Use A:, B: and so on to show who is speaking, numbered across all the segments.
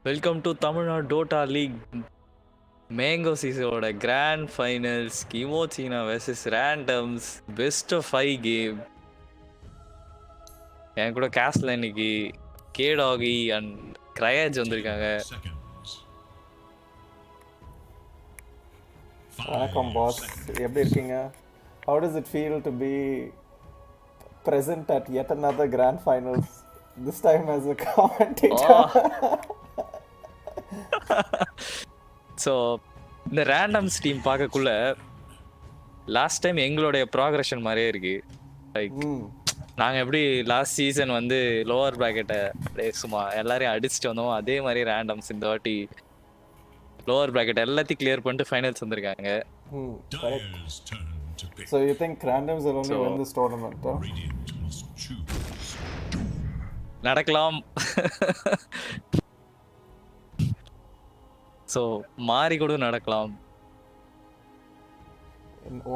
A: Welcome to Tamil Nadu Dota League Mango season Grand Finals Kimochi versus Randoms Best of 5 game. என் கூட கேஸ்ல இன்னைக்கு கேடாகி and கிரையாஜ் வந்திருக்காங்க.
B: வணக்கம் pass, எப்படி இருக்கீங்க? How does it feel to be present at yet another grand finals, this time as a commentator?
A: So இந்த ரேண்டம்ஸ் team பார்க்கக்குள்ள last time எங்களுடைய ப்ராக்ரஷன் மாதிரியே இருக்கு. லைக் நாங்கள் எப்படி லாஸ்ட் சீசன் வந்து லோவர் ப்ராக்கெட்டை சும்மா எல்லாரையும் அடிச்சுட்டு வந்தோம், அதே மாதிரி ரேண்டம்ஸ் இந்த வாட்டி லோவர் ப்ராக்கெட் எல்லாத்தையும் கிளியர் பண்ணிட்டு ஃபைனல்ஸ் வந்திருக்காங்க.
B: So you think randoms will only win this tournament?
A: நடக்கலாம். ஸோ மாறி கூட நடக்கலாம்.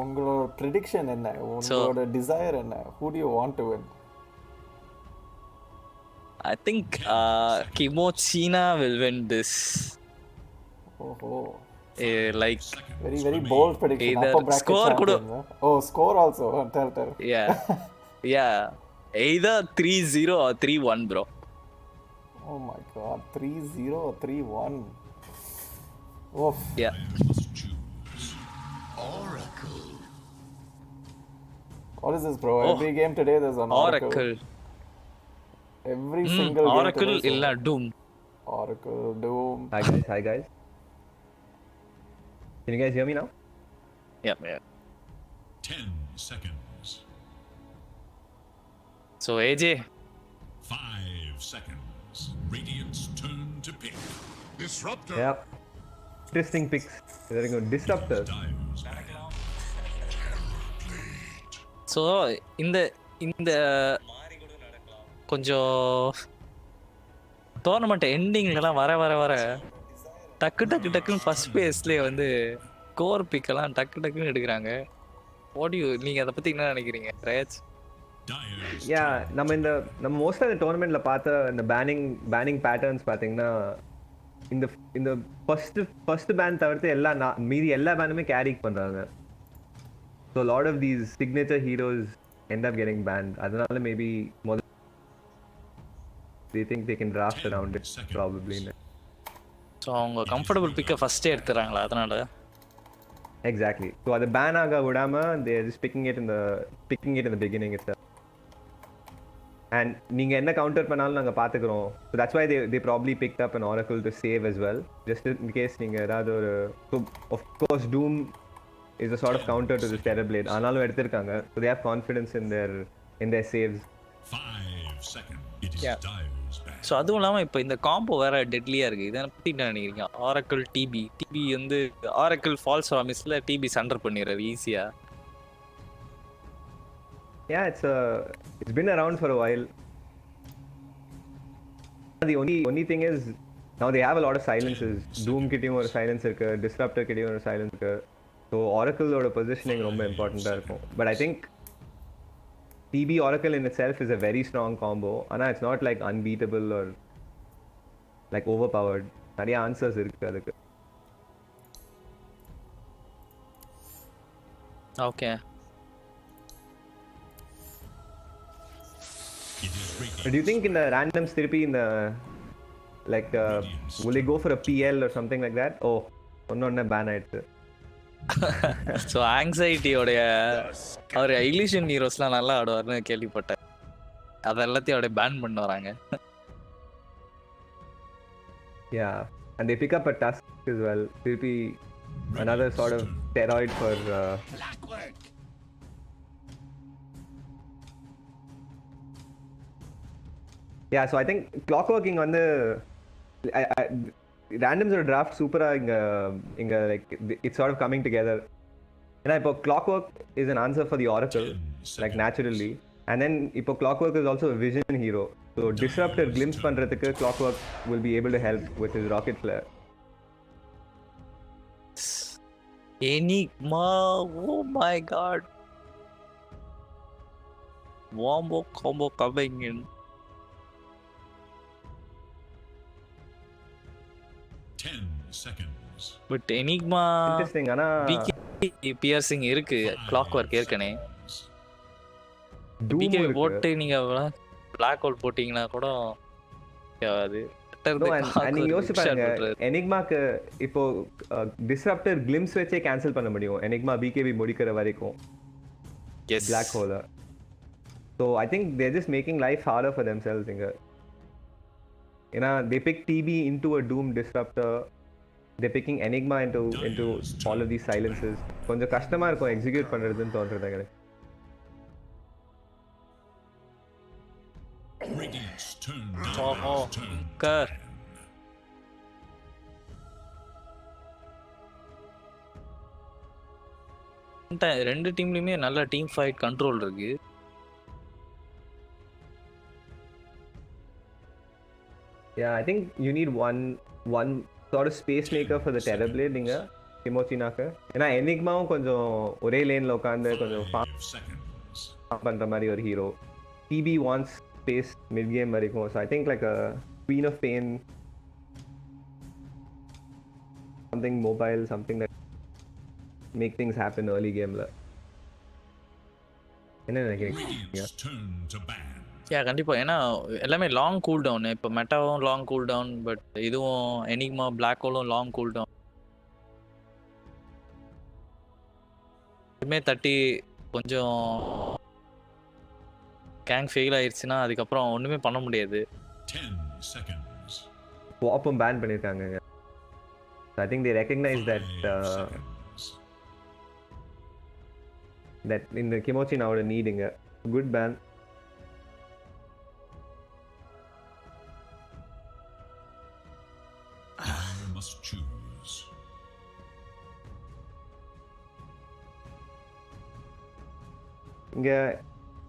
B: உங்களோட ப்ரெடிக்ஷன் என்ன? உங்களோட டிசைர் என்ன? Who do you want to win?
A: I think Kimochi will win this. Like
B: very bold prediction.
A: Either score could
B: score also. Tell.
A: Yeah either 3-0 or 3-1 bro.
B: Oh my god, 3-0 or 3-1. Oof.
A: Yeah.
C: Oracle.
B: What is this, bro? Every game today there's an Oracle. Every single
A: Oracle
B: game
A: illa Doom.
B: Oracle, Doom.
D: Hi guys. Can you guys hear me now?
A: Yeah.
C: 10 seconds.
A: So AJ,
C: 5 seconds. Radiant's turn to pick. Disruptor.
D: Yeah. Interesting picks. Very good. Disruptor.
A: So இந்த கொஞ்சம் tournament எண்டிங்லாம் வர டக்குன்னு first பேஸ்லேயே வந்து core பிக்கெல்லாம் டக்குன்னு எடுக்கிறாங்க. நீங்கள் அதை பற்றி என்ன நினைக்கிறீங்க ரேஜ்?
D: நம்ம மோஸ்ட்டாக இந்த டோர்னமெண்ட்டில் பார்த்த இந்த பேனிங் பேட்டர்ன்ஸ் பார்த்தீங்கன்னா இந்த ஃபர்ஸ்ட் பேன் தவிர்த்து மீதி எல்லா பேனுமே கேரி பண்ணுறாங்க. So a lot of these signature heroes end up getting banned. அதனால maybe they think they can draft around it probably.
A: So அவங்க கம்ஃபர்டபுள் பிக்கை ஃபர்ஸ்டே எடுத்துறாங்களா அதனால?
D: Exactly. So அது பேன் ஆக விடாம they are just picking it in the beginning itself. And நீங்க என்ன counter பண்ணாலும் நாங்க பாத்துக்கிறோம். So that's why they probably picked up an Oracle to save as well, just in case நீங்க ஏதாவது ஒரு so of course Doom is a sort of counter to this Terrorblade. ஆனாலும் எடுத்திருக்காங்க. So they have confidence in their saves.
C: 5 seconds. It is Dire's back.
A: So அதுவும் இல்லாமல் இப்போ இந்த combo வேற டெட்லியாக இருக்குது. இதை பற்றி என்ன நினைக்கிறீங்க? ஆரக்கிள் டிபி வந்து ஆரக்கிள் ஃபால்ஸ் ப்ராமிஸில் டிபி சண்டர் பண்ணிடுறாரு ஈஸியாக.
D: Yeah, it's been around for a while. The only thing is now they have a lot of silences. Doom கிட்டயும் ஒரு சைலன்ஸ் இருக்கு, Disruptor கிட்டயும் ஒரு சைலன்ஸ் இருக்கு. So Oracle ஓட பொசிஷனிங் ரொம்ப இம்பார்ட்டண்டா இருக்கும். But I think TB Oracle in itself is a very strong combo. ஆனா it's not like unbeatable or like overpowered. நிறைய ஆன்சர்ஸ் இருக்கு அதுக்கு.
A: Okay.
D: Do you think in the randoms திருப்பி in the like will they go for a PL or something like that? Oh, ஒன்னொன்னு pan ஆயிடுச்சு.
A: So ஆங்ஸைட்டியோடைய அவர் இலிஷன் ஹீரோஸ்லாம் நல்லா ஆடுவார்னு கேள்விப்பட்டேன். அதை எல்லாத்தையும் அப்படியே பேன் பண்ண வராங்க.
D: Yeah, and they pick up a Tusk as well. திருப்பி another sort of steroid for yeah, so I think clockworking வந்து randoms or draft super inga like it's sort of coming together. ஏன்னா இப்போ clockwork is an answer for the Oracle like naturally, and then இப்போ clockwork is also a vision hero, so Disruptor glimpse பண்றதுக்கு clockwork will be able to help with his rocket flare.
A: Enigma, oh my god, wombo combo coming in. But enigma
D: interesting. ஆனா
A: PK piercing இருக்கு, clock work ஏற்கனவே.
D: Doom
A: PK
D: இருக்கு.
A: போட்டு நீங்க black hole போட்டீங்கன்னா கூட அது
D: No, and நீங்க யோசிச்சு பாருங்க, எனிக்மாக்கு இப்போ டிஸ்ரப்டர் கிளிம்ஸ் வச்சே கேன்சல் பண்ண முடியும் எனிக்மா பிகேபி முடிக்கிற வரைக்கும் black hole. So I think they're just making life harder for themselves இங்க. ஏன்னா they pick DP into a Doom disruptor, they picking Enigma into all of these silences. கொஞ்சம் கஷ்டமா இருக்கும் எக்ஸிக்யூட் பண்றதுன்னு தோன்றது எனக்கு.
C: Radiant's turn
A: கர் ரெண்டு டீம்லயுமே நல்ல டீம் ஃபைட் கண்ட்ரோல் இருக்கு.
D: Yeah, I think you need one sort of space maker for the Terrorblade நீங்க கிமோச்சினாக்க. ஏன்னா எனிக்மாவும் கொஞ்சம் ஒரே லேன்ல உட்காந்து கொஞ்சம்
C: 5 seconds.
D: பண்ற மாதிரி ஒரு hero. DP once space mid game வரைக்கும். So I think like a queen of pain, something mobile, something that make things happen early கேம்ல. என்ன நினைக்கிறீங்க?
C: Radiant's turn to ban.
A: கண்டிப்பா. ஏன்னா எல்லாமே லாங் கூல் டவுன். இப்போ மெட்டாவும் லாங் கூல் டவுன், பட் இதுவும் எனிக்மா பிளாக் ஹோலும் லாங் கூல் டவுன். தட்டி கொஞ்சம் கேங் ஃபெயில் ஆயிடுச்சுன்னா அதுக்கப்புறம் ஒண்ணுமே பண்ண முடியாது.
C: 10 seconds.
D: வாப்பும் பேன் பண்ணிருக்காங்க. I think they recognise that
C: 5 seconds.
D: that இந்த கிமோச்சி நாவோட நீடுங்க. Good ban.
C: I must choose.
D: இங்க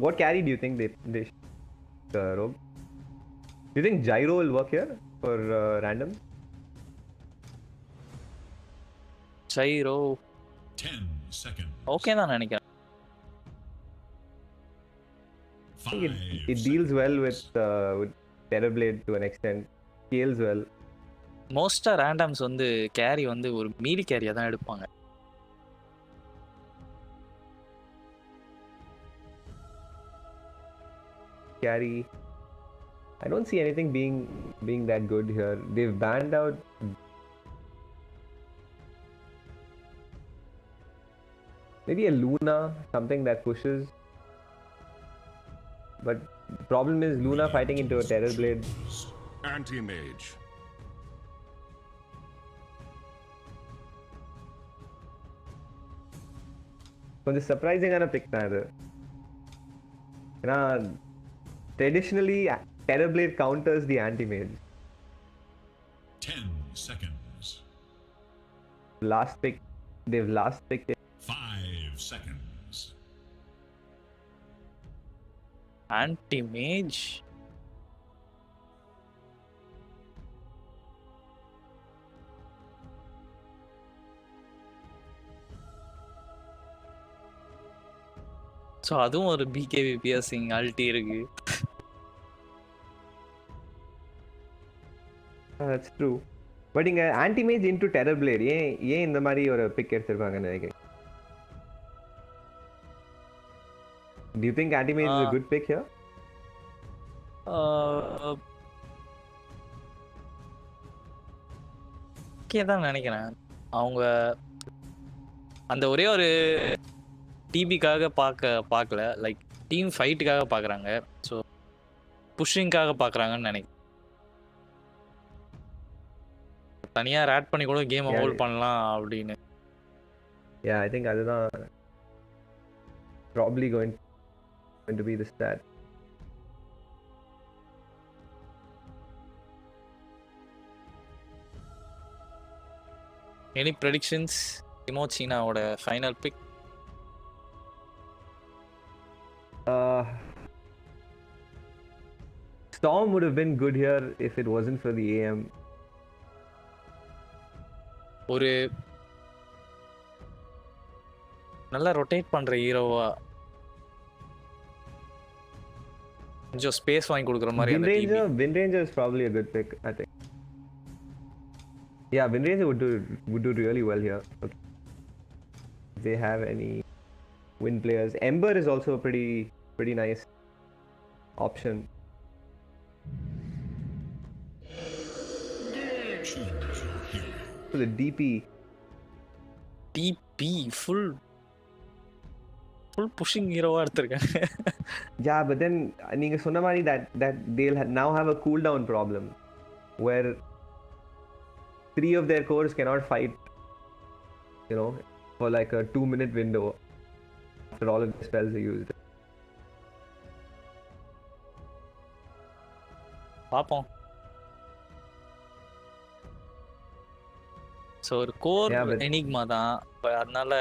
D: what carry do you think they Rob? Do you think gyro will work here for random?
A: சைரோ
C: 10 seconds.
A: Okay தான் நினைக்கிறேன்.
D: I think
C: 5
D: it deals well with Terrorblade to an extent. Scales well.
A: மோஸ்டா ரேண்டம்ஸ் வந்து carry வந்து ஒரு Mealy கேரியா தான் எடுப்பாங்க.
D: Carry. I don't see anything being that good here. They've banned out maybe a Luna, something that pushes. But the problem is Luna fighting into a Terrorblade.
E: Anti-mage.
D: கொஞ்சம் சர்ப்ரைசிங்கான big தான் இது. ஏன்னா traditionally Terrorblade counters the anti-mage.
C: 10 seconds.
D: They've last picked
C: 5 seconds.
A: ஆன்டி-மேஜ் so அதுவும் ஒரு PKV piercing அல்டி இருக்கு.
D: that's true. But இங்க anti-mage into Terrorblade ஏன் இந்த மாதிரி ஒரு பிக் எடுத்திருக்காங்கன்னு நினைக்கிறேன். Do you think anti-mage is a good pick here?
A: Okay தான் நினைக்கிறேன். அவங்க அந்த ஒரே ஒரு டிபிக்காக பார்க்கல, லைக் டீம் ஃபைட்டுக்காக பார்க்குறாங்க. ஸோ புஷ்ஷிங்காக பார்க்குறாங்கன்னு நினைக்கிறேன். தனியாக ரேட் பண்ணி கூட கேமை ஹோல்ட் பண்ணலாம் அப்படின்னு.
D: Yeah, I think அதுதான் probably going to be the stat.
A: Any predictions? கிமோச்சினாவோட final pick?
D: Storm would have been good here if it wasn't for the AM.
A: ஒரு நல்லா ரொட்டேட் பண்ற ஹீரோவா கொஞ்சம் ஸ்பேஸ் வாங்கி கொடுக்குற மாதிரி அந்த
D: Wind Ranger is probably a good pick, I think. Yeah, Winranger would do really well here. Okay. If they have any win players. Ember is also a pretty nice option. So the DP.
A: DP full pushing hero எடுத்திருக்காங்க.
D: Yeah, but then நீங்க சொன்ன மாதிரி that they'll now have a cooldown problem where 3 of their cores cannot fight, you know, for like a 2-minute window after all of the spells are used.
A: பாப்போம். So ஒரு core
D: Yeah, but-
A: enigma தான். அதனால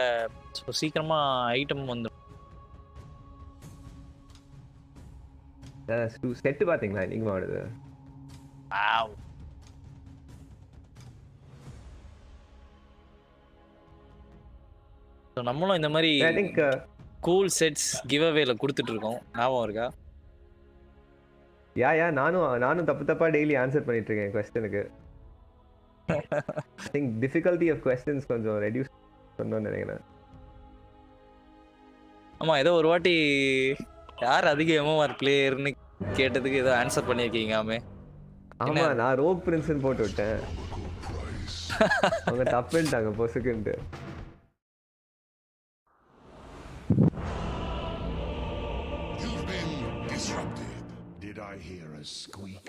A: சீக்கிரமா item வந்துடும்.
D: Set பாத்தீங்களா நீங்க மாடுது?
A: Wow. So நம்மளும் இந்த மாதிரி
D: I think
A: cool sets give அவேல கொடுத்துட்டு இருக்கோம். ஞாபகம் இருக்கா?
D: yeah நானும் தப்பா டெய்லி ஆன்சர் பண்ணிட்டு இருக்கேன் क्वेश्चनக்கு. I think difficulty of questions கொஞ்சம் ரெடியூஸ் பண்ணனும்னு நினைக்கிறேன்.
A: ஆமா, ஏதோ ஒரு வாட்டி யார் அதிக எம்எம்ஆர் பிளேயர்னு கேட்டதுக்கு ஏதோ ஆன்சர் பண்ணியிருக்கீங்களாமே.
D: ஆமா, நான் ரோக் பிரின்ஸ்னு போட்டு விட்டேன். அவங்க தப்புட்டாங்க பொசுக்குன்ட்டு.
E: You've been disrupted. Did I hear a squeak?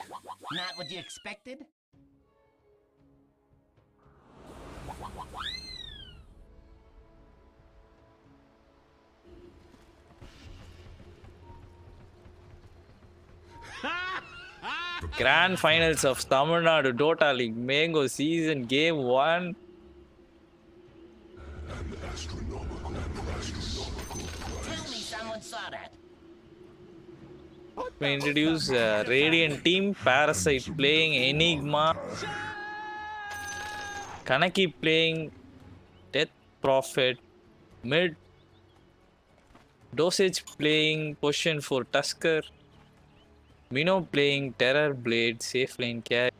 F: Not what you expected?
A: Grand finals of Tamil Nadu Dota League Mango season game 1.
F: Tell me someone saw that.
A: We introduce Radiant team, Parasite playing Enigma, Kanaki playing Death Prophet, mid Dosage playing Potion for Tusker, Mino playing Terror Blade, safe lane carry,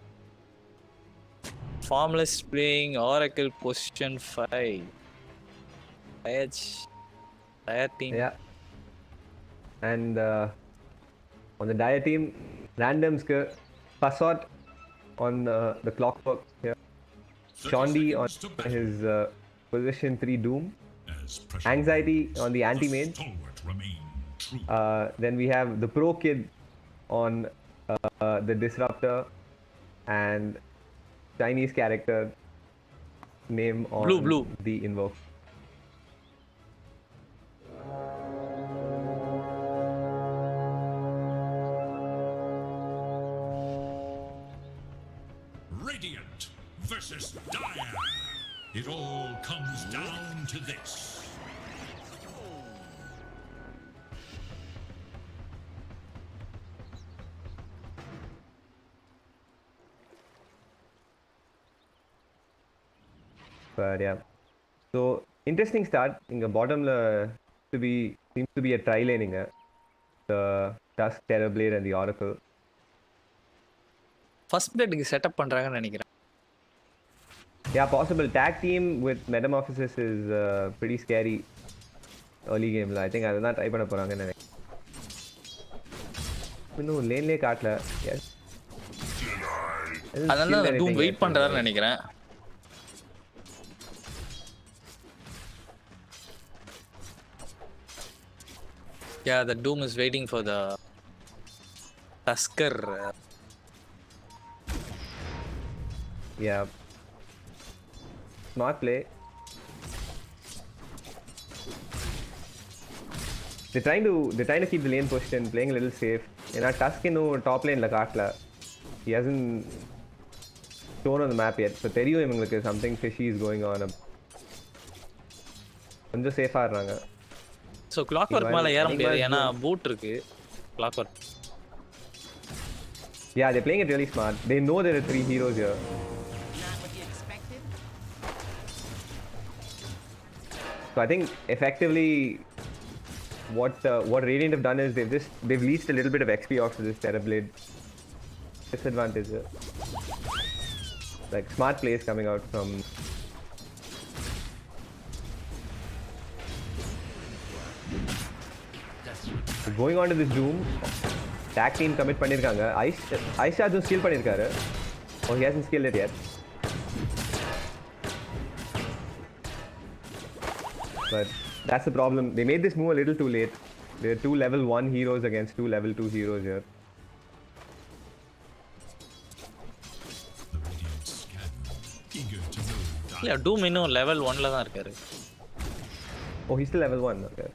A: Formless playing Oracle Potion 5. Dire team.
D: Yeah. And on the Dire team, randoms Passot on the clockwork here. Shondi on his position 3 Doom.
C: As pressure
D: Anxiety on the anti-mage.
C: stalwart remain true.
D: Then we have the Pro Kid on the Disruptor and Chinese character name on
A: Blue.
D: the Invoke.
C: Radiant versus Dire. It all comes down to this.
D: But yeah, so interesting start. In the bottom seems to be a tri-laning. The Tusk, Terrorblade and the Oracle.
A: First பிளேட்டுக்கு setup பண்றாங்கன்னு நினைக்கிறேன்.
D: Yeah, possible. Tag team with Metamorphosis is pretty scary early game. I think I will not try பண்ண போறாங்கன்னு நினைக்கிறேன். இன்னும் லேன்லயே காட்டல. Yes.
A: அதனால அந்த டூம் வெயிட் பண்றாருன்னு நினைக்கிறேன். Yeah, the Doom is waiting for the Tusker.
D: Yeah. Smart play. They're trying to keep the lane pushed and playing a little safe. And our Tusk in top lane la kaatla. He hasn't shown on the map yet. So தெரியும் இவங்களுக்கு something fishy is going on. கொஞ்சம் சேஃபா இருக்காங்க.
A: So clock work மேலே ஏற முடியாது ஏன்னா boot இருக்கு. Clock work.
D: Yeah, they're playing it really smart. They know there are 3 heroes here.
F: Not what you expected?
D: So I think effectively what Radiant have done is they've leached a little bit of XP off to this Terrorblade. Disadvantage here. like smart plays coming out from. Going on to this Doom, tag team commit பண்ணிருக்காங்க. ஐஷாஜும் skill பண்ணிருக்காரு. Oh, he hasn't skilled it yet. But that's the problem. They made this move a little too late. There are 2 level 1 heroes against 2 level 2 heroes here.
C: The radiant scan, eager to know die.
A: இல்ல டூம் இன்னும் level 1ல தான் இருக்காரு.
D: Oh, he's still level 1. Okay.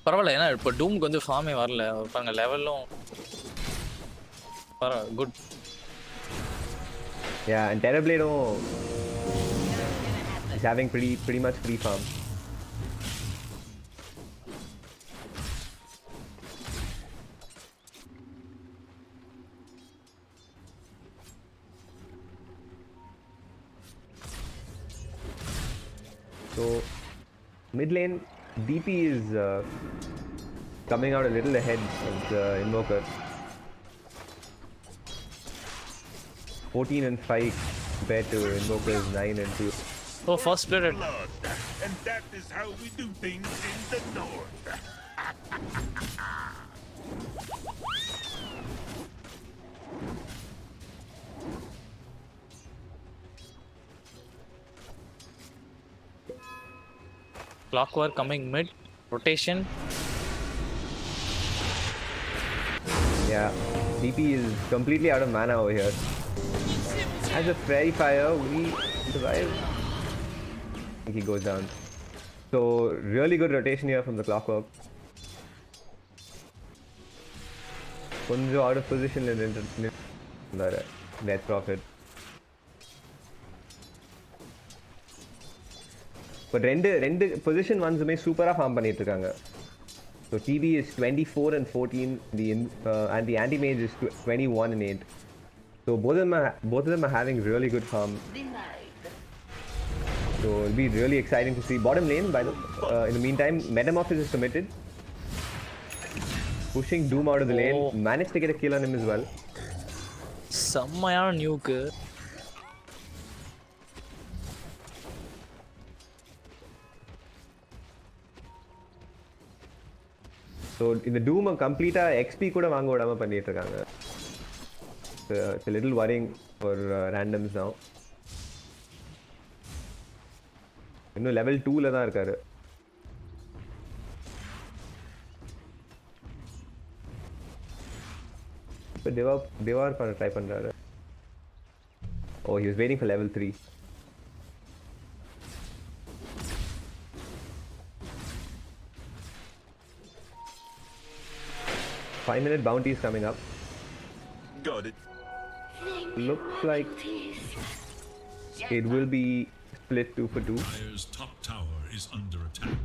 A: பரவாயில்ல, ஏன்னா இப்போ டூமுக்கு வந்து ஃபார்மே வரல. பாருங்க லெவலும் பரவாயில்ல, good.
D: Yeah, and Terrorblade is having pretty much free farm. So mid lane, DP is coming out a little ahead of the Invoker. 14 and 5 compared to Invoker's 9 and 2.
A: Oh, first player.
E: Blood, and that is how we do things in the north.
A: Clockwork coming mid, rotation.
D: Yeah, DP is completely out of mana over here. As a Fairy Fire, we survive. I think he goes down. So, really good rotation here from the Clockwork. Konjo out of position in the Death Prophet. But ரெண்டு position ones சூப்பரா farm பண்ணிட்டு இருக்காங்க. So TB is 24 and 14, and the anti-mage is 21 and 8. So both of them are having really good farm. So it'll be really exciting to see. Bottom lane, in the meantime, Metamorphosis is committed. Pushing Doom out of the lane. Managed to get a kill on him as well.
A: செம்மையான நியூக்கு.
D: So in the Doom complete XP கூட வாங்க விடாம பண்ணிட்டு இருக்காங்க. It's a little worrying for randoms now. இன்னும் level 2ல தான் இருக்காரு. But Devar பண்ண ட்ரை பண்றாரு. Oh, he was waiting for level 3. Five-minute bounty is coming up.
E: Got it.
D: Looks like it will be split 2 for 2.
C: Dire's top tower is under attack.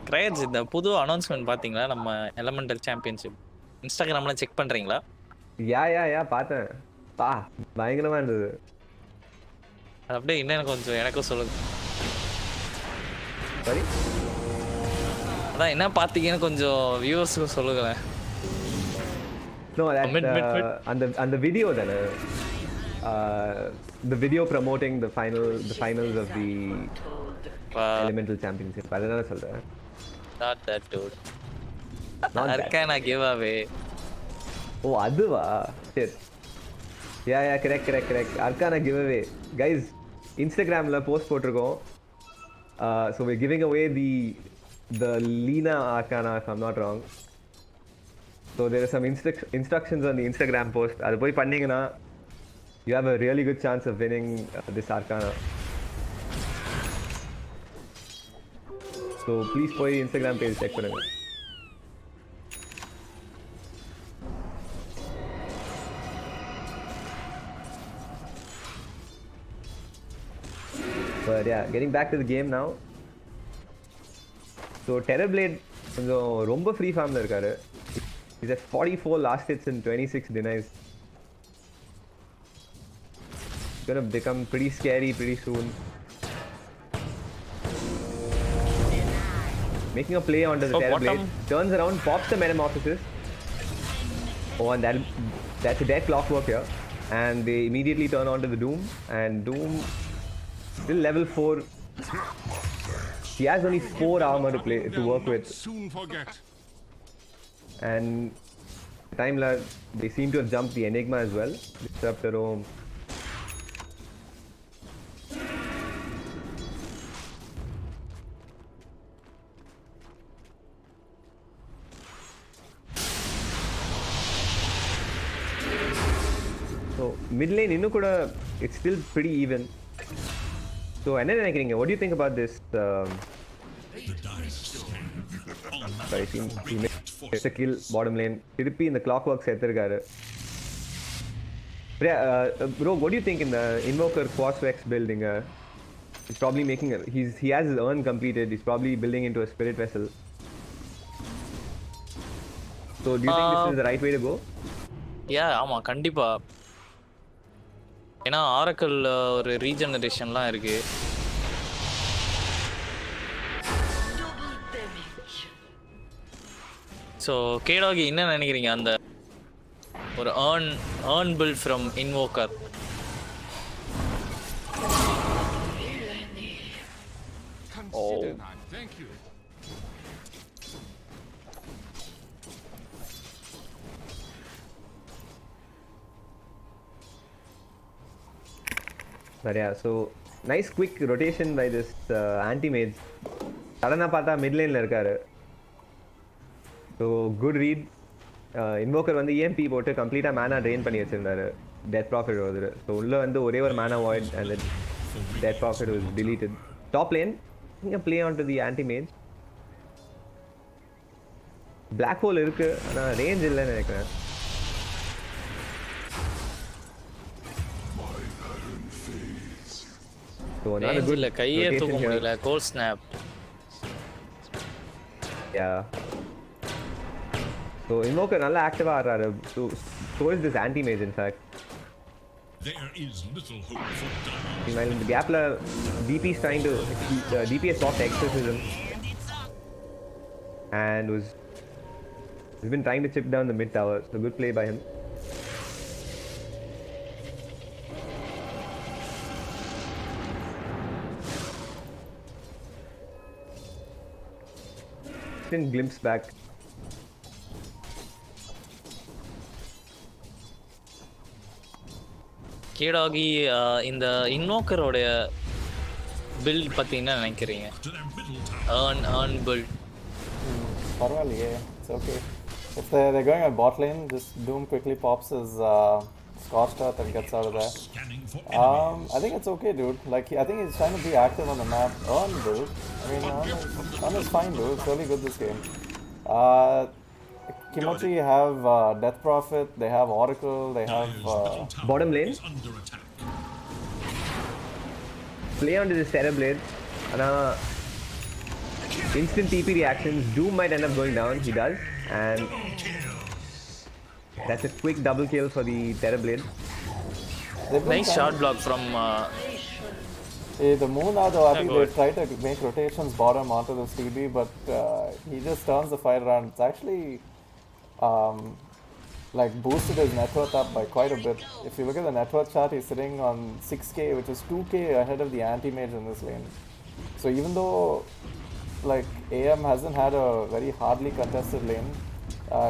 A: கிரேட்ஸ், இந்த புது announcement பாத்தீங்களா? நம்ம elemental championship இன்ஸ்டாகிராம்ல check பண்றீங்களா?
D: யா பார்த்தேன். பயங்கரமா இருந்தது.
A: அது அப்படியே இன்னும் கொஞ்சம் எனக்கும் சொல்லுங்க.
D: சரி,
A: அதான் என்ன பாத்தீங்கன்னு கொஞ்சம் வியூவர்ஸ்க்கு சொல்லுங்களேன்.
D: No, that
A: Mid.
D: and the video then the video promoting the finals of the elemental championship. அதனால சொல்றேன்.
A: Not that dude.
D: Not that.
A: Arcana giveaway.
D: Oh, அதுவா? Shit. Yeah, correct. Arcana giveaway. Guys, Instagramல post போட்டிருக்கோம். So we're giving away the Lina Arcana, if I'm not wrong. So there are some instructions on the Instagram post. அது போய் பண்ணீங்கன்னா you have a really good chance of winning this Arcana. So please போய் Instagram page check பண்ணுங்க. But yeah, getting back to the game now. So Terrorblade கொஞ்சம் ரொம்ப free ஃபார்ம்ல இருக்காரு. He's at 44 last hits and 26 denies. gonna become pretty scary pretty soon. Making a play onto the
A: So
D: Terror Blade,
A: bottom-
D: turns around, pops the Metamorphosis. Oh, and that's a dead clockwork here. And they immediately turn onto the Doom, and Doom still level 4. He has only 4 armor to work with,
E: Soon forget.
D: and time lag, they seem to have jumped the Enigma as well. Disruptor Roam. So mid lane இன்னும் கூட it's still pretty even. So என்ன நினைக்கிறீங்க? What do you think about this? Sorry, he missed a kill bottom lane. திருப்பி இந்த clockwork சேர்த்திருக்காரு. Bro, what do you think in the Invoker Quasvex building? He's probably making he has his urn completed. He's probably building into a spirit vessel. So do you think this is the right way to go?
A: Yeah, ஆமா கண்டிப்பா. ஏன்னா oracle ஒரு ரீஜெனரேஷன்லாம் இருக்கு. So கேடாகி என்ன நினைக்கிறீங்க அந்த ஒரு earn build from Invoker?
E: Consider that. Thank you.
D: But yeah, so nice quick rotation by this anti-mage. Suddenly பார்த்தா mid laneல இருக்காரு. So good read. Invoker வந்து EMP போட்டு கம்ப்ளீட்டா mana drain பண்ணி வச்சிருந்தாரு. Death Prophet வருது. So உள்ள வந்து ஒரே ஒரு mana void and then Death Prophet was deleted. Top lane, you can play onto the anti-mage. Black hole இருக்கு, ஆனா range இல்லைன்னு நினைக்கிறேன். So another good
A: இல்ல கையே
D: rotation
A: தூக்க
D: here.
A: முடியல. கோல் ஸ்னாப்.
D: Yeah. So Invoker நல்லா ஆக்டிவா ஆடுறாரு. So is this anti-mage in fact.
C: There is little hope for Dire.
D: Meanwhile in the gapla, DP is trying to DP has swapped exorcism and he's been trying to chip down the mid tower. So good play by him. Then glimpse back.
A: கேடாகி இந்த இன்வோக்கரோட build பத்தி என்ன நினைக்கிறீங்க?
C: To their middle tower.
A: earn build.
B: பரவாயில்லையே, it's okay. If they're going at bot lane, just Doom quickly pops his Scorched Earth and gets out of there.
C: Scanning for enemies.
B: I think it's okay, dude. Like, I think he's trying to be active on the map. Earn, dude. I mean, Earn is fine, dude. It's really good this game. Kimochi have Death Prophet, they have Oracle, they have...
C: Dire's middle tower
D: bottom lane?
C: is under attack.
D: Play onto this Terror Blade. Instant TP reactions. Doom might end up going down. He does. And that's a quick double kill for the Terror Blade.
A: Nice shot block from
B: The Moon are though, I think
A: go
B: they try to make rotations bottom onto this TB, but he just turns the fight around. It's actually like boosted his net worth up by quite a bit. If you look at the net worth chart, he's sitting on 6k, which is 2k ahead of the anti-mage in this lane. So even though like AM hasn't had a very hardly contested lane,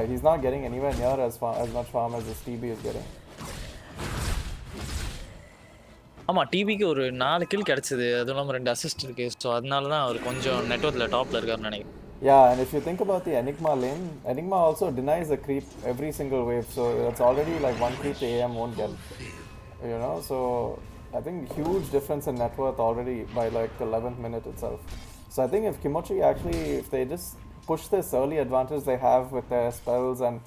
B: he's not getting anywhere near as much farm as this TB is getting.
A: ஆமா டிபிக்கு ஒரு 4 kill கிடைச்சது, அதுவும் இல்லாம 2 assist இருக்கு. So அதனால தான் அவர் கொஞ்சம் நெட்வொர்க்ல டாப்ல இருக்காருன்னு நினைக்கிறேன்.
B: Yeah, and if you think about the Enigma lane, Enigma also denies a creep every single wave, so that's already like one creep the AM won't get. You know, so I think huge difference in net worth already by like the 11th minute itself. So I think if Kimochi actually, if they just push this early advantage they have with their spells, and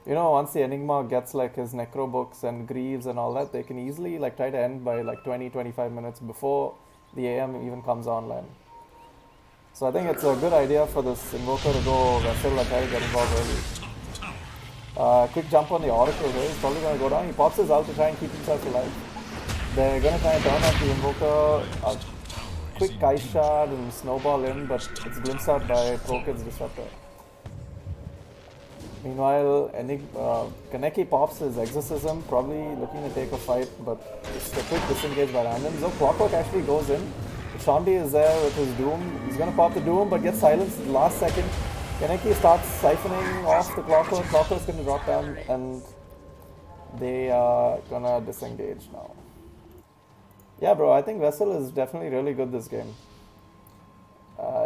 B: you know, once the Enigma gets like his Necro books and Greaves and all that, they can easily like try to end by like 20-25 minutes before the AM even comes online. So I think it's a good idea for this Invoker to go Vessel and try to get involved early. Quick jump on the Oracle here, he's probably going to go down. He pops his ult to try and keep himself alive. They're gonna try and turn off the Invoker. A quick Kite Shard and snowball in, but it's glimpsed out by Prokid's Disruptor. Meanwhile, Kaneki pops his Exorcism, probably looking to take a fight, but it's a quick disengage by Random. So Clockwork actually goes in. Shondi is there with his Doom. He's gonna pop the Doom, but gets silenced at the last second. Kaneki starts siphoning off the Clockwork. Clockwork's gonna drop down, and they are gonna disengage now. Yeah, bro, I think Vessel is definitely really good this game.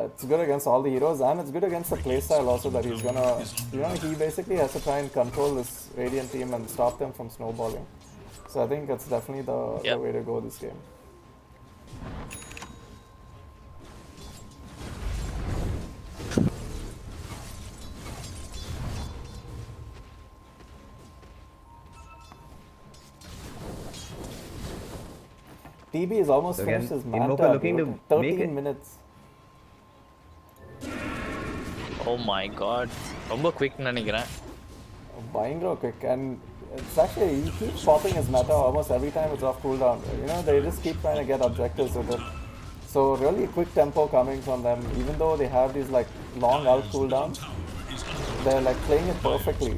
B: It's good against all the heroes, and it's good against the playstyle also that he's gonna... You know, he basically has to try and control this Radiant team and stop them from snowballing. So I think that's definitely the way to go this game. TB is almost finished his Manta.
D: Looking to
B: 13
D: make it.
B: minutes.
A: Oh my god. ரொம்ப quick நினைக்கிறேன்.
B: Buying quick, and it's actually, he keeps popping his meta almost every time it's off cooldown. You know, they just keep trying to get objectives with it. So really quick tempo coming from them, even though they have these like long out cooldowns, they're like playing it perfectly.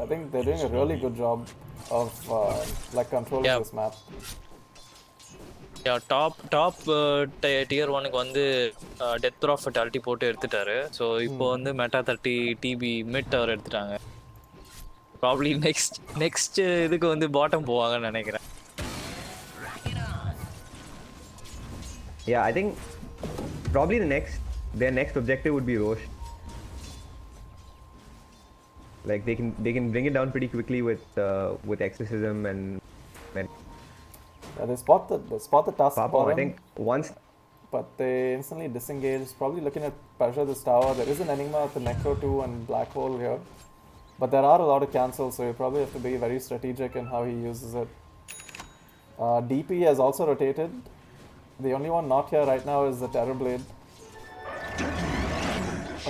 B: I think they're doing a really good job of like controlling this map.
A: Top tier 1க்கு வந்து death profit அல்டி போட்டு எடுத்துட்டாரு. So இப்போ வந்து meta 30 DP mid அவர் எடுத்துட்டாங்க. Probably next இதுக்கு வந்து bottom போவாங்கன்னு நினைக்கிறேன்.
D: Yeah, I think probably their next objective would be Roche. Like they can bring it down pretty quickly with Exorcism and
B: Yeah, they spot the task
D: Papa, I think once,
B: but they instantly disengage. Probably looking at pressure this tower. There is an Enigma at the Necro 2 and Black Hole here, but there are a lot of cancels, so you probably have to be very strategic in how he uses it. DP has also rotated. The only one not here right now is the Terrorblade.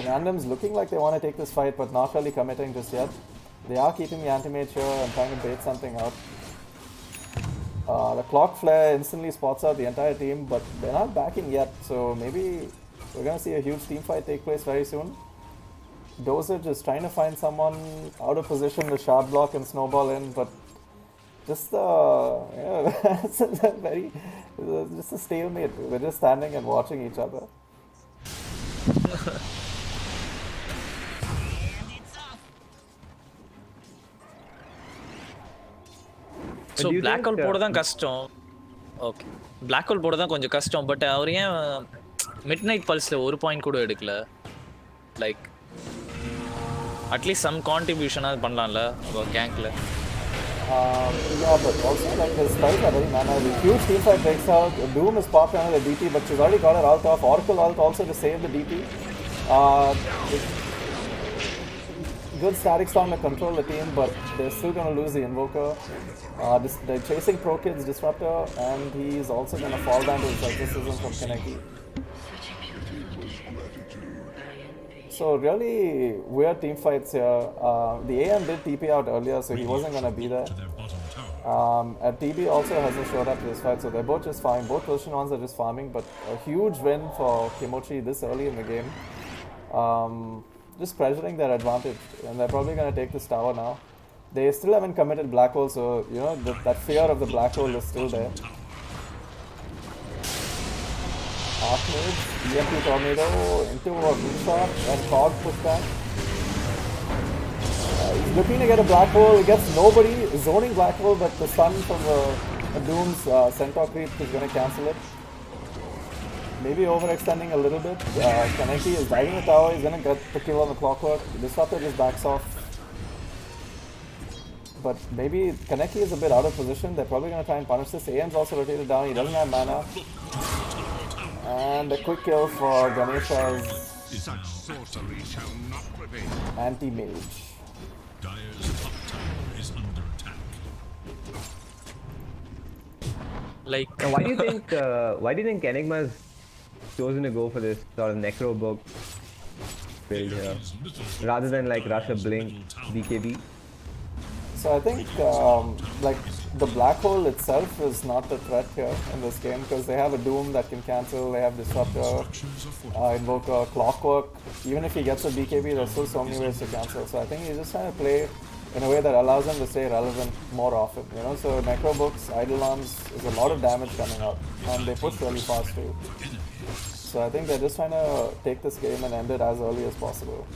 B: Random's looking like they want to take this fight, but not really committing just yet. They are keeping the Anti-Mage here and trying to bait something out. The Clock Flare instantly spots out the entire team, but they're not backing yet, so maybe we're going to see a huge team fight take place very soon. Dosage is trying to find someone out of position to shard block and snowball in, but just just a stalemate. We're just standing and watching each other.
A: So black hole போட தான் கஷ்டம். Okay, black hole போட தான் கொஞ்சம் கஷ்டம். But அவர் ஏன் mid night பல்ஸில் ஒரு point கூட எடுக்கல? லைக் அட்லீஸ்ட் சம் கான்ட்ரிபியூஷனாக பண்ணலாம்ல கேங்கில்.
B: Yeah, but also like his spells are very mana. The huge team fight breaks out. Doom is popped under the DP, but she's already got her ult off. Oracle ult also to save the DP. Good static storm to control the team, but they're still going to lose the Invoker. They're chasing Prokid's Disruptor, and he's also going to fall down to his Exorcism from Kaneki. So really weird team fights here. The AM did TP out earlier, so he wasn't going to be there. And TB also hasn't showed up to this fight, so they're both just farming. Both position ones are just farming, but a huge win for Kimochi this early in the game. Just pressuring their advantage, and they're probably going to take this tower now. They still haven't committed Black Hole, so you know that fear of the Black Hole is still there. Archnage, EMP Tornado into a blue shot, and Cog pushback. He's looking to get a Black Hole, he gets nobody, zoning Black Hole, but the stun from the Doom's Centaur creep is going to cancel it. Maybe overextending a little bit. Kaneki is diving the tower, he's going to get the kill on the Clockwork. Disruptor just backs off. But maybe Kaneki is a bit out of position, they're probably going to try and punish this. AM's also rotated down, he doesn't have mana. And a quick kill for Ganesha's anti-mage.
C: Dire's top tower is under attack.
A: Like,
D: now, why do you think Enigma's chosen to go for this sort of Necro book build here rather than like rush a Blink BKB?
B: So I think like the black hole itself is not the threat here in this game because they have a Doom that can cancel, they have Disruptor, Invoker, Clockwork. Even if he gets a BKB, there's still so many ways to cancel. So I think he's just trying to play in a way that allows him to stay relevant more often. You know, so Necro Books, Idle Arms is a lot of damage coming out, and they push really fast too. So I think they're just trying to take this game and end it as early as possible.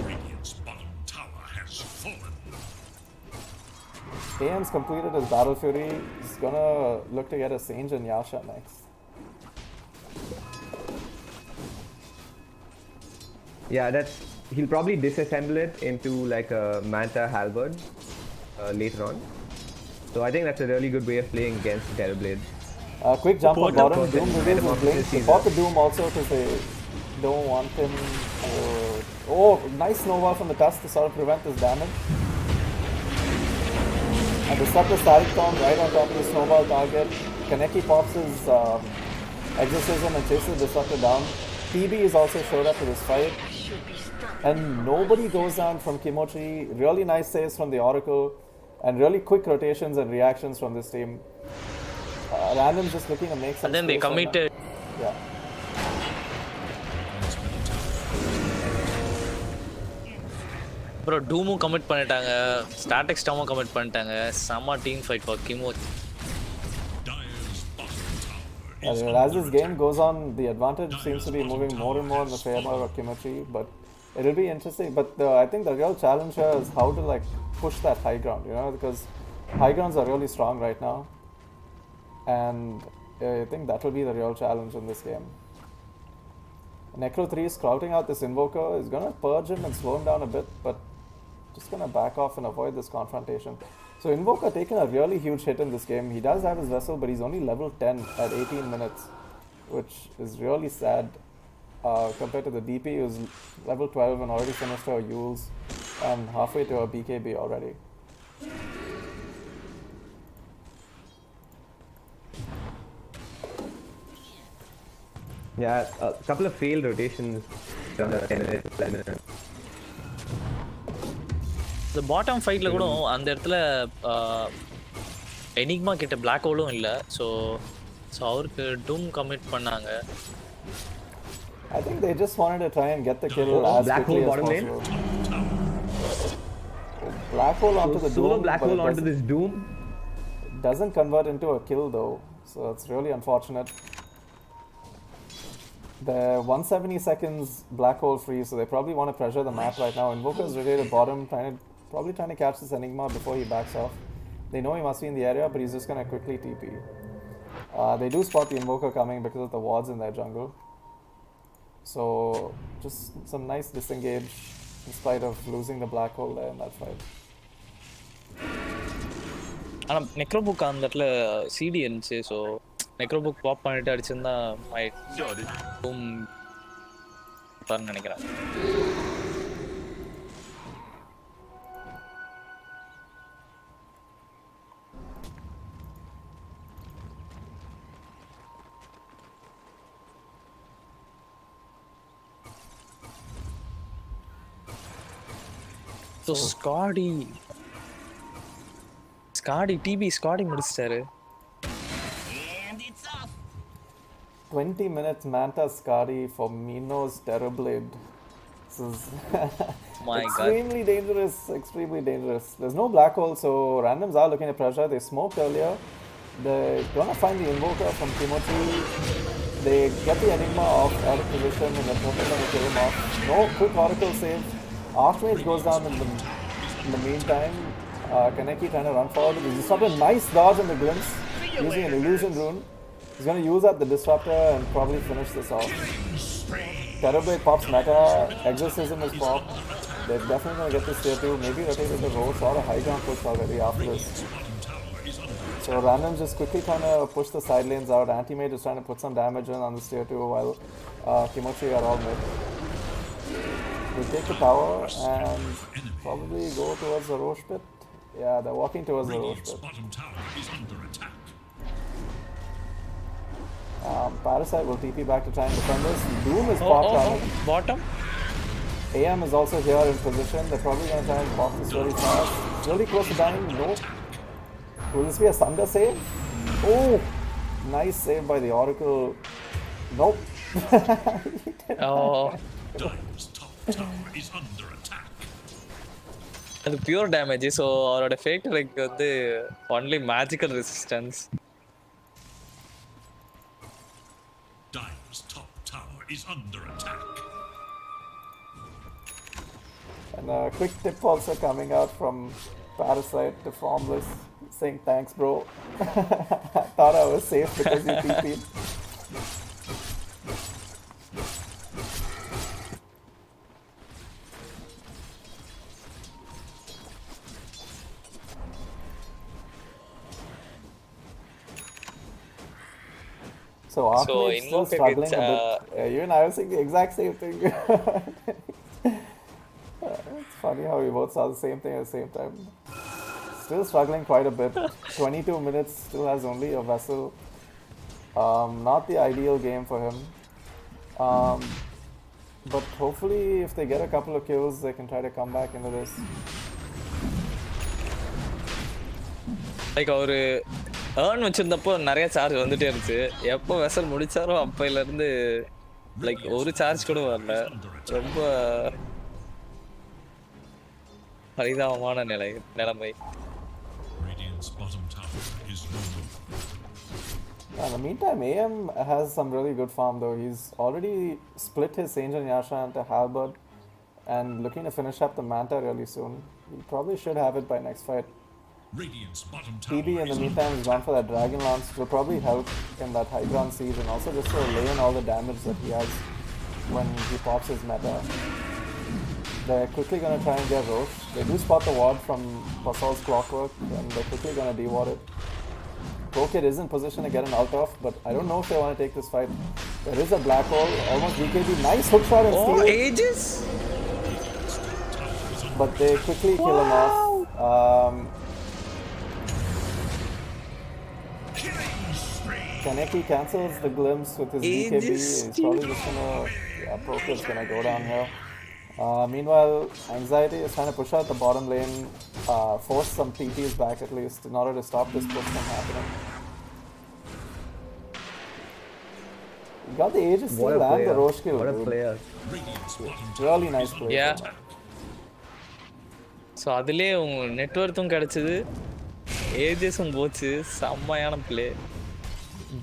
C: Radiant's bottom tower has fallen.
B: AM's completed his Battle Fury. He's gonna look to get a Sange and Yasha next.
D: Yeah, he'll probably disassemble it into like a Manta Halberd later on. So I think that's a really good way of playing against Terrorblade.
B: Quick jump on bottom.
D: Potent
B: Doom reveals his blink. They bought the Doom also because they don't want him. Oh, nice snowball from the tusk to sort of prevent this damage. And Disruptor Static Storm right on top of the snowball target. Kaneki pops his Exorcism and chases the Disruptor down. TB is also showed up to this fight. And nobody goes down from Kimochi. Really nice saves from the Oracle. And really quick rotations and reactions from this team. Random just looking to make some.
A: And then they committed.
B: Yeah.
A: Bro, Doom commit பண்ணிட்டாங்க, Static Storm commit பண்ணிட்டாங்க. செம்ம team fight for Kimochi.
C: Dire's bottom tower is
B: As this game goes on, the advantage seems to be moving more and more in the favor of Kimochi, but it'll be interesting. But I think the real challenge here is how to like push that high ground, you know, because high grounds are really strong right now. And I think that will be the real challenge in this game. Necro 3 is scouting out this Invoker. He's going to purge him and slow him down a bit, but just going to back off and avoid this confrontation. So Invoker taking a really huge hit in this game. He does have his Vessel, but he's only level 10 at 18 minutes, which is really sad compared to the DP who's level 12 and already finished her Yules and halfway to her BKB already.
D: Yeah, a couple of failed rotations.
A: The bottom fightல கூட அந்த இடத்துல Enigma கிட்ட black hole-ம் இல்ல. So அவருக்கு Doom commit பண்ணாங்க.
B: I think they just wanted to try and get the kill as
D: Black
B: quickly
D: hole
B: as
D: bottom lane.
B: possible. Black hole onto the
D: Solo
B: Doom,
D: black
B: but
D: hole
B: it
D: onto this Doom.
B: doesn't convert into a kill though, so it's really unfortunate. The 170 seconds black hole free, so they probably want to pressure the map right now. Invoker's rotated bottom, probably trying to catch this Enigma before he backs off. They know he must be in the area, but he's just going to quickly TP. They do spot the Invoker coming because of the wards in their jungle. So just some nice disengage in spite of losing the black hole there in that fight.
A: ஆனா நெக்ரோபுக் அந்த இடத்துல CD இருந்துச்சு. So நெக்ரோபுக் pop பண்ணிட்டு அடிச்சிருந்தா Doom நினைக்கிறேன். So ஸ்காடி முடிச்சிட்டாரு.
F: And it's off.
B: 20 minutes Manta Skadi for Mino's Terrorblade. This is
A: My
B: extremely dangerous, extremely dangerous. There's no black hole, so randoms are looking at pressure. They smoked earlier. They're gonna find the Invoker from Kimochi. They get the Enigma off out of position and they're probably gonna kill him off. No quick Oracle save. Archmage goes down in the meantime. Kaneki trying to run forward. There's just a nice dodge on the glimpse using an illusion rune. He's going to use up the Disruptor and probably finish this off. Terrorblade pops meta. Exorcism is popped. They're definitely going to get this tier 2. Maybe rotate the Roach or a high ground push already after this. So Random just quickly trying to push the side lanes out. Anti-Mage is trying to put some damage in on this tier 2 while Kimochi are all mid. They take the tower and probably go towards the Roche pit. Yeah, they're walking towards the Roche
C: Radiant's
B: pit.
C: bottom tower is under attack.
B: Parasite will TP back to try and defend this. Doom is popped on it.
A: Bottom?
B: AM is also here in position. They're probably going to try and block this really fast. Really close to dying. Nope. Will this be a Sunder save? Oh! Nice save by the Oracle. Nope.
A: Oh,
C: Dire's top tower is under attack.
A: அது pure damage. So அவரோட fake like வந்து only magical resistance.
C: Dire's top tower is under attack.
B: And a quick tip also coming out from Parasite to Formless, saying thanks, bro. I thought I was safe because you TP'd. So Archmage's still
A: Invoker
B: struggling
A: gets,
B: a bit. Even I was saying the exact same thing. It's funny how we both saw the same thing at the same time. Still struggling quite a bit. 22 minutes, still has only a vessel. Not the ideal game for him. But hopefully if they get a couple of kills, they can try to come back into this.
A: Like அவரு earn வச்சிருந்தப்போ நிறைய charge வந்துட்டே இருந்துச்சு. எப்போ vessel முடிச்சாரோ அப்பையில இருந்து like ஒரு charge கூட வரல. ரொம்ப பரிதாபமான நிலைமை.
C: Radiant's bottom tower is no more.
B: In the meantime, AM has some really good farm though. He's already split his Angel Yasha into Halberd and looking to finish up the Manta really soon. He probably should have it by next fight.
C: Radiant's bottom tower
B: TB in the
C: is
B: meantime has gone for that Dragon Lance, which will probably help in that high ground siege and also just to lay in all the damage that he has when he pops his meta. They're quickly going to try and get Roche. They do spot the ward from Basal's Clockwork and they're quickly going to deward it. ProKid is in position to get an ult off, but I don't know if they want to take this fight. There is a black hole, almost BKB, nice hook shot and steal.
A: Aegis?
B: But they quickly kill him off. Kaneki cancels the glimpse with his BKB. He's probably just gonna, ProKid's gonna go down here. Meanwhile, Anxiety is trying to push out the bottom lane, force some TPs back at least in order to stop this push from happening. He got the Aegis steal and the Roche kill.
D: What a player.
B: Really nice play.
A: Yeah. So அதுலேயே உங்க நெட்ஒர்க்கும் கிடச்சிது, ஏஜஸும் போச்சு. செம்மையான play.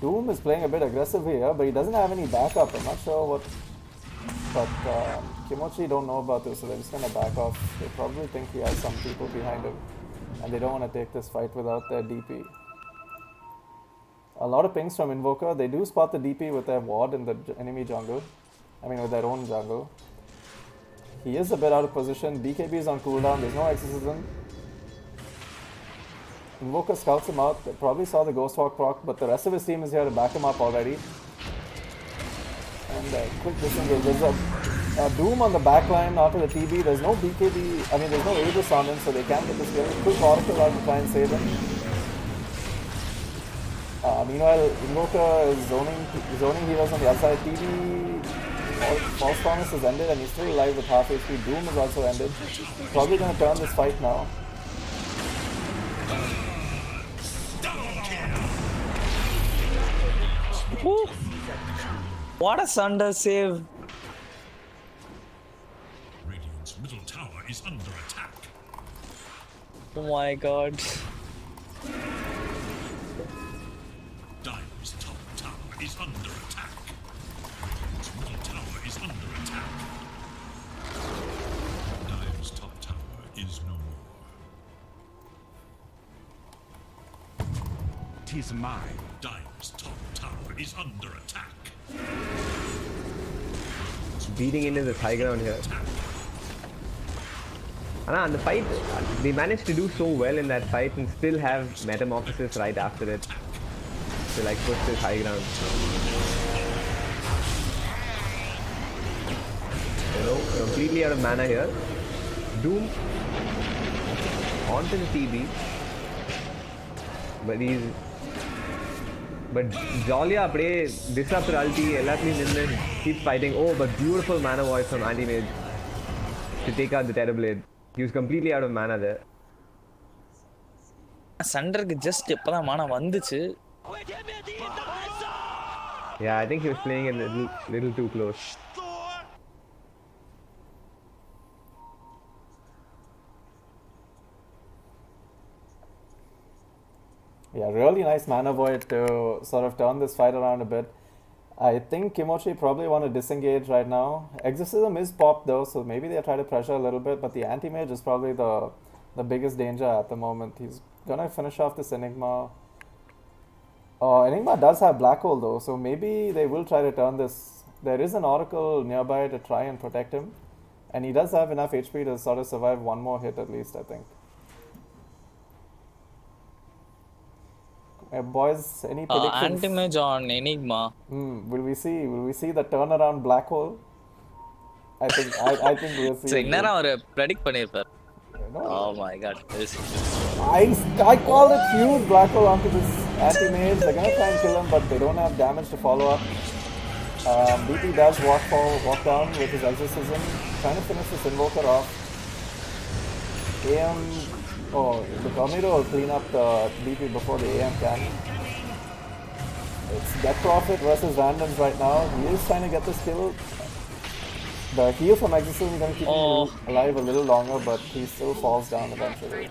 B: Doom is playing a bit aggressive here, but he doesn't have any backup. I'm not sure what. But Kimochi don't know about this, so they're just gonna back off. They probably think he has some people behind him, and they don't want to take this fight without their DP. A lot of pings from Invoker. They do spot the DP with their ward in the enemy jungle. I mean, with their own jungle. He is a bit out of position. BKB is on cooldown. There's no exorcism. Invoker scouts him out. They probably saw the Ghostwalk proc, but the rest of his team is here to back him up already. And quick disengage. There's a Doom on the back line after the TB. There's no BKB. I mean, there's no Aegis on him, so they can't get this kill. Quick Oracle out to try and save him. Meanwhile, Invoker is zoning heroes on the outside. TB, False Promise is ended, and he's still alive with half HP. Doom is also ended. Probably going to turn this fight now.
A: Woo. What a Sunder save.
C: Radiant's middle tower is under attack.
A: Oh my god.
C: Dire's top tower is under attack. Radiant's middle tower is under attack. Dire's top tower is no more. 'Tis mine. Dire's top tower is under attack.
D: Beating into this high ground here. And the fight, they managed to do so well in that fight and still have Metamorphosis right after it to like push this high ground. You know, completely out of mana here. Doom onto the TB, but Jolly அப்படியே disruptor ulti எல்லாத்தையும் நின்னு keep fighting. Oh, but beautiful mana voice from Anti-Mage. to take out the Terrorblade. He was completely out of mana there.
A: சண்டருக்கு just எப்பதான் mana வந்துச்சு.
D: Yeah, I think he was playing it a little too close.
B: Yeah, really nice mana void to sort of turn this fight around a bit. I think Kimochi probably want to disengage right now. Exorcism is popped though, so maybe they try to pressure a little bit, but the anti-mage is probably the biggest danger at the moment. He's gonna finish off this Enigma. Enigma does have Black Hole though, so maybe they will try to turn this. There is an Oracle nearby to try and protect him, and he does have enough HP to sort of survive one more hit at least, I think. Boys, any predictions?
A: Anti-mage on Enigma.
B: Will we see the turnaround Black Hole? I think we'll see.
A: So என்னன்னா ஒரு predict பண்ணிருப்பார்.
B: No.
A: Oh my god.
B: I called it huge Black Hole onto this anti-mage. They're gonna try and kill him, but they don't have damage to follow up. BP does walk down with his exorcism, trying to finish this invoker off. AM, the tornado will clean up the BP before the AM can. It's Death Prophet versus randoms right now. He is trying to get this kill. The heal from exorcism is going to keep him alive a little longer, but he still falls down eventually.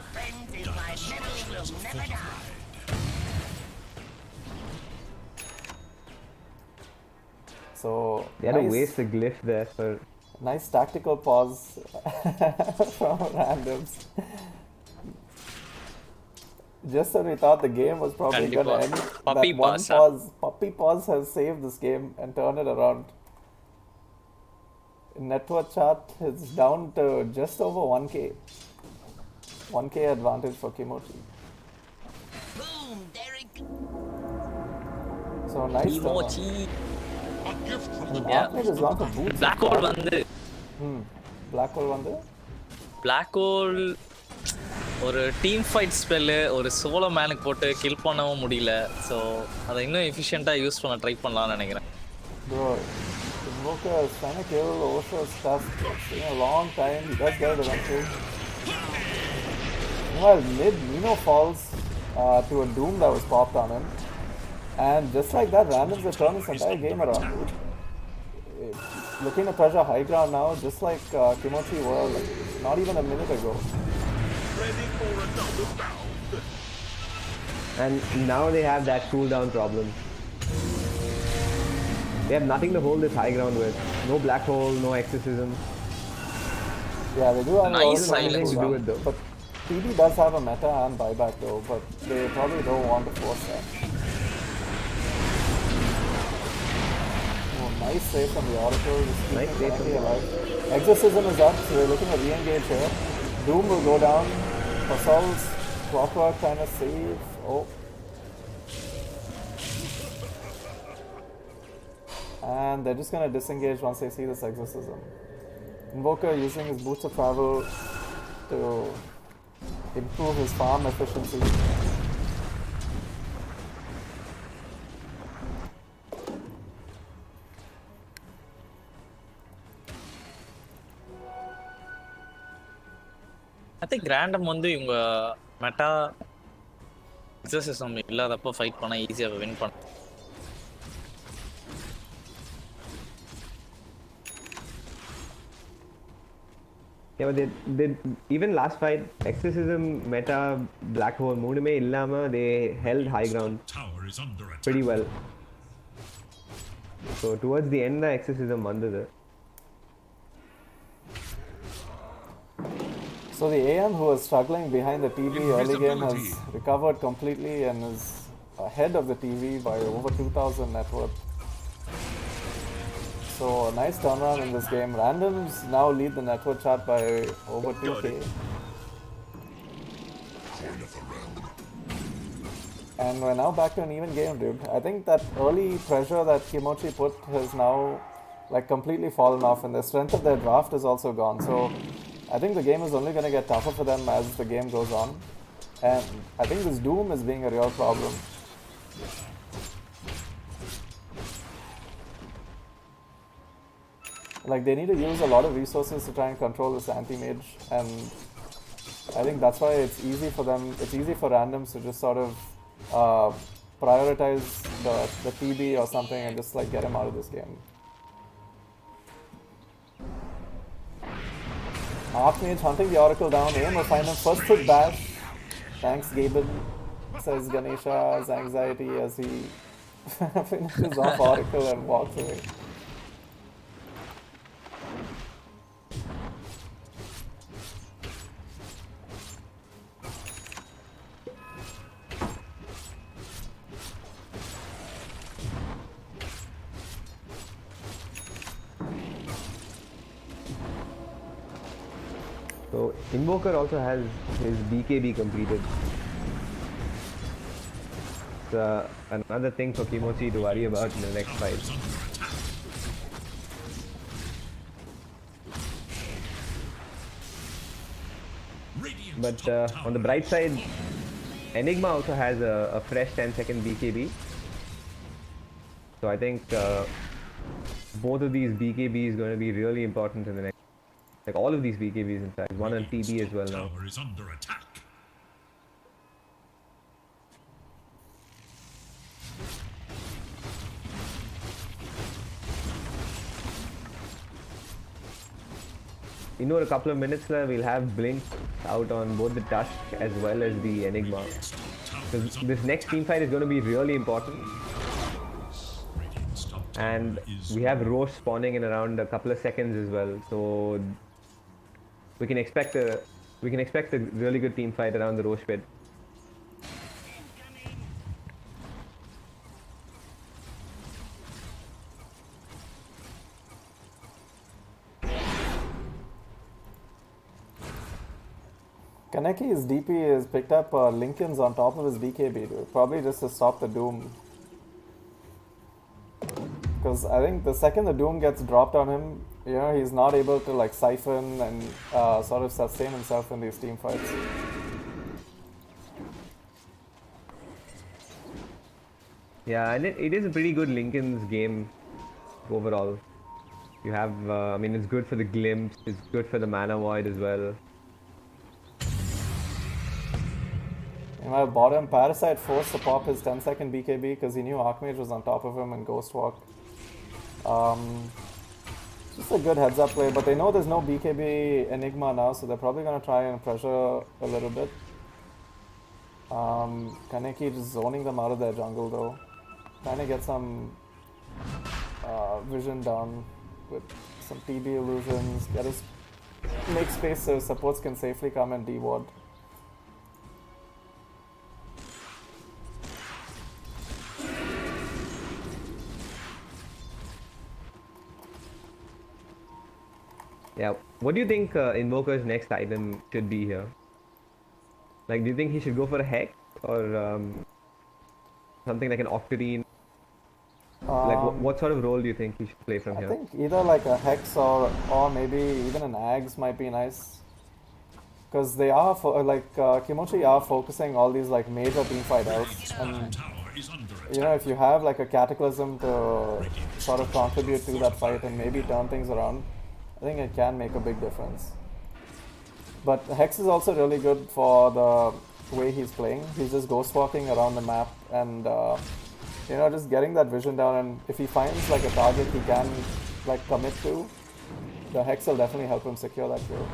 B: So
D: They had to waste a glyph there for...
B: Nice tactical pause from randoms. Just when we thought the game was probably going to end, puppy pause has saved this game and turned it around. Network chart is down to just over 1k. 1k advantage for Kimochi.
F: Boom, Derek.
B: So nice.
A: Kimochi.
E: A gift from the
B: Arcade has gone for boots.
A: Black Hole வந்து
B: Black Hole வந்து
A: Black Hole ஒரு team fight spell ஒரு solo மேனுக்கு போட்டு kill பண்ணவும் முடியல. So அதை இன்னும் எஃபிஷியண்டாக use பண்ண ட்ரை பண்ணலாம்னு நினைக்கிறேன்.
B: Bro, Invoker is trying to kill Osho's stuff. It's been a long time. He does get it eventually. Meanwhile, Nino falls to a Doom that was popped on him. And just like that, randoms have turned this entire game around. Looking to pressure high ground now, just like Kimochi were like, not even a minute ago.
D: And now they have that cooldown problem. They have nothing to hold this high ground with. No Black Hole, no exorcism.
B: Yeah, they do have
A: Nice
B: silence
D: to do it though.
B: But TD does have a meta and buyback though, but they probably don't want to force that. Oh, nice save from the Oracle.
D: Nice save from the
B: alive. Exorcism is up, so they're looking to re-engage here. Doom will go down. Pasol's clockwork trying to save. Oh. And they're just going to disengage once they see this exorcism. Invoker using his boots of travel to improve his farm efficiency.
A: I think random வந்து இவங்க meta எக்ஸர்சிசம் இல்லாதப்போ fight பண்ண ஈஸியாக win பண்ண.
D: Yeah, but they even last fight, exorcism, meta, black hole, மூணுமே இல்லாம they held high ground
C: Tower is under attack.
D: pretty well. So towards the end, the exorcism வந்தது.
B: So the AM who was struggling behind the TV early game has recovered completely and is ahead of the TV by over 2,000 net worth. So a nice turnaround in this game. Randoms now lead the network chart by over 2k. And we're now back to an even game, dude. I think that early pressure that Kimochi put has now like completely fallen off, and the strength of their draft is also gone. So I think the game is only going to get tougher for them as the game goes on. And I think this Doom is being a real problem. like they need to use a lot of resources to try and control this anti-mage, and I think that's why it's easy for them. It's easy for randoms to just sort of prioritize the TB or something and just like get him out of this game. Archmage hunting the Oracle down. Aim will find him. First hit bash. Thanks, Gaben, says Ganesha's anxiety as he finishes off Oracle and walks away.
D: So Invoker also has his BKB completed. It's another thing for Kimochi to worry about in the next fight. But on the bright side, Enigma also has a fresh 10-second BKB. So I think both of these BKB is going to be really important in the next. Like all of these BKBs in fact. One on TB as well now.
C: Tower is under attack.
D: In a couple of minutes we'll have Blink out on both the Tusk as well as the Enigma. So this next team fight is going to be really important. And we have Roche spawning in around a couple of seconds as well. So we can expect a really good team fight around the Roche pit.
B: Kaneki's DP has picked up Lincoln's on top of his BKB, dude. Probably just to stop the Doom. Because I think the second the Doom gets dropped on him, you know, he's not able to like siphon and sort of sustain himself in these team fights.
D: Yeah, and it is a pretty good Lincoln's game overall. You have, I mean, it's good for the Glimpse, it's good for the Mana Void as well.
B: In my bottom, Parasite forced to pop his 10-second BKB because he knew Archmage was on top of him and Ghost Walk. Just a good heads-up play, but they know there's no BKB Enigma now, so they're probably going to try and pressure a little bit. Kaneki just zoning them out of their jungle though. Trying to get some vision down with some TB illusions, make space so supports can safely come and de-ward.
D: Yeah, what do you think Invoker's next item should be here? Like, do you think he should go for a Hex or something like an Octarine? Like, what sort of role do you think he should play from here?
B: I think either like a Hex or maybe even an Ags might be nice. Because they are, Kimochi are focusing all these like major teamfight elves. And, you know, if you have like a Cataclysm to sort of contribute to that fight and maybe turn things around, I think it can make a big difference. But Hex is also really good for the way he's playing. He's just ghost walking around the map and you know, just getting that vision down, and if he finds like a target he can like commit to, the Hex will definitely help him secure that kill.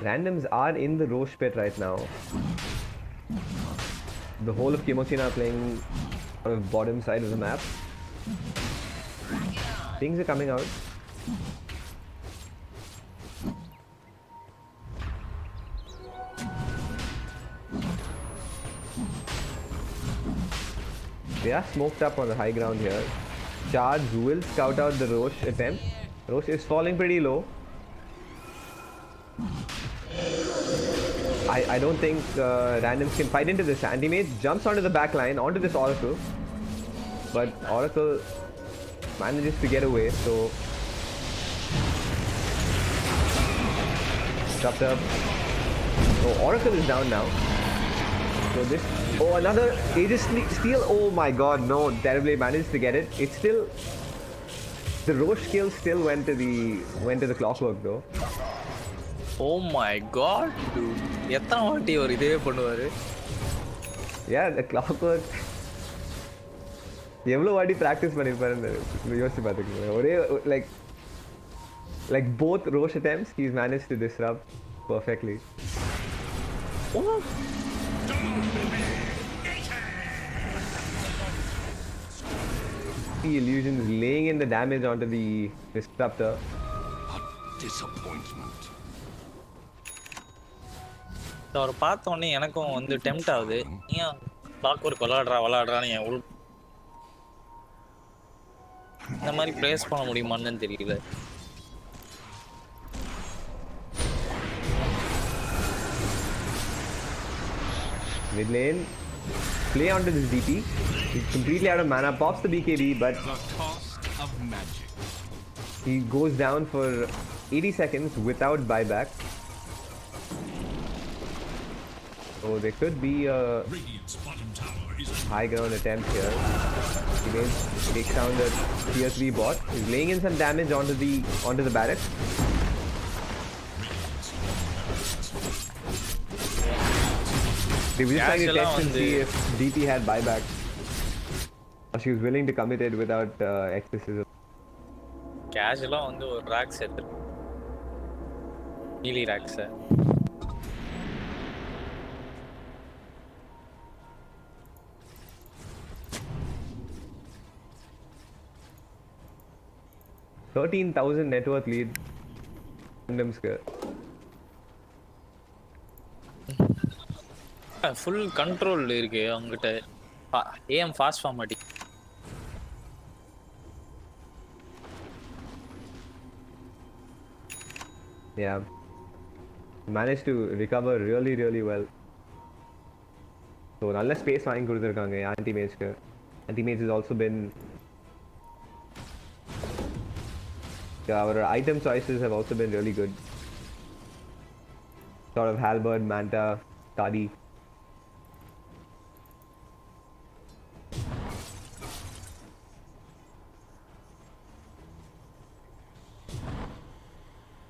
D: Randoms are in the Roche pit right now. The whole of Kimochi now playing on the bottom side of the map. Things are coming out. They are smoked up on the high ground here. Charge will scout out the Roche attempt. Roche is falling pretty low. I don't think randoms can fight into this. Anti-Mage jumps onto the back line, onto this Oracle. But Oracle manages to get away, so Disruptor. Oh, Oracle is down now. So this. Oh, another Aegis steal. Oh my god, no. Terribly managed to get it. It's still. The Roche skill still went to the clockwork though.
A: Oh my god, dude. எத்தனை வாட்டி அவர் இதே பண்ணுவாரு?
D: Yeah, the clockwork. எவ்வளவு வாட்டி practice பண்ணிருப்பாருன்னு யோசிச்சு பாத்துக்கோங்க. ஒரே like both Roche attempts, he's managed to disrupt perfectly.
A: Oh.
D: The illusions laying in the damage onto the disruptor.
E: Disappointment.
A: அவர் பார்த்த உடனே எனக்கும் வந்து டெம்ப்ட் ஆகுது. ஏன் கிளாக்வொர்க் விளையாடுறான்னு என் உள் இந்த மாதிரி பிளேஸ் பண்ண முடியுமான்னு தெரியல.
D: Mid lane, play onto this DP. He's completely out of mana, pops the BKB, but
C: The cost of magic.
D: he goes down for 80 seconds without buyback. So there could be a
C: Radiant's bottom tower is
D: high ground attempt here. He takes down the tier 3 bot. He's laying in some damage onto the barracks. They were just trying to test and see if DP had buyback. Or she was willing to commit it without excessive.
A: கேஷுவலா வந்து ஒரு rocks எடுத்து ஹீலி rocks.
D: $13,000 net worth lead.
A: Full control இருக்கு அவங்ககிட்ட. AM fast farm மாட்டி.
D: Yeah, managed to recover really well. So நல்ல space வாங்கி கொடுத்துருக்காங்க anti mage. Anti mage has also been our item choices have also been really good. Sort of Halberd, Manta, Tadi.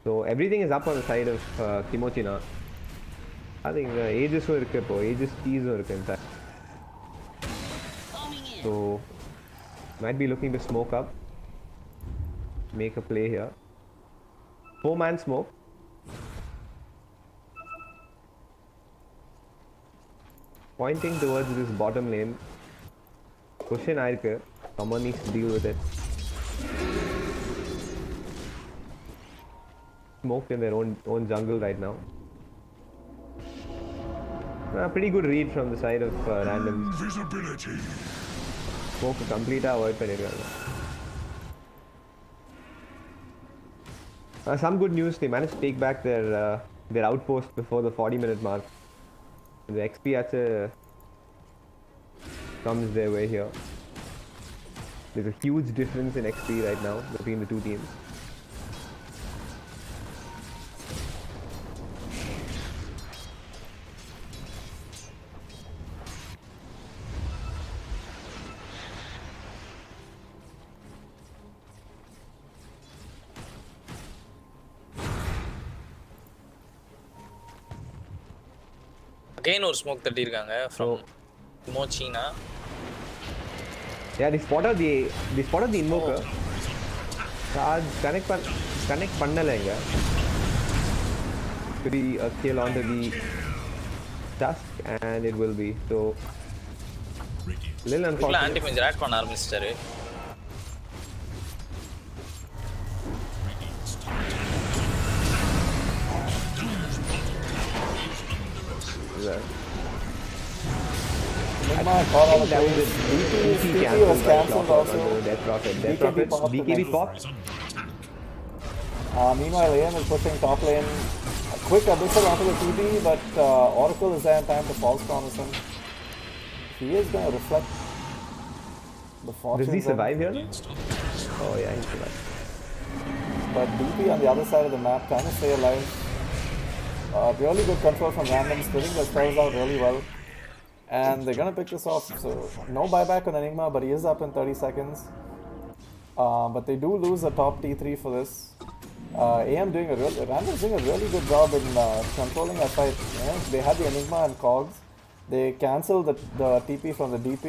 D: So everything is up on the side of Kimochi now. I think Aegis irukku po, Aegis keys irukku in fact. So might be looking to smoke up, make a play here. 4-man smoke. Pointing towards this bottom lane. Question aayirukku, someone needs to deal with it. Smoked in their own jungle right now. Pretty good read from the side of randoms.
E: Visibility.
D: Smoke complete avoid பண்ணிருக்காங்க. Some good news, they managed to take back their outpost before the 40-minute mark. The XP comes their way here. There's a huge difference in XP right now between the two teams.
A: Again ஒரு smoke தட்டிருக்காங்க from Kimochi-na.
D: Yeah, they spotted the invoker. Charge connect பண்ணல இங்க. Could be a kill onto the dusk and it will be. So little unfortunate.
A: Anti mage rat பண்ண ஆரம்பிச்சிட்டாரு.
B: Enigma caught all the
D: That was
B: plays.
D: it.
B: DP was cancelled also.
D: Death Prophet.
B: BKB
D: BKB
B: popped.
D: pop.
B: Meanwhile, AM is pushing top lane. A quick abyssal onto the TP, but Oracle is there in time to false promise him. He is going to reflect the fortunes.
D: Does he survive here?
C: installed.
D: Oh yeah, he survived.
B: But DP on the other side of the map trying to stay alive. Really good control from random, splitting the spells out really well. And they're gonna pick this off. So no buyback on Enigma, but he is up in 30 seconds. But they do lose a top T3 for this. AM doing Random's doing a really good job in controlling that fight. They had the Enigma and Cogs. They cancelled the TP from the DP.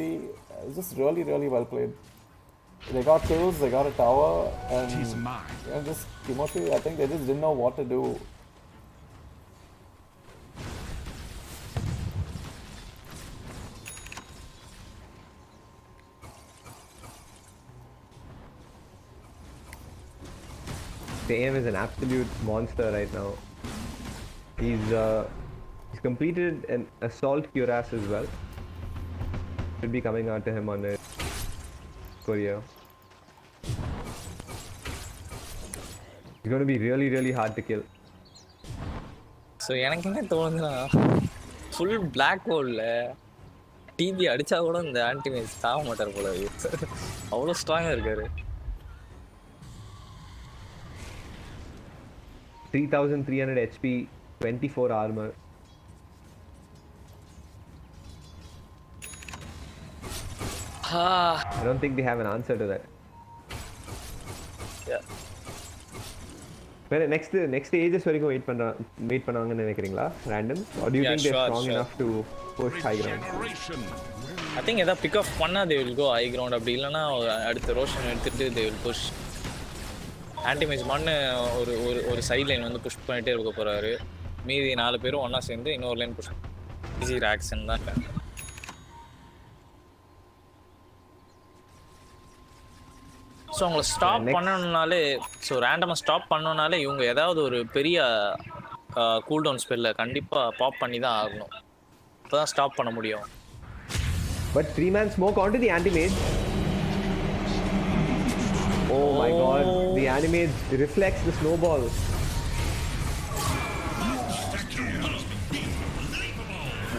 B: It's just really, really well played. They got kills, they got a tower, and just Kimochi, I think they just didn't know what to do.
D: The AM is an absolute monster right now. He's completed an assault cuirass as well. Should be coming out to him on it. Korea. It's going to be really, really hard to kill.
A: So எனக்கு என்ன தோணுதுன்னா full black ஹோலில் DP அடித்தா கூட இந்த ஆன்டிமேஜ் தாவ மாட்டார் போல அவ்வளோ ஸ்ட்ராங்காக இருக்காரு.
D: 3300 HP, 24 armor. I don't think they have an answer to that.
A: Yeah.
D: Well, next ages வரைக்கும் wait பண்ணாங்கன்னு நினைக்கிறீங்களா random, or do you think they're strong enough to push high ground?
A: I think எதாவது பிக் ஆஃப் பண்ணா they will go high ground, அப்படி இல்லைன்னா அடுத்த ரோஷன் எடுத்துட்டு they will push. ஆன்டிமேஜ் மண்ணு ஒரு சைட் லைன் வந்து புஷ் பண்ணிட்டே இருக்க போறாரு. மீதி 4 பேரும் ஒன்னா சேர்ந்து இன்னொரு லைன் புஷ் ஈஸி ஆக்ஷன் தான். ஸோ அவங்கள ஸ்டாப் பண்ணணும்னாலே ரேண்டமாக ஸ்டாப் பண்ணணும்னாலே இவங்க ஏதாவது ஒரு பெரிய கூல்டவுன் ஸ்பெல்ல கண்டிப்பாக பாப் பண்ணி தான் ஆகணும். அப்போ தான் ஸ்டாப் பண்ண முடியும்.
D: But 3-man smoke onto the anti-mage. Oh my god, the anti-mage reflects the snowball.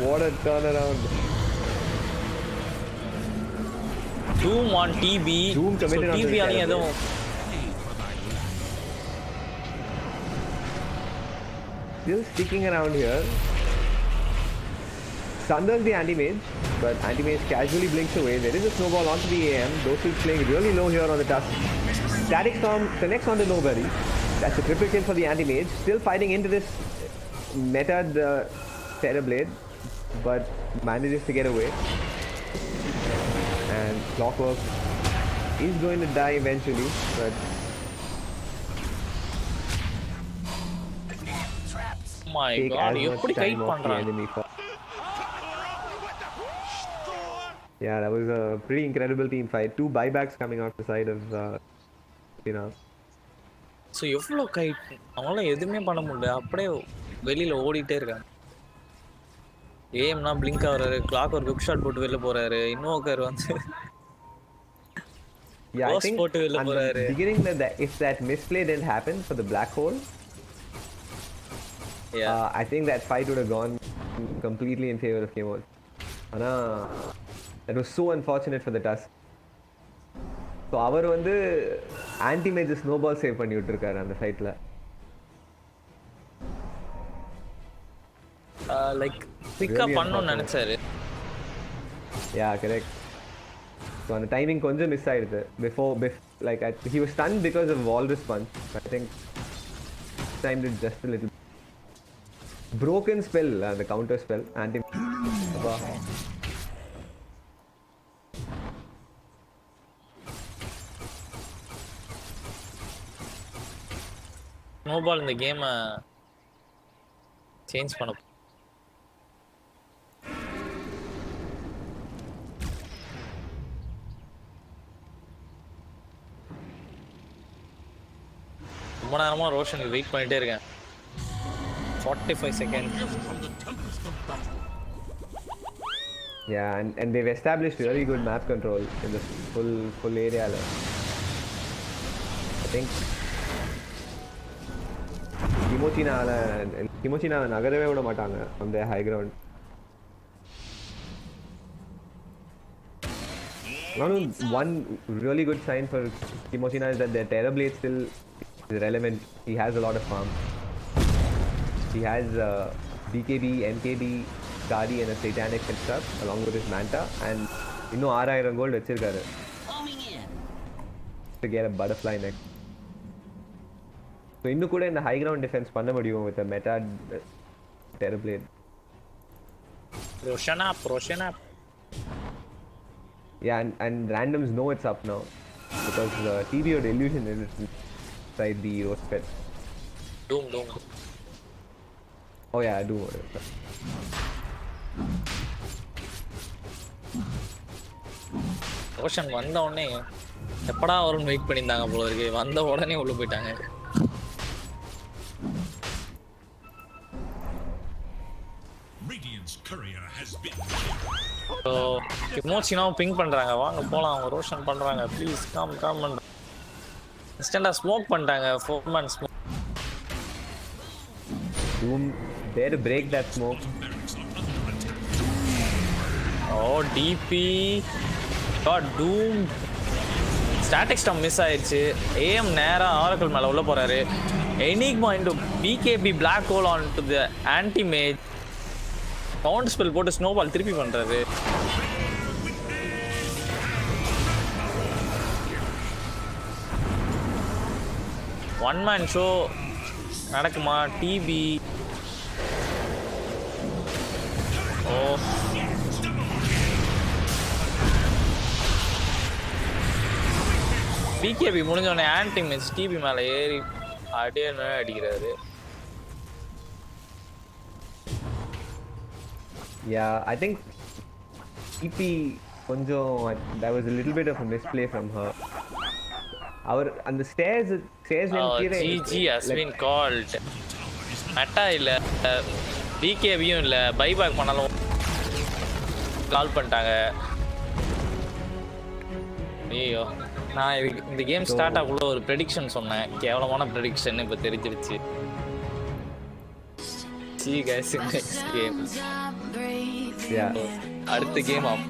D: What a turnaround.
A: Doom on TB.
D: Doom committed on
A: TB ஆனி எதுவும்
D: still sticking around here. Sunders the anti-mage, but anti-mage casually blinks away. There is a snowball onto the AM. Dosu playing really low here on the tusk. Static Storm connects onto nobody. That's a triple kill for the anti-mage. Still fighting into this meta Terror Blade, but manages to get away. And Clockwork is going to die eventually, but
A: my god, எப்படி guide பண்றாங்க.
D: Yeah, that was a pretty incredible team fight. 2 buybacks coming out the side of
A: so எவ்வளோ guide, அவங்களால எதுவுமே பண்ண முடியல, அப்படியே வெளியில ஓடிட்டே இருக்காங்க. ஏஎம்னா பிளிங்க் ஆகுறாரு, கிளாக் ஒரு குக் ஷாட் போட்டு வெளில போறாரு, இன்னொருக்கர் வந்து
D: I think
A: போட்டு வெளில போறாரு.
D: beginning if that misplay didn't happen for the black hole, I think that fight would have gone completely in favor of Kimochi. Ana that was so unfortunate for the Tusk. So அவர் வந்து anti-mage snowball save பண்ணி விட்டுருக்காரு அந்த ஃபைட்ல.
A: Like pickup பண்ணணும்னு நினைச்சாரு.
D: Yeah, correct. So அந்த timing கொஞ்சம் miss ஆயிடுது. Before like he was stunned because of Walrus punch. I think timed it just a little. Broken spell, the counter spell, anti.
A: Snowball இந்த கேமை சேஞ்ச் பண்ண ரொம்ப நேரமா ரோஷனுக்கு வெயிட் பண்ணிட்டே இருக்கேன். 45 seconds.
D: Yeah, and they've established really good map control in the full area. I think Kimochi நகரவே விட மாட்டாங்க on their high ground. One really good sign for Kimochi is that their Terror Blade still is relevant. He has a lot of farm. He has BKB, MKB, Gadi and a Satanic and stuff along with his Manta and இன்னும் 6000 gold வச்சிருக்காரு
F: Homing in.
D: to get a butterfly next. So இன்னும் கூட இந்த high ground defense பண்ண முடியும் with a meta Terrorblade.
A: Roshan up.
D: Yeah, and randoms know it's up now because TBO illusion is inside the Rose Pet.
A: Doom.
D: Oh yeah, I do want it.
A: Roshan வந்த உடனே எப்படா வரும்னு wait பண்ணியிருந்தாங்க போல இருக்கு. வந்த உடனே உள்ள போயிட்டாங்க.
C: Radiant's courier has been
A: so கிமோச்சினாவும் பிங் பண்ணுறாங்க. வாங்க போகலாம். அவங்க ரோஷன் பண்ணுறாங்க. ப்ளீஸ் கம் பண்ணுறாங்க. இன்ஸ்டண்ட்டாக ஸ்மோக் பண்ணிட்டாங்க. 4 man smoke.
D: Doom there to break that smoke.
A: Oh DP got Doom. Static storm miss ஆயிடுச்சு. ஏஎம் நேராக ஆரக்கிள் மேலே உள்ள போகிறாரு. Enigma into PKP black hole on to the anti mage. Count spell போட்டு snowball திருப்பி பண்ணுறாரு. One man show நடக்குமா? DP oh PKP முடிஞ்சோடனே ஆன்டி மிஸ் டிபி மேலே ஏறி அப்படியே அடிக்கிறாரு.
D: Yeah, I think EP கொஞ்சம் that was a little bit of a misplay from her. அவர் அந்த stairs
A: GG has been called. Meta இல்லை, பிகேபியும் இல்லை. பைபேக் பண்ணாலும் கால் பண்ணிட்டாங்க. ஐயோ, நான் இந்த கேம் ஸ்டார்ட் ஆகுள்ள ஒரு ப்ரெடிக்ஷன் சொன்னேன். கேவலமான ப்ரெடிக்ஷன் இப்போ தெரிஞ்சிருச்சு. See you guys in next game.
D: Yeah.
A: அடுத்த கேம் ஆஃப்.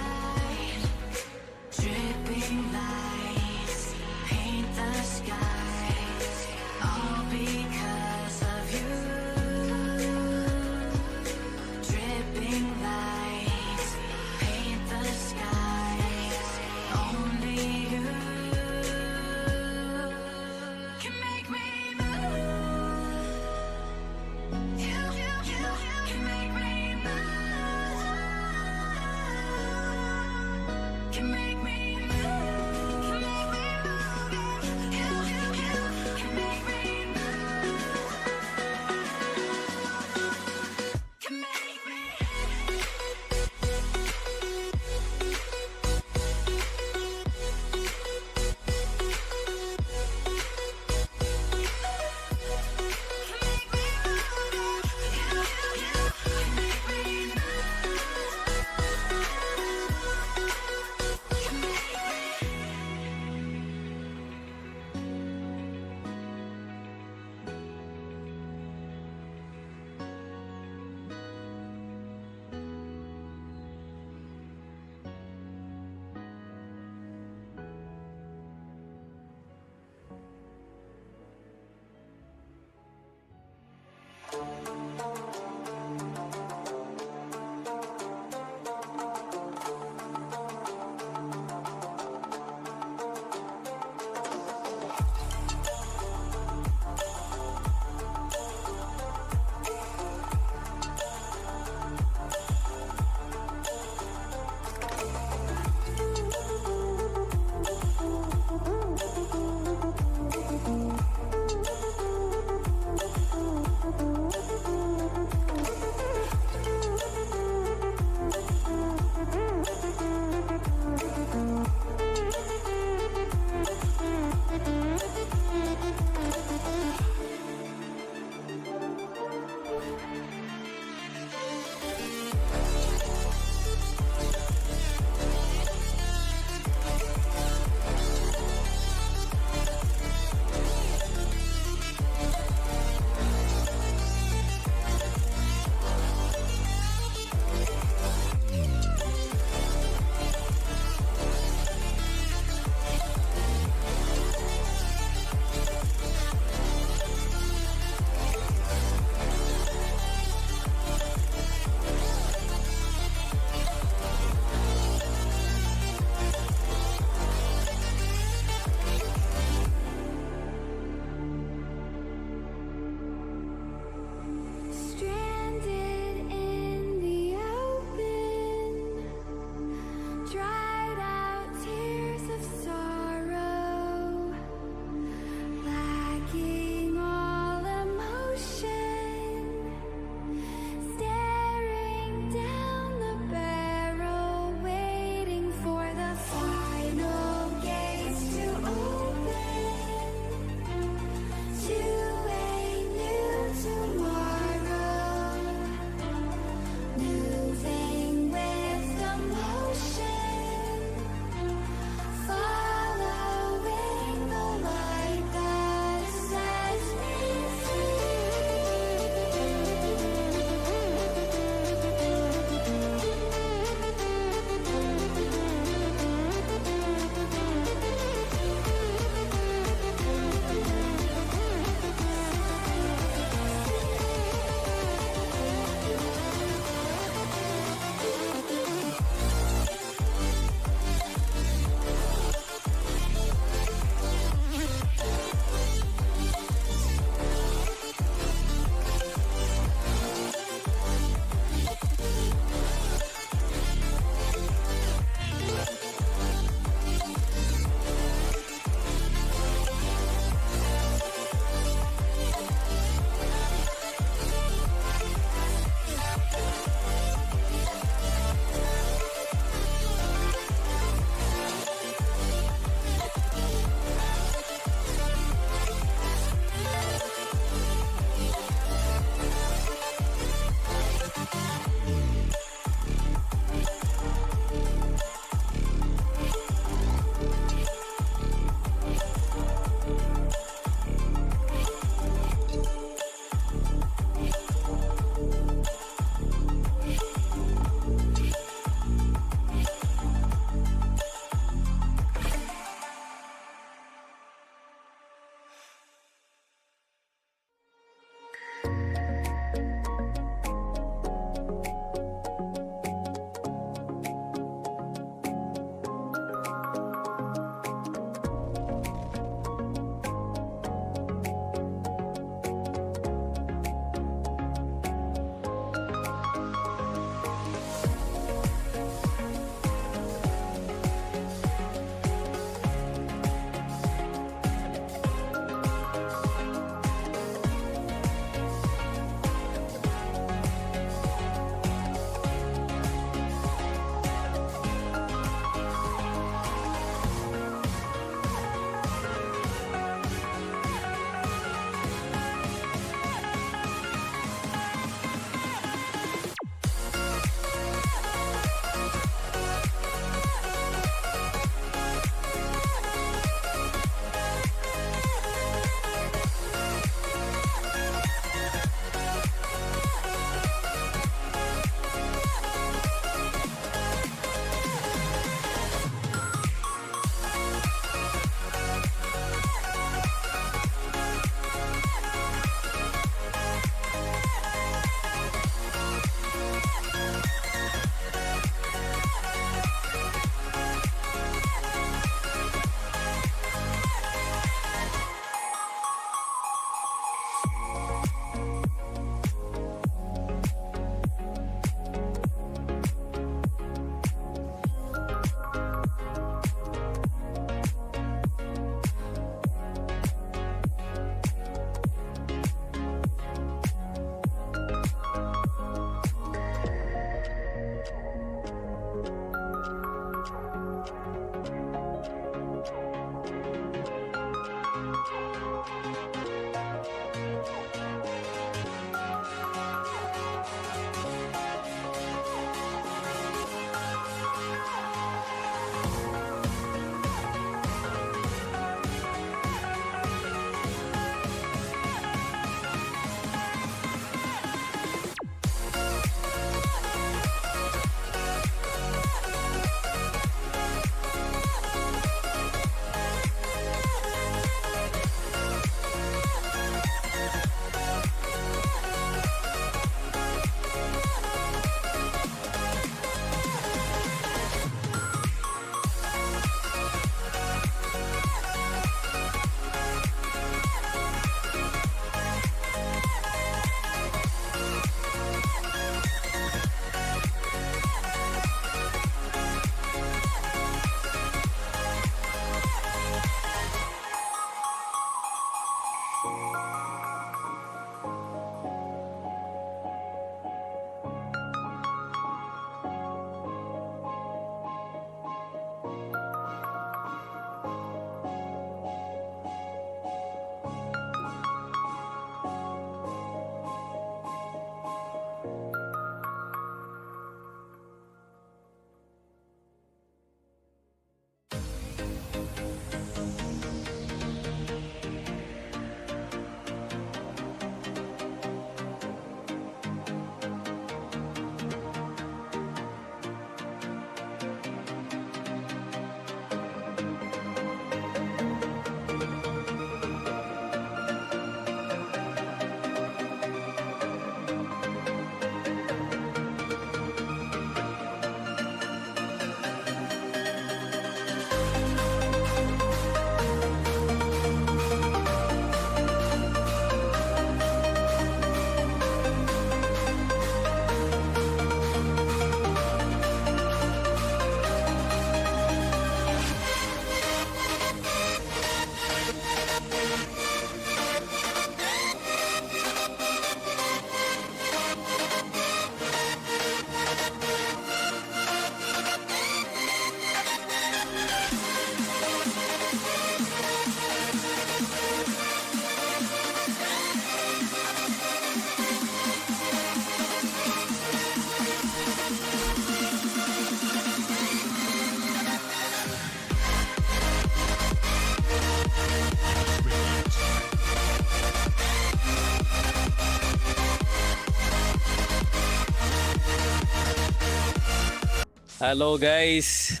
A: Hello guys.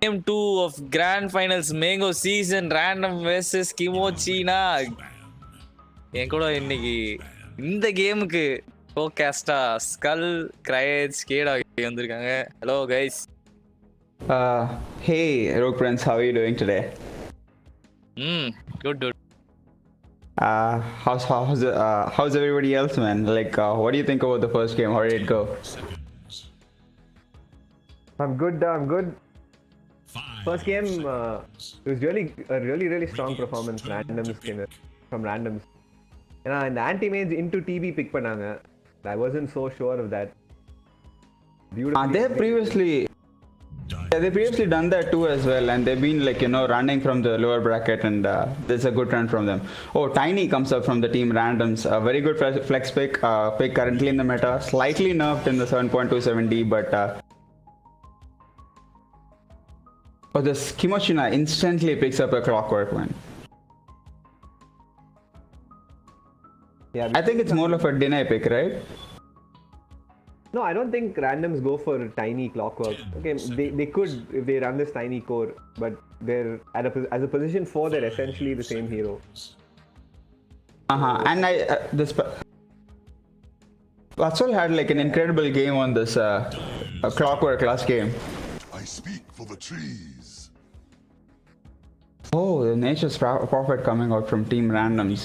A: Game 2 of Grand Finals Mango Season Random vs Kimochi na என் கூட இன்னைக்கு இந்த கேமுக்கு ஃபோகாஸ்டா ஸ்கல் கிரையேஜ் கேடா வந்திருக்காங்க. Hello guys.
G: Hey, Rogue Prince, how are you doing today?
A: Good dude.
G: How's everybody else, man? Like, what do you think about the first game? How did it go?
D: I'm good. First game, it was really strong performance. From randoms. And the anti-mage into TB pick பண்ணாங்க. I wasn't so sure of that.
G: They've previously done that too as well, and they've been like, running from the lower bracket, and there's a good run from them. Oh, Tiny comes up from the team randoms. A very good flex pick currently in the meta, slightly nerfed in the 7.27D, but this Kimochi instantly picks up a clockwork one.
D: Yeah,
G: I think it's more of a deny pick, right?
D: No, I don't think randoms go for tiny clockwork. Okay, they could if they run this tiny core, but they're as a position 4, they're essentially the same hero.
G: And this Vatsal had like an incredible game on this clockwork last game.
E: I speak for the trees.
G: Oh, the Nature's Prophet coming out from Team Randoms.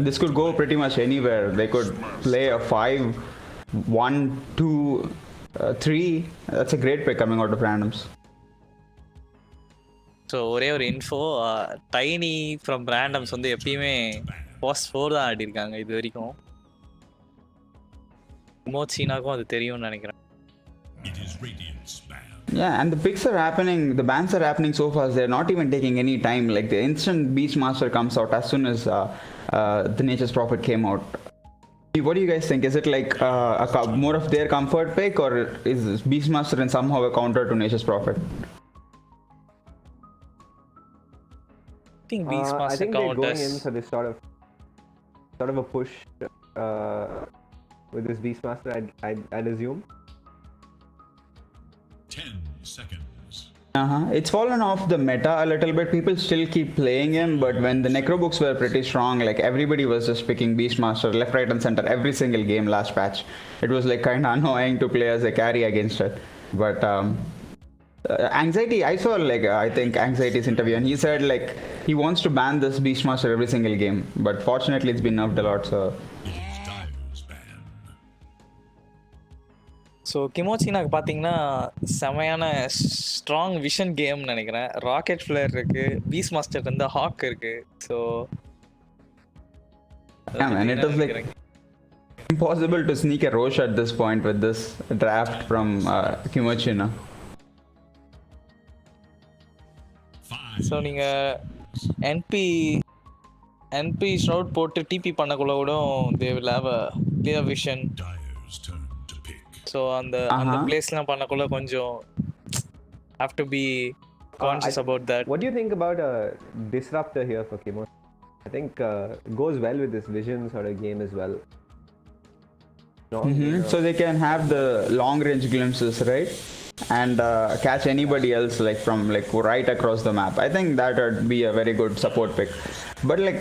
G: This could go pretty much anywhere. They could play a 5, 1, 2, 3. That's a great pick coming out of Randoms.
A: So ஒரே ஒரு info, tiny from ரேண்டம்ஸ் வந்து எப்பயுமே pass 4 தான் ஆடிருக்காங்க இது வரைக்கும். மோச்சினாக்கும் அது தெரியும்னு நினைக்கிறேன்.
C: It is Radiant's ban.
G: Yeah, and the picks are happening, the bans are happening so fast, they're not even taking any time. Like the instant Beastmaster comes out as soon as the Nature's Prophet came out. What do you guys think? Is it like more of their comfort pick, or is Beastmaster and somehow a counter to Nature's Prophet?
A: I think Beastmaster
D: I think they're going
A: counters.
D: in for this sort of a push with this Beastmaster. I'd assume.
C: 10 seconds.
G: It's fallen off the meta a little bit. People still keep playing him, but when the Necrobooks were pretty strong, like everybody was just picking Beastmaster left, right, and center every single game last patch. It was like kind of annoying to play as a carry against it. But Anxiety, I saw like I think Anxiety's interview, and he said like he wants to ban this Beastmaster every single game. But fortunately, it's been nerfed a lot. So.
C: It is Dire's ban.
A: So கிமோச்சினாக்கு பார்த்தீங்கன்னா செமையான strong vision கேம்னு நினைக்கிறேன். Rocket flare இருக்கு, beast master வந்து hawk இருக்கு. So
G: And it was like impossible to sneak a Roche at this point with this draft from Kimochi.
A: So நீங்கள் NP shroud போட்டு டிபி பண்ணக்குள்ள கூட they will have a clear vision.
C: Dire's turn to pick.
A: So அந்த பிளேஸ்லாம் பண்ணக்குள்ள கொஞ்சம் have to be conscious about that.
D: What do you think about a disruptor here for Kimo? I think goes well with this vision sort of game as well. No?
G: So they can have the long range glimpses, right? And catch anybody else like from like right across the map. I think that would be a very good support pick. But like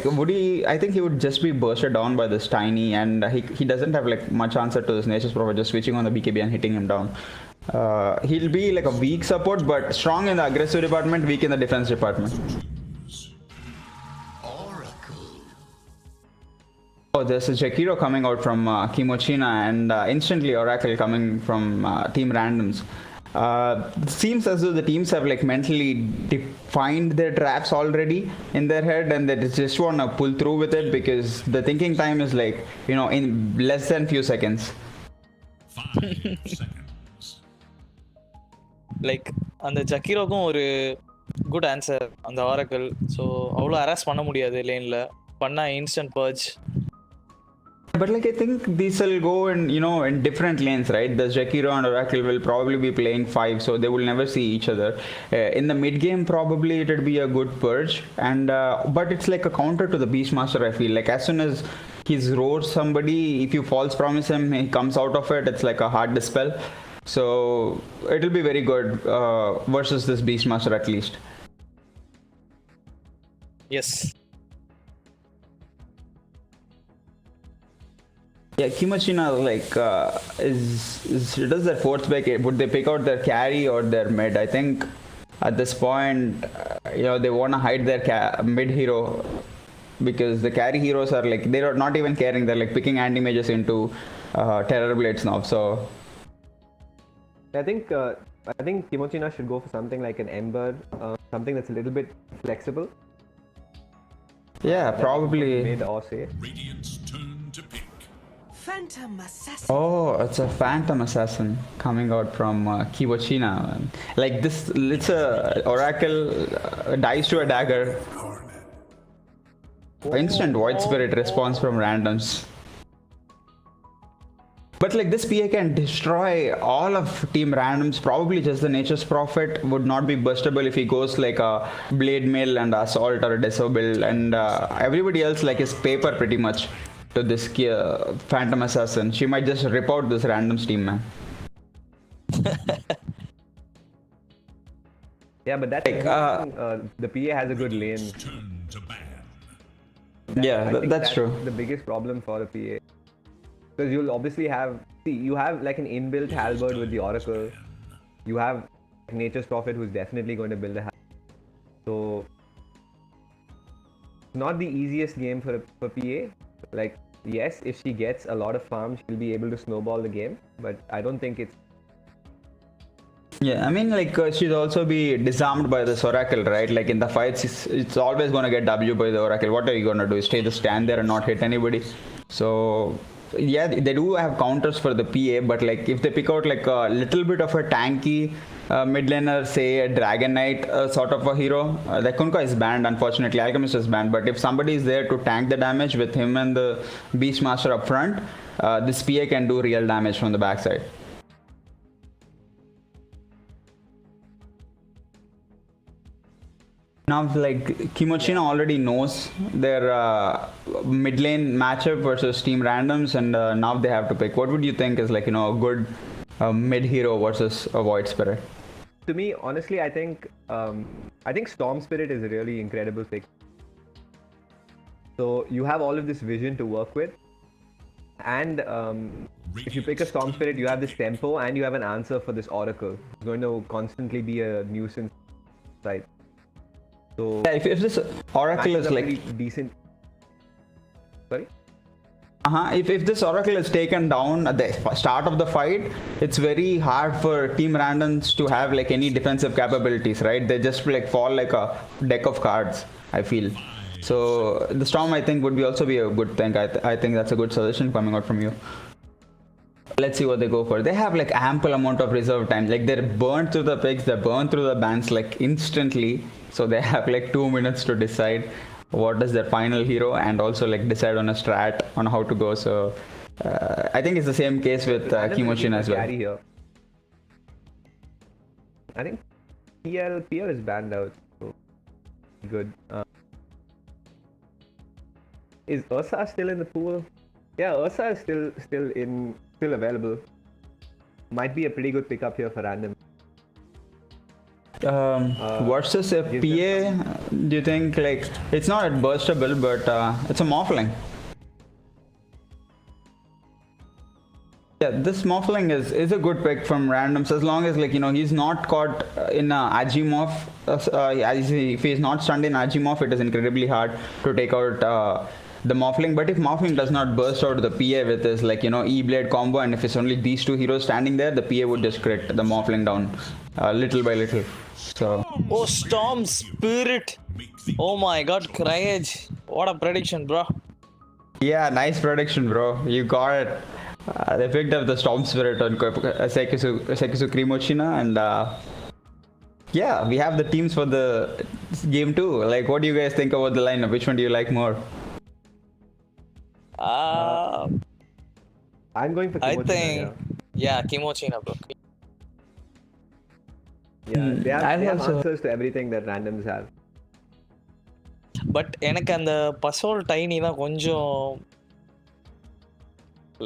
G: I think he would just be bursted down by this Tiny, and he doesn't have like much answer to this Nature's Prophet just switching on the BKB and hitting him down. He'll be like a weak support, but strong in the aggressive department, weak in the defense department. Oh, there's a Jakiro coming out from Kimochina, and instantly Oracle coming from Team Randoms. Seems as though the teams have like mentally defined their traps already in their head, and they just want to pull through with it because the thinking time is like in less than few seconds.
C: 5 seconds.
A: Like அந்த ஜக்கீரோக்கும் ஒரு good answer அந்த Oracle. So அவ்வளோ harass பண்ண முடியாது லேனில், பண்ணால் instant purge.
G: But like I think these will go in in different lanes, right? The Jakiro and Oracle will probably be playing 5, so they will never see each other. In the mid game, probably it would be a good purge, and but it's like a counter to the Beastmaster. I feel like as soon as he's roared somebody, if you false promise him, he comes out of it. It's like a hard dispel. So it'll be very good versus this Beastmaster at least.
A: Yes.
G: Yeah, Kimochina like does their fourth pick? Would they pick out their carry or their mid? I think at this point, they want to hide their mid hero because the carry heroes are like they're not even caring. They're like picking anti mages into Terror Blades now. So
D: I think Kimochina should go for something like an Ember, something that's a little bit flexible.
G: Yeah, probably.
D: Mid or safe.
C: Radiant's turn to pick.
F: Phantom Assassin.
G: Oh, it's a Phantom Assassin coming out from Kimochina. Like this, it's a Oracle dies to a dagger. Instant Void Spirit response from randoms. But like this PA can destroy all of Team Randoms. Probably just the Nature's Prophet would not be bustable if he goes like a Blade Mail and Assault or a Deso build. And everybody else like is paper pretty much to this Phantom Assassin. She might just rip out this Randoms team, man.
D: Yeah, but that's
G: Like,
D: the PA has a good lane.
C: Turn to ban.
G: Yeah,
D: I think
G: that's true.
D: The biggest problem for the PA. Because you'll obviously you have like an inbuilt halberd with the Oracle. You have Nature's Prophet who's definitely going to build a halberd. So, not the easiest game for PA. Like, yes, if she gets a lot of farms, she'll be able to snowball the game. But I don't think it's...
G: Yeah, I mean, like, she'll also be disarmed by this Oracle, right? Like, in the fights, it's always going to get W by the Oracle. What are you going to do? Stay just stand there and not hit anybody? So... yeah, they do have counters for the PA, but like if they pick out like a little bit of a tanky mid laner, say a Dragon Knight sort of a hero, like Kunkka is banned, unfortunately, Alchemist is banned, but if somebody is there to tank the damage with him and the Beastmaster up front, this PA can do real damage from the backside. Now, like, Kimochina already knows their mid lane matchup versus Team Randoms, and now they have to pick. What would you think is, like, a good mid hero versus a Void Spirit?
D: To me, honestly, I think Storm Spirit is a really incredible pick. So you have all of this vision to work with, and if you pick a Storm Spirit, you have this tempo, and you have an answer for this Oracle. It's going to constantly be a nuisance side. So
G: yeah, if this Oracle is like
D: decent. Sorry?
G: If this Oracle is taken down at the start of the fight, it's very hard for Team Randoms to have like any defensive capabilities, right? They just like fall like a deck of cards, I feel. So the Storm, I think, would be also be a good thing. I think that's a good suggestion coming out from you. Let's see what they go for. They have like ample amount of reserve time. Like they're burned through the picks, they're burned through the bans like instantly. So they have like 2 minutes to decide what is their final hero and also like decide on a strat on how to go. So I think it's the same case with Kimochina as well.
D: Here. I think PL is banned out. So good. Is Ursa still in the pool? Yeah, Ursa is still available. Might be a pretty good pickup here for random.
G: Versus a PA, do you think like it's not burstable, but it's a Morphling? Yeah, this Morphling is a good pick from randoms as long as like he's not caught in Agimorph. If he's not stunned in Agimorph, it is incredibly hard to take out the Morphling. But if Morphling does not burst out the PA with his like E-Blade combo, and if it's only these two heroes standing there, the PA would just crit the Morphling down little by little. So
A: oh, Storm Spirit! Oh my God, Courage! What a prediction, bro!
G: yeah, nice prediction, bro. You got it. They picked up the Storm Spirit on Sekisu Kimochina, and yeah, we have the teams for the game too. Like, what do you guys think about the lineup? Which one do you like more?
D: I'm going for Kimochina.
A: I think, yeah, Kimochina, bro.
D: Yeah, they have
G: also
D: answers to everything that randoms have.
A: But எனக்கு அந்த பசோல் tiny தான் கொஞ்சம்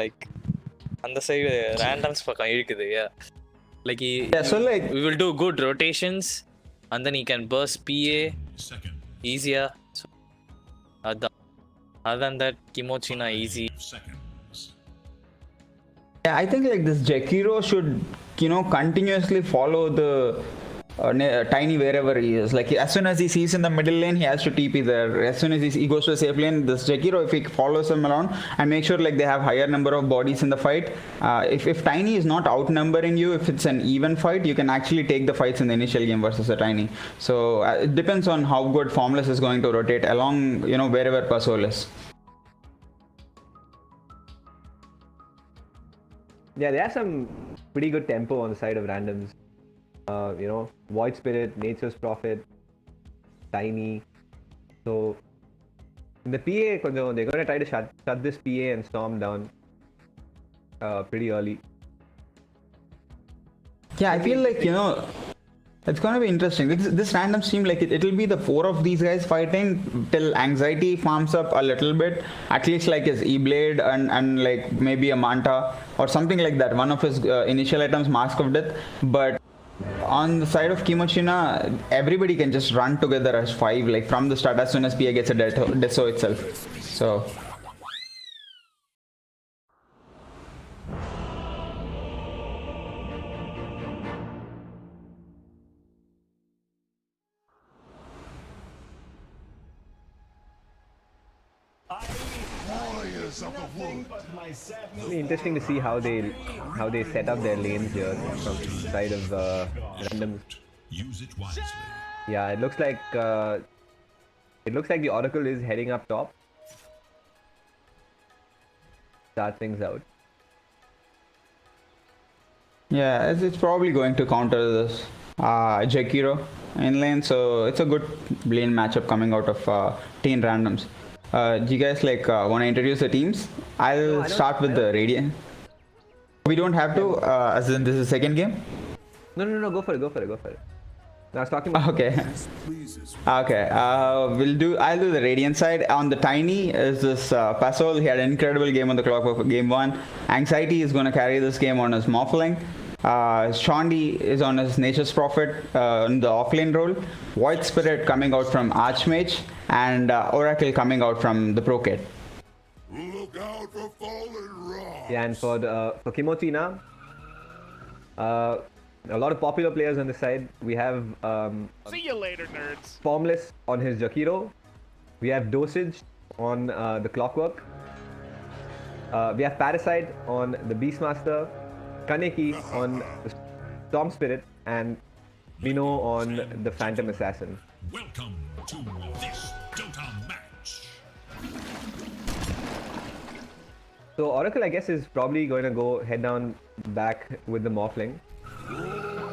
A: like அந்த side ரேண்டம்ஸ் பக்கம் இழுக்குது. Like
G: Yeah, so like
A: we will do good rotations, and then he can burst PA
C: Seconds.
A: easier. So, other than that, Kimochi na easy.
C: Seconds.
G: yeah, I think like this Jakiro should continuously follow the Tiny wherever he is. Like as soon as he sees in the middle lane, he has to TP there. As soon as he goes to a safe lane, this Jakiro, if he follows him around and make sure like they have higher number of bodies in the fight. If Tiny is not outnumbering you, if it's an even fight, you can actually take the fights in the initial game versus a Tiny. So it depends on how good Formless is going to rotate along, wherever Pasol is.
D: Yeah, they have some pretty good tempo on the side of randoms. Void Spirit, Nature's Prophet, Tiny. So in the PA, they're gonna try to shut this PA and Storm down pretty early.
G: Yeah, I feel like it's gonna be interesting. This random team, like it'll be the four of these guys fighting till Anxiety farms up a little bit. At least like his E-Blade and like maybe a Manta or something like that. One of his initial items, Mask of Death. But on the side of Kimochina, everybody can just run together as 5, like from the start as soon as PA gets a Deso itself. So
E: Warriors of the wood.
D: It'll be interesting to see how they set up their lanes here from the side of randoms.
C: Use it wisely.
D: Yeah, it looks like the Oracle is heading up top. Start things out.
G: yeah, it's probably going to counter this Jakiro in lane. So it's a good lane matchup coming out of teen randoms. Do you guys want to introduce the teams? I'll start with the Radiant. We don't have to, as in this is second game?
D: No, go for it. I was talking about...
G: Okay. Okay. I'll do the Radiant side. On the Tiny is this Pasol. He had an incredible game on the clock of game 1. Anxiety is going to carry this game on his Morphling. Shondi is on his Nature's Prophet in the offlane role. Void Spirit coming out from Archmage. And Oracle coming out from the Pro Kit.
E: Look out for fallen rock.
D: Yeah, and for Kimochi now, a lot of popular players on the side. We have
H: See you later, nerds.
D: Formless on his Jakiro. We have Dosage on the Clockwork. We have Parasite on the Beastmaster. Kaneki on the Storm Spirit. And Mino on the Phantom Assassin.
C: Welcome to this Dota match.
D: So Oracle, I guess, is probably going to go head down back with the Morphling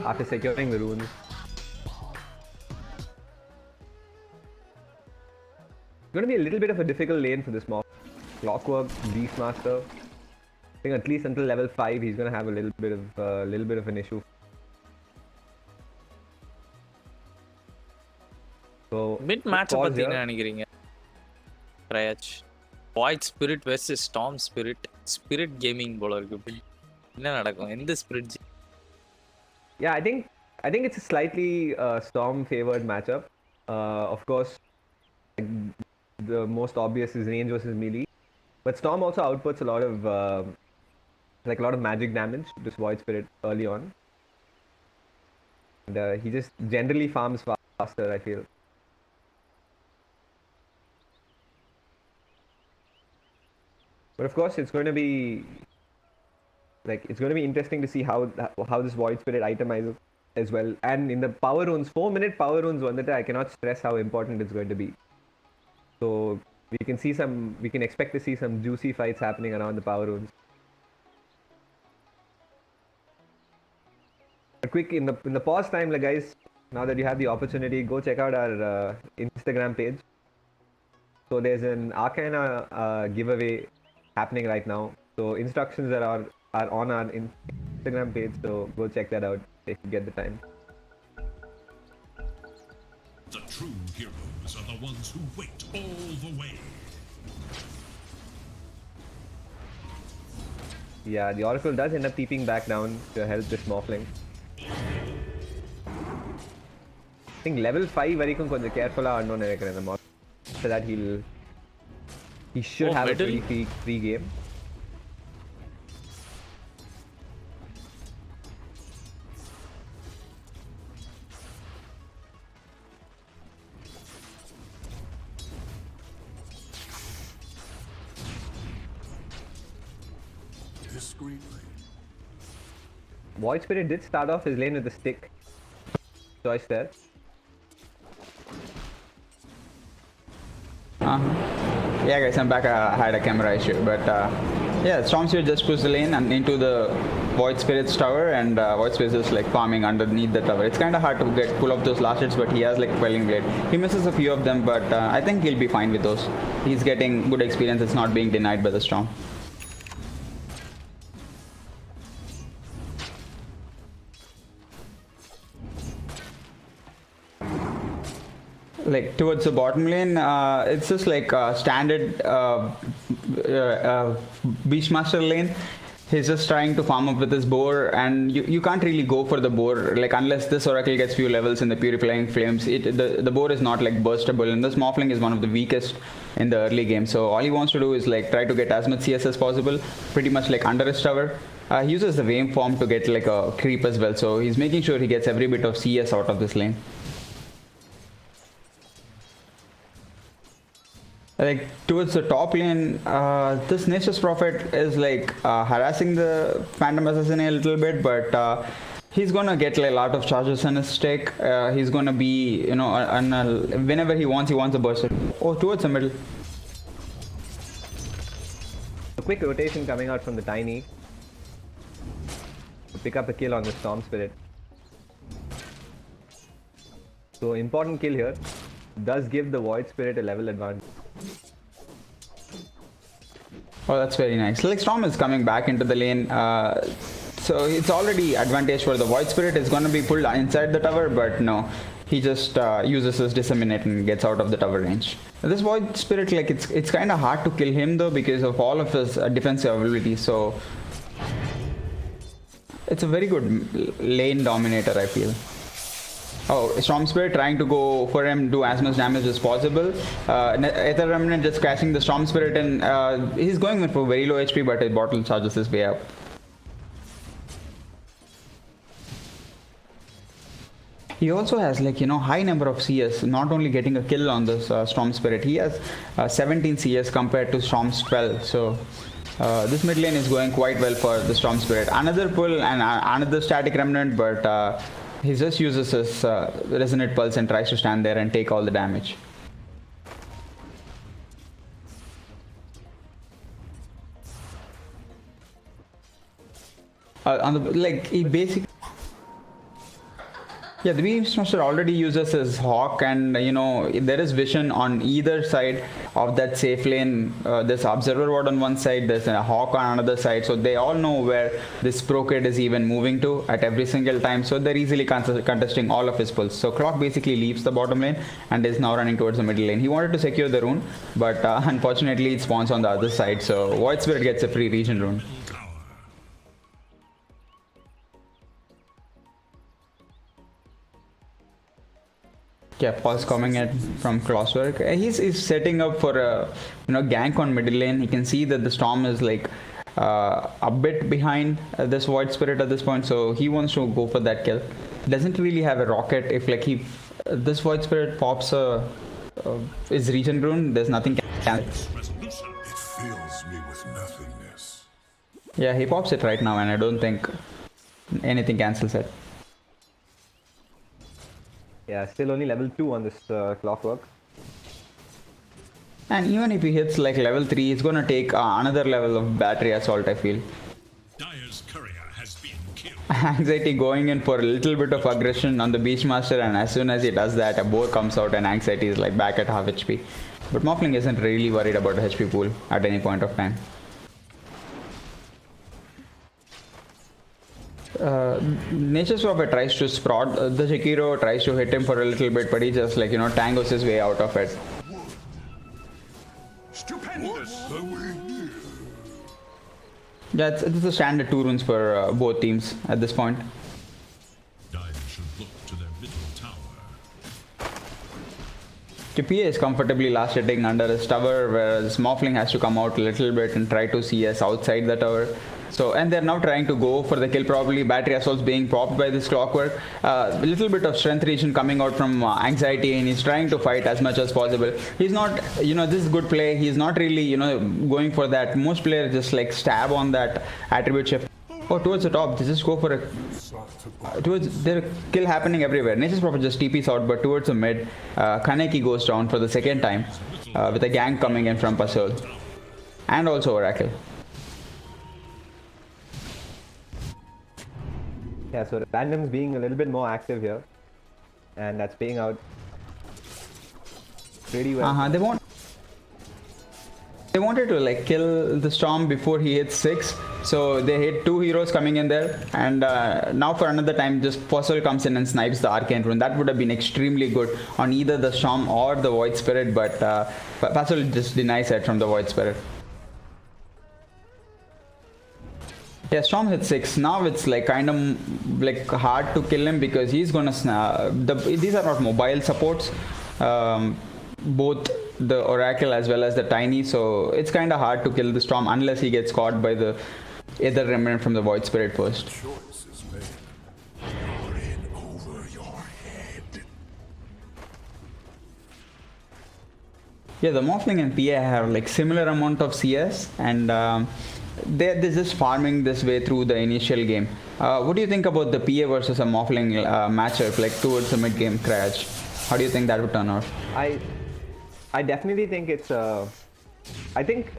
D: after securing the runes. It's going to be a little bit of a difficult lane for this Morph. Clockwork, Beastmaster. I think at least until level 5, he's going to have a little bit of an issue. So
A: Mid match பத்தி என்ன நினைக்கிறீங்க? Rayach. Void Spirit versus Storm Spirit. Spirit Gaming போல இருக்கு. என்ன நடக்கும்? எந்த Spirit?
D: Yeah, I think it's a slightly Storm favored matchup. Of course, the most obvious is range versus melee, but Storm also outputs a lot of magic damage to this Void Spirit early on. And he just generally farms faster, I feel. But of course, it's going to be interesting to see how this Void Spirit itemizes as well. And in the power runes, 4-minute power runes, I cannot stress how important it's going to be. So we can expect to see some juicy fights happening around the power runes. A quick in the pause time, guys. Now that you have the opportunity, go check out our Instagram page. So there's an Arcana giveaway happening right now. So instructions are on our Instagram page. So go check that out if you get the time.
C: The true heroes are the ones who wait all the way.
D: Yeah, the Oracle does end up peeping back down to help this Morphling. think level 5 வரைக்கும் கொஞ்சம் கேர்ஃபுல்லா ஆடணும்னு நினைக்கிறேன் இந்த mop. So that he should have
A: middle?
D: a pretty free game.
E: Discreetly.
D: Void Spirit did start off his lane with a stick. Choice there.
G: Yeah, guys, I'm back. I had a camera issue, but yeah, Storm Spirit just pushed the lane and into the Void Spirit's tower, and Void Spirit is like farming underneath the tower. It's kind of hard to pull up those last hits, but he has like Quelling Blade. He misses a few of them, but I think he'll be fine with those. He's getting good experience. It's not being denied by the Storm. Like towards the bottom lane, it's just like standard Beastmaster lane. He's just trying to farm up with his boar, and you can't really go for the boar like unless this oracle gets few levels in the purifying flames. The boar is not like burstable, and this Morphling is one of the weakest in the early game. So all he wants to do is like try to get as much CS as possible, pretty much like under his tower. He uses the Vame form to get like a creep as well, so he's making sure he gets every bit of CS out of this lane. Like towards the top lane, this Nature's Prophet is like harassing the Phantom Assassin a little bit, but he's gonna get like a lot of charges on his stick. He's gonna be, you know, whenever he wants a burst. Oh, towards the middle.
D: A quick rotation coming out from the Tiny to pick up a kill on the Storm Spirit. So important kill here. Does give the Void Spirit a level advantage.
G: Oh, that's very nice. Like Storm is coming back into the lane, so it's already advantage for the Void Spirit. It's going to be pulled inside the tower, but no, he just uses his Disseminate and gets out of the tower range. This Void Spirit, like it's kind of hard to kill him though because of all of his defensive ability. So it's a very good lane dominator, I feel. Oh, Storm Spirit trying to go for him, do as much damage as possible. Aether Remnant just crashing the Storm Spirit, and he's going for very low HP, but his bottle charges his way up. He also has like, you know, high number of CS, not only getting a kill on this Storm Spirit. He has 17 CS compared to Storm's 12, so this mid lane is going quite well for the Storm Spirit. Another pull and another static remnant, but he just uses his Resonate Pulse and tries to stand there and take all the damage. On the like he basically. Yeah, the Beastmaster already uses his Hawk, and you know there is vision on either side of that safe lane. There's Observer Ward on one side, there's a Hawk on another side, so they all know where this Pro Kid is even moving to at every single time, so they're easily contesting all of his pulls. So Clock basically leaves the bottom lane and is now running towards the middle lane. He wanted to secure the rune, but unfortunately it spawns on the other side, so Void Spirit gets a free region rune. Yeah, pulse coming in from Crosswork. He's setting up for a gank on middle lane. You can see that the Storm is like a bit behind this Void Spirit at this point, so he wants to go for that kill. Doesn't really have a rocket. If like this Void Spirit pops his region rune, there's nothing can.
E: It fills me with nothingness.
G: Yeah, he pops it right now, and I don't think anything cancels it.
D: Yeah, still only level 2 on this Clockwork.
G: And even if he hits like level 3, it's gonna take another level of battery assault, I feel.
C: Dire's courier has been killed.
G: Anxiety going in for a little bit of aggression on the Beastmaster, and as soon as he does that, a boar comes out and Anxiety is like back at half HP. But Morphling isn't really worried about the HP pool at any point of time. Nature's Prophet tries to sprout the Shikiro, tries to hit him for a little bit, but he just like tangos his way out of it.
E: Stupendous!
G: Yeah, it's a standard 2 runes for both teams at this point.
C: Dire should look to their middle tower.
G: PA is comfortably last hitting under his tower, whereas Morphling has to come out a little bit and try to CS outside the tower. So, and they're now trying to go for the kill, probably battery assaults being propped by this clockwork. A little bit of strength region coming out from anxiety, and he's trying to fight as much as possible. He's not, you know, this is good play. He's not really, you know, going for that. Most players just like stab on that attribute shift. Oh, towards the top, they just go for a towards their kill happening everywhere. Nature's Prophet just TPs out, but towards the mid, Kaneki goes down for the second time with a gang coming in from Pasol and also Oracle.
D: Yeah, so randoms being a little bit more active here, and that's paying out pretty well.
G: They wanted to like kill the Storm before he hits 6, so they hit 2 heroes coming in there, and now for another time just Fossil comes in and snipes the Arcane Rune. That would have been extremely good on either the Storm or the Void Spirit, but Fossil just denies it from the Void Spirit. Yeah, Storm hit 6. Now it's like kind of like hard to kill him because he's gonna these are not mobile supports, both the Oracle as well as the Tiny, so it's kind of hard to kill the Storm unless he gets caught by the Aether Remnant from the Void Spirit first. Yeah, the Morphling and PA have like similar amount of CS, and they're just farming this way through the initial game. What do you think about the PA versus a Morphling matchup, like towards the mid game crash? How do you think that would turn out?
D: I definitely think it's I think,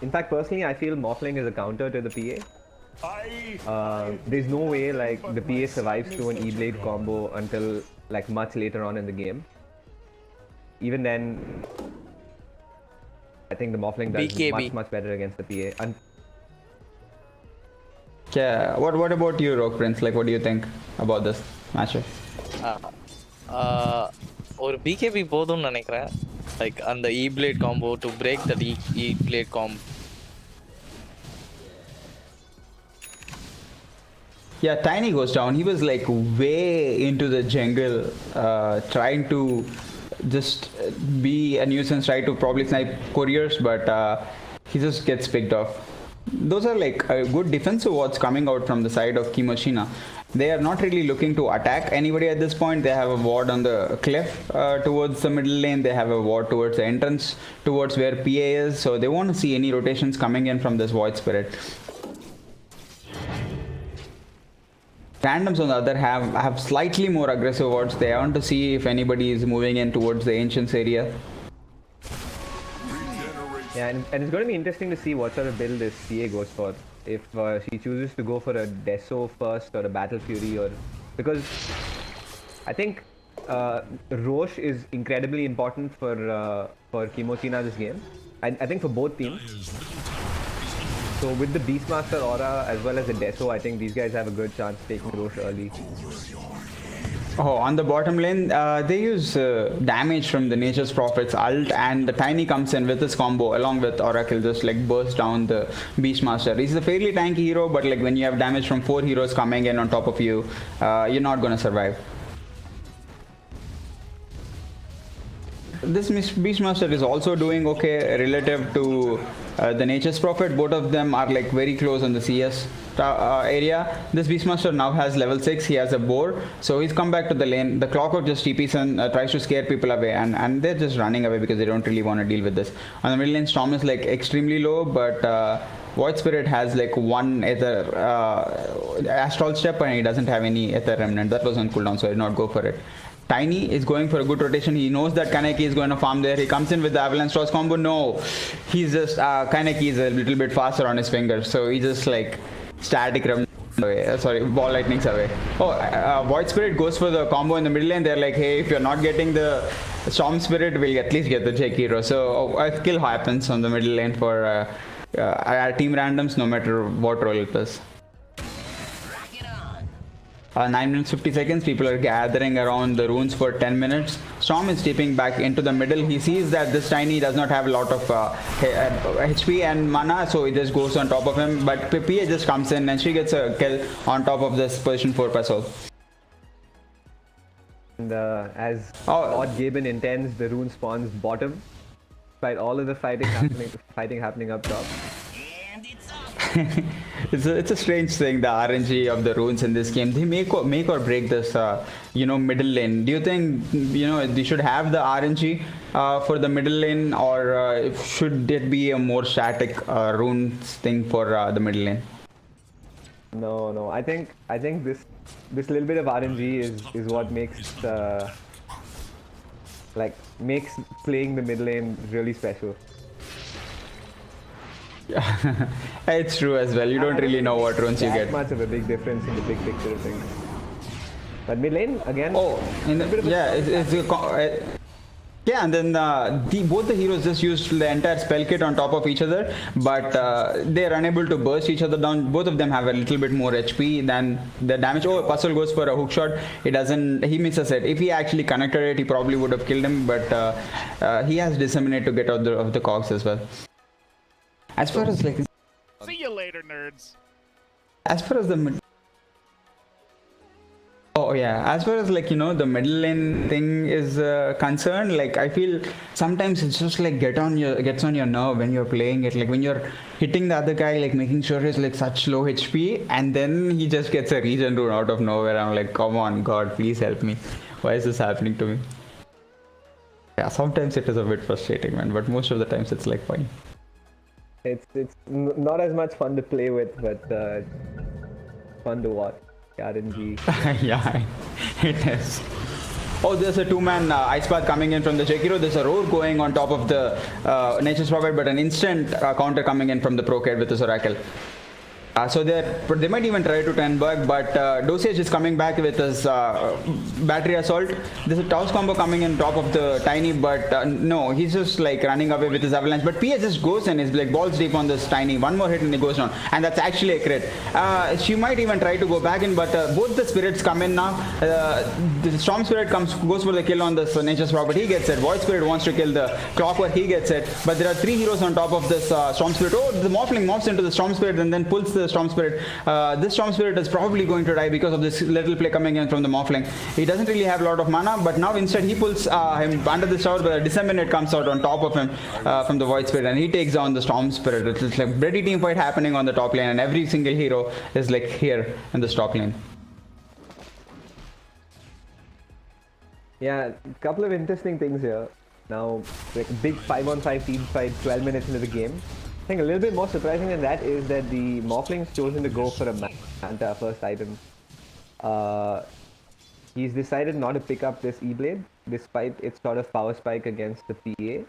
D: in fact, personally, I feel Morphling is a counter to the PA. There's no way like the PA survives through an E-Blade combo until like much later on in the game. Even then, I think the Morphling does much better against the PA.
G: Yeah, what about you, Rogue Prince? Like, what do you think about this matchup?
A: ஒரு BKB போதும்னு நினைக்கிறேன். Like on the E-Blade combo to break that E-Blade combo.
G: Yeah, Tiny goes down. He was like way into the jungle, trying to just be a nuisance, try to probably snipe couriers, but he just gets picked off. Those are like a good defensive wards coming out from the side of Kimochi. They are not really looking to attack anybody at this point. They have a ward on the cliff towards the middle lane. They have a ward towards the entrance, towards where PA is. So they won't see any rotations coming in from this Void Spirit. Randoms on the other have slightly more aggressive wards. They want to see if anybody is moving in towards the Ancients area.
D: Yeah, and it's going to be interesting to see what sort of build this PA goes for. If she chooses to go for a Deso first or a Battle Fury, or because I think Roche is incredibly important for Kimochina this game. I think for both teams. So with the Beastmaster aura as well as the Deso, I think these guys have a good chance taking Roche early.
G: Oh, on the bottom lane, they use damage from the Nature's Prophet's ult, and the Tiny comes in with his combo along with Oracle, just like burst down the Beastmaster. He's a fairly tanky hero, but like when you have damage from 4 heroes coming in on top of you, you're not gonna survive. This Beastmaster is also doing okay relative to the Nature's Prophet. Both of them are like very close on the CS area. This Beastmaster now has level 6. He has a boar, so he's come back to the lane. The Clockwork just TPs and tries to scare people away, and they're just running away because they don't really want to deal with this. On the middle lane, Storm is like extremely low, but Void Spirit has like one Aether Astral Step, and he doesn't have any Aether Remnant. That was on cooldown, so I did not go for it. Tiny is going for a good rotation. He knows that Kaneki is going to farm there. He comes in with the Avalanche Toss combo. No, he's just Kaneki is a little bit faster on his fingers, so he just like static away. Sorry, ball lightnings away. Oh, Void Spirit goes for the combo in the middle lane. They're like, hey, if you're not getting the Storm Spirit, we'll at least get the Jake hero. So a kill happens on the middle lane for team randoms, no matter what role it is. 9 minutes 50 seconds, people are gathering around the runes for 10 minutes. Storm is stepping back into the middle. He sees that this Tiny does not have a lot of HP and mana, so he just goes on top of him. But PA just comes in and she gets a kill on top of this position 4 Pasol.
D: And as
G: Oh.
D: odd Gaben intends, the rune spawns bottom, despite all of the fighting happening up top.
G: It's a strange thing, the RNG of the runes in this game. They make or break this, middle lane. Do you think, they should have the RNG for the middle lane, or should it be a more static runes thing for the middle lane?
D: No. I think this little bit of RNG is what makes makes playing the middle lane really special.
G: It's true as well. You don't really know what runes you get.
D: Much of a big difference in the big picture of things. But mid lane again.
G: Oh, and and then both the heroes just used the entire spell kit on top of each other, but they are unable to burst each other down. Both of them have a little bit more HP than the damage. Oh, Puzzle goes for a hook shot. He misses it. If he actually connected it, he probably would have killed him, but he has Disseminate to get out of the cogs as well. As far as
H: See you later, nerds.
G: as far as the as far as the middle lane thing is concerned, I feel sometimes it's just gets on your nerve when you're playing it, when you're hitting the other guy, making sure he's such low HP, and then he just gets a regen rune out of nowhere. I'm like, come on, God, please help me. Why is this happening to me? Yeah, sometimes it is a bit frustrating, man, but most of the times it's fine.
D: It's not as much fun to play with, but fun to watch. RNG.
G: Yeah, it is. Oh, there's a two-man ice path coming in from the Jakiro. There's a roar going on top of the Nature's Prophet, but an instant counter coming in from the Procade with his Oracle. So they might even try to turn back, but Dosage is coming back with his battery assault. There's a toss combo coming in top of the Tiny, but no, he's just running away with his avalanche. But PA just goes and is balls deep on this Tiny. One more hit and he goes down, and that's actually a crit. She might even try to go back in, but both the spirits come in now. The Storm Spirit goes for the kill on this Nature's Prophet. He gets it. Void Spirit wants to kill the Clockwork. He gets it. But there are three heroes on top of this Storm Spirit. Oh, the Morphling morphs into the Storm Spirit and then pulls the Storm Spirit. This Storm Spirit is probably going to die because of this little play coming in from the Morphling. He doesn't really have a lot of mana, but now instead he pulls him under the tower, but a Disseminate comes out on top of him from the Void Spirit, and he takes down the Storm Spirit. It's bloody team fight happening on the top lane, and every single hero is here in this top lane.
D: Yeah, a couple of interesting things here. Now, big 5-on-5 team fight 12 minutes into the game. I think a little bit more surprising than that is that the Morphling's chosen to go for a Manta first item. He's decided not to pick up this E-Blade, despite its sort of power spike against the PA.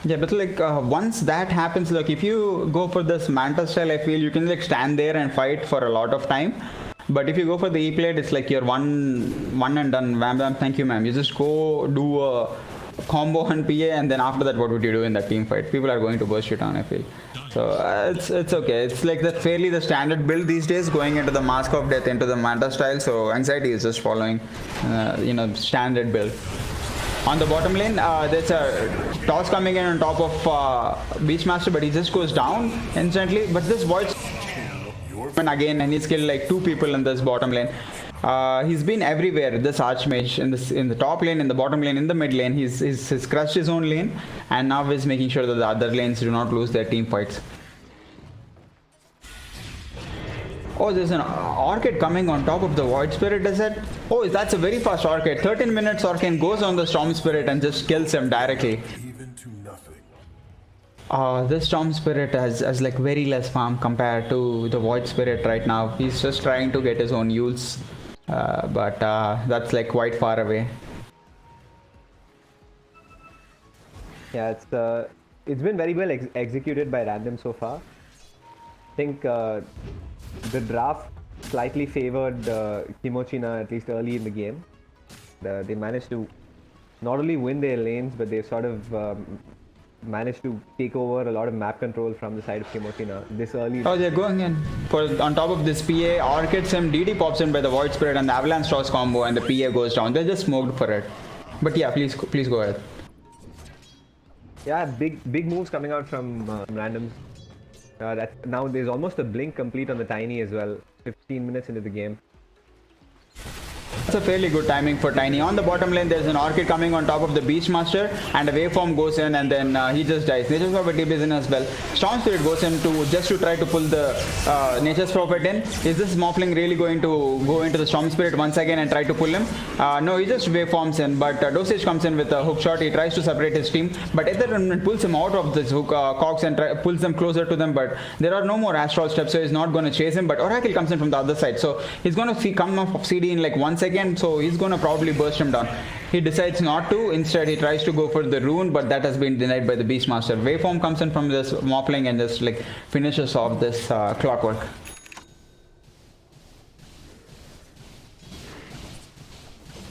G: Yeah, but once that happens, if you go for this Manta style, I feel you can stand there and fight for a lot of time. But if you go for the E-Blade, it's you're one and done. Bam, bam, thank you, ma'am. You just go do a combo on PA, and then after that, what would you do in that team fight? People are going to burst you down, I feel. So it's okay. It's fairly the standard build these days, going into the Mask of Death into the Manta style. So Anxiety is just following, standard build. On the bottom lane, there's a toss coming in on top of Beastmaster, but he just goes down instantly. But this Void again, and he's killed 2 people in this bottom lane. He's been everywhere, this Archmage, in the top lane, in the bottom lane, in the mid lane. He's crushed his own lane, and now he's making sure that the other lanes do not lose their team fights. Oh, there's an Orchid coming on top of the Void Spirit, is it? Oh, that's a very fast Orchid. 13 minutes Orchid goes on the Storm Spirit and just kills him directly.
E: Even to nothing.
G: This Storm Spirit has very less farm compared to the Void Spirit right now. He's just trying to get his own Yules. But that's quite far away.
D: Yeah, it's been very well executed by Random so far. I think the draft slightly favored Kimochi at least early in the game. They managed to not only win their lanes, but they sort of managed to take over a lot of map control from the side of Kimochi this early.
G: Oh, they're going in on top of this PA. Orchids him, DD pops in by the Void Spirit and the Avalanche toss combo, and the PA goes down. They just smoked for it. But yeah, please go ahead.
D: Yeah, big moves coming out from Randoms. Now there's almost a blink complete on the Tiny as well. 15 minutes into the game.
G: It's a fairly good timing for Tiny. On the bottom lane, there's an Orchid coming on top of the Beastmaster, and a Waveform goes in, and then he just dies. Nature's Prophet TP is in as well. Storm Spirit goes in to try to pull the Nature's Prophet in. Is this Morphling really going to go into the Storm Spirit once again and try to pull him? No, he just Waveforms in, but Dosage comes in with a hook shot. He tries to separate his team, but Ether pulls him out of this hook, cogs and pulls them closer to them, but there are no more Astral Steps, so he's not going to chase him, but Oracle comes in from the other side, so he's going to come off of CD in like 1 second, so he's going to probably burst him down. He decides not to. Instead, he tries to go for the rune, but that has been denied by the Beastmaster. Waveform comes in from this Morphling and just like finishes off this clockwork.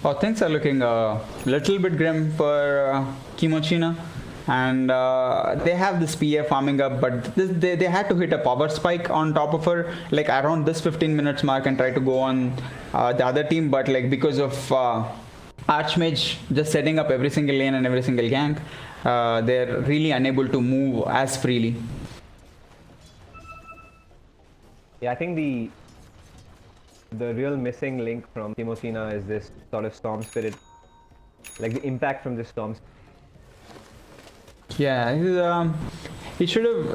G: Oh, things are looking a little bit grim for Kimochi, and they have this PA farming up, but they had to hit a power spike on top of her like around this 15 minutes mark and try to go on the other team, but like because of Archmage just setting up every single lane and every single gank, they're really unable to move as freely.
D: Yeah, I think the real missing link from Kimochi is this sort of Storm Spirit, like the impact from this Storm Spirit.
G: Yeah, he should have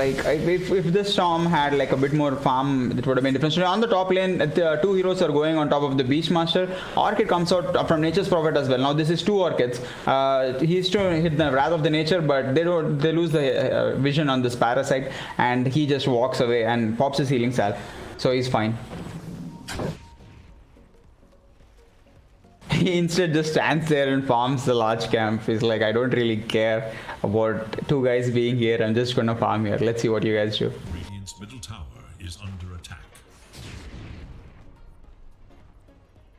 G: if this Storm had like a bit more farm, it would have been different. On the top lane, the two heroes are going on top of the Beastmaster. Orchid comes out from Nature's Prophet as well. Now this is two Orchids. He's to hit the Wrath of the Nature, but they lose the vision on this Parasite, and he just walks away and pops his healing salve, so he's fine. He instead just stands there and farms the large camp. He's like, I don't really care about two guys being here. I'm just gonna farm here. Let's see what you guys do.
C: Radiant's middle tower is under attack.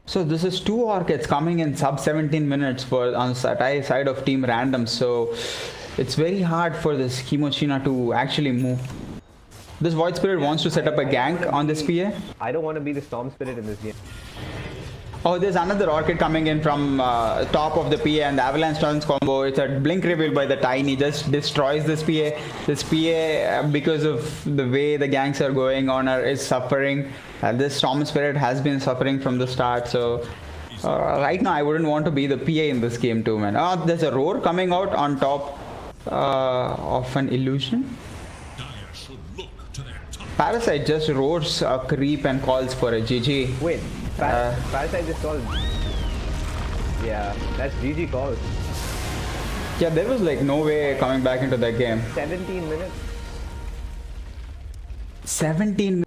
G: So this is two Orchids coming in sub 17 minutes for on the side of Team Random. So it's very hard for this Kimochi to actually move. This Void Spirit wants to set up a gank on this PA.
D: I don't want to be the Storm Spirit in this game.
G: Oh, there's another Orchid coming in from top of the PA, and the Avalanche Turns combo. It's a blink reveal by the Tiny, just destroys this PA. This PA, because of the way the ganks are going on, is suffering. This Storm Spirit has been suffering from the start, so right now I wouldn't want to be the PA in this game too, man. Oh, there's a roar coming out on top of an illusion. Parasite just roars a creep and calls for a GG.
D: Wait, Parasite just called. Yeah, that's GG calls.
G: Yeah, there was like no way coming back into that game.
D: 17 minutes.
G: 17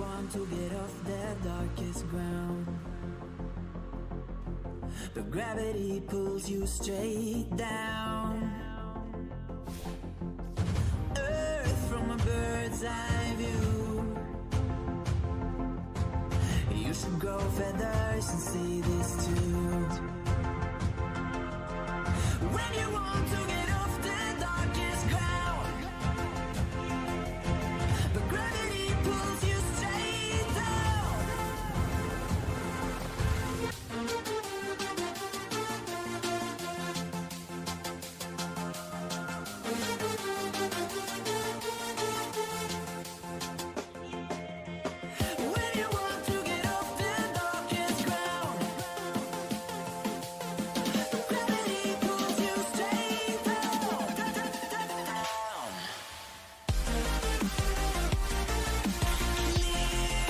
F: want to get off that darkest ground, but gravity pulls you straight down. Earth from a bird's eye view. You should grow feathers and see this too. When you want to get off the darkest ground, but gravity pulls you straight down. When you want to get off the darkest ground, but gravity pulls you straight down. Clear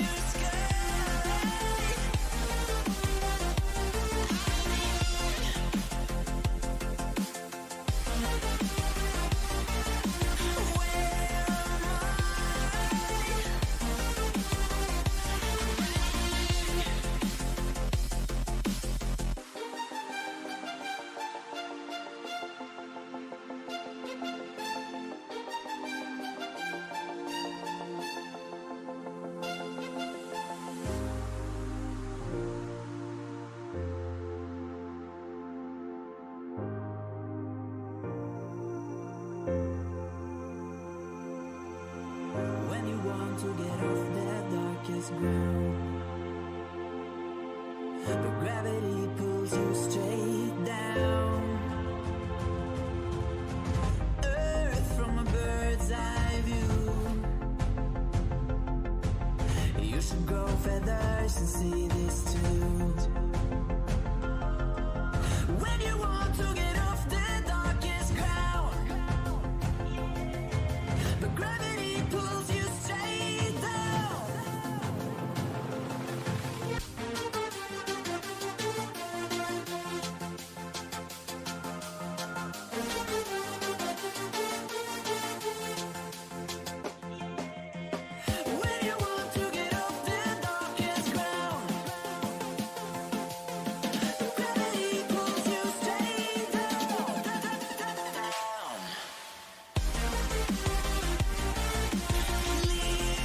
F: When you want to get off that darkest ground, but gravity pulls you straight down. Earth from a bird's eye view. You should grow feathers and see this too. When you want to get off the darkest ground, but gravity pulls you straight down. When you want to get off the darkest ground, but gravity pulls you straight down. Clear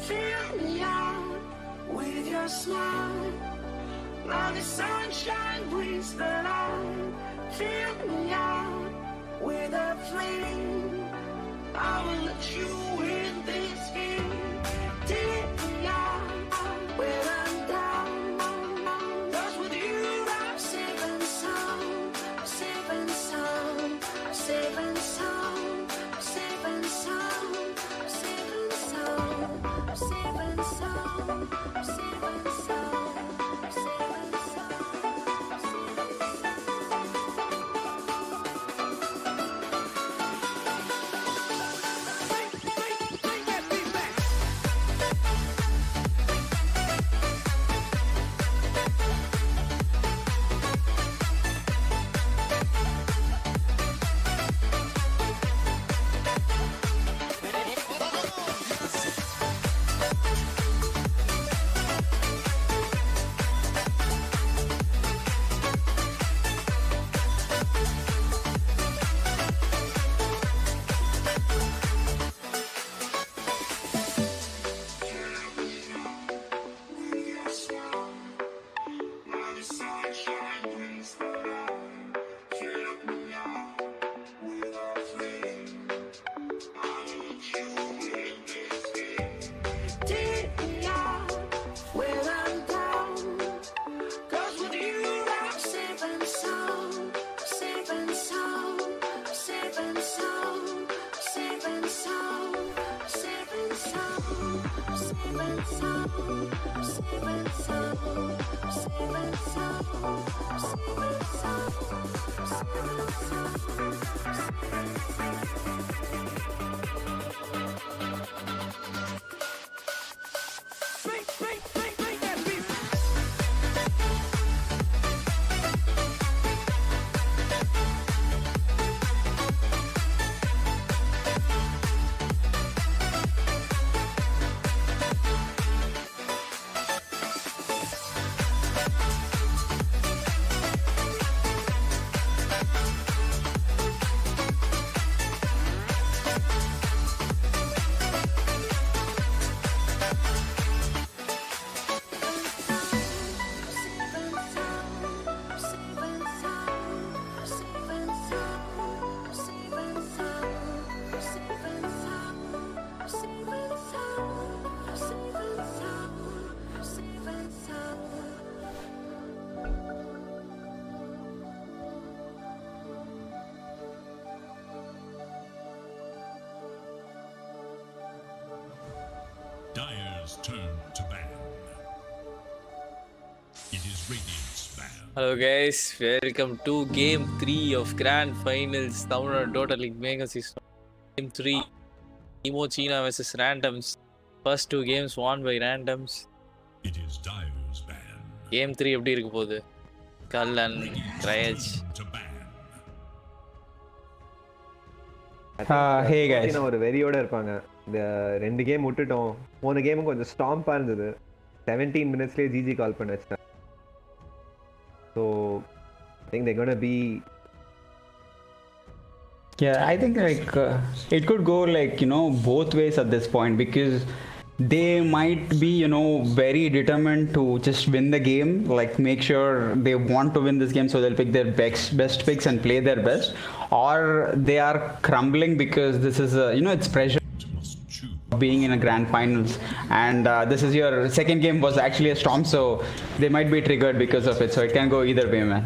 F: Fill me out with your smile, while the sunshine brings the light. Fill me out with a flame, I will let you in this game. Take me out when I'm down, 'cause with you I'm safe and sound. I'm safe and sound. I'm safe and sound. I'm safe and sound. I'm safe and sound. I'm safe and sound. I'm safe and sound. I'm safe and sound. Bring that beat back.
C: Dire's turn to ban. It is Radiant's ban.
A: Hello guys, welcome to Game 3 of Grand Finals Tamil Nadu Dota League Mega Season. Game 3, Kimochi versus Randoms. First two games won by Randoms.
C: It is Dire's ban.
A: Game 3 எப்படி இருக்க போகுது? Kallan, Krayaj.
C: To ban.
G: Hey guys.
D: ஒரு வெறியோட இருப்பாங்க. இந்த ரெண்டு game விட்டுட்டோம். போன கேமும் கொஞ்சம் ஸ்டாம்பா இருந்தது. 17 மினிட்ஸ்லயே ஜிஜி கால் பண்ண வச்சிட்டாங்க. So I think they're going to be
G: Yeah, I think like it could go like, you know, both ways at this point, because they might be, you know, very determined to just win the game, like make sure they want to win this game, so they'll pick their best picks and play their best, or they are crumbling because this is you know, it's pressure being in a grand finals, and this is your second game was actually a storm, so they might be triggered because of it, so it can go either way, man.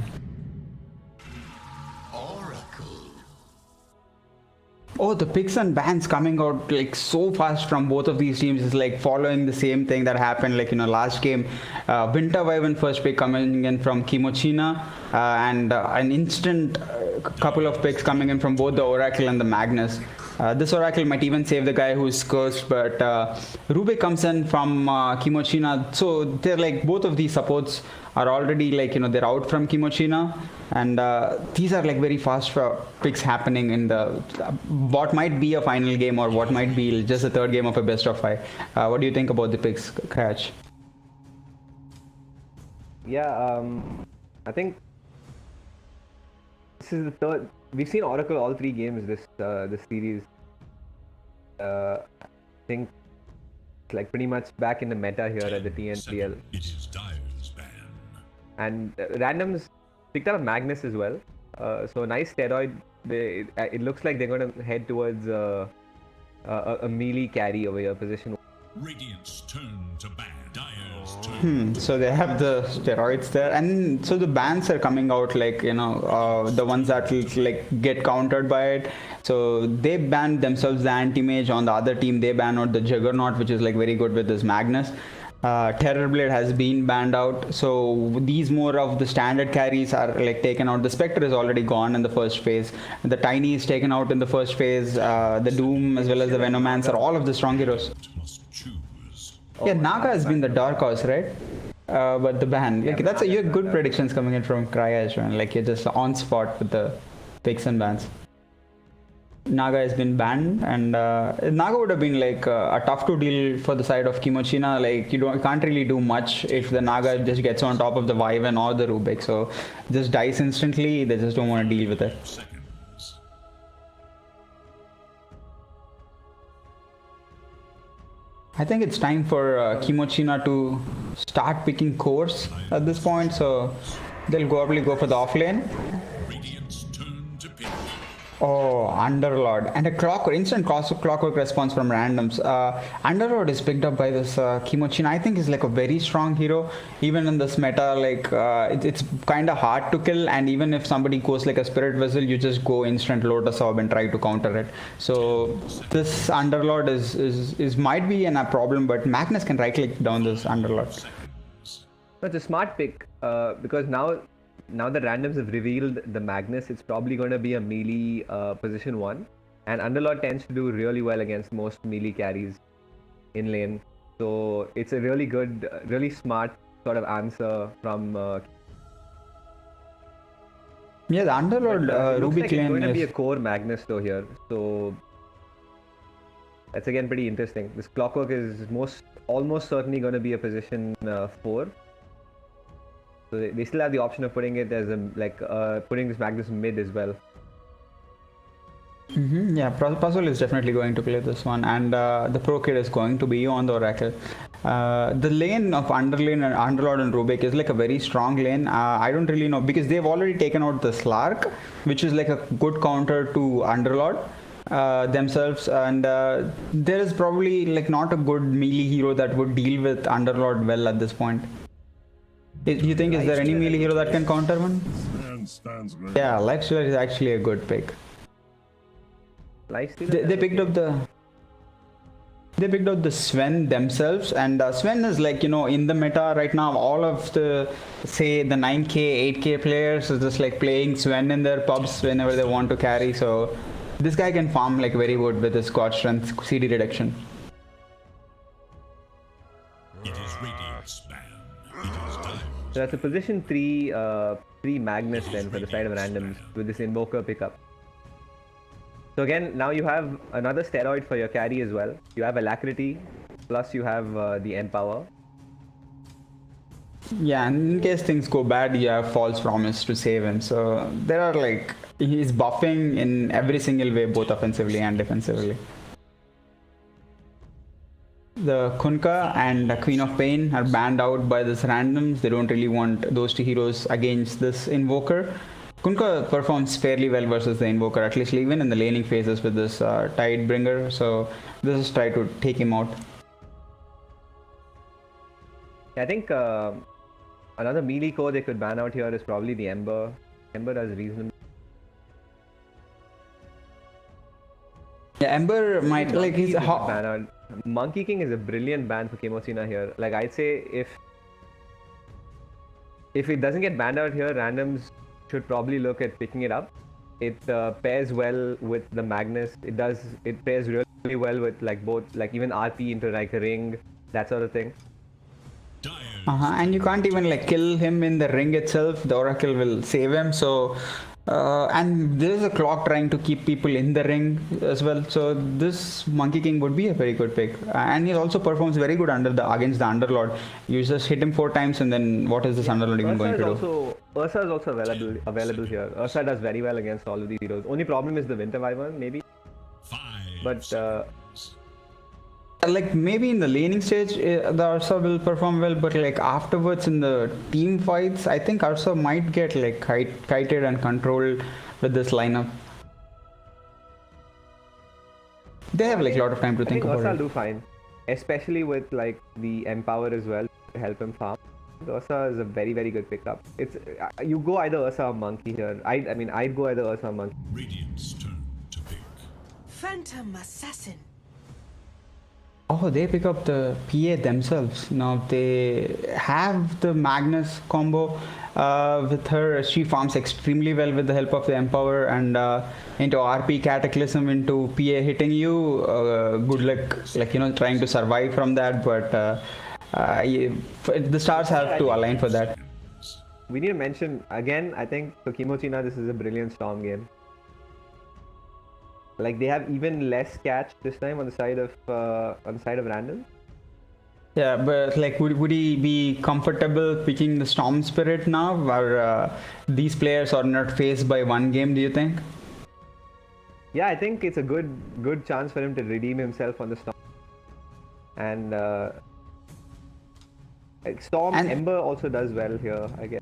G: Oh, the picks and bans coming out like so fast from both of these teams is like following the same thing that happened like, you know, last game. Winter Wyvern first pick coming in from Kimochina, and an instant couple of picks coming in from both the Oracle and the Magnus. This Oracle might even save the guy who's cursed, but Rube comes in from Kimochina, so they're like both of these supports are already like, you know, they're out from Kimochina, and these are like very fast picks happening in the what might be a final game or what might be just a third game of a best of 5. What do you think about the picks, Cratch?
D: Yeah, I think this is the third. We've seen Oracle all 3 games this series. I think it's like pretty much back in the meta here at the TNDL.
C: It is Dire's ban.
D: And Randoms picked up Magnus as well. So nice steroid. It looks like they're going to head towards a melee carry over here position.
C: Radiant's turn to ban. Dire's turn.
G: So they have the steroids there, and so the bans are coming out like, you know, the ones that will like get countered by it. So they banned themselves the anti-mage. On the other team they ban out the Juggernaut, which is like very good with this Magnus. Terrorblade has been banned out, so these more of the standard carries are like taken out. The Spectre is already gone in the first phase, the Tiny is taken out in the first phase, the Doom as well as the Venomancer, all of the strong heroes.
C: Must choose.
G: Yeah, Naga has been the dark horse, right? But the ban, like that's you have good predictions coming in from Kryash, man. Like you're just on spot with the picks and bans. Naga has been banned, and Naga would have been like a tough to deal for the side of Kimochina. Like you can't really do much if the Naga just gets on top of the Wyvern or the Rubik, so just dies instantly. They just don't want to deal with it.
C: Seconds.
G: I think it's time for Kimochina to start picking cores at this point, so they'll probably go for the offlane.
C: Radiant's turn to pick.
G: Oh, Underlord. And a instant clockwork response from randoms. Underlord is picked up by this Kimochi. I think is like a very strong hero. Even in this meta, like it's kind of hard to kill. And even if somebody goes like a Spirit Vessel, you just go instant Lotus Orb and try to counter it. So this Underlord is might be a problem, but Magnus can right click down this Underlord.
D: It's a smart pick because now that randoms have revealed the Magnus, it's probably going to be a melee position 1. And Underlord tends to do really well against most melee carries in lane. So it's a really good, really smart sort of answer from...
G: yeah, the Underlord Ruby
D: like
G: clan
D: it's going to be a
G: is...
D: core Magnus though here. So that's again pretty interesting. This Clockwork is almost certainly going to be a position 4. So they still have the option of putting it as putting this Magnus mid as well.
G: Yeah, Puzzle is definitely going to play this one, and the Pro Kid is going to be on the Oracle. The lane of Underlane and Underlord and Rubik is like a very strong lane. I don't really know because they've already taken out the Slark, which is like a good counter to Underlord themselves, and there is probably like not a good melee hero that would deal with Underlord well at this point. You think is there any melee hero that can counter one? Yeah, Lifestealer is actually a good pick. They picked up the Sven themselves, and Sven is like, you know, in the meta right now. All of the 9k, 8k players is just like playing Sven in their pubs whenever they want to carry. So this guy can farm like very good with his squad strength, CD reduction.
C: It is radiant spam. It is time.
D: So that's a position 3 Magnus then for the side of randoms with this Invoker pickup. So again, now you have another steroid for your carry as well. You have Alacrity, plus you have the Empower.
G: Yeah, and in case things go bad, you have False Promise to save him. So there are like, he's buffing in every single way, both offensively and defensively. The Kunkka and the Queen of Pain are banned out by this randoms. They don't really want those two heroes against this Invoker. Kunkka performs fairly well versus the Invoker, at least even in the laning phases with this Tidebringer. So this is try to take him out.
D: I think another melee core they could ban out here is probably the Ember. Ember does reasonable.
G: Yeah, Ember might like he's a hot
D: ban out. Monkey King is a brilliant ban for Kimochi here. Like I'd say if it doesn't get banned out here, randoms should probably look at picking it up. It pairs well with the Magnus. It pairs really well with like both, like even RP into like a ring, that sort of thing.
G: And you can't even like kill him in the ring itself. The Oracle will save him. So and there is a clock trying to keep people in the ring as well. So this Monkey King would be a very good pick, and he also performs very good against the Underlord. You just hit him 4 times, and then what is this Underlord even going to do?
D: Ursa is also available here. Ursa does very well against all of these heroes. Only problem is the Winter Wyvern, maybe. But
G: like maybe in the laning stage, the Ursa will perform well, but like afterwards in the team fights, I think Ursa might get like kited and controlled with this lineup. They have like a lot of time to think about
D: Ursa
G: it.
D: will do fine, especially with like the Empower as well to help him farm. Ursa is a very, very good pickup. It's you go either Ursa or Monkey here. I mean I'd go either Ursa or Monkey.
C: Radiant's turn to pick.
F: Phantom Assassin.
G: Oh, they pick up the PA themselves. Now they have the Magnus combo with her. She farms extremely well with the help of the Empower and into RP Cataclysm into PA hitting you. Good luck, like, you know, trying to survive from that. But the stars have to align for that.
D: We need to mention again, I think for Kimochi this is a brilliant Storm game. Like they have even less catch this time on the side of random.
G: Yeah, but like would he be comfortable picking the Storm Spirit now, or these players are not faced by one game, do you think?
D: Yeah, I think it's a good chance for him to redeem himself on the Storm. And Storm Ember also does well here, I guess.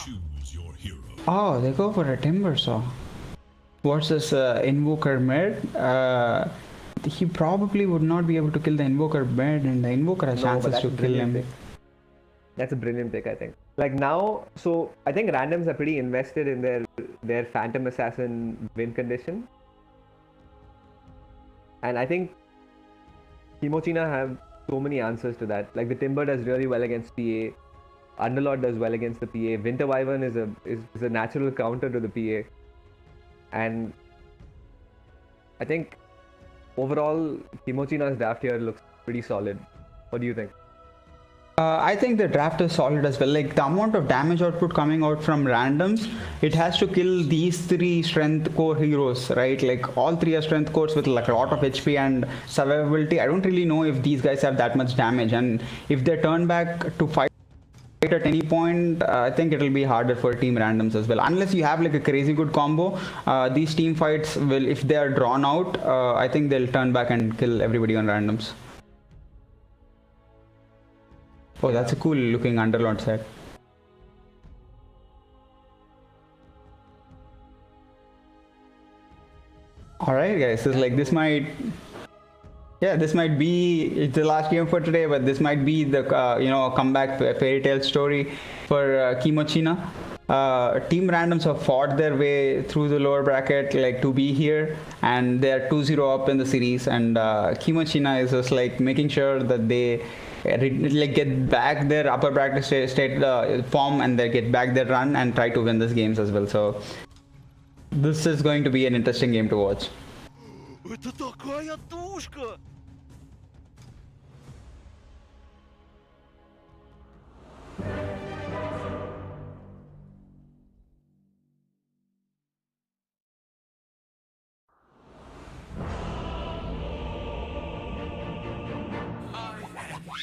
C: Choose your hero.
G: Oh, they go for a Timber Saw. versus Invoker mid, he probably would not be able to kill the Invoker mid, and the Invoker has
D: No, but
G: chances
D: that's
G: to
D: a
G: kill
D: brilliant
G: him.
D: pick. That's a brilliant pick, I think. Like now, so I think randoms are pretty invested in their Phantom Assassin win condition. And I think Kimochina have so many answers to that. Like the Timber does really well against PA. Underlord does well against the PA. Winter Wyvern is a natural counter to the PA. And I think overall, Kimochina's draft here looks pretty solid. What do you think?
G: I think the draft is solid as well. Like the amount of damage output coming out from randoms, it has to kill these 3 strength core heroes, right? Like all 3 are strength cores with like a lot of HP and survivability. I don't really know if these guys have that much damage, and if they turn back to fight at any point, I think it will be harder for team randoms as well. Unless you have like a crazy good combo, these team fights will, if they are drawn out, I think they'll turn back and kill everybody on randoms. Oh, that's a cool looking Underlord set. Alright guys, so like this might be the last game for today, but this might be the comeback fairy tale story for Kimochina. Team randoms have fought their way through the lower bracket like to be here, and they're 2-0 up in the series, and Kimochina is just like making sure that they like get back their upper bracket state form, and they get back their run and try to win these games as well. So this is going to be an interesting game to watch.
I: Это такая тушка!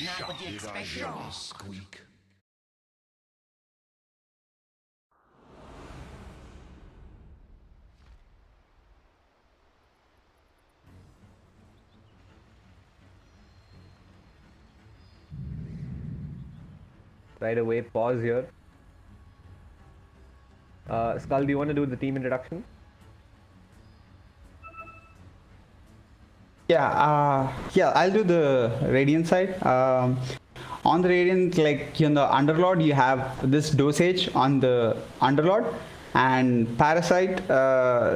E: Not what you expect. Squeak.
D: Right away, pause here. Skull, do you want to do the team introduction?
G: Yeah, I'll do the Radiant side. On the Radiant, like on the Underlord, you have this Dosage on the Underlord, and Parasite,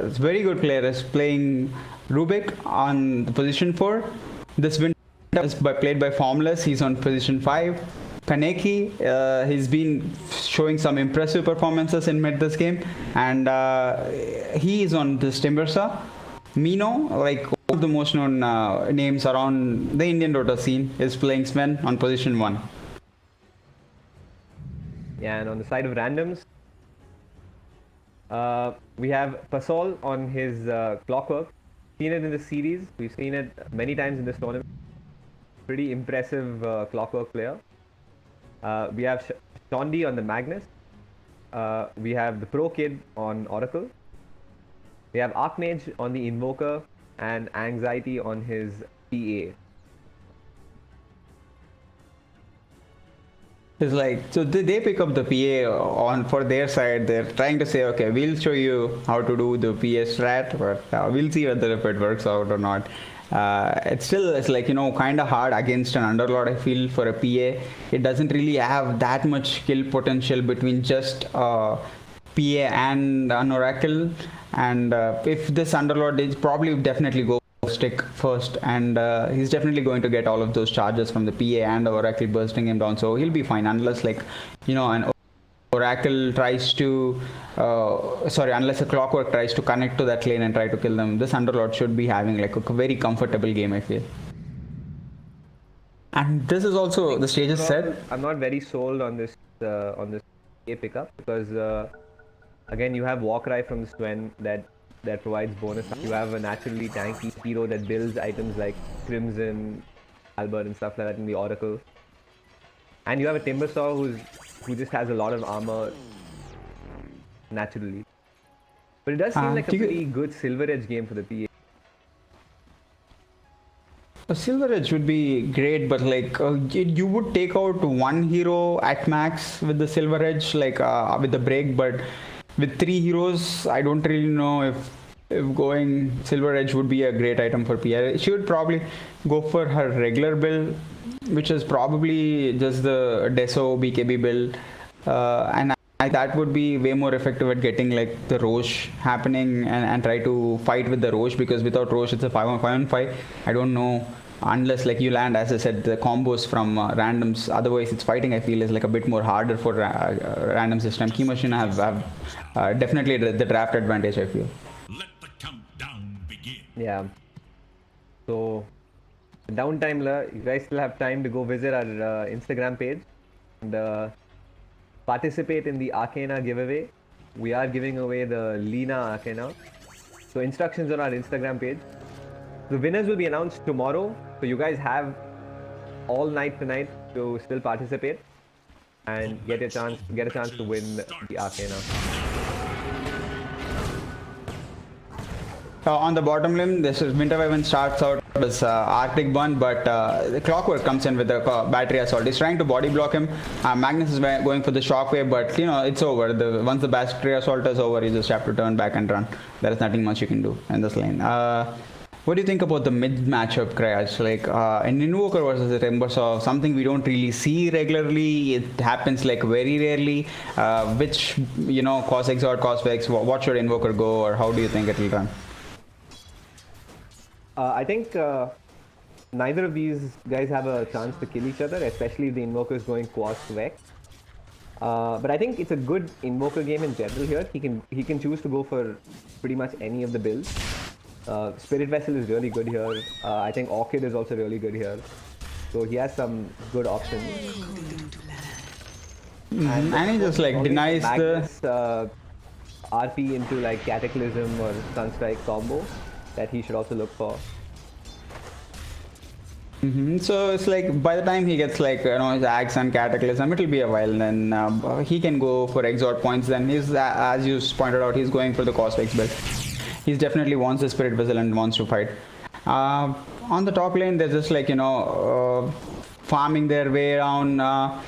G: is very good player, is playing Rubik on the position 4. This Winter is played by Formless, he's on position 5. Kaneki, he's been showing some impressive performances in mid this game, and he is on this Timbersaw. Mino, like one of the most known names around the Indian Dota scene, is playing Sven on position 1.
D: Yeah, and on the side of randoms, we have Pasol on his Clockwork. Seen it in the series, we've seen it many times in this tournament. Pretty impressive Clockwork player. We have Shondi on the Magnus. We have the Pro Kid on Oracle. We have Archmage on the Invoker, and Anxiety on his PA.
G: It's like, so they pick up the PA on for their side. They're trying to say, okay, we'll show you how to do the PA strat, but we'll see whether if it works out or not. It's like, kind of hard against an Underlord, I feel, for a PA. It doesn't really have that much skill potential between just PA and an Oracle. And if this Underlord is probably definitely go stick first, and he's definitely going to get all of those charges from the PA and the Oracle bursting him down, so he'll be fine unless an Oracle tries to unless a Clockwork tries to connect to that lane and try to kill them. This Underlord should be having like a very comfortable game, I feel. And this is also the stage is set.
D: I'm not very sold on this PA pickup because again, you have Warcry from Sven that provides bonus. You have a naturally tanky hero that builds items like Crimson, Albert and stuff like that in the Oracle. And you have a Timbersaw who just has a lot of armor naturally. But it does seem like a pretty good Silver Edge game for the PA.
G: A Silver Edge would be great, but like you would take out one hero at max with the Silver Edge, like with the break, but with 3 heroes, I don't really know if if going Silver Edge would be a great item for PR. She would probably go for her regular build, which is probably just the Deso BKB build, and that would be way more effective at getting like the Roche happening and try to fight with the Roche, because without Roche it's a 5-on-5. I don't know, unless like you land, as I said, the combos from randoms. Otherwise it's fighting, I feel, is like a bit more harder for randoms this time. Kimochi have definitely the draft advantage, I feel.
C: Let the countdown begin.
D: Yeah. So, downtime la, you guys still have time to go visit our Instagram page and participate in the Arcana giveaway. We are giving away the Lina Arcana. So, instructions on our Instagram page. The winners will be announced tomorrow. So, you guys have all night tonight to still participate and get a chance to win the Arcana.
G: On the bottom lane, this is Winter Wyvern starts out as Arctic Burn, but the Clockwork comes in with the battery assault. He's trying to body block him. Magnus is going for the shockwave, but you know it's over. Once the battery assault is over, you just have to turn back and run. There is nothing much you can do in this lane. What do you think about the mid matchup, Krayaj? Like an Invoker versus a Timbersaw, something we don't really see regularly. It happens like very rarely. Which, you know, cause Exort, cause Vex, what should Invoker go, or how do you think it will run?
D: I think neither of these guys have a chance to kill each other, especially if the Invoker is going Quas Vex. But I think it's a good Invoker game in general here. He can choose to go for pretty much any of the builds. Spirit Vessel is really good here. I think Orchid is also really good here. So he has some good options.
G: And he just like denies
D: Magnus, RP into like Cataclysm or Sunstrike combo that he should also look for.
G: So it's like by the time he gets like, you know, his Axe and Cataclysm, it'll be a while. Then he can go for Exort points. Then he's, as you pointed out, he's going for the Cosvex build. He definitely wants the Spirit Vessel and wants to fight. On the top lane, they're just like, you know, farming their way around. I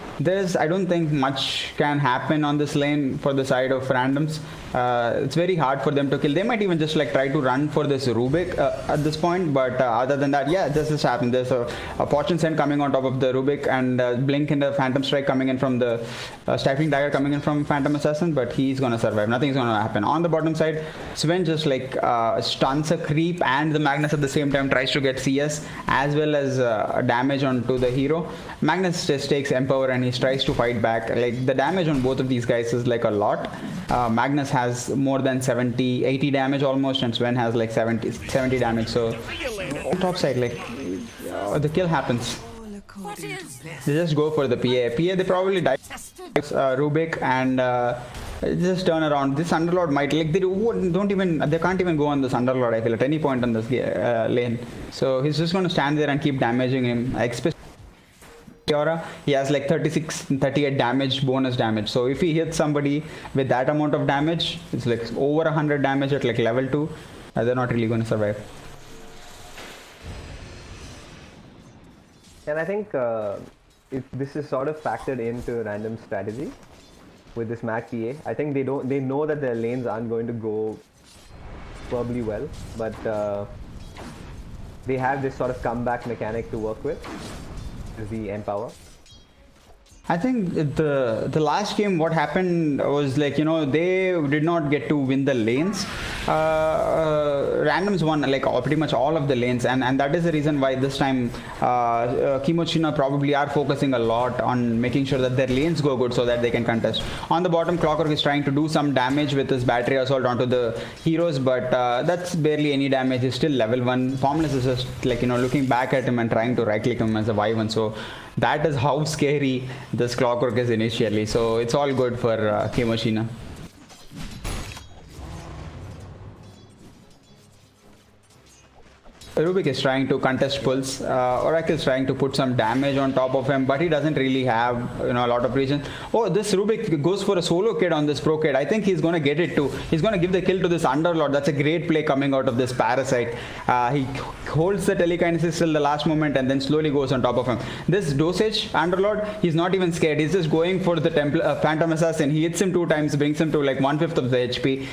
G: don't think much can happen on this lane for the side of randoms. It's very hard for them to kill. They might even just like try to run for this Rubik at this point, but other than that, yeah, this has happened. There's a Fortune Send coming on top of the Rubik, and Blink and the Phantom Strike coming in from the Stifling Dagger coming in from Phantom Assassin, but he's gonna survive. Nothing's gonna happen. On the bottom side, Sven just like stuns a creep and the Magnus at the same time, tries to get CS as well as damage onto the hero. Magnus just takes Empower and he tries to fight back. Like the damage on both of these guys is like a lot. Magnus has more than 80 damage almost, and Sven has like 70 damage. So top side, like the kill happens. They just go for the PA. They probably die. Rubik and just turn around. This Underlord might like they can't even go on this Underlord, I feel, at any point on this lane. So he's just going to stand there and keep damaging him. Especially he has like 38 damage, bonus damage. So if he hits somebody with that amount of damage, it's like over 100 damage at like level 2. They're not really going to survive.
D: And I think this is sort of factored into random strategy with this Mac PA. I think they know that their lanes aren't going to go probably well, but they have this sort of comeback mechanic to work with. The Empower.
G: I think the last game, what happened was like, you know, they did not get to win the lanes. Randoms won like pretty much all of the lanes, and that is the reason why this time Kimochi probably are focusing a lot on making sure that their lanes go good so that they can contest. On the bottom, Clockwork is trying to do some damage with his battery assault onto the heroes, but that's barely any damage. He's still level 1. Formless is just like, you know, looking back at him and trying to right click him as a Wyvern. So that is how scary this Clockwork is initially. So it's all good for Kimochi. Rubik is trying to contest pulls. Oracle is trying to put some damage on top of him, but he doesn't really have a lot of reason. Oh, this Rubik goes for a solo kid on this pro kid. I think he's going to get it too. He's going to give the kill to this Underlord. That's a great play coming out of this Parasite. He holds the telekinesis till the last moment and then slowly goes on top of him. This Dosage Underlord, he's not even scared. He's just going for the Phantom Assassin. He hits him 2 times, brings him to like 1/5 of the HP.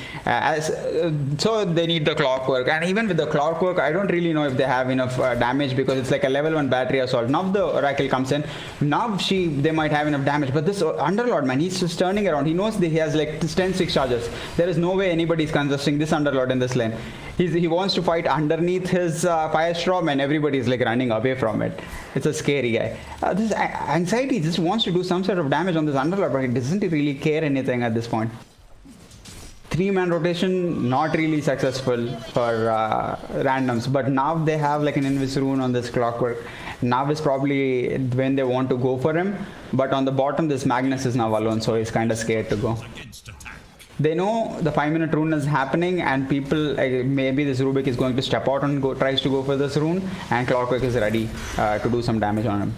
G: So they need the Clockwork, and even with the Clockwork, I don't really know if they have enough damage because it's like a level 1 battery assault. Now the Oracle comes in. Now they might have enough damage, but this Underlord, man, he's just turning around. He knows that he has like 10-6 charges. There is no way anybody's contesting this Underlord in this lane. He wants to fight underneath his Firestorm, and everybody's like running away from it. It's a scary guy. This Anxiety just wants to do some sort of damage on this Underlord, but he doesn't really care anything at this point. 3-man rotation, not really successful for randoms, but now they have like an Invis rune on this Clockwork. Now is probably when they want to go for him, but on the bottom this Magnus is now alone, so he's kind of scared to go. They know the 5-minute rune is happening, and people maybe this Rubik is going to step out and tries to go for this rune, and Clockwork is ready to do some damage on him.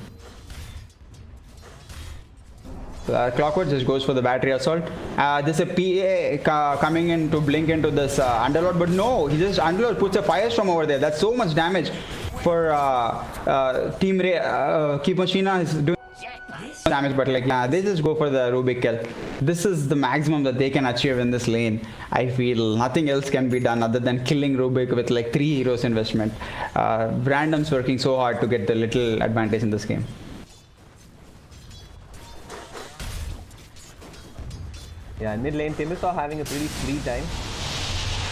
G: Clockwork just goes for the battery assault. There's a PA coming in to blink into this Underlord, but no, Underlord puts a Firestorm over there. That's so much damage for Team Kimochi is doing damage, but like they just go for the Rubik kill. This is the maximum that they can achieve in this lane. I feel nothing else can be done other than killing Rubik with like 3 heroes investment. Random's working so hard to get the little advantage in this game.
D: Yeah, mid lane, Timbersaw having a pretty free time.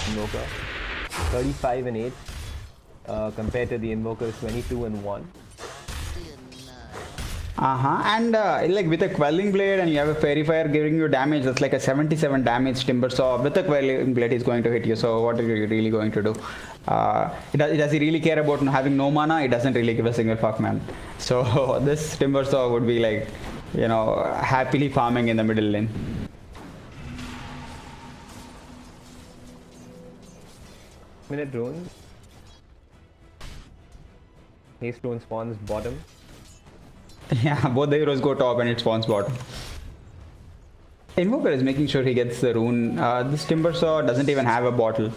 D: Invoker, 35 and 8, compared to the Invoker's 22 and 1.
G: And like with a Quelling Blade and you have a Fairy Fire giving you damage, that's like a 77 damage Timbersaw. With a Quelling Blade is going to hit you, so what are you really going to do? Does he really care about having no mana? It doesn't really give a single fuck, man. So this Timbersaw would be like, happily farming in the middle lane.
D: Minute rune. Haste rune spawns bottom.
G: Yeah, both the heroes go top and it spawns bottom. Invoker is making sure he gets the rune. This Timbersaw doesn't even have a bottle.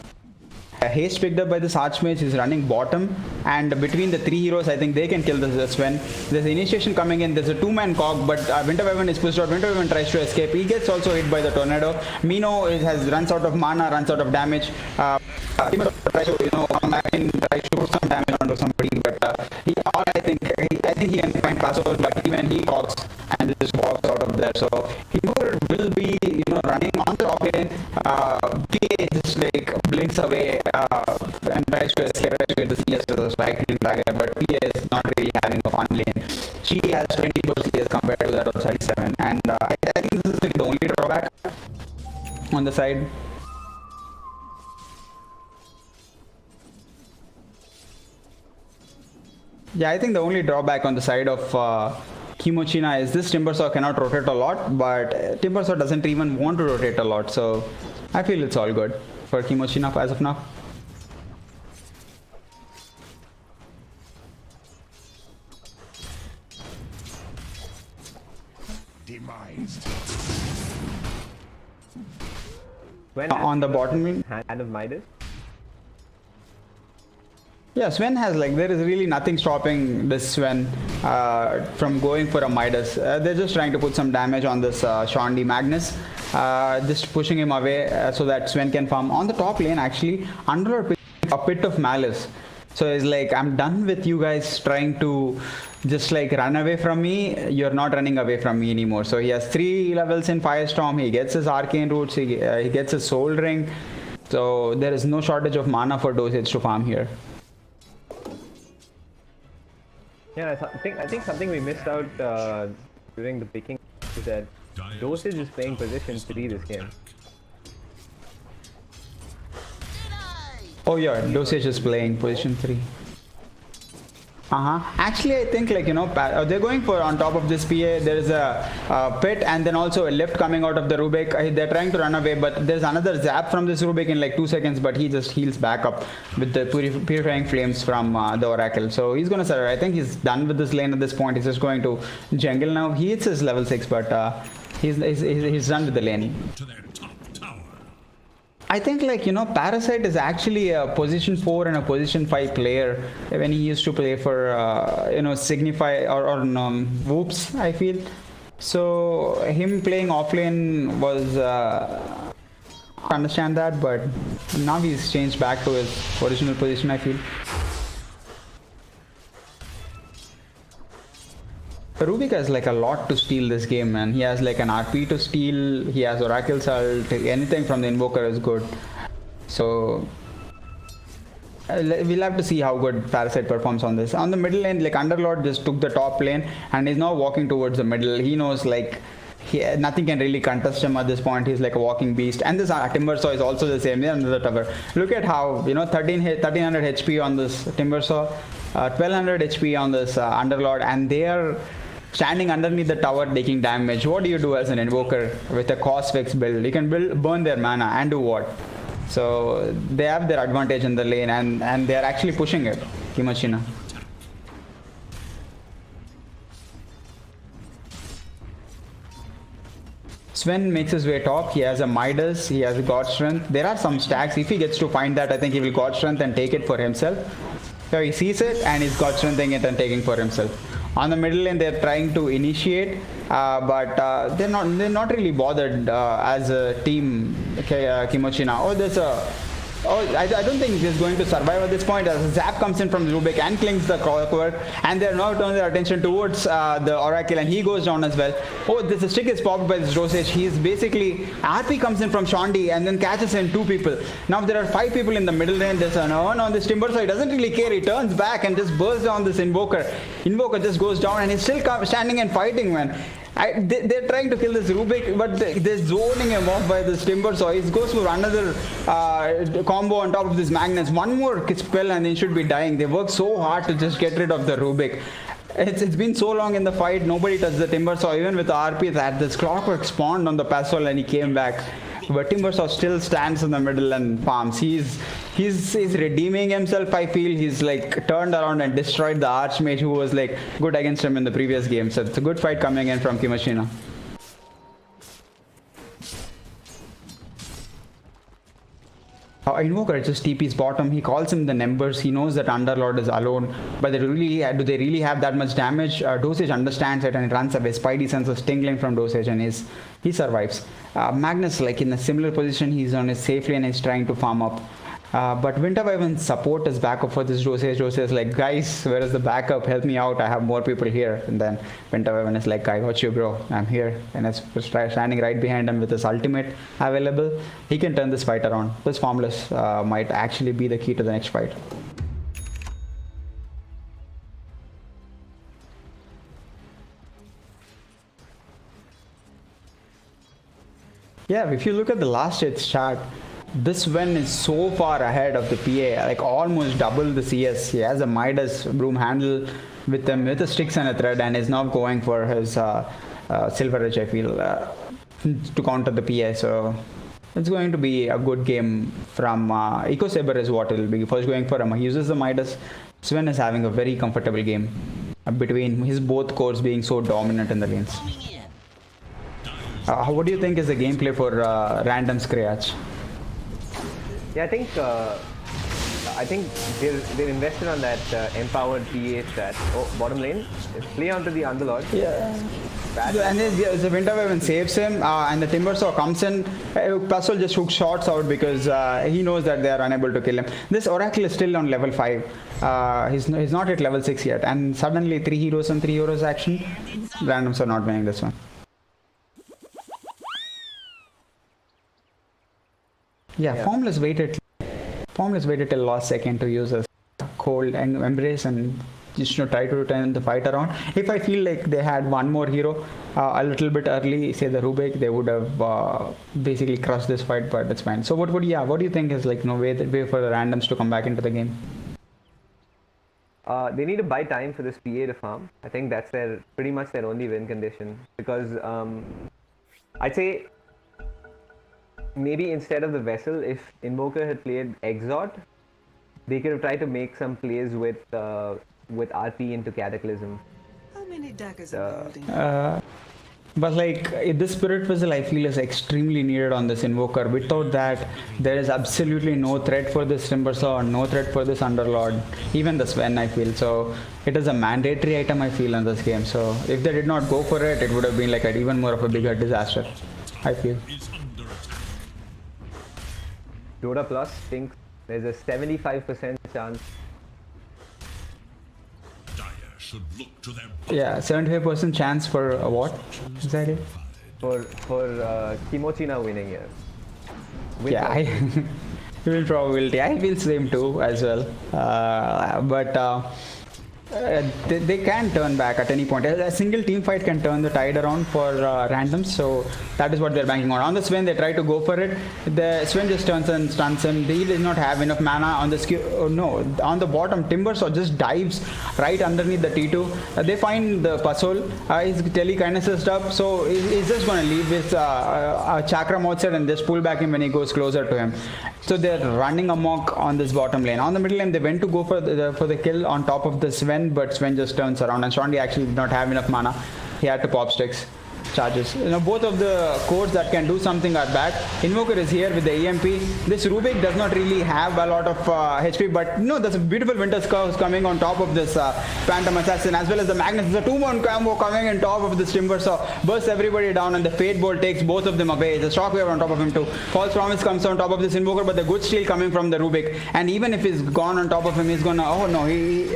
G: Haste picked up by this Archmage is running bottom, and between the 3 heroes, I think they can kill the Sven. There's initiation coming in. There's a 2-man cog, but Winter Wyvern is pushed out. Winter Wyvern tries to escape. He gets also hit by the tornado. Mino runs out of mana, runs out of damage. Tries to come back in, tries to put some damage onto somebody, but I think he can find passovers, but even he talks and just walks out of there. So Invoker will be running on the top lane. PA just like blinks away and tries to escape the CS with a spike in dagger, but PA is not really having a fun lane. She has 24 CS compared to that of 37, and I think this is like the only drawback on the side. Yeah, I think the only drawback on the side of Kimochi is this Timbersaw cannot rotate a lot, but Timbersaw doesn't even want to rotate a lot, so I feel it's all good for Kimochi as of now.
E: Demised.
G: On the bottom lane,
D: Hand of Midas.
G: yeah, Sven has there is really nothing stopping this Sven from going for a Midas. They're just trying to put some damage on this Shondi Magnus, just pushing him away so that Sven can farm. On the top lane, actually, Underlord picks a Pit of Malice. So he's like, I'm done with you guys trying to just run away from me. You're not running away from me anymore. So he has 3 levels in Firestorm. He gets his Arcane Roots. He gets his Soul Ring. So there is no shortage of mana for Dosage to farm here.
D: Yeah, I think something we missed out during the picking is that Dosage is playing position 3 this game.
G: Oh yeah, Dosage is playing position 3. Actually, I think they're going for on top of this PA. There is a pit and then also a lift coming out of the Rubik. They're trying to run away, but there's another zap from this Rubik in like 2 seconds. But he just heals back up with the purifying flames from the Oracle. So he's gonna survive. I think he's done with this lane at this point. He's just going to jungle now. He hits his level 6, but he's done with the lane.
C: To their top tower.
G: I think Parasite is actually a position 4 and a position 5 player when he used to play for Signify or Whoops, I feel. So him playing offlane was I understand that, but now he's changed back to his original position, I feel. Rubik has like a lot to steal this game, man. He has like an RP to steal, he has Oracle's ult, anything from the Invoker is good. So we'll have to see how good Parasite performs on this. On the middle lane, like Underlord just took the top lane and is now walking towards the middle. He knows nothing can really contest him at this point. He's like a walking beast. And this Timbersaw is also the same. They're under the tower. Look at how 1300 HP on this Timbersaw, 1200 HP on this Underlord, and they are standing underneath the tower taking damage. What do you do as an Invoker with a cost fix build? You can burn their mana and do what? So they have their advantage in the lane, and they are actually pushing it. Kimochi. Sven makes his way top. He has a Midas, he has a God Strength. There are some stacks. If he gets to find that, I think he will God Strength and take it for himself. So he sees it and he's God Strengthing it and taking for himself. On the middle lane, they're trying to initiate, but they're not really bothered as a team. Kimochi now. I don't think he's going to survive at this point. As Zap comes in from Rubik and clings the cover, and they're now turning their attention towards the Oracle, and he goes down as well. Oh, this stick is popped by this dosage. He's basically RP comes in from Shondi and then catches in 2 people. Now there are 5 people in the middle lane. There's this Timber, so he doesn't really care. He turns back and just bursts down this Invoker. Invoker just goes down and he's still standing and fighting, man. They're trying to kill this Rubik, but they're zoning him off by this Timber, so he goes for another combo on top of this Magnus. One more spell and he should be dying. They work so hard to just get rid of the Rubik. It's been so long in the fight, nobody touched the Timbersaw. Even with the RP, that this Clockwork spawned on the Pasol and he came back. But Timbersaw still stands in the middle and farms. He's redeeming himself, I feel. He's like turned around and destroyed the Archmage who was like good against him in the previous game. So it's a good fight coming in from Kimochi. Invoker just TP's bottom. He calls him the numbers. He knows that Underlord is alone, but do they really have that much damage? Dosage understands it and it runs away. Spidey senses tingling from Dosage and he survives. Magnus, like in a similar position, he's on his safe lane and he's trying to farm up. But Winter Wyvern's support is backup for this Dosage. Dosage is like, guys, where is the backup? Help me out. I have more people here. And then Winter Wyvern is like, I got you, bro. I'm here. And it's standing right behind him with his ultimate available. He can turn this fight around. This Formless might actually be the key to the next fight. Yeah, if you look at the last hits chart, this Sven is so far ahead of the PA, like almost double the CS. He has a Midas broom handle with the sticks and a thread, and is now going for his Silver Edge, I feel, to counter the PA. So it's going to be a good game from Eco Saber is what it will be. First going for him, he uses the Midas. Sven is having a very comfortable game between his both cores being so dominant in the lanes. What do you think is the gameplay for Random Scratch?
D: Yeah, I think they're invested on that empowered PA strat. Oh, bottom lane. Play onto the Underlord.
G: Yeah. And then the Winter Wyvern saves him, and the Timbersaw comes in. Puzzle just hooks shots out because he knows that they are unable to kill him. This Oracle is still on level 5. He's not at level 6 yet, and suddenly 3 heroes and 3 heroes action. Randoms are not winning this one. Yeah, Formless waited till last second to use a cold and embrace and just try to turn the fight around. If I feel like they had one more hero a little bit early, say the Rubik, they would have basically crushed this fight, but that's fine. So what do you think is like way for the randoms to come back into the game?
D: They need to buy time for this PA to farm. I think that's pretty much their only win condition. Because I'd say maybe instead of the Vessel, if Invoker had played Exort, they could have tried to make some plays with RP into Cataclysm.
F: How many daggers are you holding?
G: But like this spirit vessel I feel is extremely needed on this invoker. Without that there is absolutely no threat for this Timbersaw, no threat for this Underlord, even the Sven I feel. So it is a mandatory item I feel in this game. So if they did not go for it, it would have been like even more of a bigger disaster I feel.
D: Dota Plus thinks there's a 75% chance.
C: Should look to them.
G: Yeah, 75% chance for what exactly?
D: For Kimochi now winning here.
G: Yeah, even probability. I feel same too as well. They can turn back at any point. A single team fight can turn the tide around for randoms, so that is what they're banking on. On the Sven, they try to go for it. The Sven just turns and stuns him. He does not have enough mana on the skill. Oh, no, on the bottom, Timbersaw just dives right underneath the T2. They find the puzzle. He's telekinesis up, so he's just going to leave his chakram outside and just pull back him when he goes closer to him. So they're running amok on this bottom lane. On the middle lane, they went to go for the kill on top of the Sven, but Sven just turns around, and Shondi actually did not have enough mana. He had to pop sticks. Charges. Both of the cores that can do something are back. Invoker is here with the EMP. This Rubik does not really have a lot of HP, but there's a beautiful Winter's Curse coming on top of this Phantom Assassin, as well as the Magnus. There's a 2-1 combo coming on top of this Timbersaw. Bursts everybody down, and the Fate Bolt takes both of them away. The Shockwave on top of him too. False Promise comes on top of this Invoker, but the good steal coming from the Rubik. And even if he's gone on top of him, he's gonna... Oh no, he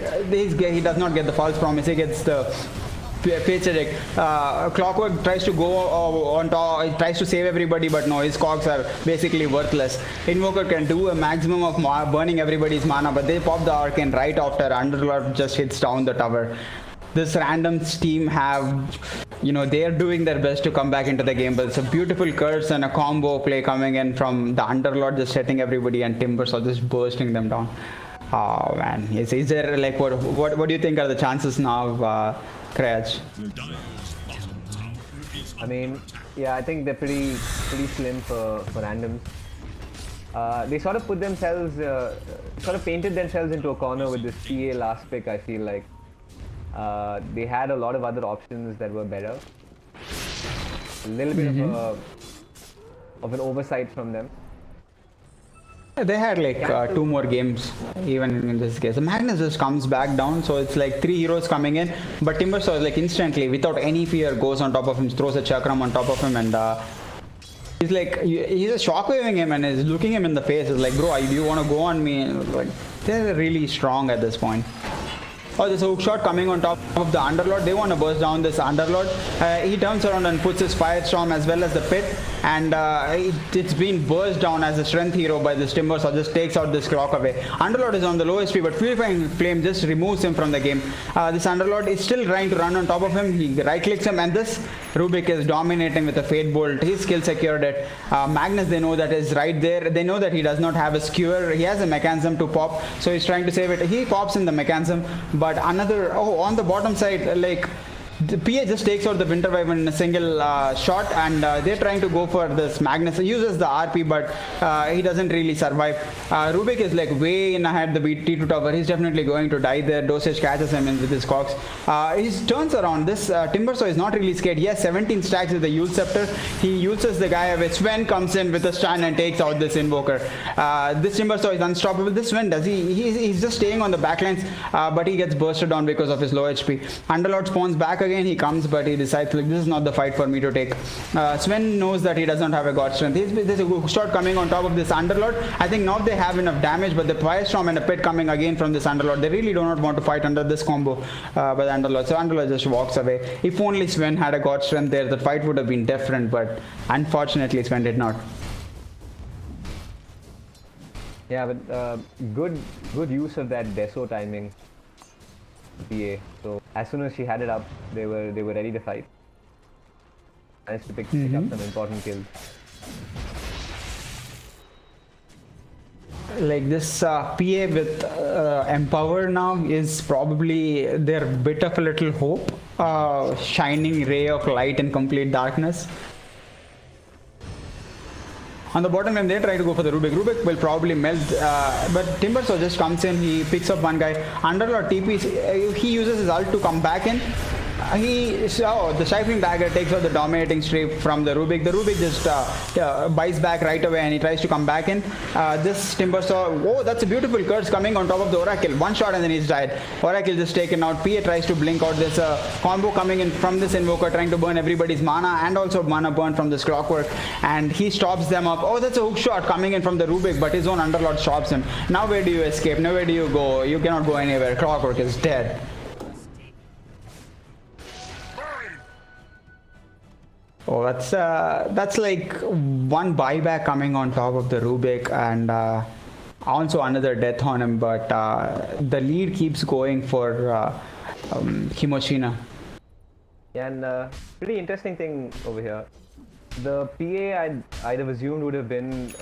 G: does not get the False Promise. He gets the... Paycheck. Clockwork tries to go on top, he tries to save everybody, but no, his cogs are basically worthless. Invoker can do a maximum of burning everybody's mana, but they pop the Arcane right after Underlord just hits down the tower. This randoms team they are doing their best to come back into the game, but it's a beautiful curse and a combo play coming in from the Underlord just setting everybody, and Timbersaw just bursting them down. Oh man, is there like what do you think are the chances now, Kraj?
D: I mean, yeah, I think they're pretty slim for randoms. They sort of painted themselves into a corner with this PA last pick. I feel like they had a lot of other options that were better. A little bit of an oversight from them.
G: They had like 2 more games even in this case. The Magnus just comes back down, so it's like 3 heroes coming in, but Timbersaw is like instantly, without any fear, goes on top of him, throws a chakram on top of him, and he's just shockwaving him and is looking him in the face. It's like, bro, do you want to go on me? And like, they're really strong at this point. Oh, there's a hook shot coming on top of the Underlord. They want to burst down this Underlord. He turns around and puts his Firestorm as well as the Pit, and it's been burst down as a strength hero by this Timbersaw. Just takes out this clock away. Underlord is on the low HP, but Purifying Flame just removes him from the game. This Underlord is still trying to run on top of him. He right clicks him, and this Rubik is dominating with a Fate Bolt. His skill secured it. Magnus, they know that is right there. They know that he does not have a skewer. He has a mechanism to pop, so he's trying to save it. He pops in the mechanism, but on the bottom side, like the PA just takes out the Winter Wyvern in a single shot, and they're trying to go for this Magnus. He uses the RP, but he doesn't really survive. Rubik is like way in ahead the T2 tower. He's definitely going to die there. Dosage catches him in with his cogs. He turns around. This Timbersaw is not really scared. He has 17 stacks with the Yule Scepter. He uses the guy away. Sven comes in with a stun and takes out this Invoker. This Timbersaw is unstoppable. This Sven he's just staying on the backlines, but he gets bursted on because of his low HP. Underlord spawns back again. He comes, but he decides like, this is not the fight for me to take. Sven knows that he doesn't have a god strength. There's a good shot coming on top of this Underlord. I think now they have enough damage, but the Firestorm and a Pit coming again from this Underlord. They really do not want to fight under this combo by the Underlord. So Underlord just walks away. If only Sven had a god strength there, the fight would have been different, but unfortunately Sven did not.
D: Yeah, but good use of that Deso timing. PA. So as soon as she had it up, they were ready to fight. Managed to pick up some important kills.
G: like this PA with Empower now is probably their bit of a little hope, shining ray of light in complete darkness. On the bottom lane, they try to go for the Rubik. Rubik will probably melt, but Timbersaw just comes in, he picks up one guy. Underlord TPs, he uses his ult to come back in. The Stifling Dagger takes out the dominating streak from the Rubik. The Rubik just buys back right away and he tries to come back in. This Timbersaw, oh, that's a beautiful curse coming on top of the Oracle. One shot and then he's died. Oracle just taken out. PA tries to blink out. There's a combo coming in from this Invoker trying to burn everybody's mana and also mana burn from this Clockwork. And he stops them up. Oh, that's a hook shot coming in from the Rubik, but his own Underlord stops him. Now where do you escape? Now where do you go? You cannot go anywhere. Clockwork is dead. Oh, that's like one buyback coming on top of the Rubik and also another death on him, but the lead keeps going for Kimochi.
D: Yeah, and pretty interesting thing over here. The PA I'd have assumed would have been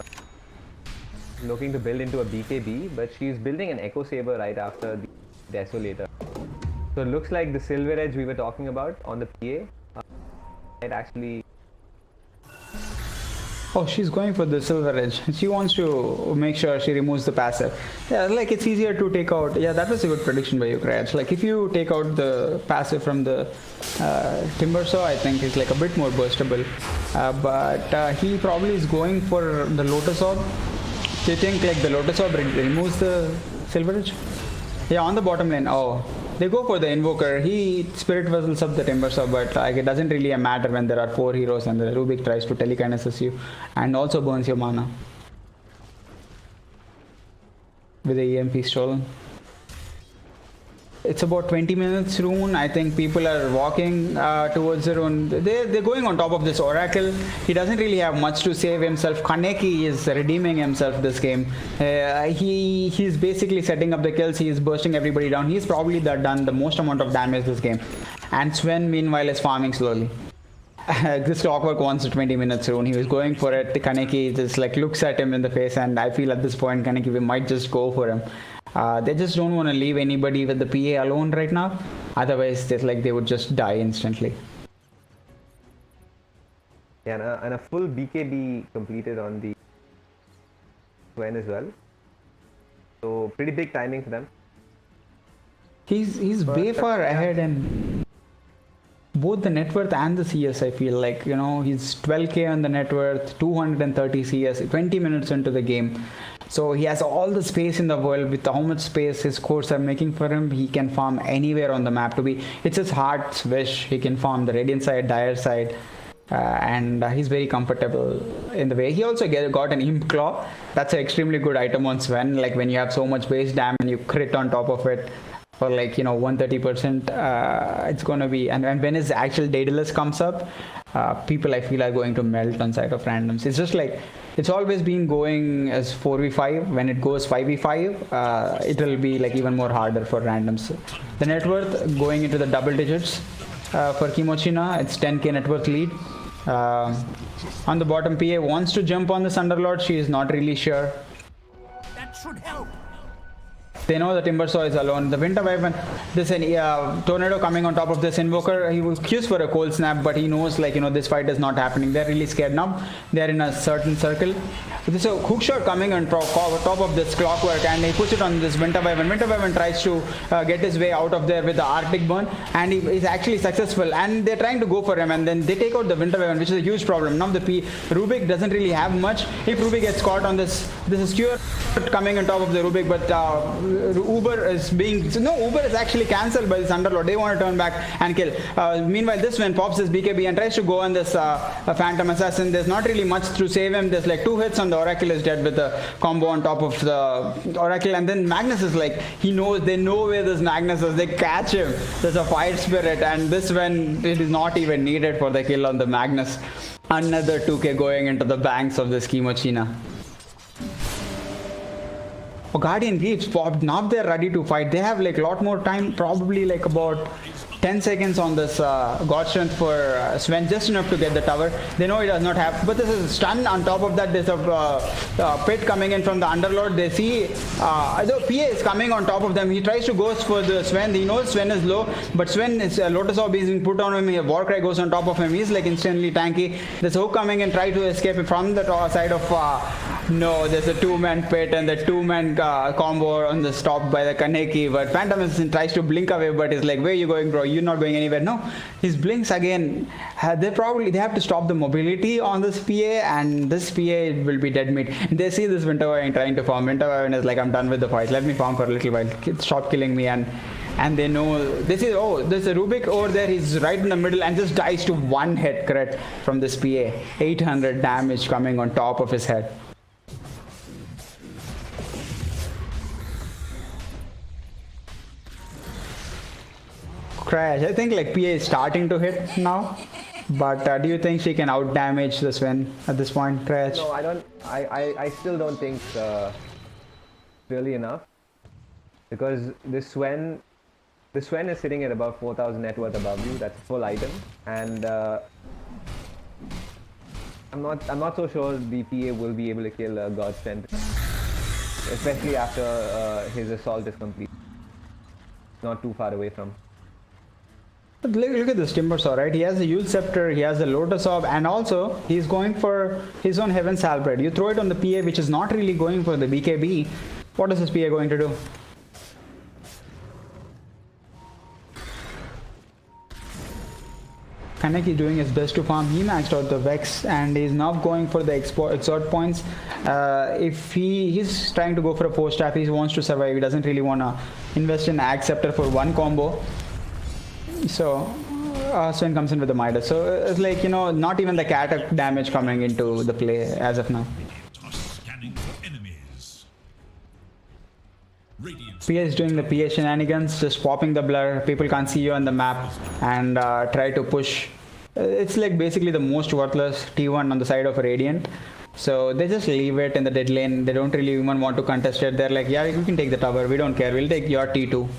D: looking to build into a BKB, but she's building an Echo Saber right after the Desolator. So it looks like the Silver Edge we were talking about on the PA. It actually.
G: Oh, she's going for the Silver Edge. She wants to make sure she removes the passive. Yeah, like it's easier to take out. Yeah, that was a good prediction by you, Cratch. Like if you take out the passive from the Timbersaw, I think it's like a bit more burstable. But he probably is going for the Lotus Orb. Do you think like the Lotus Orb removes the Silver Edge? Yeah, on the bottom lane. Oh. They go for the Invoker. He Spirit Vessels up the Timbersaw, but like it doesn't really matter when there are 4 heroes and the Rubik tries to telekinesis you and also burns your mana with the EMP stolen. It's about 20 minutes rune. I think people are walking towards the rune. They're going on top of this Oracle. He doesn't really have much to save himself. Kaneki is redeeming himself this game. He's basically setting up the kills. He is bursting everybody down. He's probably done the most amount of damage this game. And Sven meanwhile is farming slowly. This Clockwork wants a 20 minutes rune. He was going for it. Kaneki just like looks at him in the face, and I feel at this point Kaneki we might just go for him. They just don't want to leave anybody with the PA alone right now. Otherwise, it's like they would just die instantly.
D: Yeah, and a full BKB completed on the Sven as well. So pretty big timing for them.
G: He's way far ahead in both the net worth and the CS. I feel like, you know, he's 12k on the net worth, 230 CS, 20 minutes into the game. So he has all the space in the world. With how much space his cores are making for him, he can farm anywhere on the map. It's his heart's wish. He can farm the Radiant side, Dire side, and he's very comfortable in the way. He also got an Imp Claw. That's an extremely good item on Sven. Like when you have so much base damage and you crit on top of it for like, you know, 130%, it's gonna be. And when his actual Daedalus comes up, people I feel are going to melt on side of randoms. It's just like it's always been going as 4v5. When it goes 5v5, it will be like even more harder for randoms. The net worth going into the double digits for Kimochina. It's 10k net worth lead. On the bottom, PA wants to jump on this Underlord. She is not really sure.
F: That should help.
G: They know the Timbersaw is alone. The Winter Wyvern, this Tornado coming on top of this Invoker. He will queues for a cold snap, but he knows, like, you know, this fight is not happening. They're really scared now. They're in a certain circle. There's a hook shot coming on top of this Clockwork, and he puts it on this Winter Wyvern. Winter Wyvern tries to get his way out of there with the Arctic Burn, and he is actually successful. And they're trying to go for him, and then they take out the Winter Wyvern, which is a huge problem. Now the Rubik doesn't really have much. If Rubik gets caught on this is Skewer coming on top of the Rubik, but Uber is actually cancelled by this Underlord. They want to turn back and kill. Meanwhile, this one pops his BKB and tries to go on this Phantom Assassin. There's not really much to save him. There's like 2 hits on the Oracle is dead with the combo on top of the Oracle, and then Magnus is like, they know where this Magnus is. They catch him. There's a Fire Spirit, and this one it is not even needed for the kill on the Magnus. Another 2k going into the banks of this Kimochina. Guardian Reefs popped. Now they're ready to fight. They have like a lot more time, probably like about 10 seconds on this God Strength for Sven, just enough to get the tower. They know he does not have, but this is a stun. On top of that, there's a pit coming in from the Underlord. They see the PA is coming on top of them. He tries to go for the Sven. He knows Sven is low, but Sven is Lotus Orb is being put on him. A Warcry goes on top of him. He's like instantly tanky. There's Hook coming in, try to escape from the side of no, there's a two-man pit and the two-man combo on the stop by the Kaneki, but Phantom Assassin tries to blink away, but he's like, where are you going, bro? You're not going anywhere. No, his blinks again. They have to stop the mobility on this PA, and this PA will be dead meat. They see this Winter Wyvern trying to farm. Winter Wyvern is like, I'm done with the fight. Let me farm for a little while. Stop killing me. And they know this is, oh, there's a Rubik over there. He's right in the middle and just dies to one hit crit from this PA. 800 damage coming on top of his head. Crash. I think like PA is starting to hit now, but do you think she can out damage the Sven at this point, Crash?
D: No, I don't. I still don't think really enough, because the Sven is sitting at about 4,000 net worth above you. That's full item, and I'm not so sure the PA will be able to kill God Strength, especially after his assault is complete. Not too far away from.
G: But look at this Timbersaw, right? He has a Yule Scepter, he has a Lotus Orb, and also he's going for his own Heaven's Halberd. You throw it on the PA, which is not really going for the BKB. What is this PA going to do? Kaneki is doing his best to farm. He maxed out the Vex, and he's now going for the exert points. If he's trying to go for a 4-staff, he wants to survive. He doesn't really want to invest in Axe Scepter for one combo. So Sven comes in with the Midas. So it's like, you know, not even the cat damage coming into the play as of now. PA is doing the PA shenanigans, just popping the blur. People can't see you on the map and try to push. It's like basically the most worthless T1 on the side of Radiant. So they just leave it in the dead lane. They don't really even want to contest it. They're like, yeah, you can take the tower. We don't care. We'll take your T2.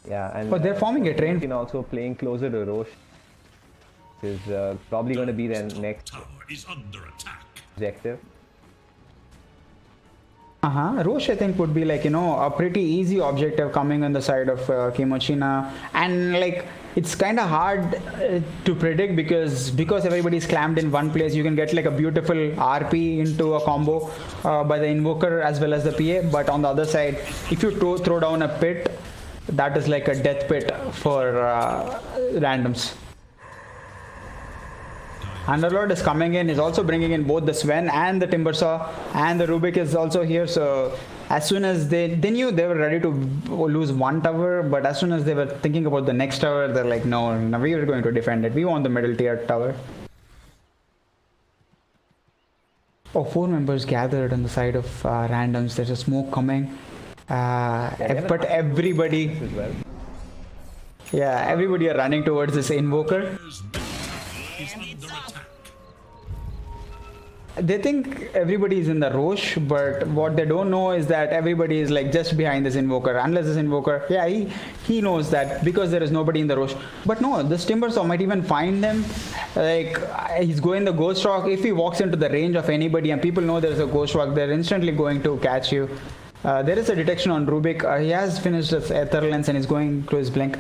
D: Yeah, and
G: but they're forming a train.
D: And also playing closer to Roche is probably going to be their next objective.
G: Roche, I think, would be like, you know, a pretty easy objective coming on the side of Kimochi, and like it's kind of hard to predict because everybody's clammed in one place. You can get like a beautiful RP into a combo by the Invoker as well as the PA, but on the other side, if you throw down a pit, that is like a death pit for randoms. Underlord is coming in. He's also bringing in both the Sven and the Timbersaw, and the Rubik is also here. So as soon as they knew they were ready to lose one tower, but as soon as they were thinking about the next tower, they're like, no, we are going to defend it. We want the middle tier tower. Oh, 4 members gathered on the side of randoms. There's a smoke coming. But everybody, everybody are running towards this Invoker. They think everybody is in the Roche, but what they don't know is that everybody is like just behind this Invoker. Unless this Invoker, he knows that because there is nobody in the Roche. But no, this Timbersaw might even find them. Like he's going the Ghost Rock. If he walks into the range of anybody and people know there is a Ghost Rock, they're instantly going to catch you. There is a detection on Rubik. He has finished his Ether Lens and is going to his Blink.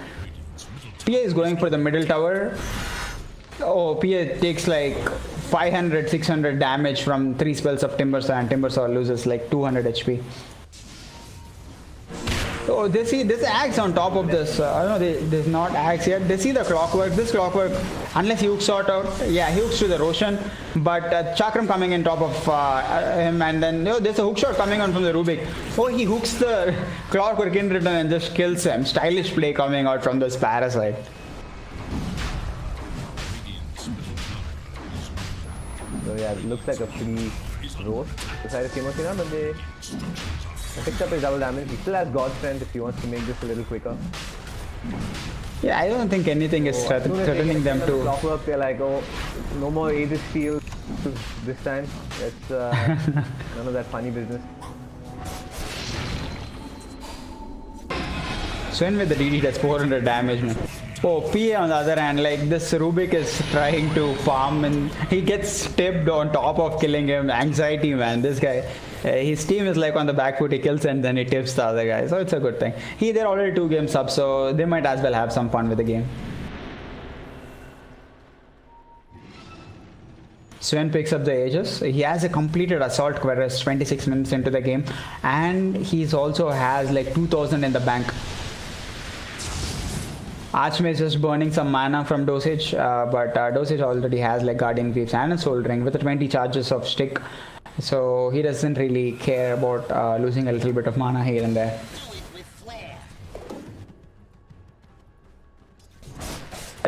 G: PA is going for the middle tower. Oh, PA takes like 500-600 damage from 3 spells of Timbersaw, and Timbersaw loses like 200 HP. Oh, they see this axe on top of this. I don't know, there's not axe yet. They see the clockwork. This clockwork, unless he hooks out, he hooks to the Roshan. But Chakram coming in top of him, and then there's a hook shot coming on from the Rubik. Oh, he hooks the clockwork in return and just kills him. Stylish play coming out from this Parasite.
D: So yeah, it looks like a free roast the side of Kimochi, but they picked up his double damage. He still has God Strength if he wants to make this a little quicker.
G: Yeah, I don't think anything is threatening them to.
D: Clockwork, they're like, oh, no more Aegis Shield this time. It's none of that funny business.
G: Sven with the DD does 400 damage, man. Oh, PA on the other hand, like this Rubik is trying to farm and he gets tipped on top of killing him. Anxiety, man. This guy, his team is like on the back foot. He kills and then he tips the other guy. So it's a good thing. They're already 2 games up, so they might as well have some fun with the game. Sven picks up the Aegis. He has a completed Assault Cuirass 26 minutes into the game, and he's also has like 2000 in the bank. Archmage is just burning some mana from Dosage, but Dosage already has like Guardian Greaves and a Soul Ring with the 20 charges of stick, so he doesn't really care about losing a little bit of mana here and there.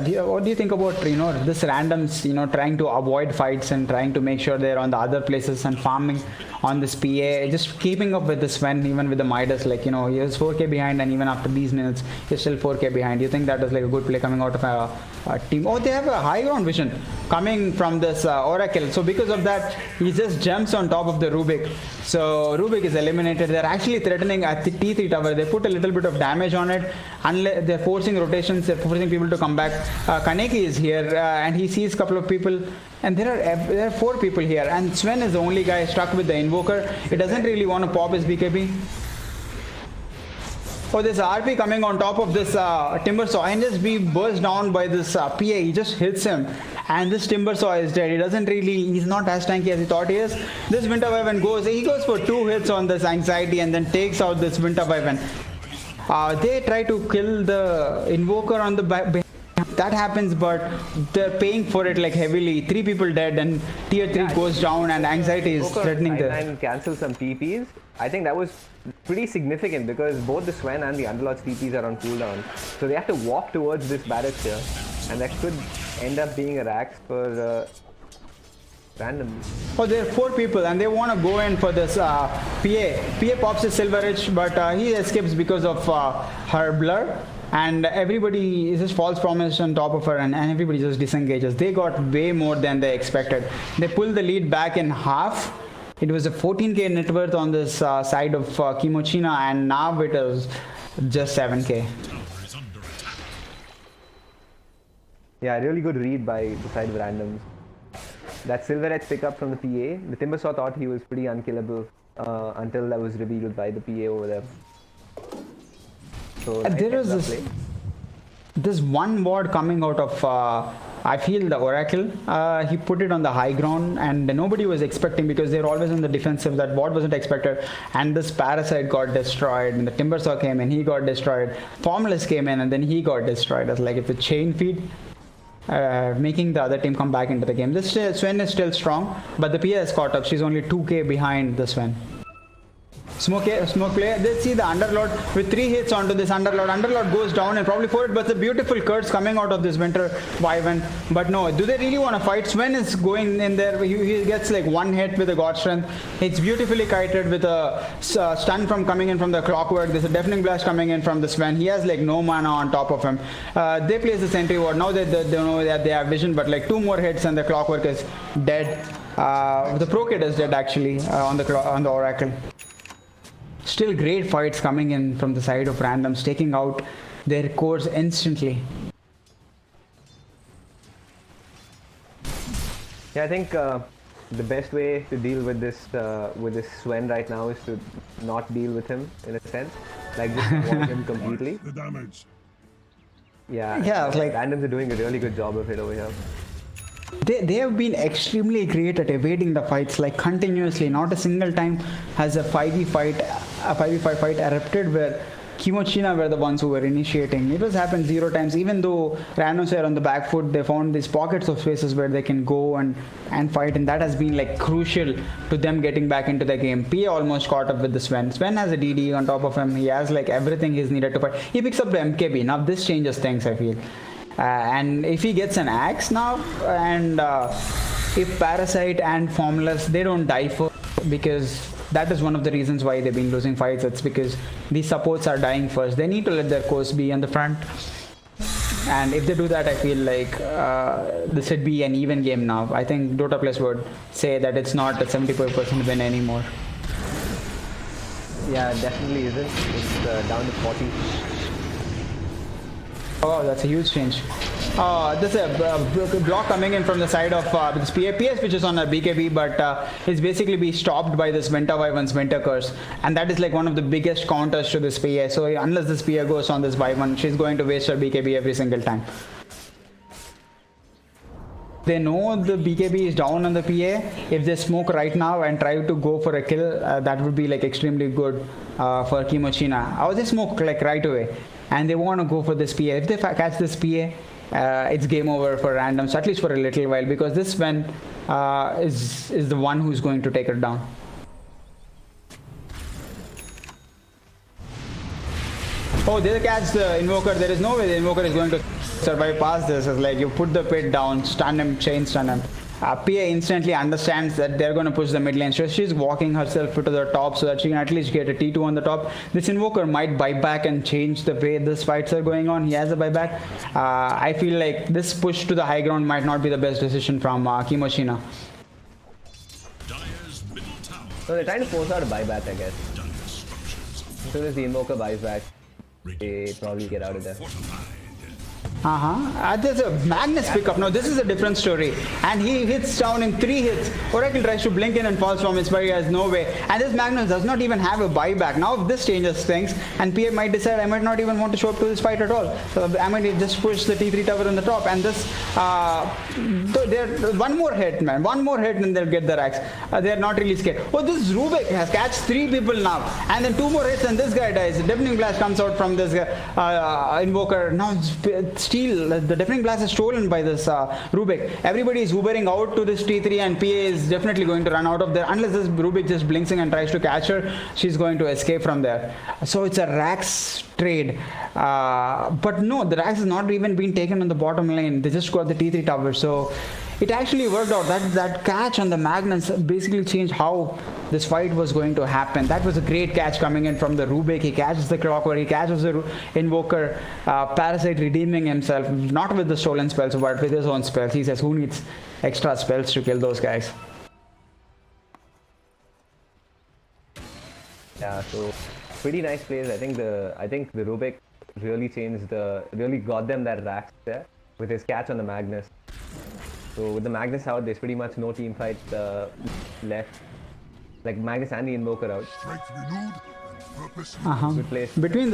G: What do you think about this randoms trying to avoid fights and trying to make sure they're on the other places and farming on this PA, just keeping up with the Sven, even with the Midas, like he was 4k behind, and even after these minutes he's still 4k behind. Do you think that was like a good play coming out of a team? Oh, they have a high ground vision coming from this Oracle, so because of that he just jumps on top of the Rubik, so Rubik is eliminated. They're actually threatening at the T3 tower. They put a little bit of damage on it, unless they're forcing rotations, they're forcing people to come back. Kaneki is here and he sees a couple of people, and there are 4 people here, and Sven is the only guy stuck with the Invoker. He doesn't really want to pop his BKB. Oh, this RP coming on top of this Timber Saw, and just be burst down by this PA. He just hits him, and this Timber Saw is dead. He's not as tanky as he thought he is. This Winter Wyvern goes for 2 hits on this Anxiety and then takes out this Winter Wyvern. They try to kill the Invoker on the back. That happens, but they're paying for it like heavily. 3 people dead, and tier 3 goes down, and Anxiety is threatening the...
D: And cancel some TPs. I think that was pretty significant because both the Sven and the Underlord's TPs are on cooldown. So they have to walk towards this barracks here, and that could end up being a Rax for random.
G: Oh, there are 4 people, and they want to go in for this PA. PA pops his Silver Edge, but he escapes because of her blur. And everybody is just false promise on top of her, and everybody just disengages. They got way more than they expected. They pulled the lead back in half. It was a 14k net worth on this side of Kimochi, and now it is just 7k.
D: Yeah, really good read by the side of randoms. That Silver Edge pickup from the PA. The Timbersaw thought he was pretty unkillable until that was revealed by the PA over there. So
G: there is this one ward coming out of I feel the Oracle. He put it on the high ground, and nobody was expecting, because they're always on the defensive. That ward wasn't expected, and this Parasite got destroyed, and the Timbersaw came in, he got destroyed. Formless came in, and then he got destroyed. It's like it's a chain feed, making the other team come back into the game. This Sven is still strong, but the PA has caught up. She's only 2k behind the Sven. Smoke play. Let's see the Underlord with 3 hits onto this Underlord. Underlord goes down and probably 4 hits, but the beautiful curse coming out of this Winter Wyvern. But no, do they really want to fight? Sven is going in there. He gets like 1 hit with a God Strength. It's beautifully kited with a stun from coming in from the Clockwork. There's a Deafening Blast coming in from the Sven. He has like no mana on top of him. They place the Sentry Ward. Now they know that they have vision, but like 2 more hits and the Clockwork is dead. The Pro Kid is dead actually on the Oracle. Still great fights coming in from the side of randoms, taking out their cores instantly.
D: Yeah, I think the best way to deal with this Sven right now is to not deal with him, in a sense, like just avoid him completely.
E: The damage.
D: Yeah,
G: like
D: randoms are doing a really good job of it over here.
G: They have been extremely great at evading the fights, like continuously. Not a single time has a 5v fight erupted where Kimochi were the ones who were initiating. It has happened 0 times. Even though randoms were on the back foot, they found these pockets of spaces where they can go and fight, and that has been like crucial to them getting back into the game. PA almost caught up with the Sven. Sven has a DD on top of him. He has like everything he's needed to fight. He picks up the MKB. Now this changes things, I feel. And if he gets an axe now, and if Parasite and Formless, they don't die first, because that is one of the reasons why they've been losing fights. It's because these supports are dying first. They need to let their course be on the front. And if they do that, I feel like this should be an even game now. I think Dota Plus would say that it's not a 75% win anymore.
D: Yeah, definitely isn't. It's down to 40.
G: Oh, that's a huge change. There's a block coming in from the side of this PS, which is on a BKB, but it's basically be stopped by this Winter Wyvern's Winter Curse, and that is like one of the biggest counters to this PA. So unless this PA goes on this Wyvern, she's going to waste her BKB every single time. They know the BKB is down on the PA. If they smoke right now and try to go for a kill, that would be like extremely good for Kimochi. Or they smoke like right away, and they want to go for this PA. If they catch this PA, it's game over for randoms, at least for a little while, because this Sven is the one who's going to take her down. Oh, they catch the Invoker. There is no way the Invoker is going to survive past this. It's like you put the pit down, stun him, chain stun him. PA instantly understands that they're going to push the mid lane, so she's walking herself to the top so that she can at least get a T2 on the top. This Invoker might buy back and change the way this fights are going on. He has a buyback. I feel like this push to the high ground might not be the best decision from Kimochi.
D: So they're trying to force out a buyback, I guess. As soon as the Invoker buys back, they probably get out of there.
G: There's a Magnus pickup. Now this is a different story, and he hits down in 3 hits. Oracle tries to blink in and falls from it, but he has no way. And this Magnus does not even have a buyback. Now if this changes things, and PA might decide I might not even want to show up to this fight at all. So I might just push the T3 tower on the top, and this one more hit, man. One more hit and they'll get the racks. They're not really scared. Oh, this Rubik has catched 3 people now, and then 2 more hits and this guy dies. Deafening Blast comes out from this Invoker. Now the Deafening Blast is stolen by this Rubik. Everybody is Ubering out to this T3, and PA is definitely going to run out of there. Unless this Rubik just blinks in and tries to catch her, she's going to escape from there. So it's a Rax trade. But no, the Rax has not even been taken on the bottom lane. They just got the T3 tower. So it actually worked out. That catch on the Magnus basically changed how this fight was going to happen. That was a great catch coming in from the Rubik. He catches the Clockwork, he catches the Invoker, Parasite redeeming himself, not with the stolen spells, but with his own spells. He says, who needs extra spells to kill those guys?
D: Yeah, so pretty nice plays. I think the Rubik really got them that Rax there with his catch on the Magnus. So with the Magnus out, there's pretty much no team fight left. Like Magnus and the Invoker out. Good place.
G: Between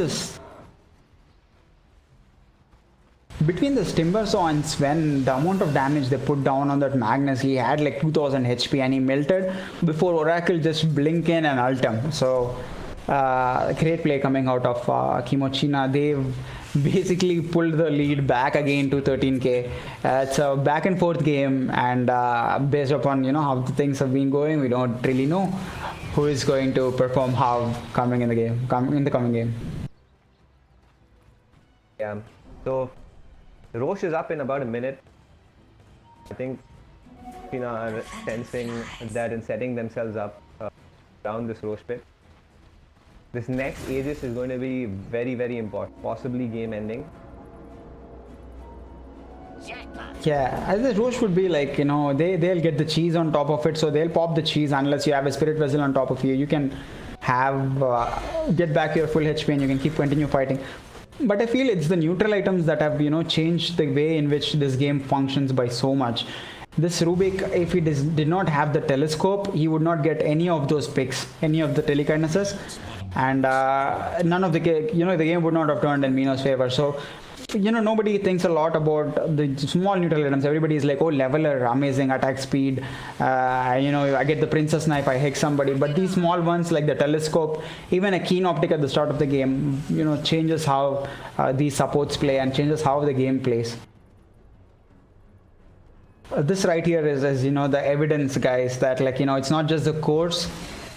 G: this Timbersaw and Sven, the amount of damage they put down on that Magnus, he had like 2000 HP and he melted before Oracle just blink in and ult him. So great play coming out of Kimochi. They've basically pulled the lead back again to 13k. It's a back and forth game, and based upon how the things have been going, we don't really know who is going to perform how coming in the coming game.
D: Yeah. So Roche is up in about a minute. I think are sensing that and setting themselves up around this Roche pit. This next Aegis is going to be very, very important, possibly game ending.
G: Yeah, the Roche would be like, they'll get the cheese on top of it, so they'll pop the cheese unless you have a Spirit Vessel on top of you. You can get back your full HP and you can continue fighting. But I feel it's the neutral items that have, changed the way in which this game functions by so much. This Rubik, if he did not have the telescope, he would not get any of those picks, any of the telekinesis, and none of the game would not have turned in Mino's favor. So nobody thinks a lot about the small neutral items. Everybody is like, oh, leveler, amazing attack speed, I get the princess knife, I hex somebody. But these small ones like the telescope, even a keen optic at the start of the game, changes how these supports play and changes how the game plays. This right here is the evidence, guys, that it's not just the cores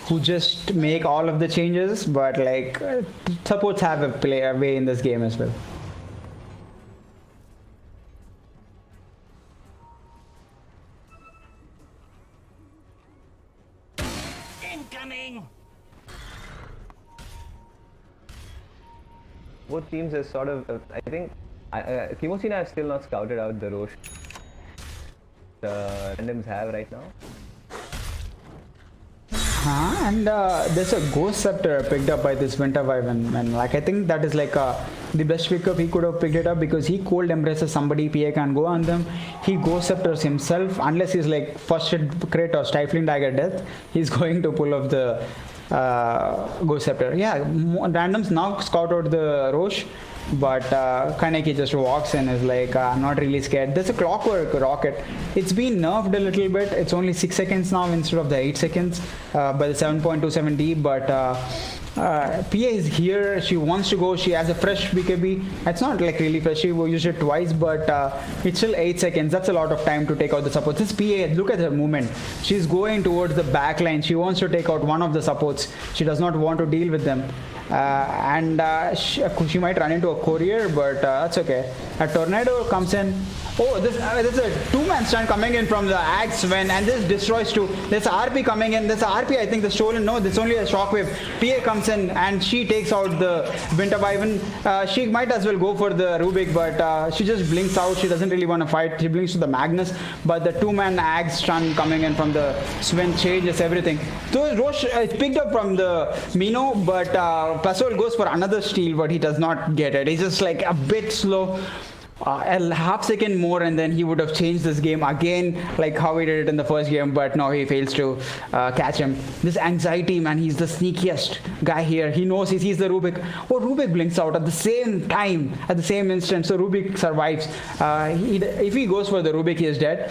G: who just make all of the changes, but supports have a way in this game as well.
I: Incoming!
D: Both teams are sort of, I think Kimochi has still not scouted out the Roche the randoms have right now.
G: And there's a Ghost Scepter picked up by this Winter Wyvern, and like I think that is like the best pickup he could have picked it up, because he cold embraces somebody, PA can't go on them. He Ghost Scepters himself, unless he's like first hit crit or stifling dagger death, he's going to pull off the Ghost Scepter. Yeah, randoms now scout out the Roche, but Kaneki just walks in, is like, I'm not really scared. There's a Clockwork Rocket. It's been nerfed a little bit. It's only 6 seconds now instead of the 8 seconds by the 7.27D, but PA is here. She wants to go. She has a fresh BKB. It's not like really fresh. She used it twice, but it's still 8 seconds. That's a lot of time to take out the supports. This PA, look at her movement. She's going towards the back line. She wants to take out one of the supports. She does not want to deal with them. She might run into a courier, but that's okay. A tornado comes in. Oh, there's a two-man stun coming in from the Axe Sven, and this destroys two. There's a RP coming in. There's a RP, I think, the stolen. No, there's only a shockwave. PA comes in, and she takes out the Winter Wyvern. She might as well go for the Rubik, but she just blinks out. She doesn't really want to fight. She blinks to the Magnus, but the two-man Axe stun coming in from the Sven changes everything. So Roche picked up from the Mino, but Pasol goes for another steal, but he does not get it. He's just like a bit slow. A half second more and then he would have changed this game again, like how he did it in the first game, but no, he fails to catch him. This anxiety, man, he's the sneakiest guy here. He knows he sees the Rubik. Oh, Rubik blinks out at the same time, at the same instant, so Rubik survives. If he goes for the Rubik, he is dead.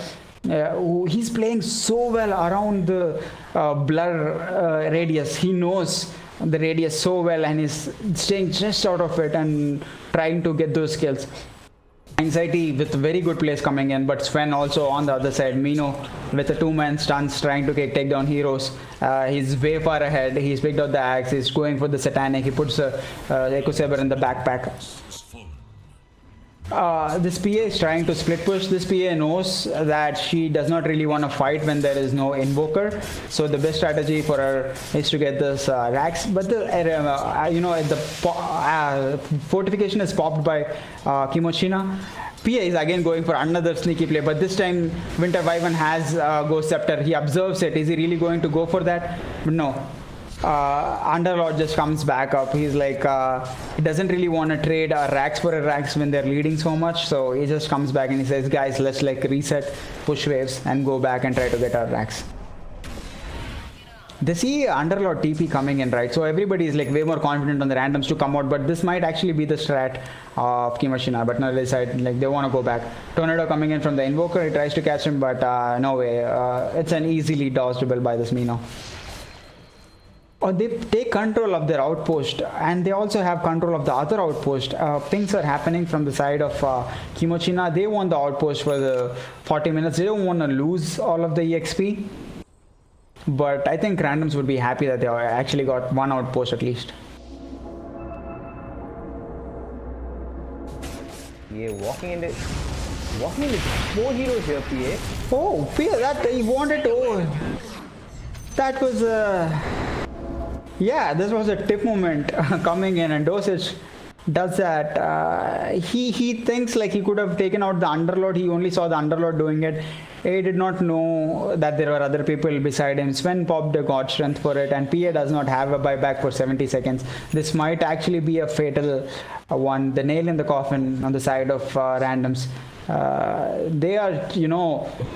G: He's playing so well around the blur radius. He knows the radius so well and is staying just out of it and trying to get those kills. Anxiety with very good plays coming in, but Sven also on the other side. Mino with a two-man stunts trying to take down heroes. He's way far ahead. He's picked up the axe. He's going for the satanic. He puts Echo Saber in the backpack. This PA is trying to split push. This PA knows that she does not really want to fight when there is no invoker. So the best strategy for her is to get this Rax. But the fortification is popped by Kimochina. PA is again going for another sneaky play, but this time Winter Wyvern has Ghost Scepter. He observes it. Is he really going to go for that? No. Underlord just comes back up. He's like, he doesn't really want to trade a Rax for a Rax when they're leading so much. So he just comes back and he says, guys, let's like reset, push waves and go back and try to get our Rax. They see Underlord TP coming in, right? So everybody is like way more confident on the randoms to come out, but this might actually be the strat of Kimochina, but no, they decide like they want to go back. Tornado coming in from the Invoker. He tries to catch him, but no way. It's an easily dodgeable by this Mino. Or they take control of their outpost, and they also have control of the other outpost. Things are happening from the side of Kimochina. They want the outpost for the 40 minutes. They don't want to lose all of the EXP. But I think randoms would be happy that they actually got one outpost at least.
D: Yeah, walking into 4 heroes here, PA.
G: Oh, PA, that he wanted to. Oh, that was yeah, this was a tip moment coming in, and Dosage does that. He thinks like he could have taken out the Underlord. He only saw the Underlord doing it. He did not know that there were other people beside him. Sven popped a God Strength for it, and PA does not have a buyback for 70 seconds. This might actually be a fatal one. The nail in the coffin on the side of randoms. They are,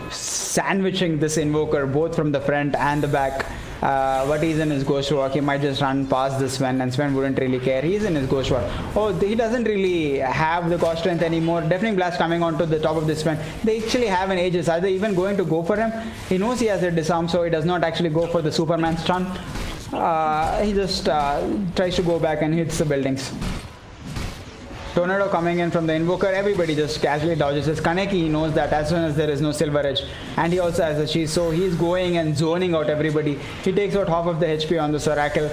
G: sandwiching this Invoker both from the front and the back. But he's in his Ghost Walk. He might just run past this Sven, and Sven wouldn't really care. He's in his Ghost Walk. Oh, he doesn't really have the God Strength anymore. Deafening Blast coming onto the top of this Sven. They actually have an Aegis. Are they even going to go for him? He knows he has a disarm, so he does not actually go for the Superman stun. He just tries to go back and hits the buildings. Tornado coming in from the Invoker. Everybody just casually dodges this. Kaneki, he knows that as soon as there is no Silver Edge, and he also has a cheese, so he's going and zoning out everybody. He takes out half of the HP on the Oracle.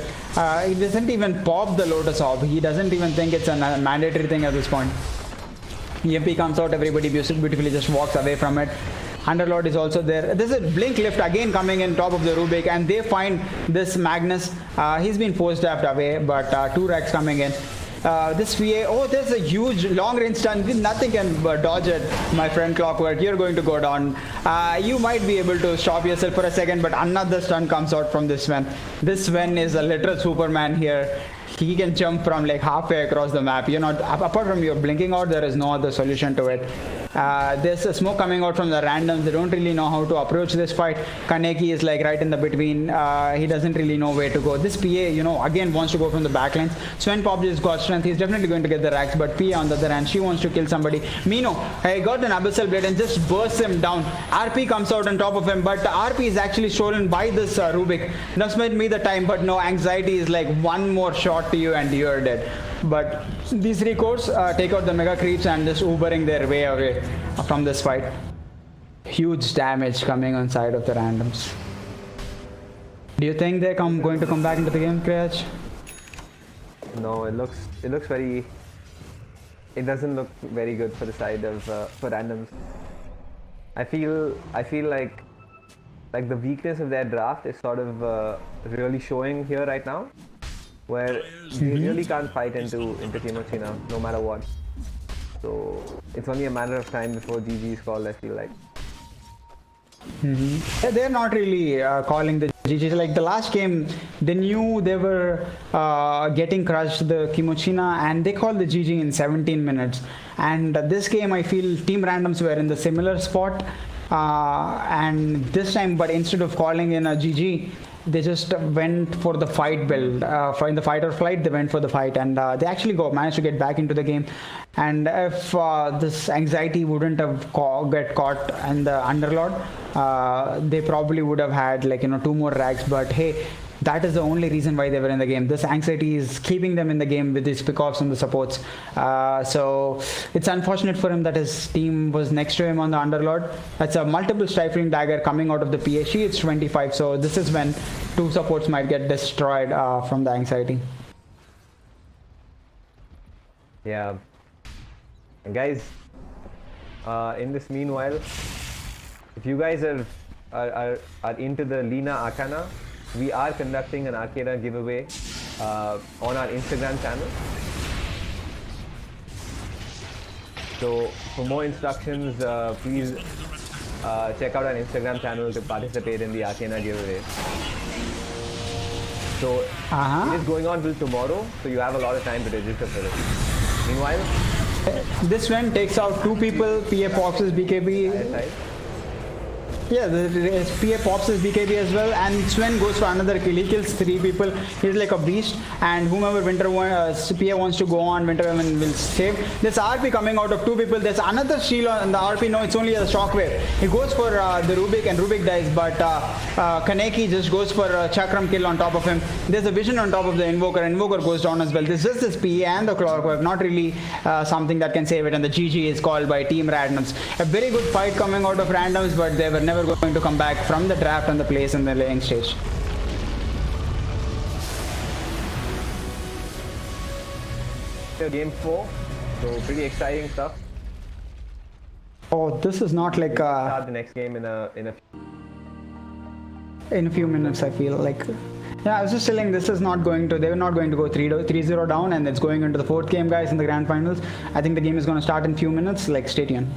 G: He doesn't even pop the Lotus Orb. He doesn't even think it's a mandatory thing at this point. EMP comes out, everybody beautifully just walks away from it. Underlord is also there. There's a Blink Lift again coming in top of the Rubik, and they find this Magnus. He's been force staffed away, but 2 racks coming in. This VA, oh, there's a huge long-range stun. Nothing can dodge it, my friend Clockwork. You're going to go down. You might be able to stop yourself for a second, but another stun comes out from this Sven. This Sven is a literal Superman here. He can jump from like halfway across the map. You're not, apart from your blinking out, there is no other solution to it. There's a smoke coming out from the randoms. They don't really know how to approach this fight. Kaneki is like right in the between. He doesn't really know where to go. This PA, you know, again wants to go from the backlines. Sven Pop just got strength. He's definitely going to get the racks, but PA on the other hand, she wants to kill somebody. Mino, he got an Abyssal Blade and just bursts him down. RP comes out on top of him, but RP is actually stolen by this Rubik. That's might be the time, but no, Anxiety is like one more shot to you and you're dead. But these three cores take out the mega creeps and just Ubering their way away from this fight. Huge damage coming on side of the randoms. Do you think they're going to come back into the game, Kriyaj?
D: No, it looks very. It doesn't look very good for the side of for randoms. I feel like the weakness of their draft is sort of really showing here right now, where they really can't fight into Kimochi now, no matter what. So it's only a matter of time before GG is called, I feel like.
G: Yeah, they're not really calling the GG. Like the last game, they knew they were getting crushed, the Kimochina, and they called the GG in 17 minutes. And this game, I feel Team Randoms were in the similar spot. And this time, but instead of calling in a GG, they just went for the fight build. In the fight or flight, they went for the fight, and they actually managed to get back into the game. And if this Anxiety wouldn't have get caught in the Underlord, they probably would have had like 2 more racks. But hey, that is the only reason why they were in the game. This Anxiety is keeping them in the game with his pickoffs and the supports. So it's unfortunate for him that his team was next to him on the Underlord. That's a multiple stifling dagger coming out of the PA. She is 25, so this is when 2 supports might get destroyed from the Anxiety.
D: Yeah. And guys, in this meanwhile, if you guys are into the Lina Arcana, we are conducting an Arcana giveaway on our Instagram channel. So for more instructions, please check out our Instagram channel to participate in the Arcana giveaway. So it is going on till tomorrow, so you have a lot of time to register for it. Meanwhile,
G: this one takes out 2 people, PA Fox's BKB. Yeah, the PA pops his BKB as well, and Sven goes for another kill. He kills 3 people. He's like a beast, and whomever PA wants to go on, Winterwoman will save. There's RP coming out of 2 people. There's another shield on the RP. No, it's only a shockwave. He goes for the Rubik, and Rubik dies, but Kaneki just goes for a Chakram kill on top of him. There's a vision on top of the Invoker. Invoker goes down as well. This is this PA and the Clockwork, not really something that can save it, and the GG is called by Team Randoms. A very good fight coming out of Randoms, but they were never going to come back from the draft and the place in the laying stage.
D: Game 4, so pretty exciting stuff.
G: Oh, this is not like
D: start the next game in a
G: few minutes. I feel like, yeah, I was just telling, this is not going to, they were not going to go 3-0 down, and it's going into the 4th game, guys, in the grand finals. I think the game is going to start in few minutes. Like, stay tuned.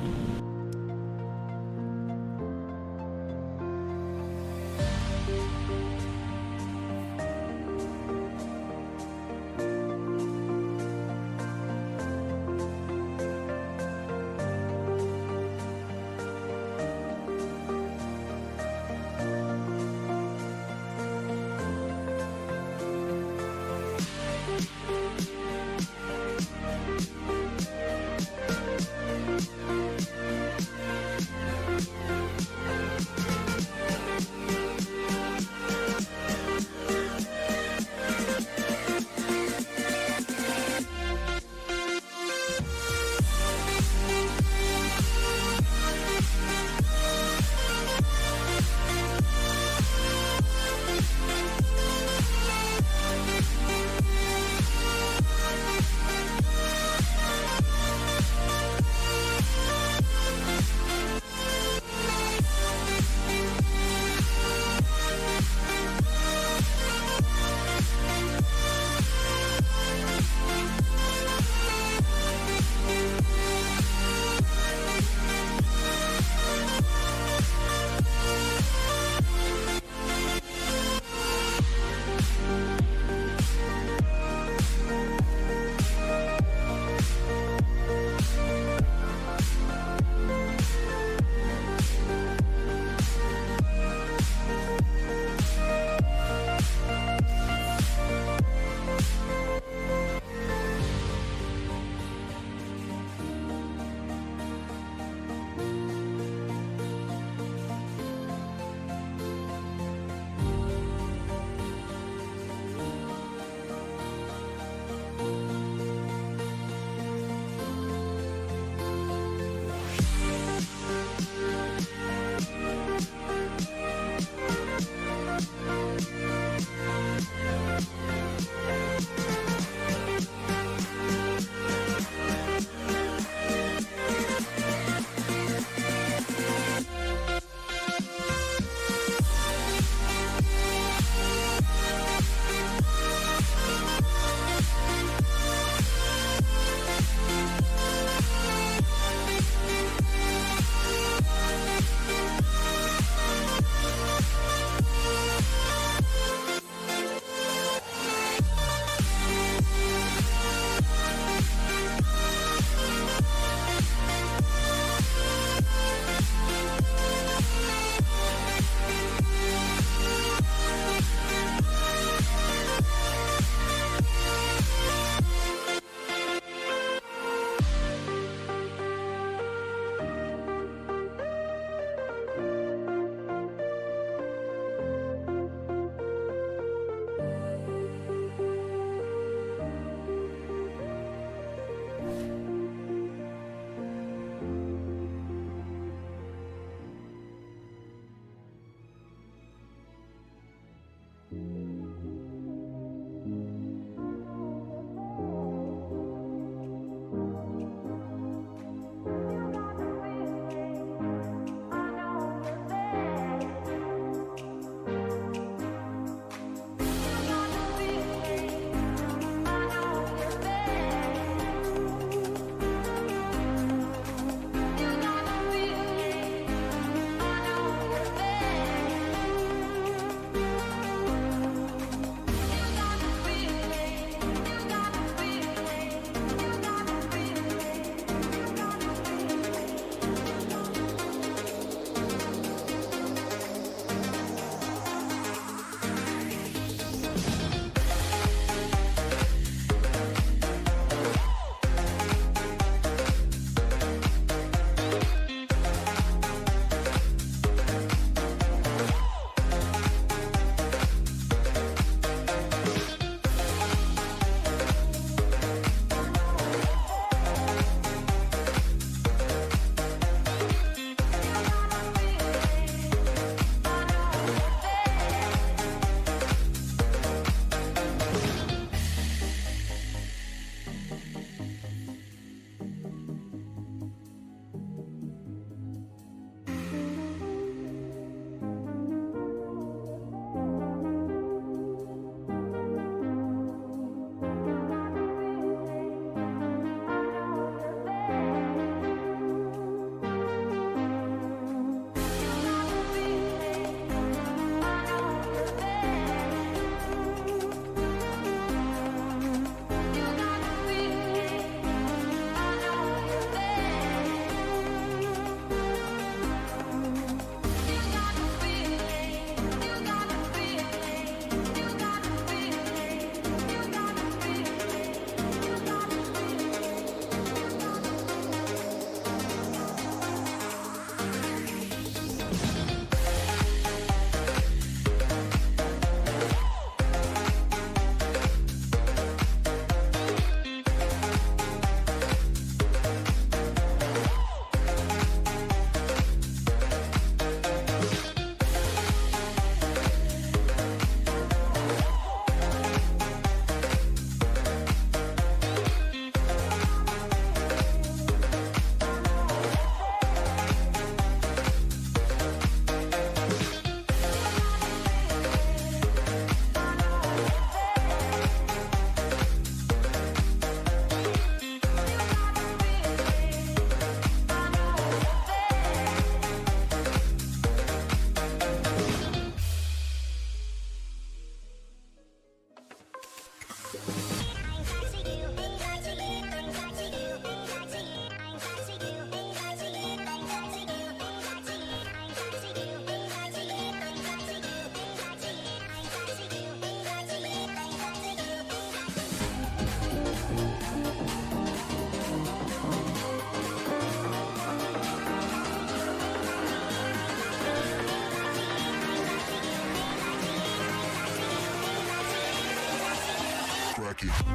E: Cracking.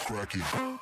E: Cracking.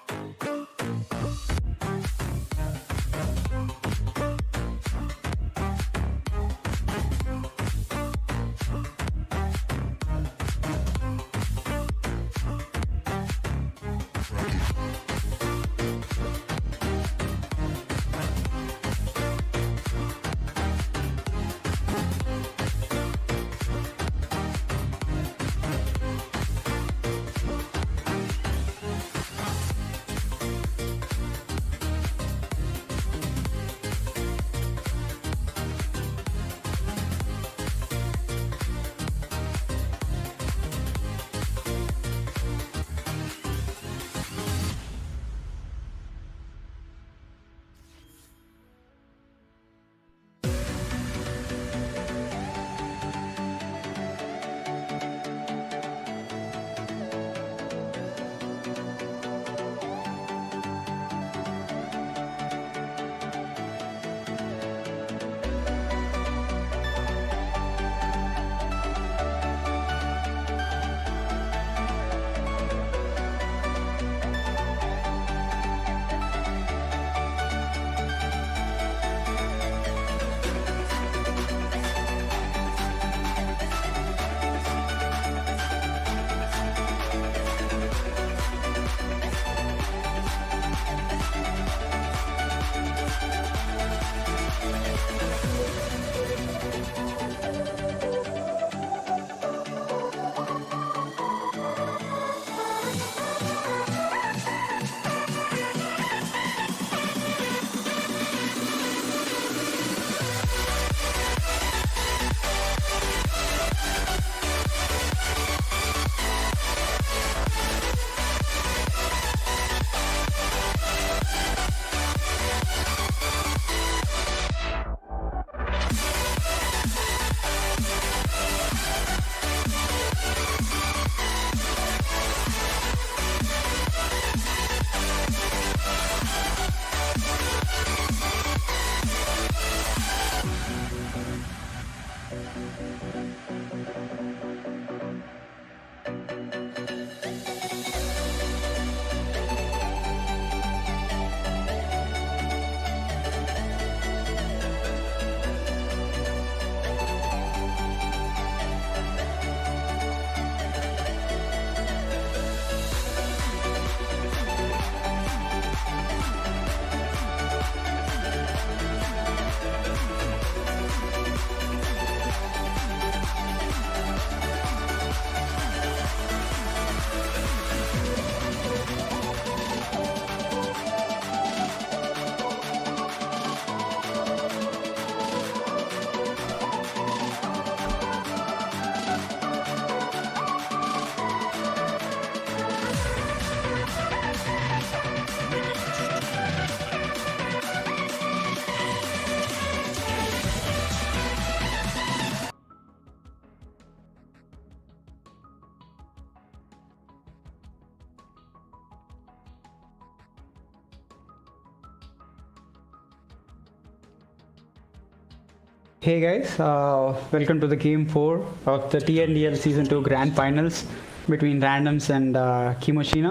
G: Hey guys, welcome to the game 4 of the TNDL Season 2 Grand Finals between Randoms and Kimochi.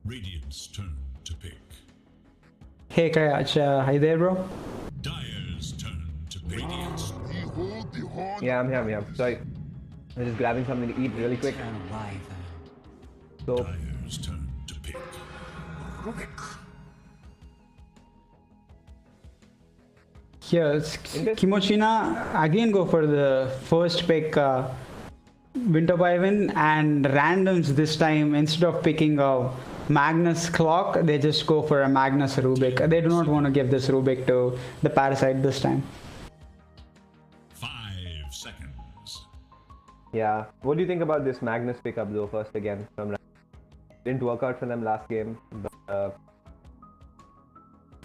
C: Radiant's turn to pick.
G: Hey Kayach, hi there bro?
C: Dire's turn to pick. Radiant's
E: Behold the horn.
D: Yeah, I'm here. Sorry. I'm just grabbing something to eat really quick. So,
C: Dire's turn to pick.
G: Yes, Kimochi again go for the first pick Winter Wyvern, and Randoms this time instead of picking a Magnus Clock, they just go for a Magnus Rubik. They do not want to give this Rubik to the Parasite this time.
C: 5 seconds.
D: yeah. What do you think about this Magnus pickup though, first again? Didn't work out for them last game, but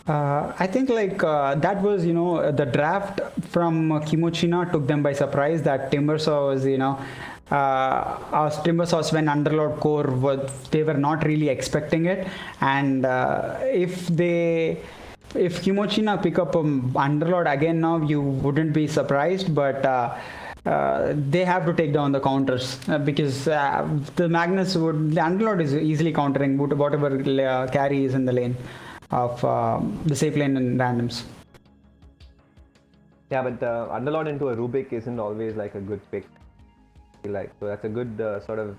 G: I think that was, the draft from Kimochina took them by surprise. That Timbersaw was, Timbersaws when Underlord core they were not really expecting it, and if Kimochina pick up Underlord again now, you wouldn't be surprised, but they have to take down the counters because the Underlord is easily countering whatever carry is in the lane of the safe lane and Randoms.
D: yeah, but Underlord into a Rubik isn't always like a good pick. So that's a good sort of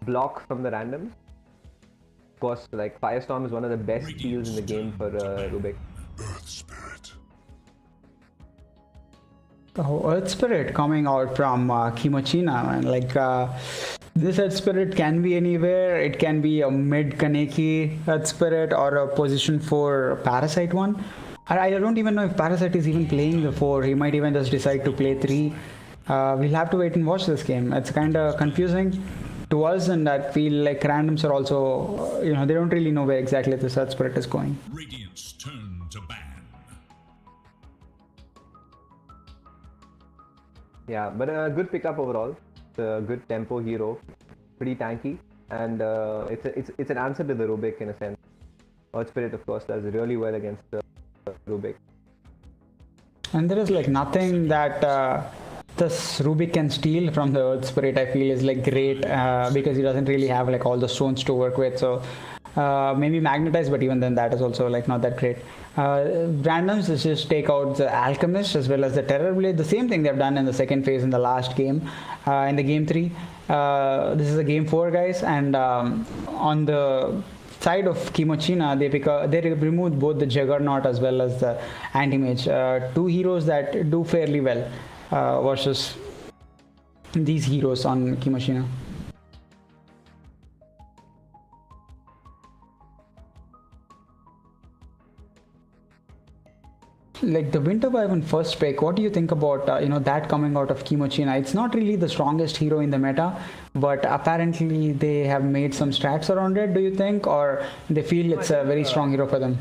D: block from the Randoms. Of course, like Firestorm is one of the best steals in the game for Rubik.
E: Earth Spirit.
G: Oh, Earth Spirit coming out from Kimochina, and this Earth Spirit can be anywhere. It can be a mid Kaneki Earth Spirit or a position 4 Parasite one. I don't even know if Parasite is even playing the 4. He might even just decide to play 3. We'll have to wait and watch this game. It's kind of confusing to us, and I feel like Randoms are also, they don't really know where exactly this Earth Spirit is going.
C: Radiant's turn to ban.
D: Yeah, but a good pickup overall. It's a good tempo hero, pretty tanky, and it's an answer to the Rubik in a sense. Earth Spirit, of course, does really well against the Rubik.
G: And there is nothing that this Rubik can steal from the Earth Spirit. I feel is great because he doesn't really have all the stones to work with. So maybe Magnetize, but even then that is also not that great. Randoms is just take out the Alchemist as well as the Terror Blade. The same thing they've done in the second phase in the last game, in the game 3. This is a game 4, guys, and on the side of Kimochina, they removed both the Juggernaut as well as the Anti-Mage. 2 heroes that do fairly well versus these heroes on Kimochina. The Winter Wyvern first pick, what do you think about that coming out of Kimochina? It's not really the strongest hero in the meta, but apparently they have made some strats around it, do you think? Or they feel it's a very strong hero for them?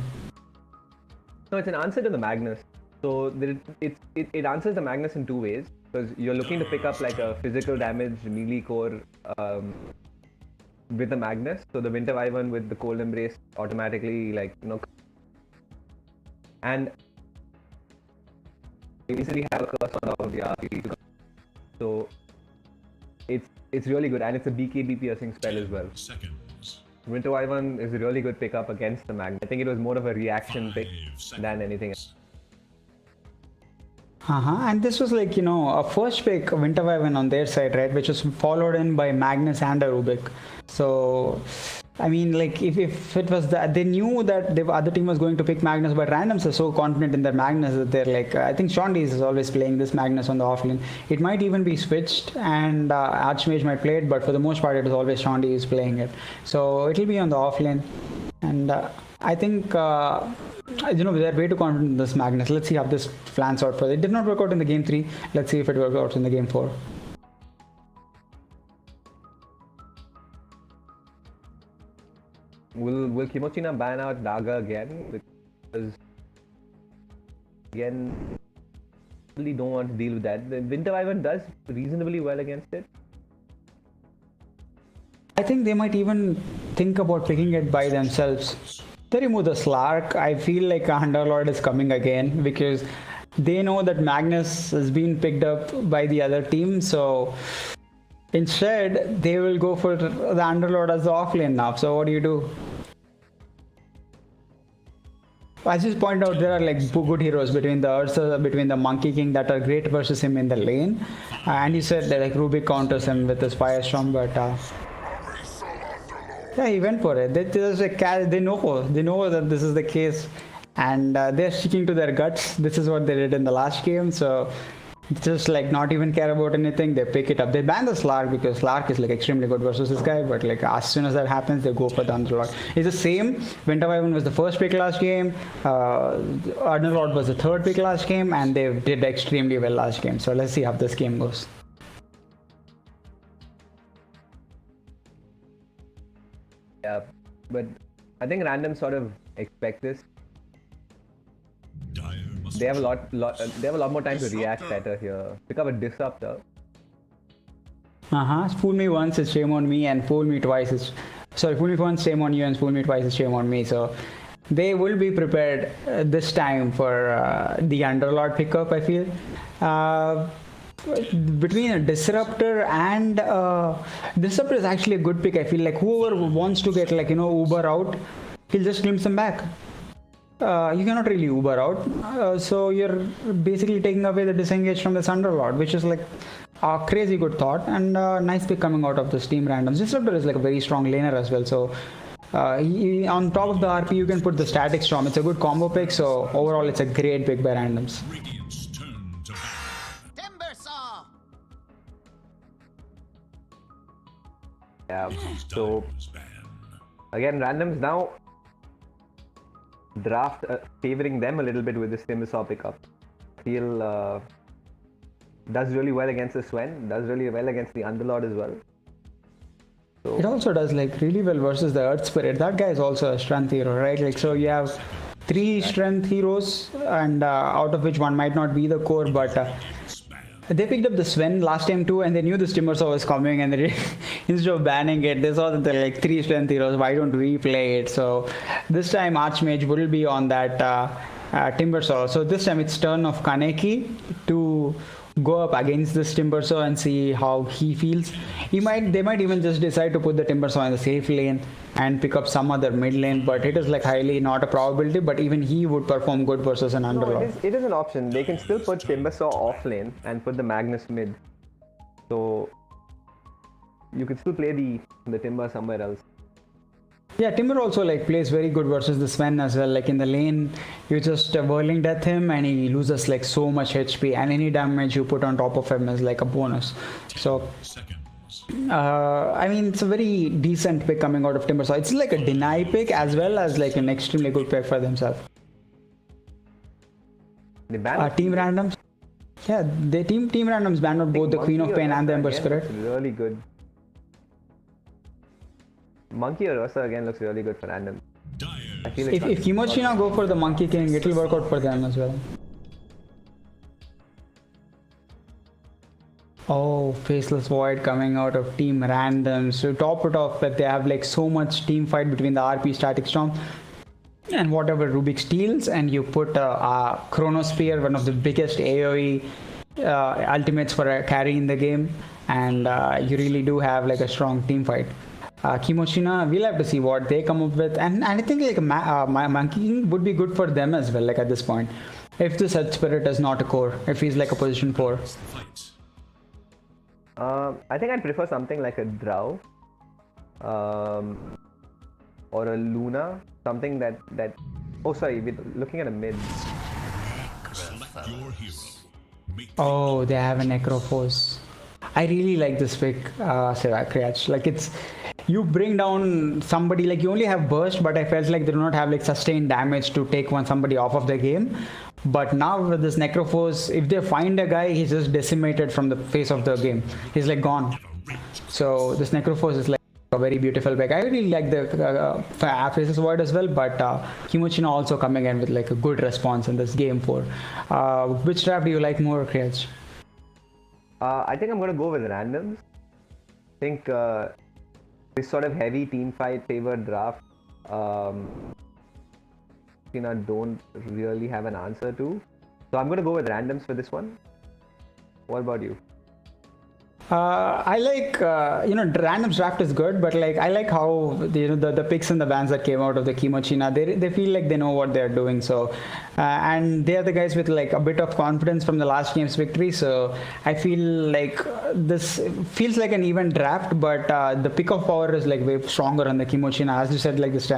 D: No, it's an answer to the Magnus. So it answers the Magnus in 2 ways, because you're looking to pick up a physical damage melee core with the Magnus. So the Winter Wyvern with the Cold Embrace automatically and you easily have a curse on top of the RP. So it's really good, and it's a BKB piercing spell as well.
C: Seconds.
D: Winter Wyvern is a really good pickup against the Magnus. I think it was more of a reaction pick than anything else.
G: And this was a first pick Winter Wyvern on their side, right, which was followed in by Magnus and a Rubik. So I mean, if it was that, they knew that the other team was going to pick Magnus, but Randoms are so confident in their Magnus that they're I think Shondies is always playing this Magnus on the offlane. It might even be switched and Archmage might play it, but for the most part it is always Shondies playing it. So it'll be on the offlane, and I think they're way too confident in this Magnus. Let's see how this plans out for it. It did not work out in the game 3. Let's see if it works out in the game 4.
D: Will Kimochina ban out Naga again? Because again, really don't want to deal with that. The Winter Wyvern does reasonably well against it.
G: I think they might even think about picking it by themselves. They remove the Slark. I feel like Underlord is coming again because they know that Magnus has been picked up by the other team, so instead they will go for the Underlord as the offlane now. So what do you do? As you point out, there are like good heroes between the Ursa, between the Monkey King that are great versus him in the lane. And you said that like Rubik counters him with his Firestorm, but yeah, he went for it. They know that this is the case, and they're sticking to their guts. This is what they did in the last game, so just like not even care about anything, they pick it up. They ban the Slark because Slark is like extremely good versus this guy, but like as soon as that happens, they go for the Underlord. It's the same. Winter Wyvern was the first pick last game, Underlord was the third pick last game, and they did extremely well last game. So let's see how this game goes.
D: Yeah, but I think random sort of expect this. They have a lot more time to react better here. Pick up a disruptor.
G: Fool me once is shame on me, and fool me twice is fool me once, shame on you, and fool me twice is shame on me. So they will be prepared this time for the Underlord pickup, I feel. Between a disruptor and disruptor is actually a good pick. I feel like whoever wants to get like Uber out, he'll just glimpse him back. You cannot really Uber out, so you're basically taking away the disengage from this Underlord, which is like a crazy good thought and nice pick coming out of this team randoms. Disruptor is like a very strong laner as well, so on top of the RP you can put the Static Storm. It's a good combo pick, so overall it's a great pick by randoms.
D: Yeah, so again randoms now draft favoring them a little bit with this Timbersaw pickup. Feel does really well against the Sven, does really well against the Underlord as well. So
G: it also does like really well versus the Earth Spirit. That guy is also a strength hero, right? Like so you have 3 strength heroes, and out of which one might not be the core, but they picked up the Sven last time too, and they knew this Timbersaw was coming, and they instead of banning it, they saw that they're like 3 strength heroes. Why don't we play it? So this time Archmage will be on that Timbersaw. So this time it's turn of Kaneki to go up against this Timbersaw and see how he feels. They might even just decide to put the Timbersaw in the safe lane and pick up some other mid lane, but it is like highly not a probability, but even he would perform good versus an Underlord.
D: No, it is an option. They can still put Timbersaw off lane and put the Magnus mid. So you could still play the Timber somewhere else.
G: Yeah, Timber also like plays very good versus the Sven as well. Like in the lane, you just whirling death him and he loses like so much HP, and any damage you put on top of him is like a bonus. So I mean, it's a very decent pick coming out of Timber. So it's like a deny pick as well as like an extremely good pick for themselves. Team randoms. Yeah, the team randoms banned out both the Queen of Pain and the Ember Spirit.
D: Really good. Monkey or Ursa again looks really good for random. I feel like
G: if Kimochi now go for the Monkey King, it will work out for them as well. Oh, Faceless Void coming out of Team Random. So top it off that they have like so much team fight between the RP Static Storm and whatever Rubik steals, and you put a Chronosphere, one of the biggest AoE ultimates for a carry in the game, and you really do have like a strong team fight. Kimochina, we'll have to see what they come up with, and I think like my Monkey would be good for them as well, like at this point, if the Earth Spirit is not a core, if he's like a position 4.
D: I think I'd prefer something like a Drow or a Luna, something that oh sorry, we're looking at a mid.
G: Oh, they have a Necrophos. I really like this pick, Kriach. Like it's, you bring down somebody, like you only have burst, but I felt like they do not have like sustained damage to take somebody off of the game. But now with this Necrophos, if they find a guy, he's just decimated from the face of the game. He's like gone. So this Necrophos is like a very beautiful pick. I really like the Faceless Void as well, but Kimochina also coming in with like a good response in this game 4. Which draft do you like more, Kriach?
D: I think I'm going to go with randoms. I think this sort of heavy team fight favored draft, don't really have an answer to. So I'm going to go with randoms for this one. What about you?
G: I like random draft is good, but like I like how the picks and the bans that came out of the Kimochi, they feel like they know what they're doing. So and they are the guys with like a bit of confidence from the last game's victory. So I feel like this feels like an even draft, but the pick of power is like way stronger on the Kimochi. As you said, like this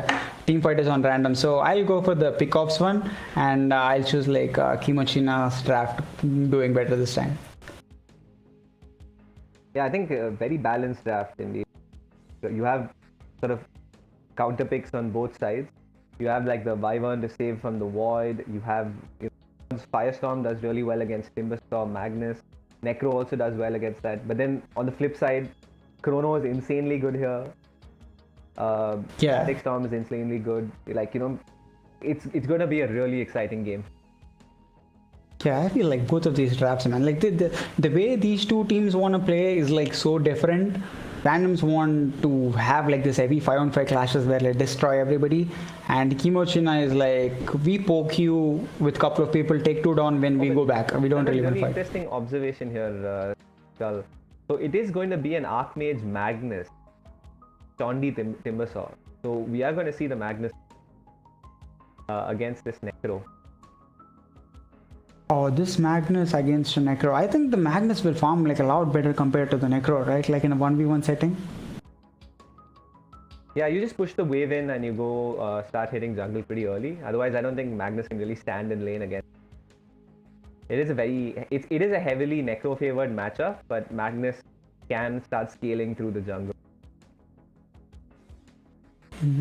G: team fight is on random. So I'll go for the pick-offs one, and I'll choose like Kimochina's draft doing better this time.
D: Yeah, I think a very balanced draft indeed. So you have sort of counter picks on both sides. You have like the Wyvern to save from the Void. You have Firestorm does really well against Timberstorm, Magnus. Necro also does well against that. But then on the flip side, Chrono is insanely good here. Static Storm is insanely good. Like, it's going to be a really exciting game.
G: Yeah, I feel like both of these drafts, man. Like the way these two teams want to play is like so different. Randoms want to have like this heavy 5-on-5 clashes where they destroy everybody, and Kimochina is like, we poke you with a couple of people, take 2 down, when we go back. We don't really fight.
D: Interesting observation here, Chal. So it is going to be an Archmage Magnus, Chondi Timbersaw. So we are going to see the Magnus against this Necro.
G: Oh, this Magnus against the Necro. I think the Magnus will farm like a lot better compared to the Necro, right? Like in a 1v1 setting.
D: Yeah, you just push the wave in and you go start hitting jungle pretty early. Otherwise, I don't think Magnus can really stand in lane again. It is a heavily Necro favored matchup, but Magnus can start scaling through the jungle.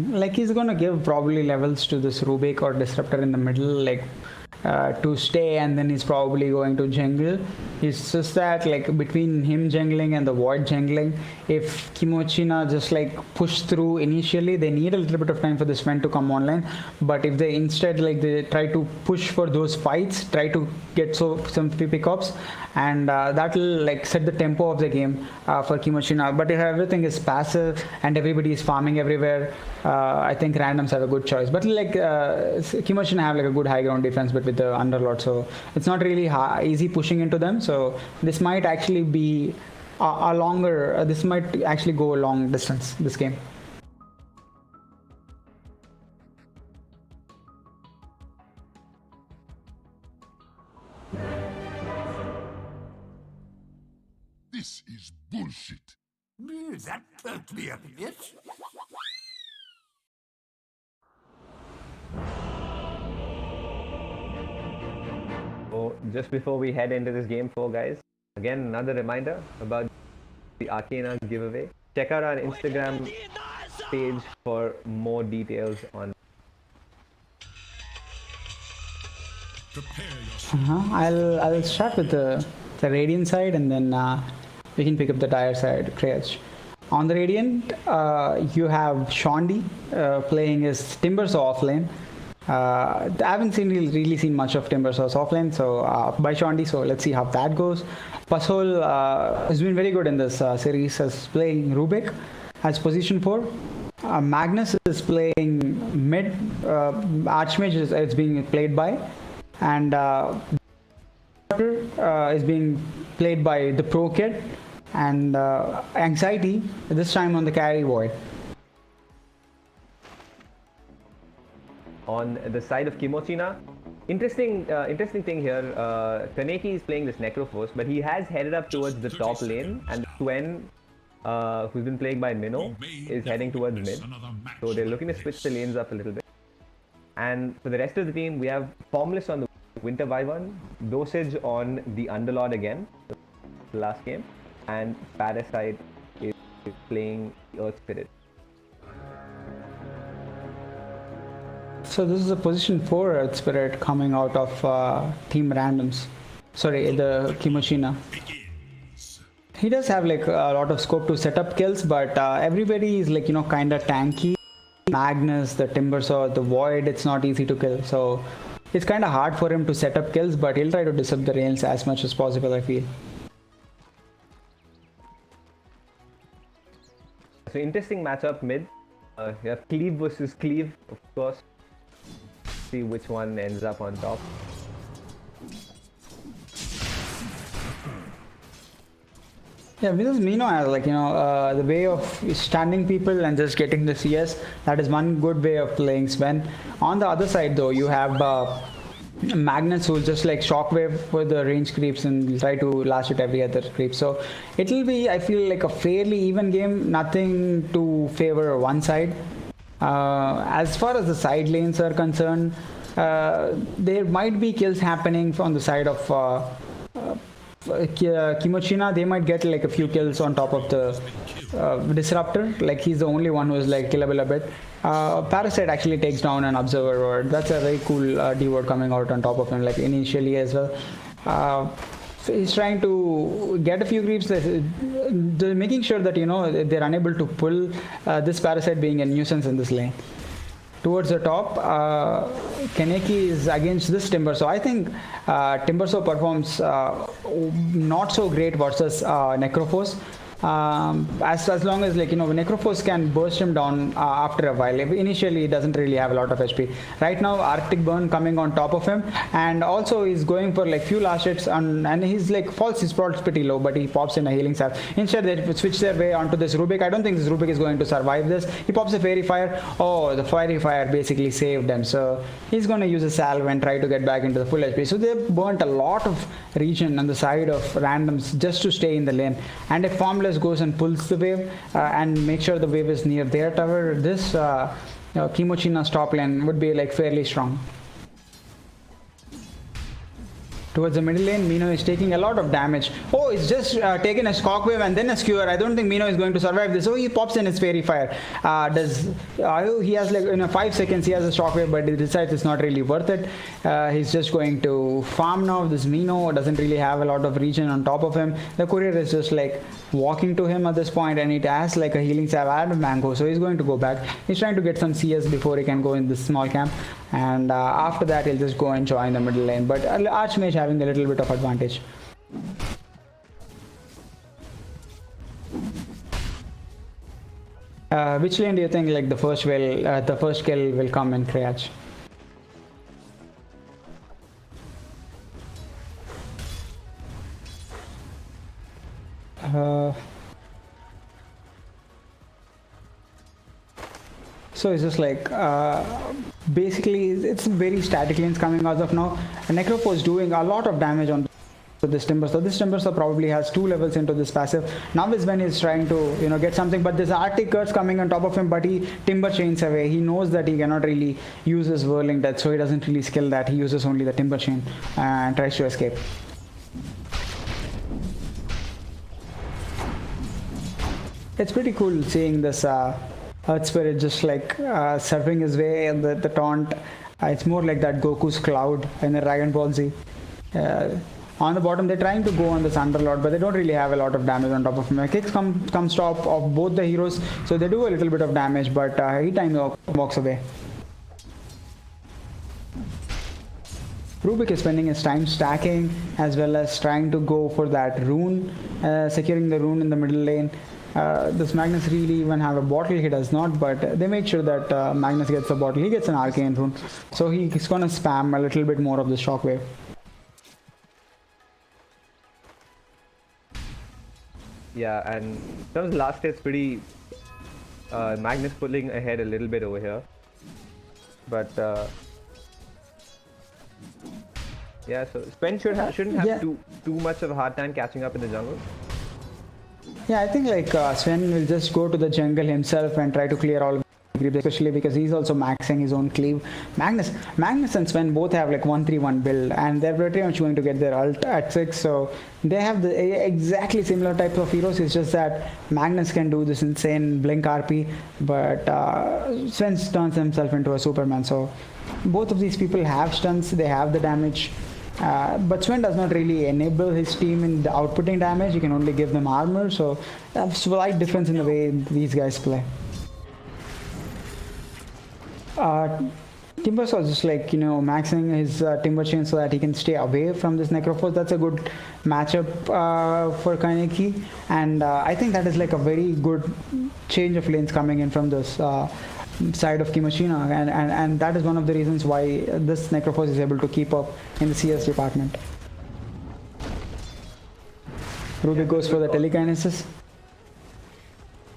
G: Like he's gonna give probably levels to this Rubik or Disruptor in the middle, like to stay, and then he's probably going to jungle. It's just that like between him jungling and the Void jungling, if Kimochina just like push through initially, they need a little bit of time for this vent to come online. But if they instead like they try to push for those fights, try to get some pickups, and that will like set the tempo of the game for Kimochina. But if everything is passive and everybody is farming everywhere, I think randoms have a good choice. But like Kimochina have like a good high ground defense, but with the Underlord, so it's not really easy pushing into them. So this might actually be a longer. This might actually go a long distance, this game.
E: This is bullshit.
I: That won't be a bit.
D: So just before we head into this game 4, guys, again another reminder about the Arcana giveaway. Check out our Instagram page for more details on.
G: I'll start with the Radiant side, and then we can pick up the Dire side, Kreach. On the Radiant, you have Shondi playing his Timbersaw offlane. I haven't really seen much of Timbersaw's offlane, so by Shondi, so let's see how that goes. Pasol has been very good in this series as playing Rubik as position 4. Magnus is playing mid, Archmage is being played by, and is being played by the Pro Kid, and Anxiety this time on the carry Void.
D: On the side of Kimochina, interesting thing here, Kaneki is playing this Necroforce, but he has headed up towards the top lane, and Swen, who's been playing by Minnow, is heading towards mid. So they're looking to switch the lanes up a little bit. And for the rest of the team, we have Formless on the Winter Wyvern, Dosage on the Underlord again, the last game, and Parasite is playing Earth Spirit.
G: So this is a position 4 Earth Spirit coming out of Team Randoms. Sorry, the Kimochina. He does have like a lot of scope to set up kills, but everybody is like, kind of tanky. Magnus, the Timbersaw, the Void, it's not easy to kill. So it's kind of hard for him to set up kills, but he'll try to disrupt the rails as much as possible, I feel.
D: So interesting matchup mid. You have Cleave versus Cleave, of course. See which one ends up on top.
G: Yeah, because Mino has the way of standing people and just getting the CS. That is one good way of playing Sven. On the other side, though, you have Magnus who'll just like shockwave for the range creeps and try to last it every other creep. So it'll be, I feel, like a fairly even game. Nothing to favor one side. As far as the side lanes are concerned, there might be kills happening on the side of Kimochina. They might get like a few kills on top of the Disruptor. Like he's the only one who is like killable a bit. Parasite actually takes down an Observer ward. That's a very cool D word coming out on top of him, like initially as well. So he's trying to get a few creeps, making sure that they're unable to pull this Parasite being a nuisance in this lane. Towards the top, Kaneki is against this Timber. So I think Timbersaw performs not so great versus Necrophos. As long as Necrophos can burst him down after a while. Initially he doesn't really have a lot of HP. Right now Arctic Burn coming on top of him, and also he's going for like few last hits and he's like falls his spot's pretty low, but he pops in a healing salve. Instead they switch their way onto this Rubik. I don't think this Rubik is going to survive this. He pops a Fairy Fire. Oh, the Fairy Fire basically saved him, so he's going to use a salve and try to get back into the full HP. So they've burnt a lot of region on the side of randoms just to stay in the lane, and if Formless goes and pulls the wave and make sure the wave is near their tower, this Kimochina's top lane would be like fairly strong. Towards the middle lane, Mino is taking a lot of damage. Oh, it's just taken a Shockwave and then a Skewer. I don't think Mino is going to survive this. Oh, he pops in his Fairy Fire. He has like in 5 seconds he has a Shockwave, but he decides it's not really worth it. He's just going to farm now. This Mino doesn't really have a lot of region on top of him. The courier is just like walking to him at this point, and it has like a healing salve and mango, so he's going to go back. He's trying to get some CS before he can go in this small camp, and after that he'll just go and join the middle lane. But Archmage having a little bit of advantage. Which lane do you think like the first kill will come in Krayach? So it's just like basically it's very static lanes coming as of now. Necrophos is doing a lot of damage on this Timber. So this Timber probably has 2 levels into this passive. Now is when he's trying to get something, but there's Arctic Curse coming on top of him, but he Timber chains away. He knows that he cannot really use his Whirling Death, so he doesn't really skill that. He uses only the Timber chain and tries to escape. It's pretty cool seeing this Earth Spirit just like surfing his way and the taunt. It's more like that Goku's Cloud in the Dragon Ball Z. On the bottom, they're trying to go on this Underlord, but they don't really have a lot of damage on top of him. Kicks comes top of both the heroes, so they do a little bit of damage, but he time walks away. Rubik is spending his time stacking as well as trying to go for that rune, securing the rune in the middle lane. Does Magnus really even have a bottle? He does not, but they make sure that Magnus gets a bottle. He gets an arcane rune, so he's gonna spam a little bit more of the shockwave.
D: Yeah, and in terms of last hits, pretty Magnus pulling ahead a little bit over here, but yeah, so Sven shouldn't have too much of a hard time catching up in the jungle.
G: Yeah, I think like Sven will just go to the jungle himself and try to clear all creeps, especially because he's also maxing his own cleave. Magnus and Sven both have like 1-3-1 build, and they're pretty much going to get their ult at 6, so they have the exactly similar types of heroes. It's just that Magnus can do this insane blink RP, but Sven turns himself into a Superman. So both of these people have stunts, they have the damage. But Sven does not really enable his team in the outputting damage. He can only give them armor, so that's a slight difference in the way these guys play. Timbersaw is just like maxing his Timber chain so that he can stay away from this Necrophos. That's a good matchup for Kaneki, and I think that is like a very good change of lanes coming in from this side of Kimochina, and that is one of the reasons why this Necrophos is able to keep up in the CS department. Ruby goes for the telekinesis.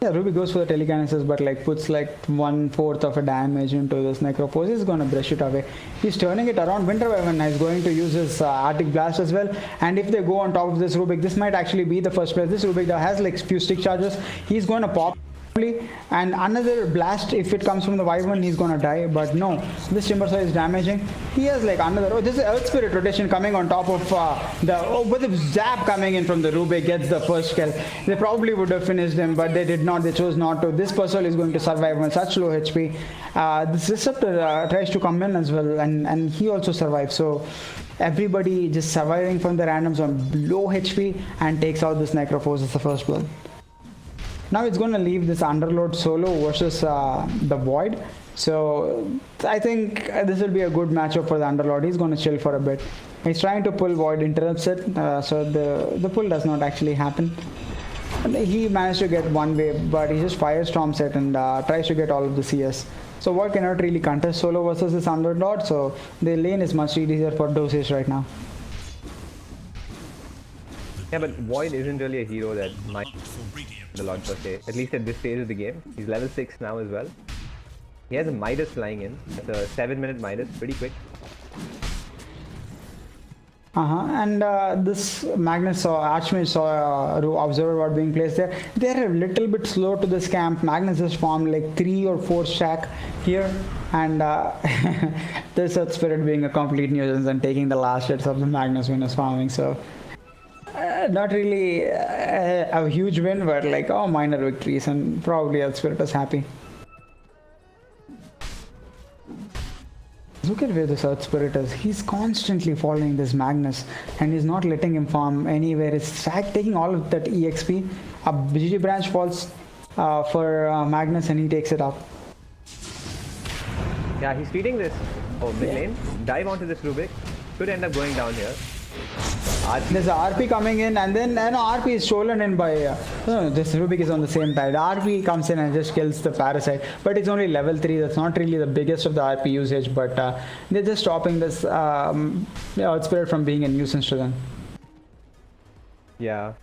G: Yeah, Ruby goes for the telekinesis, but like puts like 1/4 of a damage into this Necrophos. He's gonna brush it away. He's turning it around. Winter Wyvern is going to use his Arctic Blast as well. And if they go on top of this Rubik, this might actually be the first player. This Rubik that has like few stick charges. He's going to pop. And another blast, if it comes from the Wyvern, he's gonna die. But no, this Timbersaw is damaging. He has like another. Oh, this is Earth Spirit rotation coming on top of with the zap coming in from the Rubik gets the first kill. They probably would have finished him, but they did not. They chose not to. This Persil is going to survive on such low HP. This Disruptor tries to come in as well, and he also survives. So everybody just surviving from the randoms on low HP and takes out this Necrophos as the first blood. Now it's going to leave this Underlord solo versus the Void. So I think this will be a good matchup for the Underlord. He's going to chill for a bit. He's trying to pull Void, interrupts it. So the pull does not actually happen. And he managed to get one wave, but he just firestorms it and tries to get all of the CS. So Void cannot really contest solo versus this Underlord. So the lane is much easier for Dosage right now.
D: Yeah, but Void isn't really a hero that might the Lord per se, at least at this stage of the game. He's level 6 now as well. He has a Midas flying in. It's a 7-minute Midas, pretty quick.
G: And this Magnus Archmage saw Observer Ward being placed there. They're a little bit slow to this camp. Magnus has formed like 3 or 4 stack here, and this Earth Spirit being a complete nuisance and taking the last hits of the Magnus when it's farming. So not really a huge win, but like minor victories, and probably Earth Spirit is happy. Look at where this Earth Spirit is. He's constantly following this Magnus and he's not letting him farm anywhere. He's taking all of that EXP. A BG branch falls for Magnus and he takes it up.
D: Yeah, he's feeding this mid lane. Dive onto this Rubik. Could end up going down here.
G: There's a RP coming in, and then RP is stolen in by this Rubik is on the same side. RP comes in and just kills the Parasite, but it's only level 3. That's not really the biggest of the RP usage, but they're just stopping this Earth Spirit from being a nuisance to them.
D: Yeah.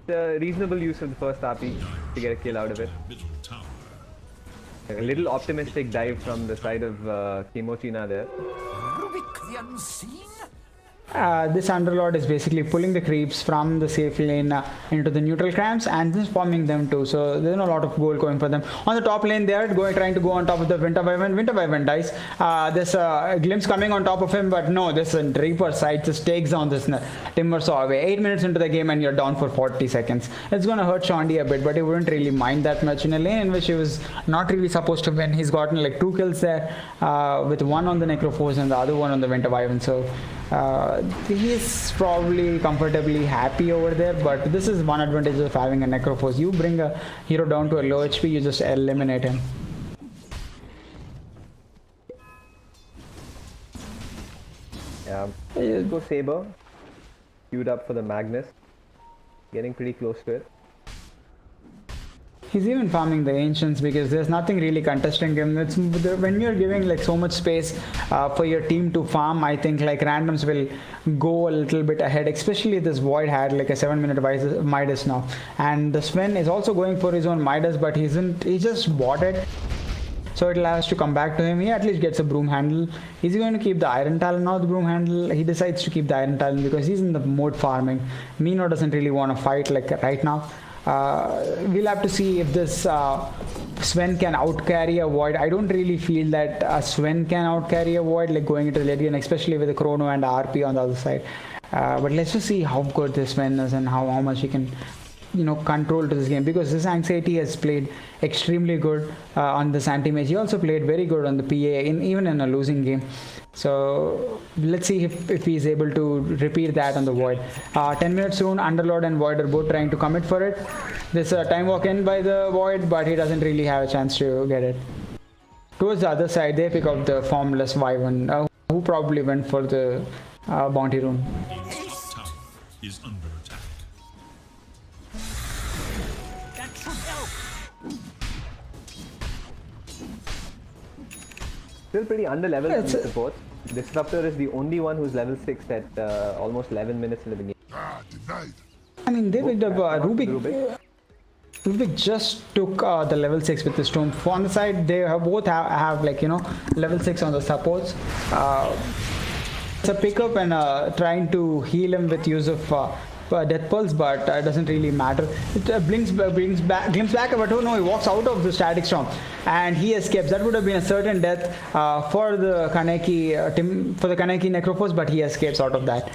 D: It's a reasonable use of the first RP to get a kill out of it. A little optimistic dive from the side of Kimochi now there.
I: Rubik the Unseen?
G: This Underlord is basically pulling the creeps from the safe lane into the neutral camps and just farming them too. So there's not a lot of gold going for them. On the top lane, they are trying to go on top of the Winter Wyvern. Winter Wyvern dies. There's a glimpse coming on top of him, but no, this Reaper side just takes down this Timbersaw away. 8 minutes into the game and you're down for 40 seconds. It's going to hurt Shondi a bit, but he wouldn't really mind that much in a lane in which he was not really supposed to win. He's gotten like 2 kills there, with one on the Necrophos and the other one on the Winter Wyvern. So he's probably comfortably happy over there, but this is one advantage of having a Necrophos. You bring a hero down to a low HP, you just eliminate him.
D: Yeah, let's go Saber. Queued up for the Magnus. Getting pretty close to it.
G: He's even farming the Ancients because there's nothing really contesting him. It's when you're giving like so much space for your team to farm, I think like randoms will go a little bit ahead, especially this Void had like a 7-minute Midas now. And the Sven is also going for his own Midas, but he just bought it. So it allows to come back to him. He at least gets a broom handle. Is he going to keep the Iron Talon or the broom handle? He decides to keep the Iron Talon because he's in the mode farming. Mino doesn't really want to fight like right now. We'll have to see if this Sven can outcarry a Void. I don't really feel that Sven can outcarry a Void, like going into the late game, especially with the Chrono and the RP on the other side. But let's just see how good this Sven is and how much he can, control to this game, because this Anxiety has played extremely good on this Anti-Mage. He also played very good on the PA, even in a losing game. So let's see if he's able to repeat that on the Void. 10 minutes soon, Underlord and Void are both trying to commit for it. There's a time walk in by the Void, but he doesn't really have a chance to get it. Towards the other side, they pick up the formless Wyvern, who probably went for the bounty rune.
C: Tower is under attack.
I: That should help.
D: Still pretty under-leveled in support. Disruptor is the only one who's level 6 at almost 11 minutes into the game.
G: I mean, they picked up Rubik. Rubik just took the level 6 with the Storm. On the side, they both have like, you know, level 6 on the supports. It's a pickup and trying to heal him with use of Death Pulse, but it doesn't really matter. It glimpses back, but oh no, he walks out of the Static Storm and he escapes. That would have been a certain death for the Kaneki Necrophos, but he escapes out of that.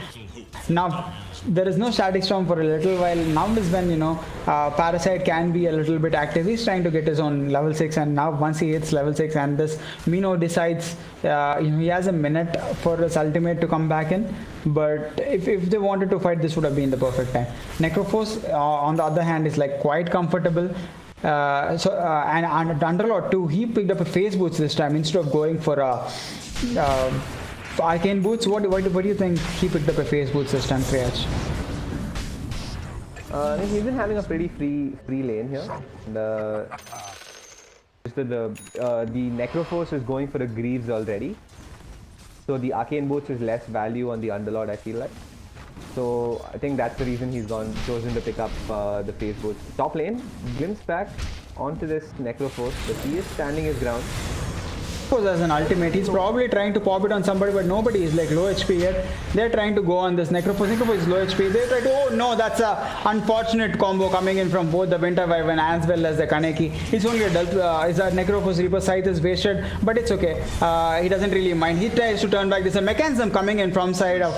G: Now, there is no Static Storm for a little while. Now is when, you know, Parasite can be a little bit active. He's trying to get his own level 6, and now once he hits level 6 and this Mino decides, you know, he has a minute for his ultimate to come back in. But if they wanted to fight, this would have been the perfect time. Necrophos, on the other hand, is like quite comfortable. And Underlord too, he picked up a phase boots this time instead of going for a Arcane Boots. What do you think he picked up a phase boots this time, Priyaj?
D: He's been having a pretty free lane here. The Necrophos is going for the Greaves already. So the Arcane Boots is less value on the Underlord, I feel like. So I think that's the reason he's chosen to pick up the phase boots. Top lane, glimpse back onto this Necrophos, but he is standing his ground.
G: As an ultimate, he's probably trying to pop it on somebody, but nobody is like low HP yet. They're trying to go on this Necrophos. Necrophos is low HP. They try to, oh no, that's a unfortunate combo coming in from both the Winter Wyvern as well as the Kaneki. It's only a Necrophos Reaper Scythe is wasted, but it's okay. He doesn't really mind. He tries to turn back. There's a mechanism coming in from side of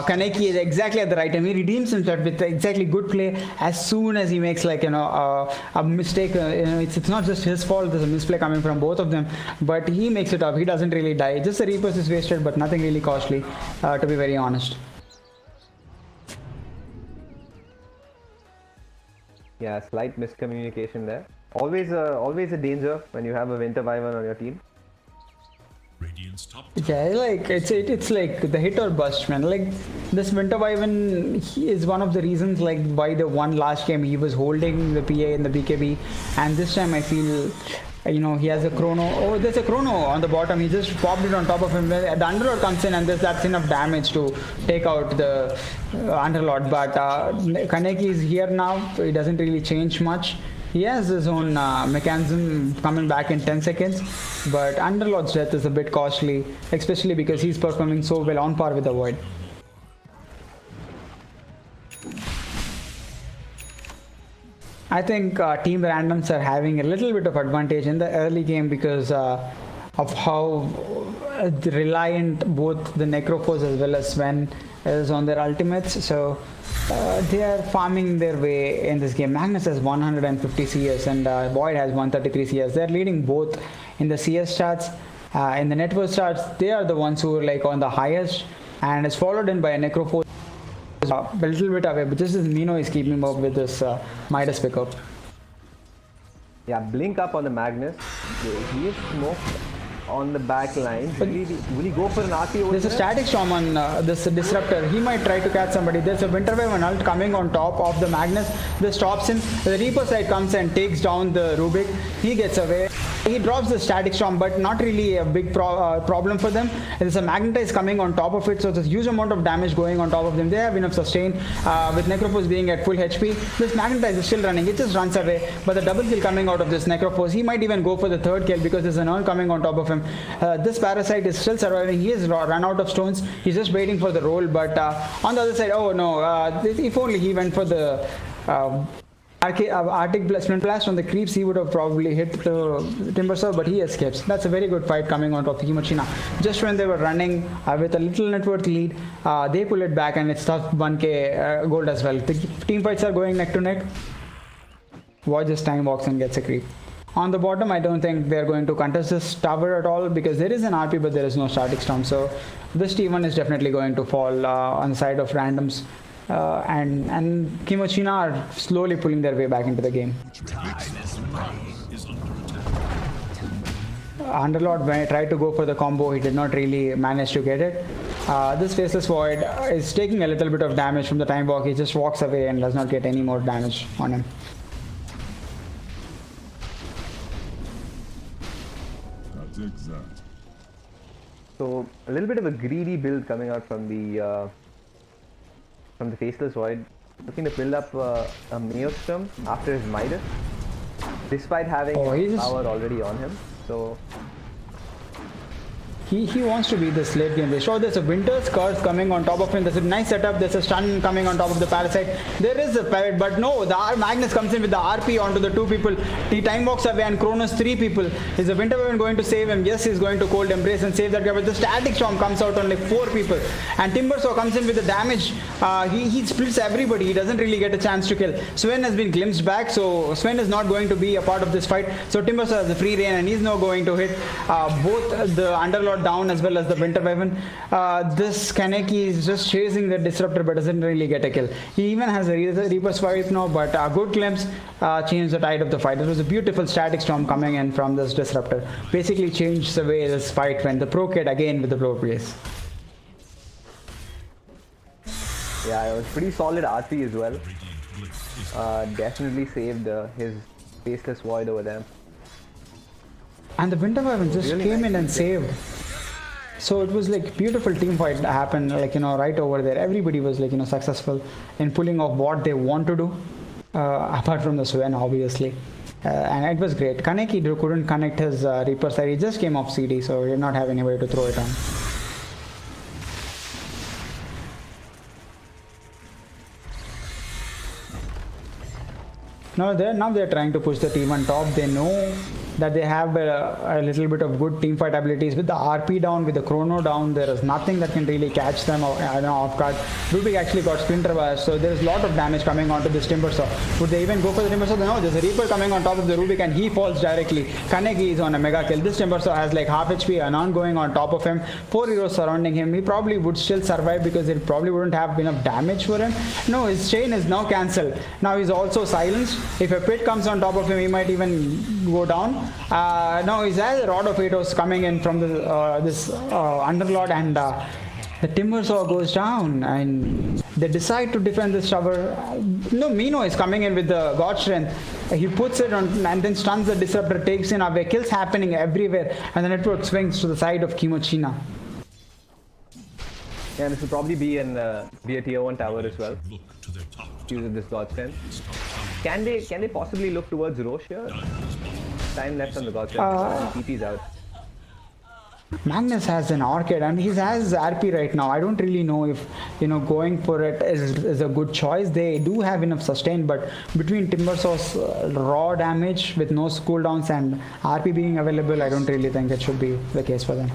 G: Kaneki is exactly at the right time. He redeems himself with exactly good play as soon as he makes like, you know, a mistake. You know, it's not just his fault. There's a misplay coming from both of them. But he makes it up. He doesn't really die. Just the Reapers is wasted, but nothing really costly, to be very honest.
D: Yeah, slight miscommunication there. Always a danger when you have a Winter Wyvern on your team.
G: Yeah, like it's like the hit or bust, man. Like this Winter Wyvern is one of the reasons like why the one last game he was holding the PA in the BKB, and this time I feel, you know, he has a chrono. Oh, there's a chrono on the bottom. He just popped it on top of him. The Underlord comes in and that's enough damage to take out the Underlord. But Kaneki is here now. It doesn't really change much. He has his own mechanism coming back in 10 seconds. But Underlord's death is a bit costly, especially because he's performing so well on par with the Void. I think team randoms are having a little bit of advantage in the early game because of how reliant both the Necrophos as well as Sven is on their ultimates. So they are farming their way in this game. Magnus has 150 CS and Void has 133 CS. They're leading both in the CS stats. In the network stats, they are the ones who are like on the highest, and it's followed in by a Necrophos. A little bit away, but just as Mino is keeping up with this Midas pickup.
D: Yeah, blink up on the Magnus. He is smoked on the back line. Will he go for an RT over
G: There's a Static Storm on this Disruptor. He might try to catch somebody. There's a Winter Wyvern ult coming on top of the Magnus. This stops him. The Reaper side comes and takes down the Rubik. He gets away. He drops the Static Storm, but not really a big problem for them. There's a Magnetize coming on top of it, so there's a huge amount of damage going on top of them. They have enough sustain. With Necrophos being at full HP, this Magnetize is still running. It just runs away, but the double kill coming out of this Necrophos. He might even go for the third kill because there's an urn coming on top of him. This Parasite is still surviving. He has run out of stones. He's just waiting for the roll, but on the other side, oh no, if only he went for the Arctic Splint Blast on the creeps, he would have probably hit the Timber Saw, but he escapes. That's a very good fight coming out of Kimochi now. Just when they were running with a little net worth lead, they pull it back and it's tough 1k gold as well. The team fights are going neck to neck. Void just time walks and gets a creep. On the bottom, I don't think they're going to contest this tower at all because there is an RP but there is no Static Storm. So this T1 is definitely going to fall on the side of randoms. And Kimochina are slowly pulling their way back into the game. Underlord tried to go for the combo, he did not really manage to get it. This Faceless Void is taking a little bit of damage from the time walk. He just walks away and does not get any more damage on him.
E: That's exact.
D: So a little bit of a greedy build coming out from the Faceless Void. looking to build up a Maelstrom after his Midas, despite having power already on him. So
G: he wants to be this late game. They show there's a Winter's Curse coming on top of him. There's a nice setup. There's a stun coming on top of the Parasite. There is a pivot, but no, the Magnus comes in with the RP onto the 2 people. He time walks away and Kronos 3 people. Is the Winter Weapon going to save him? Yes, he's going to Cold Embrace and save that guy. But the Static Storm comes out on like 4 people. And Timbersaw comes in with the damage. He splits everybody. He doesn't really get a chance to kill. Sven has been glimpsed back, so Sven is not going to be a part of this fight. So Timbersaw has a free reign and he's now going to hit both the Underlord down as well as the Winter Weapon. This Kaneki is just chasing the Disruptor but doesn't really get a kill. He even has a Reaper Swipe now, but a good glimpse changed the tide of the fight. It was a beautiful Static Storm coming in from this Disruptor. Basically changed the way this fight went. The Pro Kid again with the Pro Praise.
D: Yeah, it was pretty solid RP as well. Definitely saved his Faceless Void over there.
G: And the Winter Weapon just
D: Really
G: came
D: nice
G: in and saved. So it was like beautiful team fight happened, like, you know, right over there. Everybody was like, you know, successful in pulling off what they want to do, apart from the Sven, obviously. And it was great. Kaneki couldn't connect his Reaper side. He just came off CD, so he did not have anybody to throw it on. Now they're trying to push the team on top. They know that they have a little bit of good team fight abilities. With the RP down, with the Chrono down, there is nothing that can really catch them off guard. Rubik actually got Splinter Wire, so there's a lot of damage coming onto this Timbersaw. Would they even go for the Timbersaw? No, there's a Reaper coming on top of the Rubik and he falls directly. Kaneki is on a mega kill. This Timbersaw has like half HP, Anon going on top of him, 4 heroes surrounding him. He probably would still survive because it probably wouldn't have enough damage for him. No, his chain is now cancelled. Now he's also silenced. If a pit comes on top of him, he might even go down. Now he has a Rod of Atos coming in from this Underlord, and the Timbersaw goes down and they decide to defend this tower. No, Mino is coming in with the God Strength. He puts it on and then stuns the Disruptor, takes in away. Kills happening everywhere, and the network swings to the side of Kimochi.
D: Yeah, this will probably be a tier 1 tower as well. Using this God Strength. Can they possibly look towards Roche here? Time left on the God Strength. TP's out.
G: Magnus has an Orchid and he has RP right now. I don't really know if, you know, going for it is a good choice. They do have enough sustain, but between Timbersaw's raw damage with no cooldowns and RP being available, I don't really think it should be the case for them.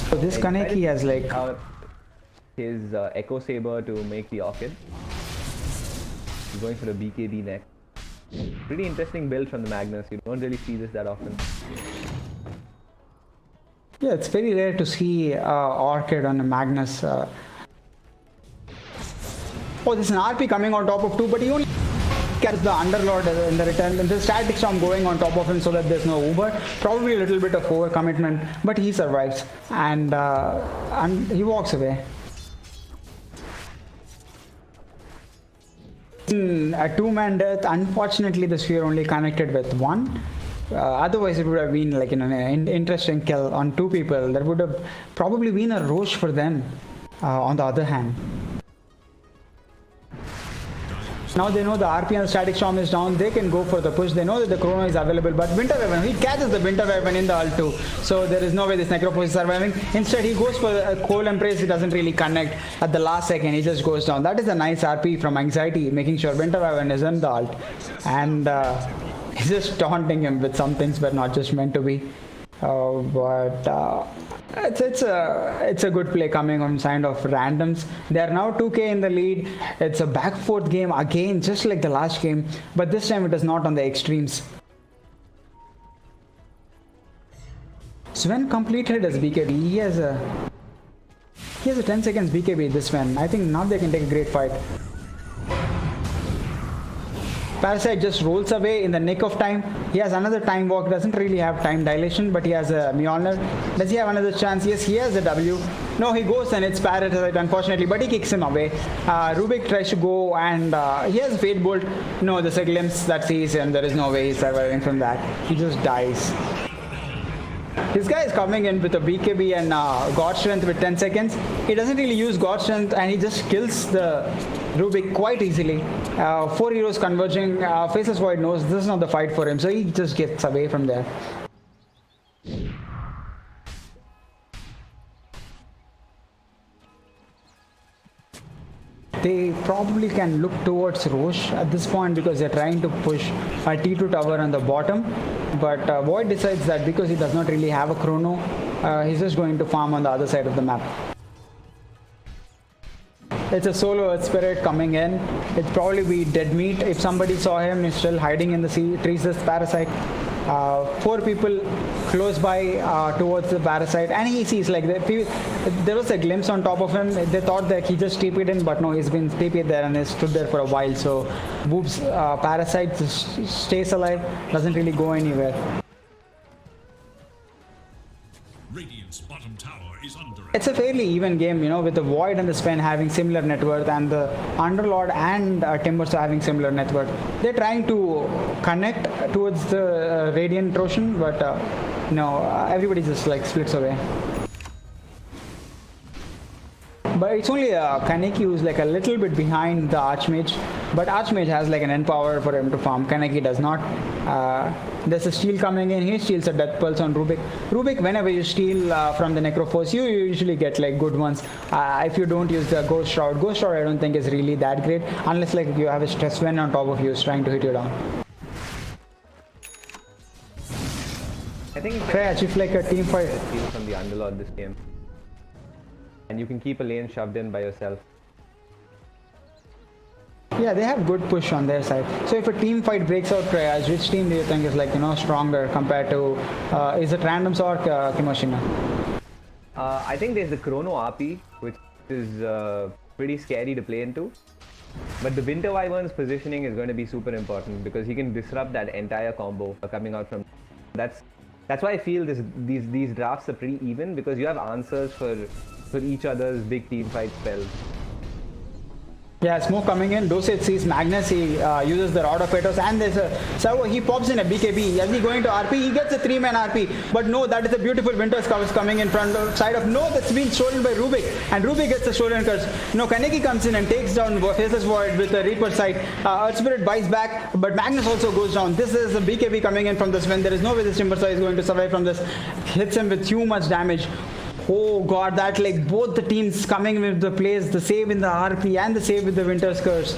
G: So this Kaneki has like
D: his Echo Saber to make the Orchid. He's going for the BKB next. Pretty interesting build from the Magnus. You don't really see this that often.
G: Yeah, it's very rare to see Orchid on a Magnus. Oh, there's an RP coming on top of 2, but he only catches the Underlord in the return. And the Static Storm going on top of him so that there's no Uber. Probably a little bit of overcommitment, but he survives and he walks away. A 2-man death. Unfortunately, the sphere only connected with 1. Otherwise, it would have been like an interesting kill on 2 people. That would have probably been a Roche for them. On the other hand, now they know the RP and the Static Storm is down. They can go for the push. They know that the Chrono is available, but Winter Weapon, he catches the Winter Weapon in the ult too. So there is no way this Necropush is surviving. Instead, he goes for a Cold Embrace. He doesn't really connect at the last second. He just goes down. That is a nice RP from Anxiety, making sure Winter Weapon is in the ult. And he's just taunting him with some things but not just meant to be. It's a good play coming on side of randoms. They are now 2k in the lead. It's a back forth game again, just like the last game, but this time it is not on the extremes. Sven completed his BKB. He has a 10 seconds BKB this Sven. I think now they can take a great fight. Parasite just rolls away in the nick of time. He has another time walk, doesn't really have time dilation, but he has a Mjolnir. Does he have another chance? Yes, he has a W. No, he goes and it's Parasite, unfortunately, but he kicks him away. Rubik tries to go and he has a Fate Bolt. No, there's a glimpse that sees him. There is no way he's surviving from that. He just dies. This guy is coming in with a BKB and God Strength with 10 seconds. He doesn't really use God Strength and he just kills the Rubik quite easily. 4 heroes converging. Faceless Void knows this is not the fight for him, so he just gets away from there. They probably can look towards Roche at this point because they're trying to push a T2 tower on the bottom. But Void decides that because he does not really have a chrono, he's just going to farm on the other side of the map. It's a solo Earth Spirit coming in. It'd probably be dead meat. If somebody saw him, he's still hiding in the trees, this Parasite. 4 people close by towards the Parasite, and he sees like there was a glimpse on top of him. They thought that he just TP'd in, but no, he's been TP'd there and he stood there for a while. So Boob's Parasite just stays alive, doesn't really go anywhere.
C: Radiant's bottom tower is under
G: It's a fairly even game, you know, with the Void and the Sven having similar net worth and the Underlord and Timbers having similar net worth. They're trying to connect towards the Radiant Roshan, but no, everybody just like splits away. But it's only Kaneki who's like a little bit behind the Archmage, but Archmage has like an end power for him to farm. Kaneki does not. There's a steal coming in. He steals a Death Pulse on Rubik. Rubik, whenever you steal from the Necroforce, you usually get like good ones. If you don't use the Ghost Shroud I don't think is really that great, unless like you have a Stress Ven on top of you trying to hit you down.
D: I think
G: Try achieve like a team fight.
D: Steal from the Underlord this game. And you can keep a lane shoved in by yourself.
G: Yeah, they have good push on their side. So if a team fight breaks out, Triage, which team do you think is like, you know, stronger compared to, is it Randoms or Kimochi?
D: I think there's the Chrono RP, which is pretty scary to play into. But the Winter Wyvern's positioning is going to be super important because he can disrupt that entire combo coming out from. That's why I feel these drafts are pretty even because you have answers for each other's big team fight spells.
G: Yeah, smoke coming in. Dosage sees Magnus. He uses the Rod of Petos, and there's a servo. He pops in a BKB. As he going to RP, he gets a 3-man RP. But no, that is a beautiful Winter's Curse coming in front of side of. No, that's been stolen by Rubik, and Rubik gets a stolen curse. No, Kaneki comes in and takes down Faceless Void with the Reaper side. Earth Spirit buys back, but Magnus also goes down. This is a BKB coming in from this Sven. There is no way this Timbersaw is going to survive from this. Hits him with too much damage. Oh god, that like both the teams coming with the plays, the save in the RP and the save with the Winter's Curse.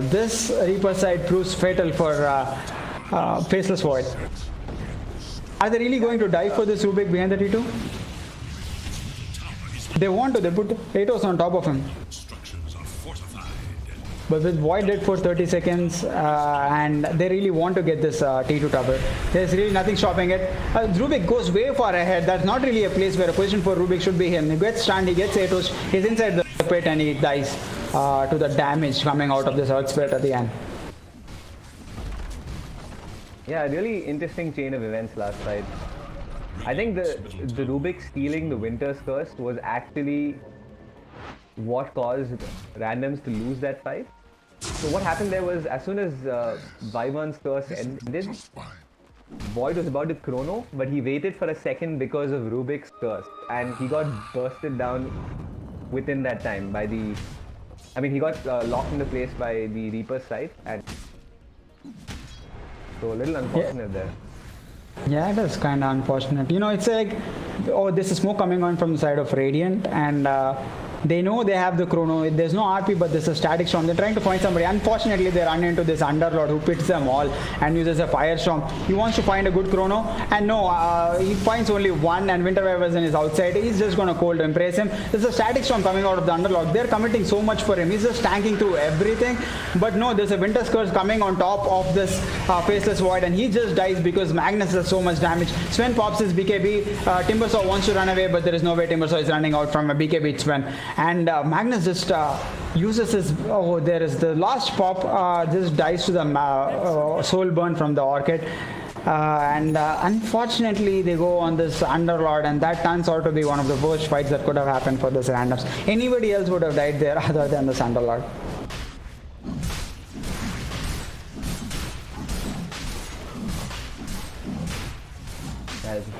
G: This Reaper side proves fatal for Faceless Void. Are they really going to die for this Rubik behind the T2? They want to, they put Atos on top of him.
C: structures are fortified.
G: But with Void dead for 30 seconds and they really want to get this T2 tower. There's really nothing stopping it. Rubik goes way far ahead. That's not really a place where a position for Rubik should be him. He gets stunned, he gets Atos, he's inside the pit and he dies to the damage coming out of this Earth Spirit at the end.
D: Yeah, really interesting chain of events last fight. I think the Rubik stealing the Winter's Curse was actually what caused Randoms to lose that fight. So what happened there was, as soon as Wyvern's Curse ended, Void was about to chrono, but he waited for a second because of Rubik's Curse, and he got bursted down within that time by the... I mean, he got locked into place by the Reaper's side, and so a little unfortunate there.
G: Yeah, it is kind of unfortunate. You know, it's like, oh, this is smoke coming on from the side of Radiant, and they know they have the chrono. There's no RP, but there's a static storm. They're trying to find somebody. Unfortunately, they run into this Underlord who pits them all and uses a firestorm. He wants to find a good chrono, and no, he finds only one, and Winter Wyvern is outside. He's just going to cold impress him. There's a static storm coming out of the Underlord. They're committing so much for him. He's just tanking through everything. But no, there's a Winter's Curse coming on top of this Faceless Void, and he just dies because Magnus does so much damage. Sven pops his BKB. Timbersaw wants to run away, but there is no way Timbersaw is running out from a BKB Sven. And Magnus just uses his... Oh, there is the last pop, just dies to the soul burn from the Orchid. And unfortunately, they go on this Underlord, and that turns out to be one of the worst fights that could have happened for this Randoms. Anybody else would have died there other than this Underlord.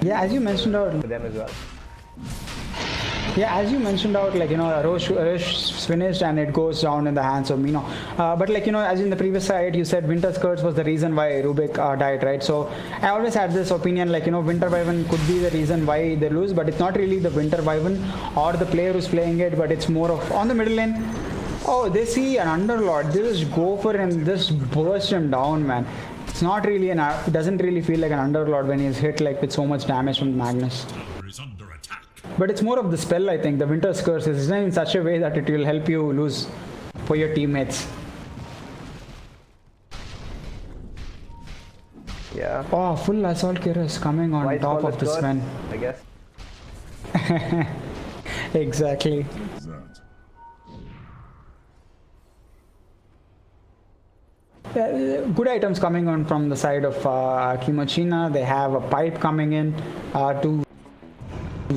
G: Yeah, as you mentioned out.
D: For them as well.
G: Yeah, as you mentioned out, like, Roche finished and it goes down in the hands of Mino. But like, as in the previous side, you said Winter Skirts was the reason why Rubik died, right? So I always had this opinion, like, Winter Wyvern could be the reason why they lose, but it's not really the Winter Wyvern or the player who's playing it, but it's more of on the middle lane. Oh, they see an Underlord. They just go for him, just burst him down, man. It's not really it doesn't really feel like an Underlord when he's hit like with so much damage from Magnus.
C: Is under attack.
G: But it's more of the spell, I think. The Winter's Curse is designed in such a way that it will help you lose for your teammates.
D: Yeah.
G: Oh, full Assault Kyrus coming on
D: White
G: top
D: Skull
G: of the
D: is good,
G: Sven.
D: I guess.
G: Exactly. Good items coming on from the side of Kimochi. They have a pipe coming in to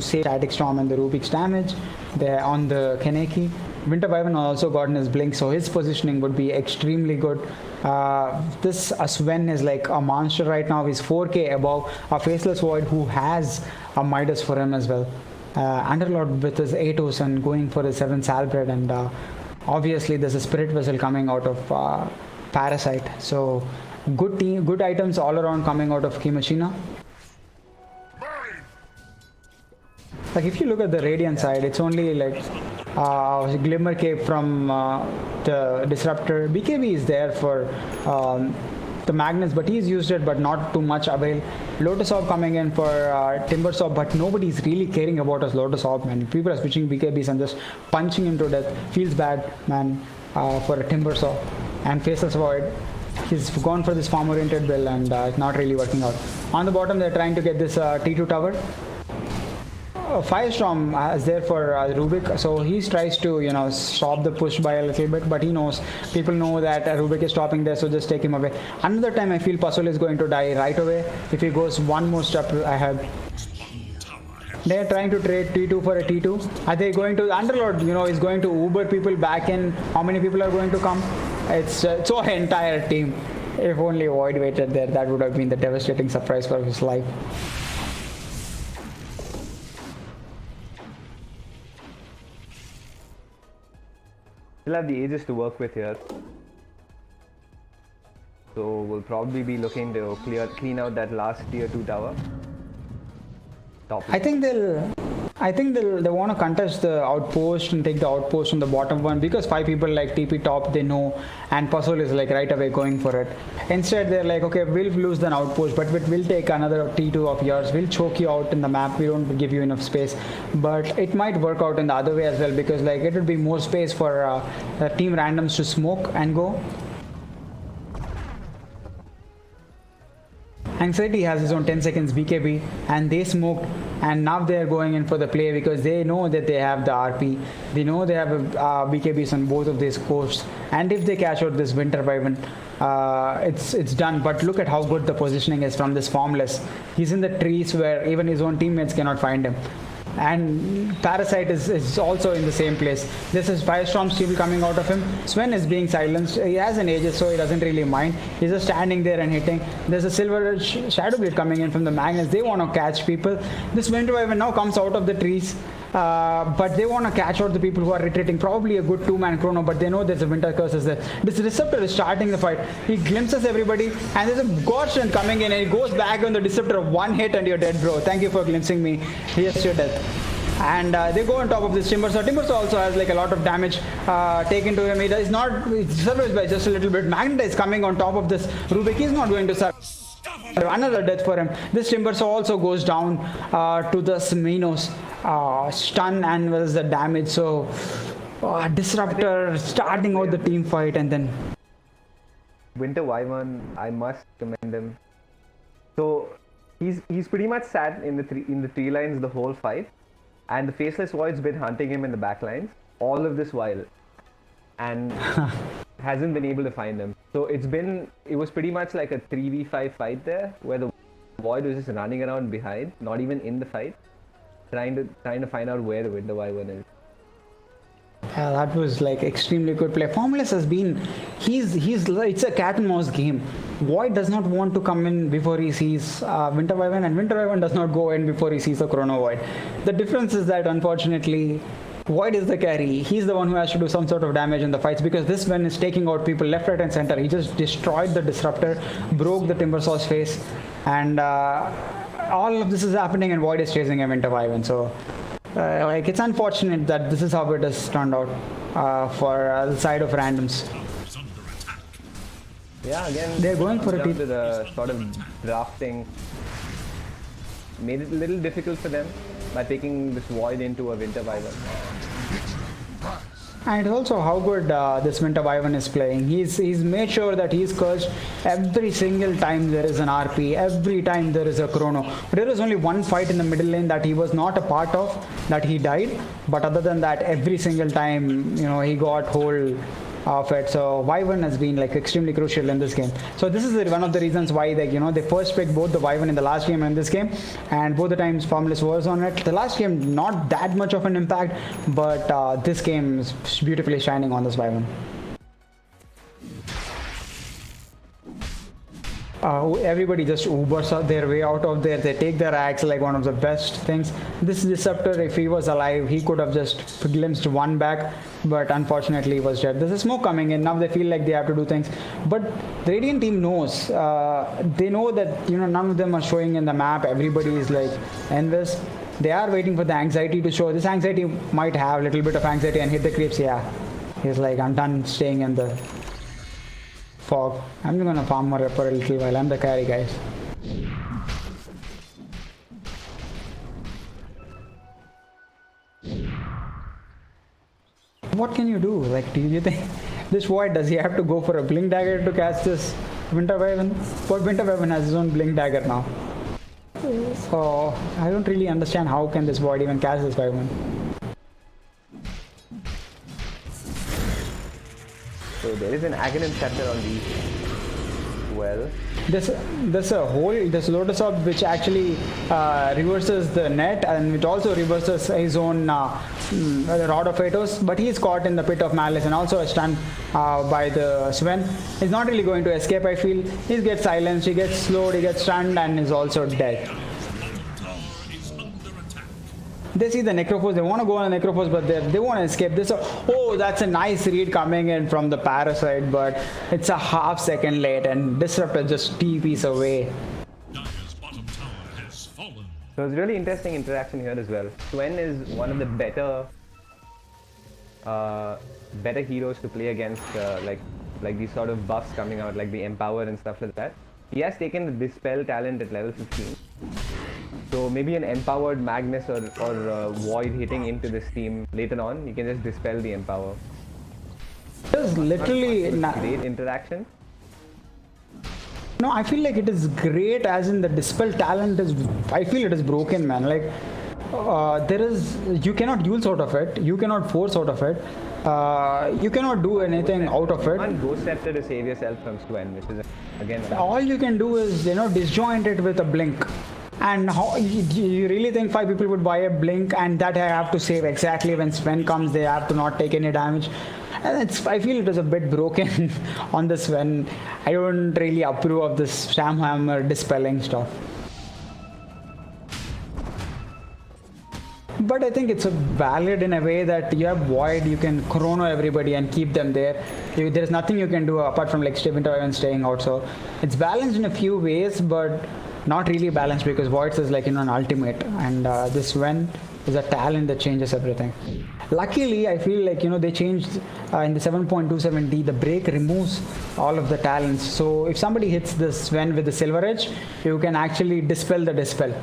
G: save Static Storm and the Rubik's damage. They're on the Kaneki. Winter Wyvern also gotten his blink, so his positioning would be extremely good. This Sven is like a monster right now. He's 4k above a Faceless Void who has a Midas for him as well. Underlord with his 8 and going for his 7 Salbred, and obviously there's a Spirit Vessel coming out of Parasite. So good items all around coming out of Kimochi. Like if you look at the Radiant side, it's only like Glimmer Cape from the Disruptor. BKB is there for the Magnus, but he's used it, but not too much avail. Lotus Orb coming in for Timber Saw, but nobody's really caring about his Lotus Orb, man. People are switching BKBs and just punching him to death. Feels bad, man, for a Timber Saw. And Faceless Void, he's gone for this farm-oriented build, and it's not really working out. On the bottom, they're trying to get this T2 tower. Firestorm is there for Rubik, so he tries to stop the push by a little bit, but he knows, people know that Rubik is stopping there, so just take him away. Another time I feel Puzzle is going to die right away if he goes one more step ahead. They're trying to trade T2 for a T2. Are they going to Underlord, is going to Uber people back in? How many people are going to come? It's an entire team. If only Void waited there, that would have been the devastating surprise for his life.
D: Still have the Aegis to work with here. So we'll probably be looking to clean out that last tier 2 tower.
G: I think they want to contest the outpost and take the outpost on the bottom one, because 5 people like TP top they know, and Puzzle is like right away going for it. Instead they're like, okay, we'll lose the outpost, but we'll take another T2 of yours. We'll choke you out in the map. We don't give you enough space. But it might work out in the other way as well, because like it would be more space for team randoms to smoke and go. Anxiety has his own 10 seconds BKB, and they smoked, and now they are going in for the play because they know that they have the RP. They know they have BKBs on both of these coasts, and if they catch out this Winter Wyvern, it's done. But look at how good the positioning is from this Formless. He's in the trees where even his own teammates cannot find him. And Parasite is also in the same place. This is Firestorm still coming out of him. Sven is being silenced. He has an Aegis, so he doesn't really mind. He's just standing there and hitting. There's a Silver Shadow Blade coming in from the Magnus. They want to catch people. This Winter Wyvern now comes out of the trees. But they want to catch out the people who are retreating. Probably a good 2-man chrono, but they know there's a Winter Curse is there. This Disruptor is starting the fight. He glimpses everybody, and there's a Godsend coming in, and he goes back on the Disruptor. One hit and you're dead, bro. Thank you for glimpsing me. Here's your death. And they go on top of this Timber Saw. Timber Saw also has like a lot of damage taken to him. It's survived by just a little bit. Magnet is coming on top of this Rubik. He's not going to survive. Another death for him. This Timber Saw also goes down to the Minos. Stun and was the damage. So Disruptor starting out the team fight, and then
D: Winter Wyvern, I must commend him. So he's pretty much sat in the tree lines the whole fight, and the Faceless Void's been hunting him in the back lines all of this while, and hasn't been able to find him. So it was pretty much like a 3v5 fight there, where the Void was just running around behind, not even in the fight, trying to find out where the Winter Wyvern is.
G: Yeah, that was like extremely good play. Formless has been, it's a cat and mouse game. Void does not want to come in before he sees Winter Wyvern, and Winter Wyvern does not go in before he sees a Chrono Void. The difference is that unfortunately Void is the carry. He's the one who has to do some sort of damage in the fights, because this one is taking out people left, right and center. He just destroyed the Disruptor, broke the Timbersaw's face, and all of this is happening and Void is chasing a Winter Wyvern. So like, it's unfortunate that this is how it has turned out for the side of randoms.
D: Yeah, again,
G: they're going for a
D: to the sort of drafting. Made it a little difficult for them by taking this Void into a Winter Wyvern.
G: And also how good this Winter Wyvern is playing. He's made sure that he's cursed every single time there is an RP, every time there is a Chrono. There is only one fight in the middle lane that he was not a part of, that he died. But other than that, every single time, you know, he got hold of it. So Wyvern has been like extremely crucial in this game. So this is one of the reasons why they first picked both the Wyvern in the last game and in this game, and both the times Formless was on it. The last game not that much of an impact, but this game is beautifully shining on this Wyvern. Everybody just Ubers their way out of there. They take their axe like one of the best things. This Disruptor, if he was alive, he could have just glimpsed one back, but unfortunately he was dead. There's a smoke coming in. Now they feel like they have to do things. But the Radiant team knows. They know that, you know, none of them are showing in the map. Everybody is like envious. They are waiting for the anxiety to show. This anxiety might have a little bit of anxiety and hit the creeps. Yeah, he's like, I'm done staying in the fog. I'm just gonna farm more for a little while. I'm the carry, guys. What can you do? Like, do you think this Void, does he have to go for a Blink Dagger to cast this Winter Wyvern? But Winter Wyvern has his own Blink Dagger now. So I don't really understand how can this Void even cast this Wyvern.
D: So there is an Aghanim Scepter on these. Well,
G: there's this Lotus Orb which actually reverses the net, and it also reverses his own Rod of Atos, but he's caught in the Pit of Malice and also stunned by the Sven. He's not really going to escape, I feel. He gets silenced, he gets slowed, he gets stunned, and is also dead. They see the Necrophos, they want to go on the Necrophos, but they want to escape. Oh, that's a nice read coming in from the Parasite, but it's a half second late, and Disruptor just TPs away.
D: So it's really interesting interaction here as well. Sven is one of the better heroes to play against, like these sort of buffs coming out, like the Empower and stuff like that. He has taken the Dispel talent at level 15. So maybe an Empowered Magnus or Void hitting into this team later on, you can just Dispel the Empower.
G: It's literally
D: great interaction.
G: No, I feel like it is great, as in the Dispel talent is, I feel it is broken, man. Like, you cannot use out of it, you cannot force out of it, you cannot do anything out of it.
D: One Ghost Scepter to save yourself from Sven, which is again...
G: All you can do is, you know, disjoint it with a Blink. And how you really think 5 people would buy a Blink and that I have to save exactly when Sven comes, they have to not take any damage? And I feel it was a bit broken on this Sven. I don't really approve of this Shamhammer dispelling stuff. But I think it's valid in a way that you have Void, you can chrono everybody and keep them there. There's nothing you can do apart from like Winter Wyvern staying out. So it's balanced in a few ways, but not really balanced, because Voids is like, you know, an ultimate, and this Sven is a talent that changes everything. Luckily, I feel like, you know, they changed in the 7.270, the break removes all of the talents. So if somebody hits this Sven with the Silver Edge, you can actually dispel the dispel.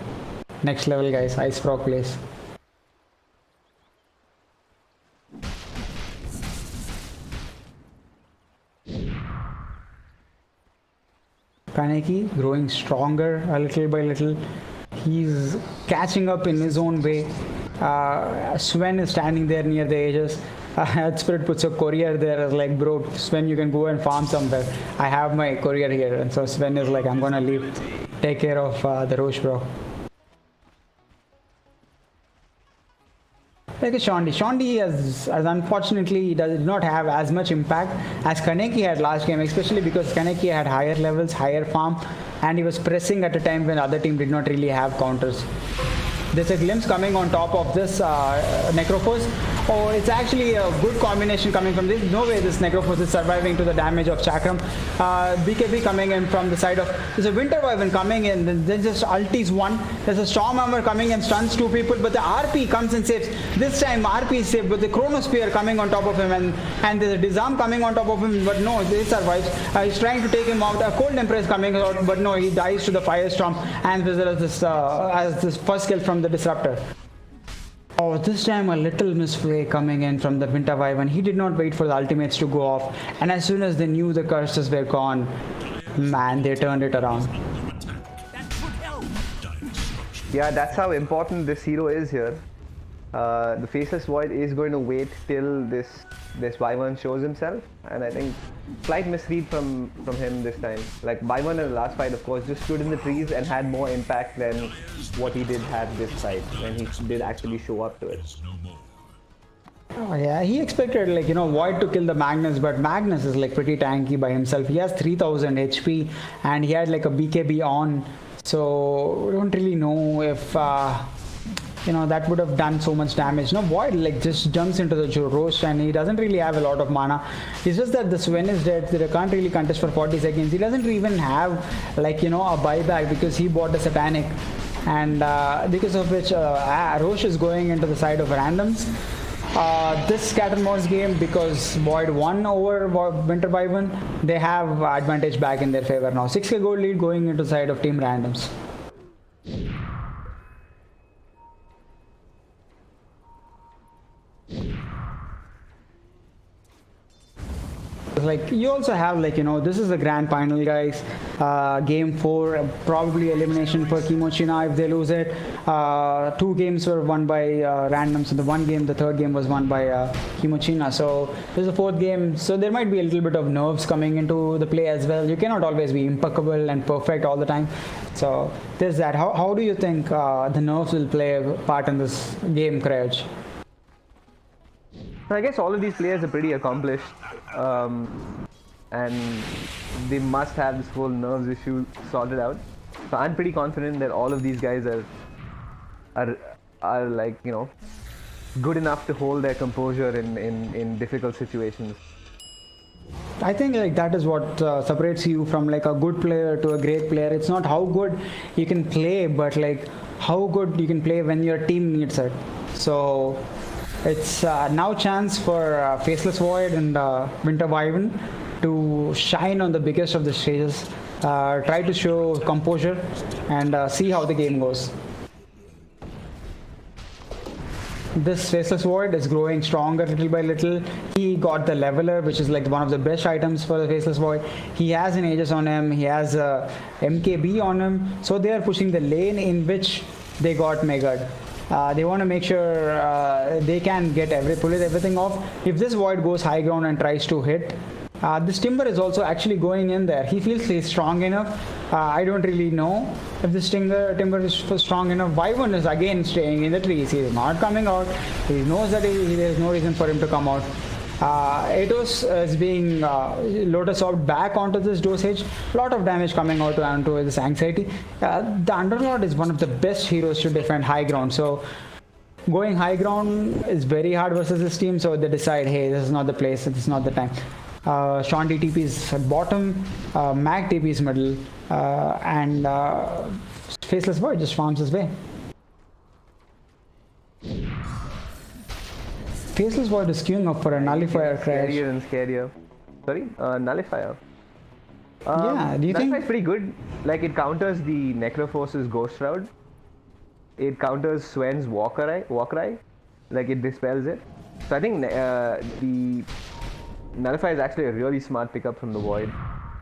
G: Next level, guys. Ice Frog plays. Kaneki growing stronger a little by little. He's catching up in his own way. Sven is standing there near the edges. Spirit puts a courier there, like, bro, Sven, you can go and farm somewhere. I have my courier here. And so Sven is like, I'm gonna leave. Take care of the Roche, bro. like a Shondi. Shondi has unfortunately did not have as much impact as Kaneki had last game, especially because Kaneki had higher levels, higher farm, and he was pressing at a time when other team did not really have counters. There's a glimpse coming on top of this Necrophos. Oh, it's actually a good combination coming from this. No way this Necrophos is surviving to the damage of Chakram. BKB coming in from the side of... There's a Winter Wyvern coming in, then just ultis one. There's a Storm Hammer coming and stuns two people, but the RP comes and saves. This time RP is saved, but the Chronosphere coming on top of him, and there's a Disarm coming on top of him, but no, he survives. He's trying to take him out. A Cold Empress coming out, but no, he dies to the Firestorm, and there's this first kill from the Disruptor. Oh, this time a little misplay coming in from the Winter Wyvern. He did not wait for the ultimates to go off, and as soon as they knew the curses were gone, man, they turned it around.
D: Yeah, that's how important this hero is here. The Faceless Void is going to wait till this Wyvern shows himself, and I think slight misread from him this time. Like Wyvern in the last fight, of course, just stood in the trees and had more impact than what he did have this fight when he did actually show up to it.
G: Oh yeah, he expected Void to kill the Magnus, but Magnus is like pretty tanky by himself. He has 3000 HP and he had like a BKB on, so we don't really know if that would have done so much damage. No, Void just jumps into the roast and he doesn't really have a lot of mana. It's just that the Sven is dead, so they can't really contest for 40 seconds. He doesn't even have a buyback because he bought the Satanic, and because of which Roche is going into the side of randoms. This Cat and Mouse game, because Void won over Winter Wyvern, they have advantage back in their favor now. 6k gold lead going into the side of Team Randoms. You also have this is the grand final, guys. Game 4, probably elimination for Kimochi now if they lose it. 2 games were won by randoms, so the third game was won by Kimochina. So there's a 4th game, so there might be a little bit of nerves coming into the play as well. You cannot always be impeccable and perfect all the time, so there's that. How do you think the nerves will play a part in this game, Crouch?
D: I guess all of these players are pretty accomplished, and they must have this whole nerves issue sorted out. So I'm pretty confident that all of these guys are good enough to hold their composure in difficult situations.
G: I think that is what separates you from a good player to a great player. It's not how good you can play, but how good you can play when your team needs it. So it's now chance for Faceless Void and Winter Wyvern to shine on the biggest of the stages, try to show composure and see how the game goes. This Faceless Void is growing stronger little by little. He got the Leveler, which is one of the best items for the Faceless Void. He has an Aegis on him, he has MKB on him, so they are pushing the lane in which they got Megad. They want to make sure they can pull everything off. If this Void goes high ground and tries to hit, this Timber is also actually going in there. He feels he's strong enough. I don't really know if this Timber is strong enough. Wyvern is again staying in the trees. He is not coming out. He knows that there is no reason for him to come out. Atos is being Lotus Orb back onto this dosage. A lot of damage coming out onto this Anxiety. The Underlord is one of the best heroes to defend high ground. So going high ground is very hard versus this team. So they decide, hey, this is not the place. This is not the time. Shanti TP is at bottom. Mag TP is middle. And Faceless Void just farms his way. Faceless Void is queuing up for a Nullifier crash.
D: Scarier and scarier. Sorry? Nullifier.
G: Yeah, do you think...
D: Nullifier's pretty good. It counters the Necrophos's Ghost Shroud. It counters Swen's Walker Eye. It dispels it. So I think the Nullifier is actually a really smart pickup from the Void.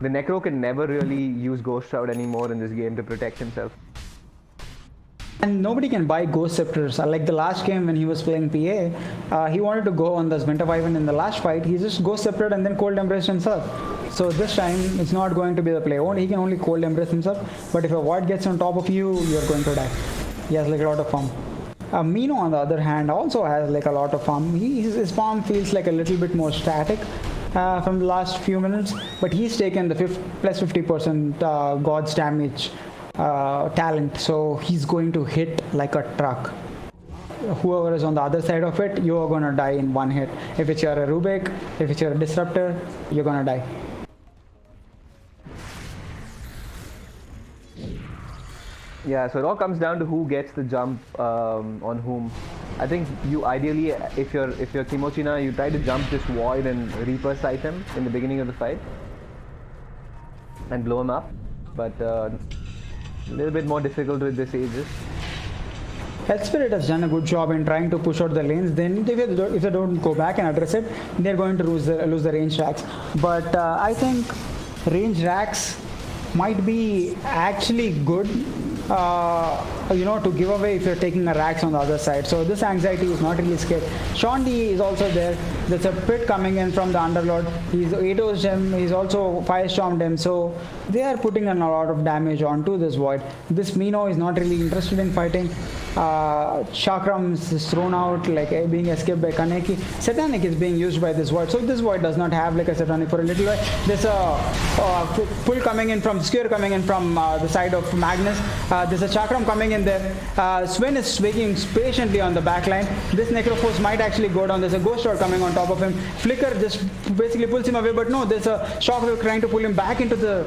D: The Necro can never really use Ghost Shroud anymore in this game to protect himself.
G: And nobody can buy Ghost Scepters. Like the last game when he was playing PA, he wanted to go on this Winter Wyvern in the last fight. He just Ghost Sceptered and then Cold Embraced himself. So this time, it's not going to be the play. He can only Cold Embrace himself. But if a Void gets on top of you, you're going to die. He has a lot of farm. Mino, on the other hand, also has like a lot of farm. His farm feels like a little bit more static from the last few minutes, but he's taken the plus 50% God's damage talent, so he's going to hit like a truck. Whoever is on the other side of it, you are going to die in one hit. If it's your a Rubik, if it's your a Disruptor, you're going to die.
D: Yeah, so it all comes down to who gets the jump on whom. I think you ideally, if you're Kimochi now, you try to jump this void and Reaper sight him in the beginning of the fight and blow him up, but a little bit more difficult with this Aegis.
G: Health Spirit has done a good job in trying to push out the lanes. Then if they don't go back and address it, they're going to lose the range racks. But I think range racks might be actually good, to give away if you're taking a racks on the other side. So this anxiety is not really scared. Sean D is also there. There's a pit coming in from the Underlord. He's 8-0'd him. He's also Firestormed him. So they are putting in a lot of damage onto this void. This Mino is not really interested in fighting. Chakram is thrown out, like being escaped by Kaneki. Satanic is being used by this void. So this void does not have like a Satanic for a little while. There's a pull coming in from Skewer coming in from the side of Magnus. There's a Chakram coming in there. Sven is waiting patiently on the back line. This Necrophos might actually go down. There's a Ghost Rod coming on top of him. Flicker just basically pulls him away, but no, there's a Shockwave trying to pull him back into the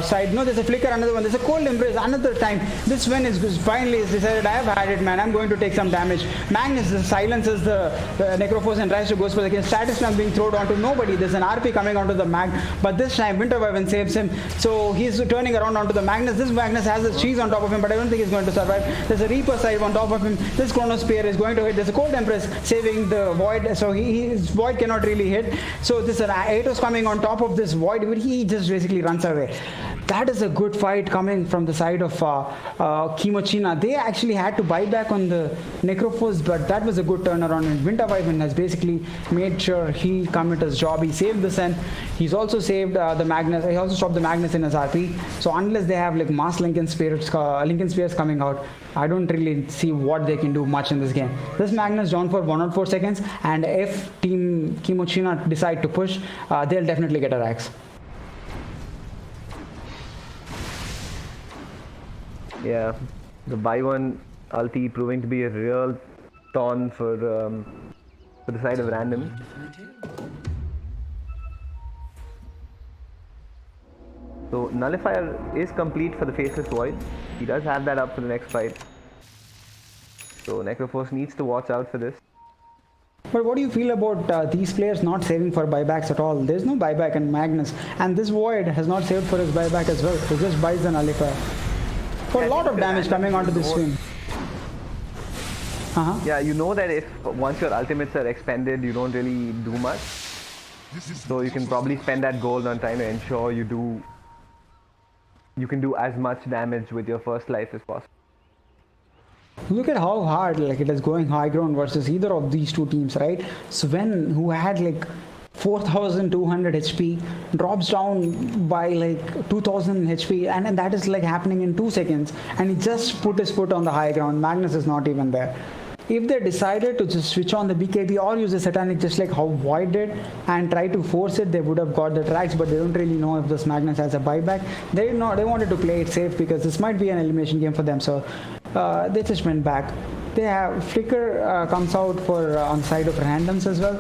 G: side. No, there's a Flicker, another one. There's a Cold Embrace, another time. This Sven is finally decided, I have had it, man. I'm going to take some damage. Magnus silences the Necrophos and tries to go for the kill. Status Slam being thrown onto nobody. There's an RP coming onto the Mag, but this time Winter Wyvern saves him. So he's turning around onto the Magnus. This Magnus has a cheese on top of him, but I don't think he's going to survive. There's a Reaper side on top of him. This Chrono Spear is going to hit. There's a Cold Empress saving the Void, so his Void cannot really hit. So this Atos coming on top of this Void, but he just basically runs away. That is a good fight coming from the side of Kimochina. They actually had to buy back on the Necrophos, but that was a good turnaround, and Winter Wyvern has basically made sure he committed his job. He saved the Sen. He's also saved the Magnus. He also stopped the Magnus in his RP. So unless they have like mass Lincoln Spears coming out, I don't really see what they can do much in this game. This Magnus down for 104 seconds, and if Team Kimochina decide to push, they'll definitely get a Rax.
D: Yeah, the buy one ulti proving to be a real thorn for the side of random. So Nullifier is complete for the Faceless Void. He does have that up for the next fight. So Necrophos needs to watch out for this.
G: But what do you feel about these players not saving for buybacks at all? There's no buyback in Magnus, and this Void has not saved for his buyback as well. He just buys the Nullifier. For a lot of damage coming onto this swing.
D: Yeah, you know that if once your ultimates are expended, you don't really do much. So you can probably spend that gold on trying to ensure you can do as much damage with your first life as possible.
G: Look at how hard like it is going high ground versus either of these two teams, right? Sven, who had like 4,200 HP, drops down by like 2,000 HP, and that is like happening in 2 seconds, and he just put his foot on the high ground. Magnus is not even there. If they decided to just switch on the BKB or use the Satanic just like how Void did and try to force it, they would have got the tracks, but they don't really know if this Magnus has a buyback. They wanted to play it safe because this might be an elimination game for them, so they just went back. They have Flicker comes out for on the side of randoms as well.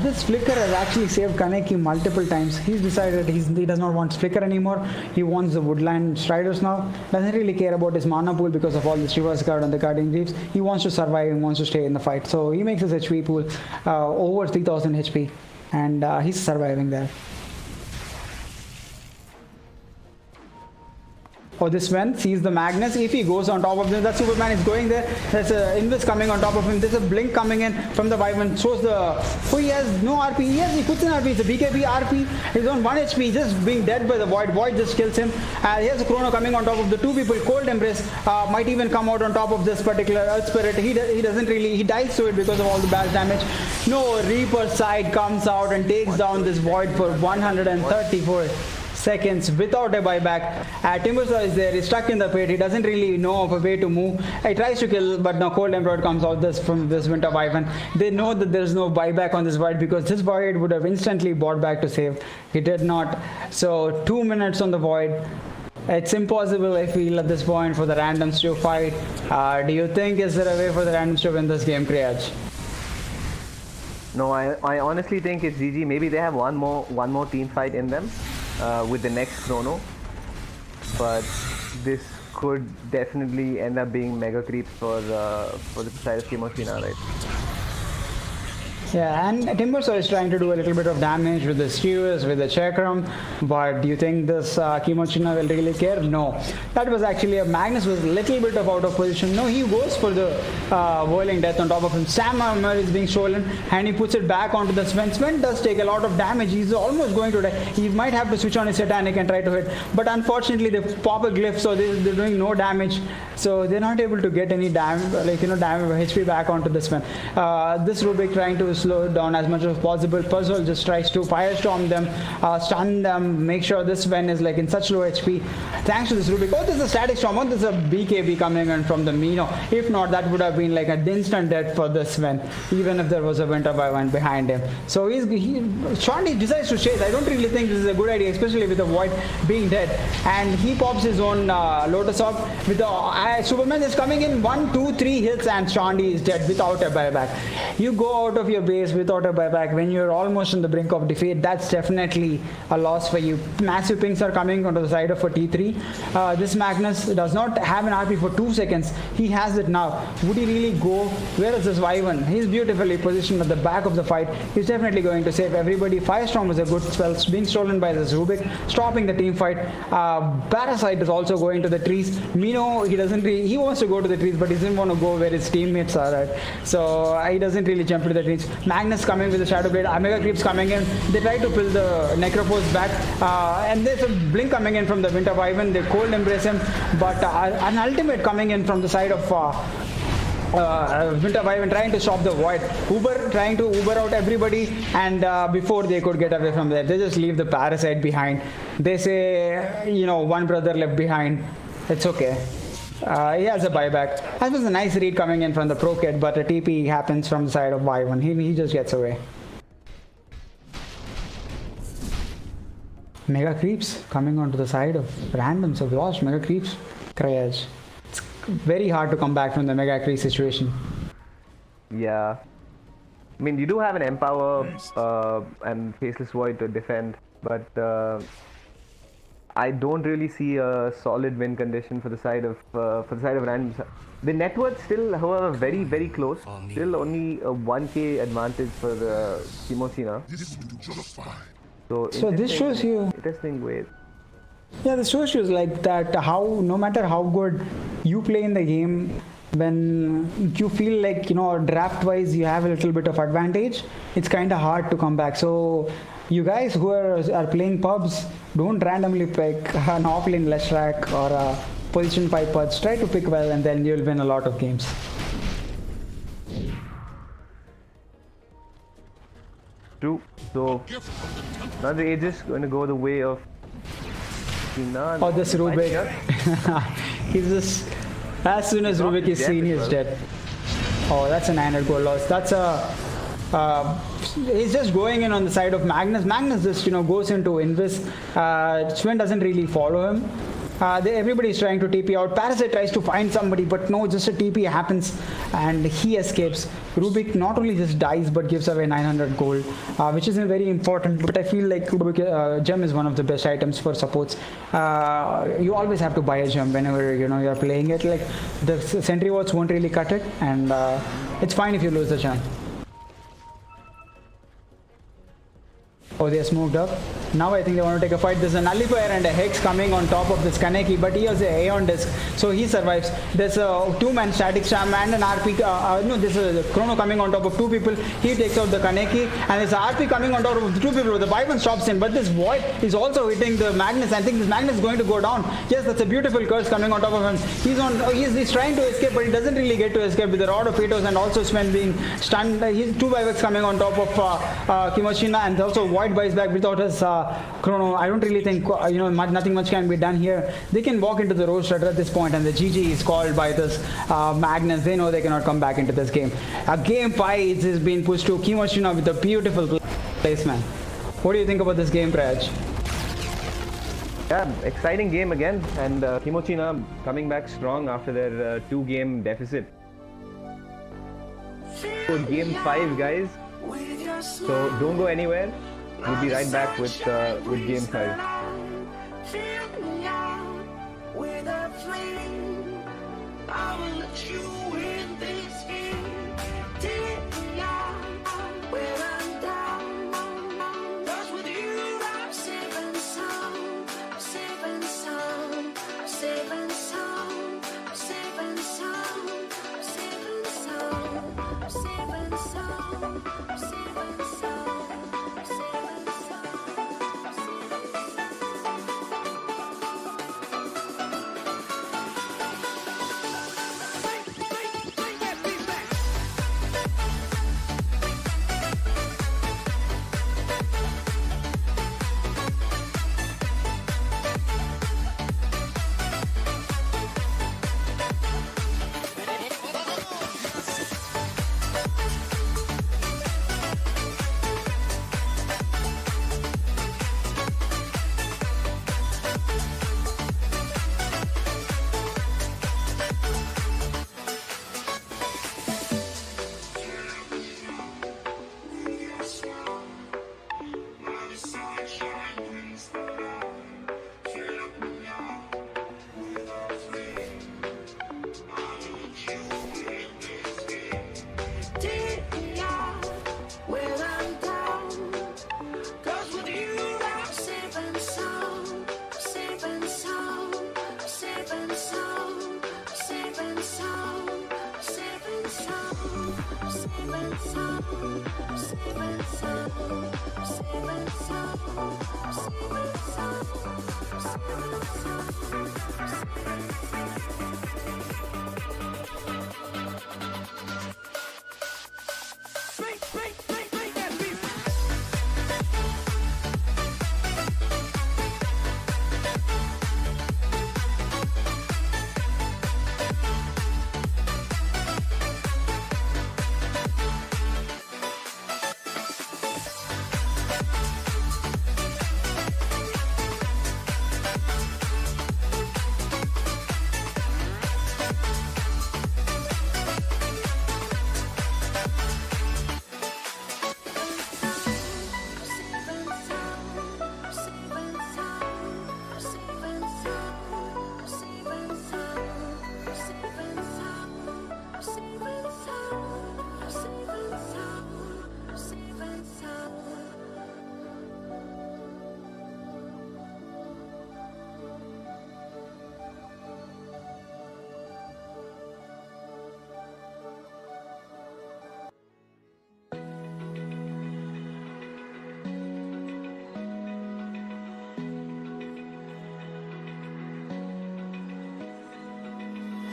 G: This Flicker has actually saved Kaneki multiple times. He's decided he does not want Flicker anymore. He wants the Woodland Striders now. Doesn't really care about his mana pool because of all this reverse guard and the Guardian Reefs. He wants to survive and wants to stay in the fight. So he makes his HP pool over 3,000 HP, and he's surviving there. Oh, this Sven sees the Magnus. If he goes on top of him, that Superman is going there. There's an Invis coming on top of him. There's a Blink coming in from the Wyvern. Shows the... Oh, he has no RP. Yes, he puts in RP. It's a BKB RP. He's on 1 HP. Just being dead by the Void. Void just kills him. Here's a Chrono coming on top of the two people. Cold Embrace might even come out on top of this particular Earth Spirit. He doesn't really... He dies to it because of all the bad damage. No, Reaper side comes out and takes down this Void for 134 seconds without a buyback. Timbersaw is there, he's stuck in the pit, he doesn't really know of a way to move. He tries to kill, but now Cold Emperor comes out from this Winter Wyvern. They know that there's no buyback on this Void because this Void would have instantly bought back to save. He did not. So 2 minutes on the Void. It's impossible, I feel, at this point for the randoms to fight. Do you think is there a way for the randoms to win this game, Kriyaj?
D: No, I honestly think it's GG. Maybe they have one more team fight in them with the next chrono, but this could definitely end up being mega creeps for the side of Kimochi now, right?
G: Yeah, and Timbersaw is trying to do a little bit of damage with the skewers, with the Chakram, but do you think this Kimochina will really care? No. That was actually Magnus was a little bit of out of position. No, he goes for the Whirling Death on top of him. Sam armor is being stolen and he puts it back onto the Sven. Sven does take a lot of damage. He's almost going to die. He might have to switch on his Satanic and try to hit, but unfortunately they pop a glyph, so they're doing no damage. So they're not able to get any damage, damage HP back onto the Sven. This Rubik trying to slow it down as much as possible. Puzzle just tries to firestorm them, stun them, make sure this Sven is like in such low HP. Thanks to this Rubik. Oh, there's a static storm. Oh, there's a BKB coming in from the Mino. If not, that would have been like an instant death for this Sven, even if there was a Winter Wyvern behind him. So Shandy decides to chase. I don't really think this is a good idea, especially with the Void being dead. And he pops his own Lotus Orb with the Superman is coming in 1, 2, 3 hits and Shandy is dead without a buyback. You go out of your base without a buyback when you're almost on the brink of defeat. That's definitely a loss for you. Massive pings are coming onto the side of a T3. This Magnus does not have an RP for 2 seconds. He has it now. Would he really go? Where is this Wyvern? He's beautifully positioned at the back of the fight. He's definitely going to save everybody. Firestorm was a good spell, being stolen by this Rubik, stopping the team fight. Parasite is also going to the trees. Mino, he wants to go to the trees, but he doesn't want to go where his teammates are at. So he doesn't really jump to the trees. Magnus coming with the Shadow Blade. Omega Creeps coming in. They try to pull the Necrophos back. And there's a blink coming in from the Winter Wyvern. They cold embrace him. But an ultimate coming in from the side of Winter Wyvern trying to stop the Void. Uber trying to Uber out everybody, and before they could get away from there, they just leave the Parasite behind. They say, one brother left behind. It's okay. He has a buyback. That was a nice read coming in from the Pro Kid, but a TP happens from the side of Wyvern. He just gets away. Mega Creeps coming onto the side of randoms. Have lost Mega Creeps. Kriyaj. It's very hard to come back from the Mega Creep situation.
D: Yeah. I mean, you do have an Empower and Faceless Void to defend, but I don't really see a solid win condition for the side of randoms. The net worth still, however, very, very close. Still only a 1k advantage for the Kimochi now.
E: This will do just fine.
G: So this shows you.
D: Interesting ways.
G: Yeah, this shows you like that how no matter how good you play in the game, when you feel like draft wise you have a little bit of advantage, it's kind of hard to come back. So you guys who are playing pubs, don't randomly pick an offlane Leshrac or a position 5 pubs. Try to pick well and then you'll win a lot of games.
D: True. So now the Age is going to go the way of
G: Oh, this Rubik. He's just as soon as Rubik is seen, he's dead. Oh, that's a 900 gold loss. That's a he's just going in on the side of Magnus. Magnus just goes into Invis. Sven doesn't really follow him. Everybody's trying to TP out. Parasite tries to find somebody, but no, just a TP happens and he escapes. Rubik not only just dies but gives away 900 gold, which isn't very important, but I feel like Rubik gem is one of the best items for supports. You always have to buy a gem whenever you're playing it. Like the sentry wards won't really cut it, and it's fine if you lose the gem. Oh, they're smoked up. Now I think they want to take a fight. There's a Nullifier and a Hex coming on top of this Kaneki, but he has an Aeon Disc, so he survives. There's a 2-man Static Sham and an RP. No, there's a Chrono coming on top of 2 people. He takes out the Kaneki, and there's a RP coming on top of 2 people. The Wyvern stops him, but this Void is also hitting the Magnus. I think this Magnus is going to go down. Yes, that's a beautiful curse coming on top of him. He's trying to escape, but he doesn't really get to escape with the Rod of Atos and also Sven being stunned. He's 2 Vyvex coming on top of Kimochina, and also Void buys back without his Chrono, I don't really think nothing much can be done here. They can walk into the road strutter at this point, and the GG is called by this Magnus. They know they cannot come back into this game. Game 5 is being pushed to Kimochi now with a beautiful placement. What do you think about this game, Praj?
D: Yeah, exciting game again, and Kimochi now coming back strong after their 2-game deficit. So game 5, guys. So don't go anywhere. We'll be right back with game 5.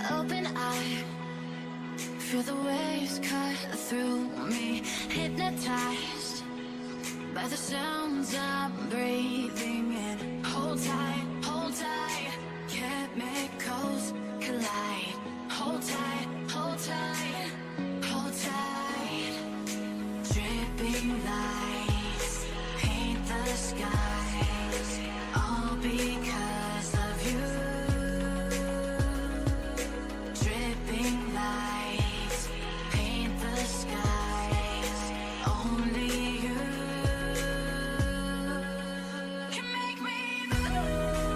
F: Open eye, feel the waves cut through me, hypnotized by the sounds I'm breathing in. Hold tight, chemicals collide. Hold tight, hold tight, hold tight. Dripping lights paint the skies, all because of you. Dripping lights paint the skies, only you can make me move.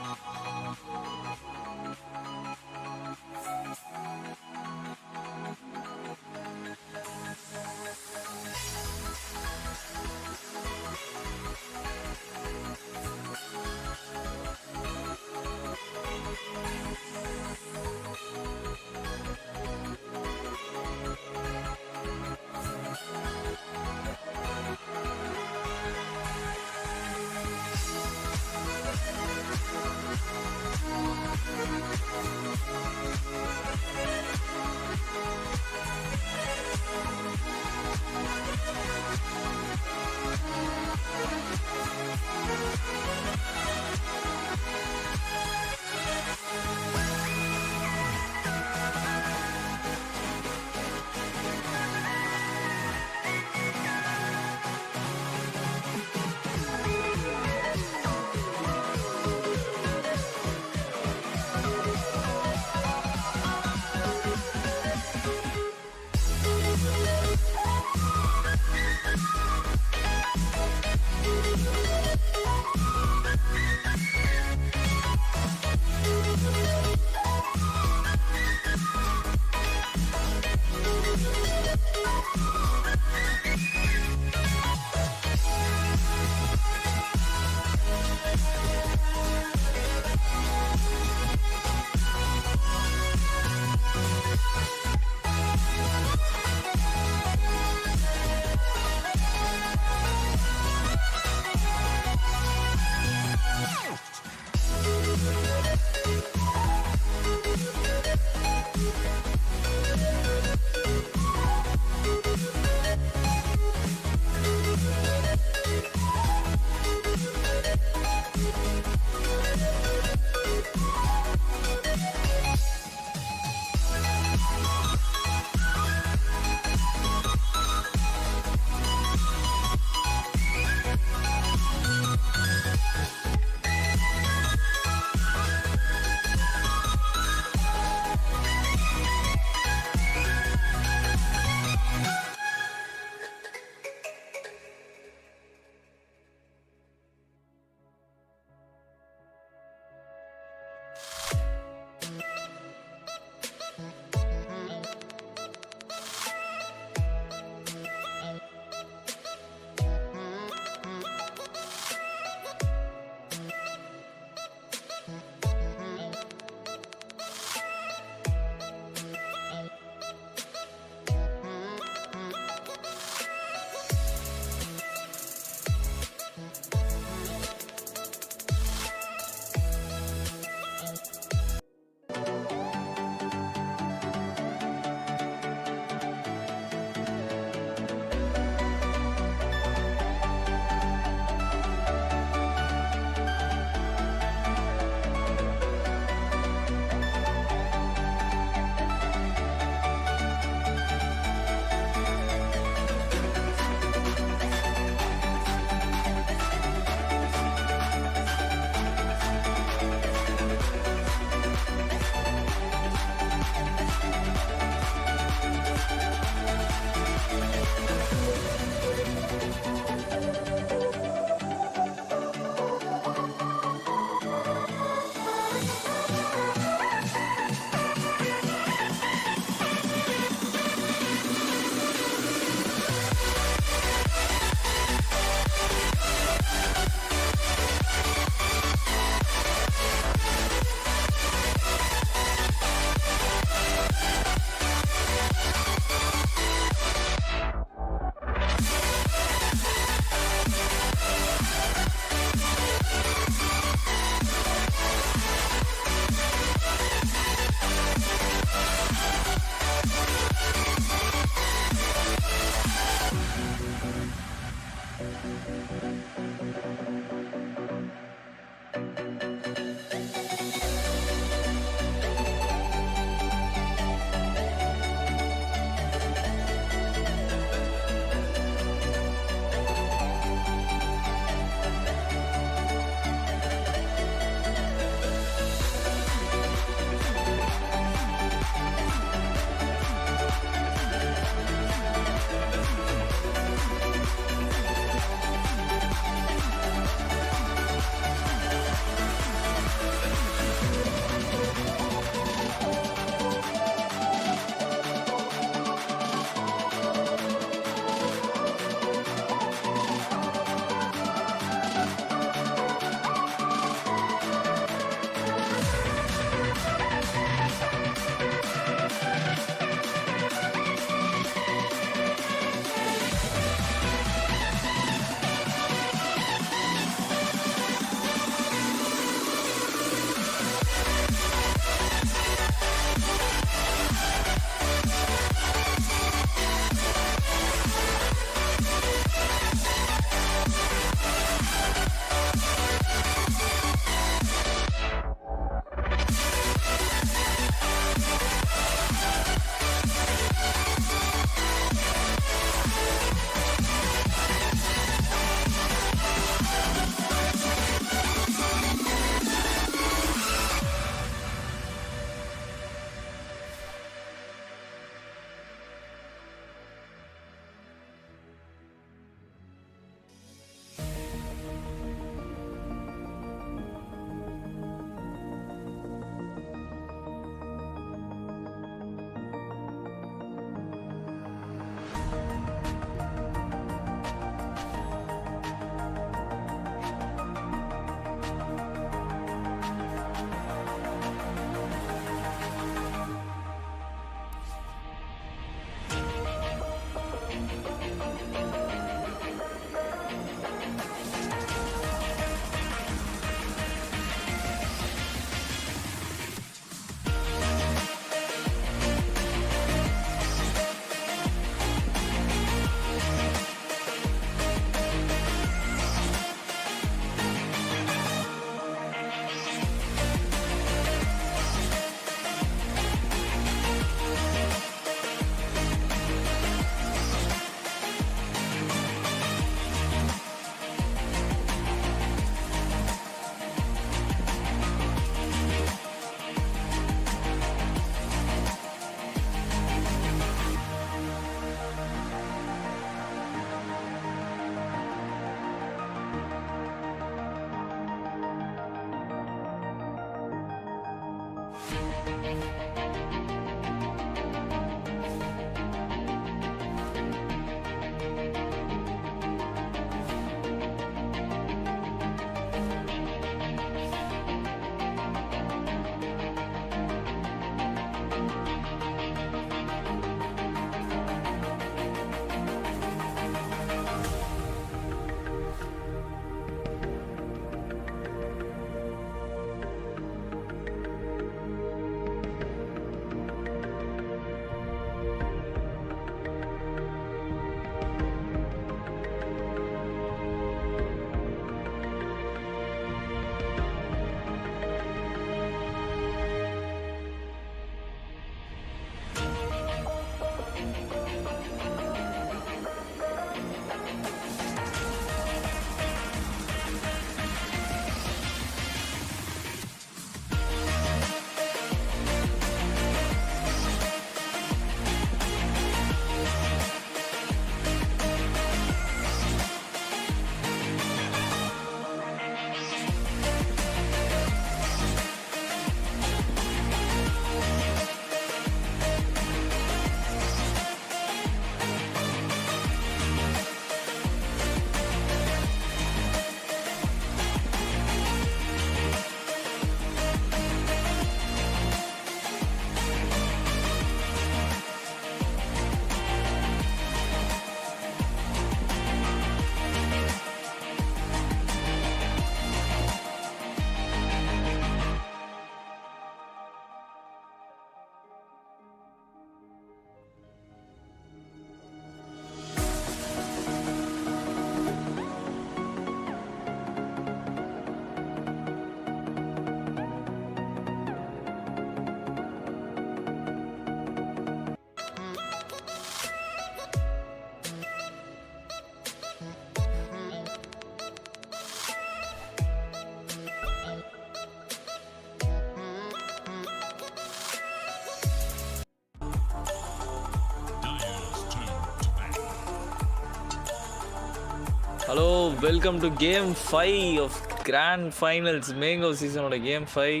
A: Welcome to game 5 of grand finals. Mango சீசனோட game 5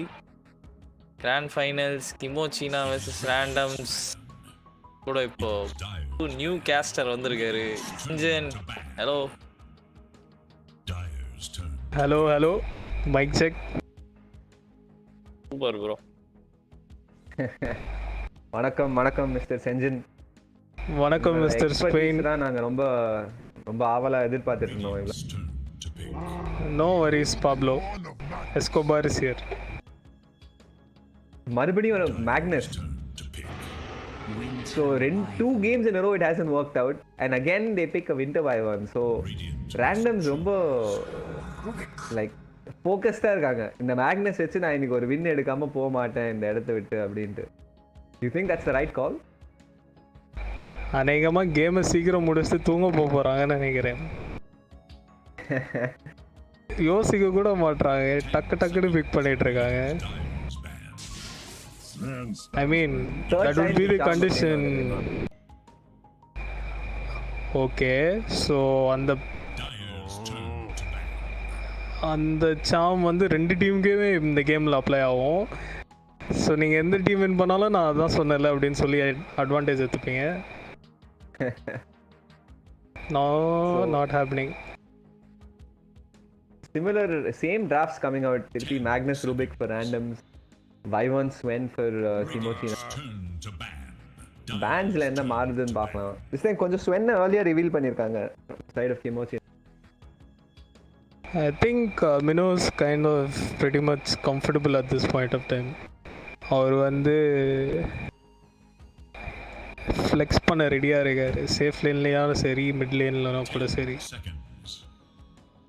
A: grand finals. Kimochina versus Randoms. கூட இப்போ new caster வந்திருக்காரு. இன்ஜன். Hello
J: hello mic check.
A: Super bro.
D: வணக்கம் mister செஞ்சின்.
J: வணக்கம் mister Spain.
D: தான் நாங்கள் ரொம்ப ரொம்ப ஆவலா எதிர்பார்த்துட்டு இருந்தோம்.
J: No worries Pablo. Escobar is here.
D: மறுபடியும் ஒரு Magnus. So 2 games in a row it hasn't worked out, and again they pick a winter wyvern. So randoms ரொம்ப like ஃபோக்கஸ்டா இருக்காங்க. இந்த மேக்னஸ் வச்சு நான் இன்னைக்கு ஒரு வின் எடுக்காம போக மாட்டேன் இந்த இடத்த விட்டு அப்படின்ட்டு. You think that's the right call?
J: அநேகமா கேமை சீக்கிரம் முடிச்சுட்டு தூங்க போறாங்கன்னு நினைக்கிறேன். யோசிக்க கூட மாட்றாங்க, டக்குன்னு பிக் பண்ணிட்டு இருக்காங்க. I mean, that would be the condition. Okay, so அந்த சாம் வந்து 2 டீமுக்குமே இந்த கேமில் அப்ளை ஆகும். ஸோ நீங்கள் எந்த டீம் வின் பண்ணாலும் நான் அதான் சொன்னேன்ல அப்படின்னு சொல்லி advantage எடுத்துப்பீங்க. No, not happening.
D: Similar, same drafts coming out. திருப்பி Magnus Rubik for randoms, Vyvern Sven for Kimochi. Bandsல என்ன மாறுதுன்னு பார்க்கலாம். This time கொஞ்சம் Sven earlier reveal பண்ணிருக்காங்க side of Kimochi.
J: I think Mino is kind of pretty much comfortable at this point of time. அவர் வந்து flex பண்ண ரெடியாக இருக்காரு. Safe லேன்லையும் சரி, mid லேன்லையும் கூட சரி.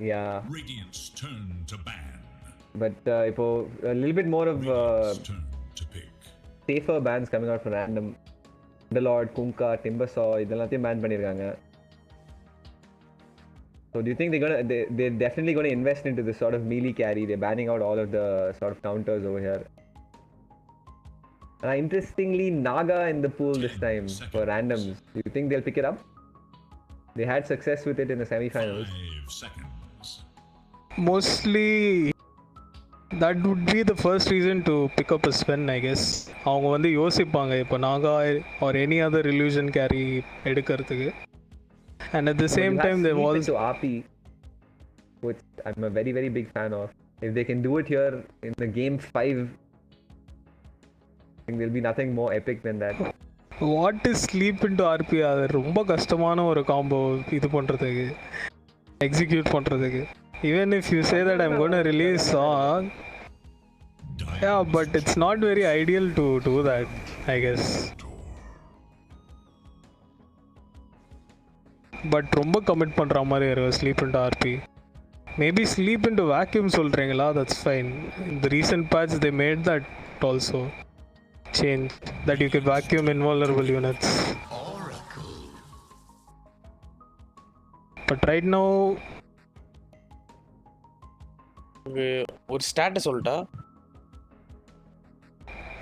D: Yeah. But இப்போ a little bit more of safer bans coming out for random. The Lord, Kunka, Timbersaw இதெல்லாத்தையும் ban பண்ணிருக்காங்க. So do you think they're definitely going to invest into this sort of melee carry? They're banning out all of the sort of counters over here. Interestingly, Naga in the pool this time for randoms. Do you think they'll pick it up? They had success with it in the semi-finals.
J: Mostly that would be the first reason to pick up a Sven, I guess. அவங்க வந்து யோசிப்பாங்க இப்போ Naga or any other illusion carry எடுக்கிறதுக்கு. And at the same time they've also
D: RP, which I'm a very very big fan of. If they can do it here in the game 5, I think there'll be nothing more epic than that.
J: What is sleep into RP? அது ரொம்ப கஷ்டமான ஒரு combo இது பண்றதுக்கு, execute பண்றதுக்கு. Even if you say that I'm going to release song, yeah, but it's not very ideal to do that, I guess. But ரொம்ப commit பண்ணுற மாதிரி இருக்கும் sleep into RP. Maybe sleep into vacuum சொல்கிறீங்களா? That's fine. இந்த recent patch they made that also change that you can vacuum invulnerable units. But right now
A: ஒரு status சொல்லிட்டா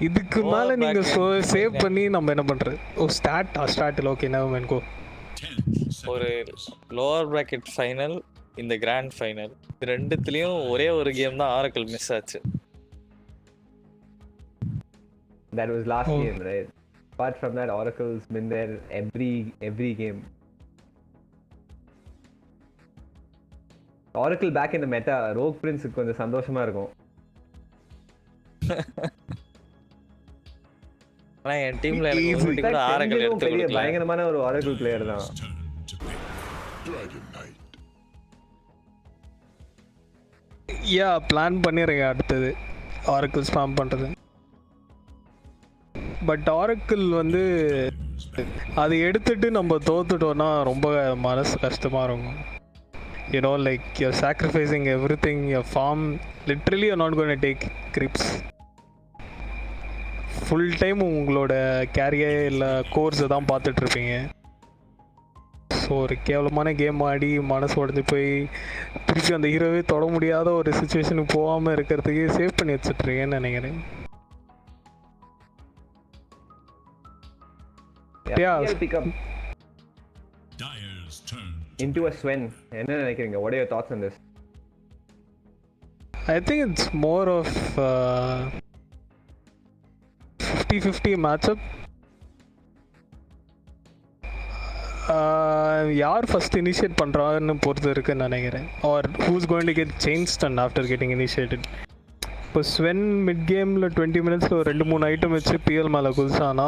J: இதுக்கு மேலே நீங்கள் சேவ் பண்ணி நம்ம என்ன பண்ணுறது? Oh start okay now man go.
A: ஒரு லோவர் பிராக்கெட் ஃபைனல், இந்த கிராண்ட் ஃபைனல், ரெண்டுத்துலயும் ஒரே ஒரு கேம் தான் ஆரக்கிள் மிஸ் ஆச்சு.
D: That was last game, right? Apart from that, Oracle's been there every game. Oracle back in the meta, Rogue Prince கொஞ்சம் சந்தோஷமா இருக்கும்.
A: ஆனா என் டீம்ல எனக்கு கூட ஆரக்கிள் எடுத்து கொடுக்கல.
D: பயங்கரமான ஒரு Oracle player தான்.
J: யா பிளான் பண்ணிடுறேன் அடுத்தது ஆரக்கிள் ஸ்பாம் பண்ணுறது. பட் ஆரக்கிள் வந்து அதை எடுத்துட்டு நம்ம தோத்துட்டோம்னா ரொம்ப மனசு கஷ்டமாக இருக்கும். You know, like you're sacrificing everything, your farm, literally you're not going to take creeps. Full time உங்களோட கேரியே இல்லை கோர்ஸை தான் பார்த்துட்ருப்பீங்க. ஸோ ஒரு கேவலமான கேம் ஆடி மனசு உடஞ்சி போய் திருப்பி அந்த ஹீரோவே தொட முடியாத ஒரு சுச்சுவேஷனுக்கு போகாமல் இருக்கிறதுக்கு சேவ் பண்ணி வச்சுட்ருக்கேன்னு நினைக்கிறேன்.
D: Yeah, pick up.
C: Dyer's turn.
D: into a Sven. என்ன நினைக்கிறீங்க? What are your thoughts on this?
J: I think it's more of 50-50 matchup. யார் ஃபர்ஸ்ட் இனிஷியேட் பண்ணுறான்னு பொறுத்து இருக்குன்னு நினைக்கிறேன். Or who's going to get change stun after getting initiated. இப்போ Sven mid கேமில் 20 மினிட்ஸில் ஒரு 2-3 ஐட்டம் வச்சு பிஎல் மேலே குதிச்சானா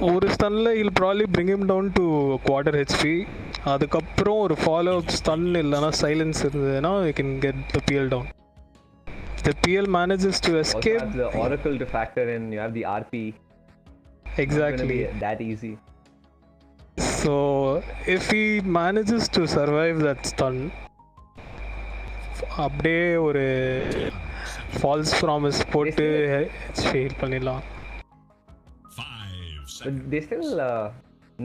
J: ஒரு ஸ்டன்னில் இல் probably bring him down to quarter HP. அதுக்கப்புறம் ஒரு ஃபாலோ அப் ஸ்டன் இல்லைனா சைலன்ஸ் இருந்ததுன்னா you can get the PL down. The PL manages to escape.
D: Also have the Oracle to factor in. You have the RP.
J: Exactly.
D: It's that easy.
J: So if he manages to survive that stun, அப்படியே ஒரு false promise போட்டு fail பண்ணிடலாம்.
C: 5
D: But
C: seconds.
D: they still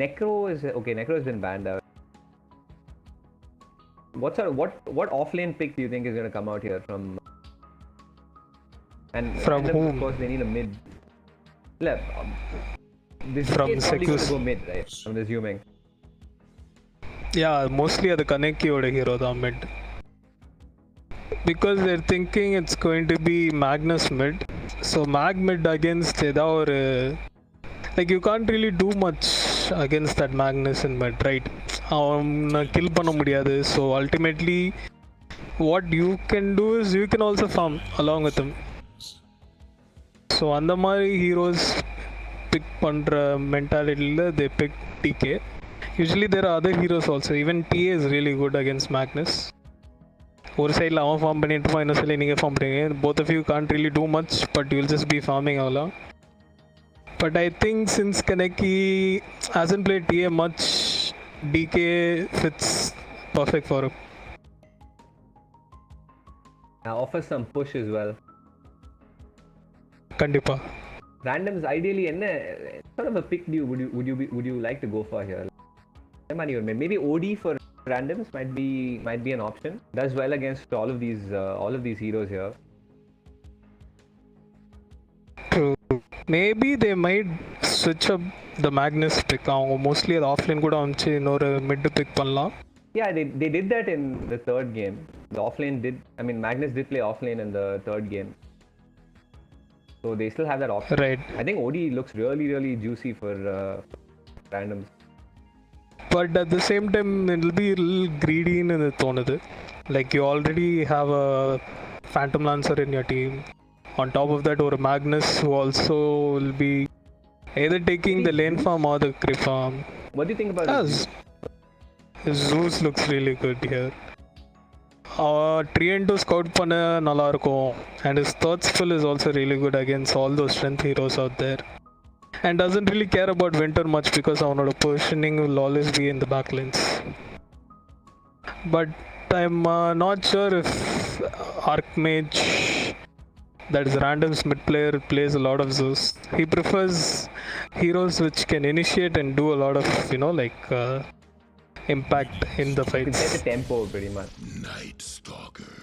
D: Necro is okay. Necro has been banned out. What offlane pick do you think is going to come out here from? And
J: From whom?
D: Of course, they need a mid. This
J: From
D: is probably going
J: Sekus.
D: to go mid, right? I'm assuming.
J: Yeah, mostly அது கனெக்கியோட hero தான் mid. Because they're thinking it's going to be Magnus mid. So Mag mid against ஏதாவது ஒரு like you can't really do much against that Magnus in mid, right? அவனை kill பண்ண முடியாது. So ultimately what you can do is you can also farm along with him. ஸோ அந்த மாதிரி heroes pick பண்ணுற மென்டாலிட்டியில் they pick DK. Usually there are other heroes also. Even DA is really good against Magnus. ஒரு சைடில் அவன் form பண்ணிட்டு இருப்பான், இன்னொரு சைடில் நீங்கள் ஃபார்ம் பண்ணுறீங்க. Both of you can't really do much but you will just be farming அவ்வளோ. பட் ஐ திங்க் சின்ஸ் கனெக்கி hasn't play DA much, DK fits perfect for him.
D: Offers some push as well.
J: கண்டிப்பா.
D: Randoms ideally என்ன sort of a pick would you like to go for here? Maybe OD for randoms might be an option. Does well against all of these heroes here.
J: True. Maybe they might switch up the Magnus pick. அவங்க mostly அது offline கூட வந்துச்சு இன்னொரு mid big பண்ணலாம்.
D: Yeah, they did that in the third game. The offlane Magnus did play offlane in the third game. So they still have that option.
J: Right.
D: I think OD looks really, really juicy for randoms.
J: But at the same time, it'll be a little greedy in the தோணுது. Like you already have a Phantom Lancer in your team. On top of that, or Magnus who also will be either taking the lane farm or the creep farm.
D: What do you think about this?
J: Zeus looks really good here. Triento scout பண்ண நல்லா இருக்கும். And his third spell is also really good against all those strength heroes out there. And doesn't really care about Winter much because அவனோட positioning will always be in the backlines. But I'm not sure if Archmage, that is Random's mid player, plays a lot of Zeus. He prefers heroes which can initiate and do a lot of, impact in the fights.
D: You can set the tempo pretty much.
E: Night Stalker.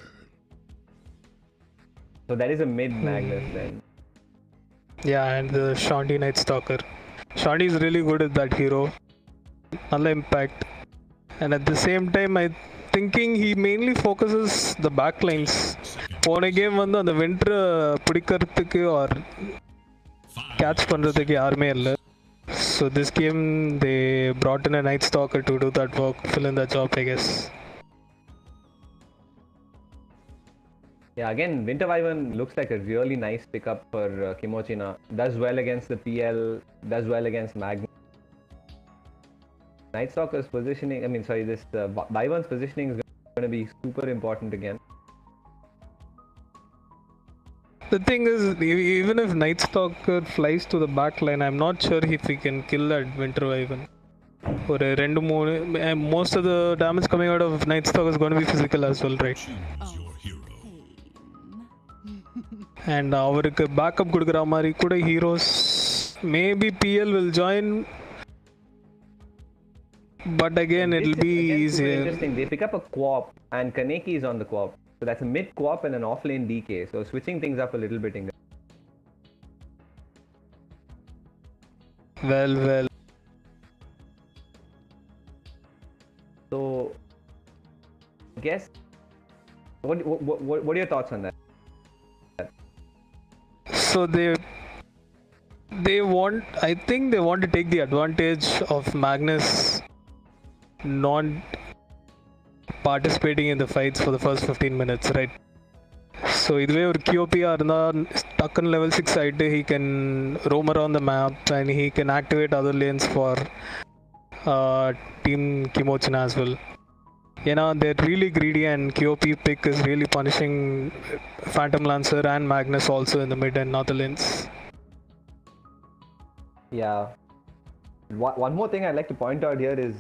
D: So that is a mid Magnus then.
J: Yeah, and the Shanti Night Stalker. Shanti is really good at that hero. Nalla impact. And at the same time, I'm thinking he mainly focuses the backlines. போன game வந்து அந்த வென்ட்ரை பிடிக்கிறதுக்கு R catch பண்ணுறதுக்கு யாருமே இல்லை. So this game they brought in a Night Stalker to do that work, fill in that job, I guess.
D: Yeah, again, Winter Wyvern looks like a really nice pickup for Kimochi now. Does well against the PL, does well against Magnus. Night Stalker's positioning, this Wyvern's positioning is going to be super important again.
J: The thing is, even if Night Stalker flies to the back line, I'm not sure if he can kill that Winter Wyvern. ஒரு 2-3 most of the damage coming out of Night Stalker is going to be physical as well, right?
C: Choose your hero.
J: And அவருக்கு backup கொடுக்குற மாதிரி கூட heroes maybe PL will join, but again it will be easier.
D: Interesting. They pick up a co-op and Kaneki is on the co-op. So that's a mid co-op and an offlane DK. So switching things up a little bit.
J: Well.
D: What are your thoughts on that?
J: So they want, I think they want to take the advantage of Magnus non participating in the fights for the first 15 minutes, right? So இதுவே ஒரு QOP-ஆ இருந்தால் டக்குன்னு level 6 ஆகிட்டு he can roam around the map and he can activate other lanes for team Kimochi as well. ஏன்னா they're really greedy and QOP pick is really punishing Phantom Lancer and Magnus also in the mid and other lanes.
D: Yeah. One more thing I'd like to point out here is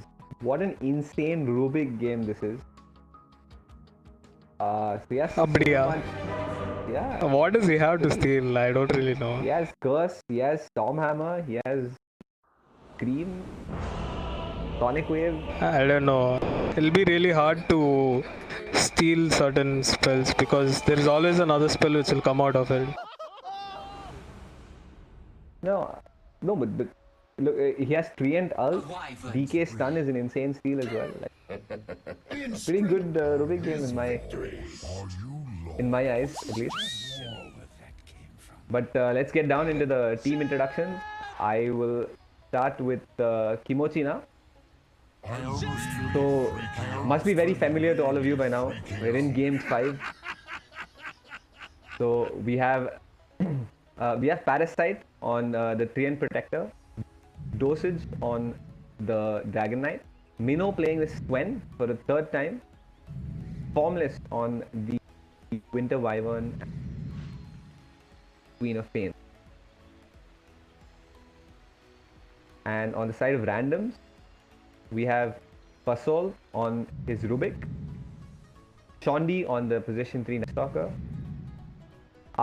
D: what an insane Rubik game this is. So yes.
J: Abdiya.
D: Yeah.
J: What does he have to steal? I don't really know.
D: He has Curse, he has Stormhammer, he has Scream, Sonic Wave.
J: I don't know. It'll be really hard to steal certain spells because there is always another spell which will come out of it.
D: No, but look, he has Treant Ult. DK Stun is an insane steal as well. Like, pretty good Rubik game in my eyes, at least. But let's get down into the team introductions. I will start with Kimochi now. So, must be very familiar to all of you by now. We're in game 5. So, we have Parasite on the Treant Protector, Dosage on the Dragon Knight, Minnow playing with Swen for the 3rd time, Formless on the Winter Wyvern, Queen of Pain. And on the side of randoms, we have Fasol on his Rubik, Shondi on the position 3 Nestalker,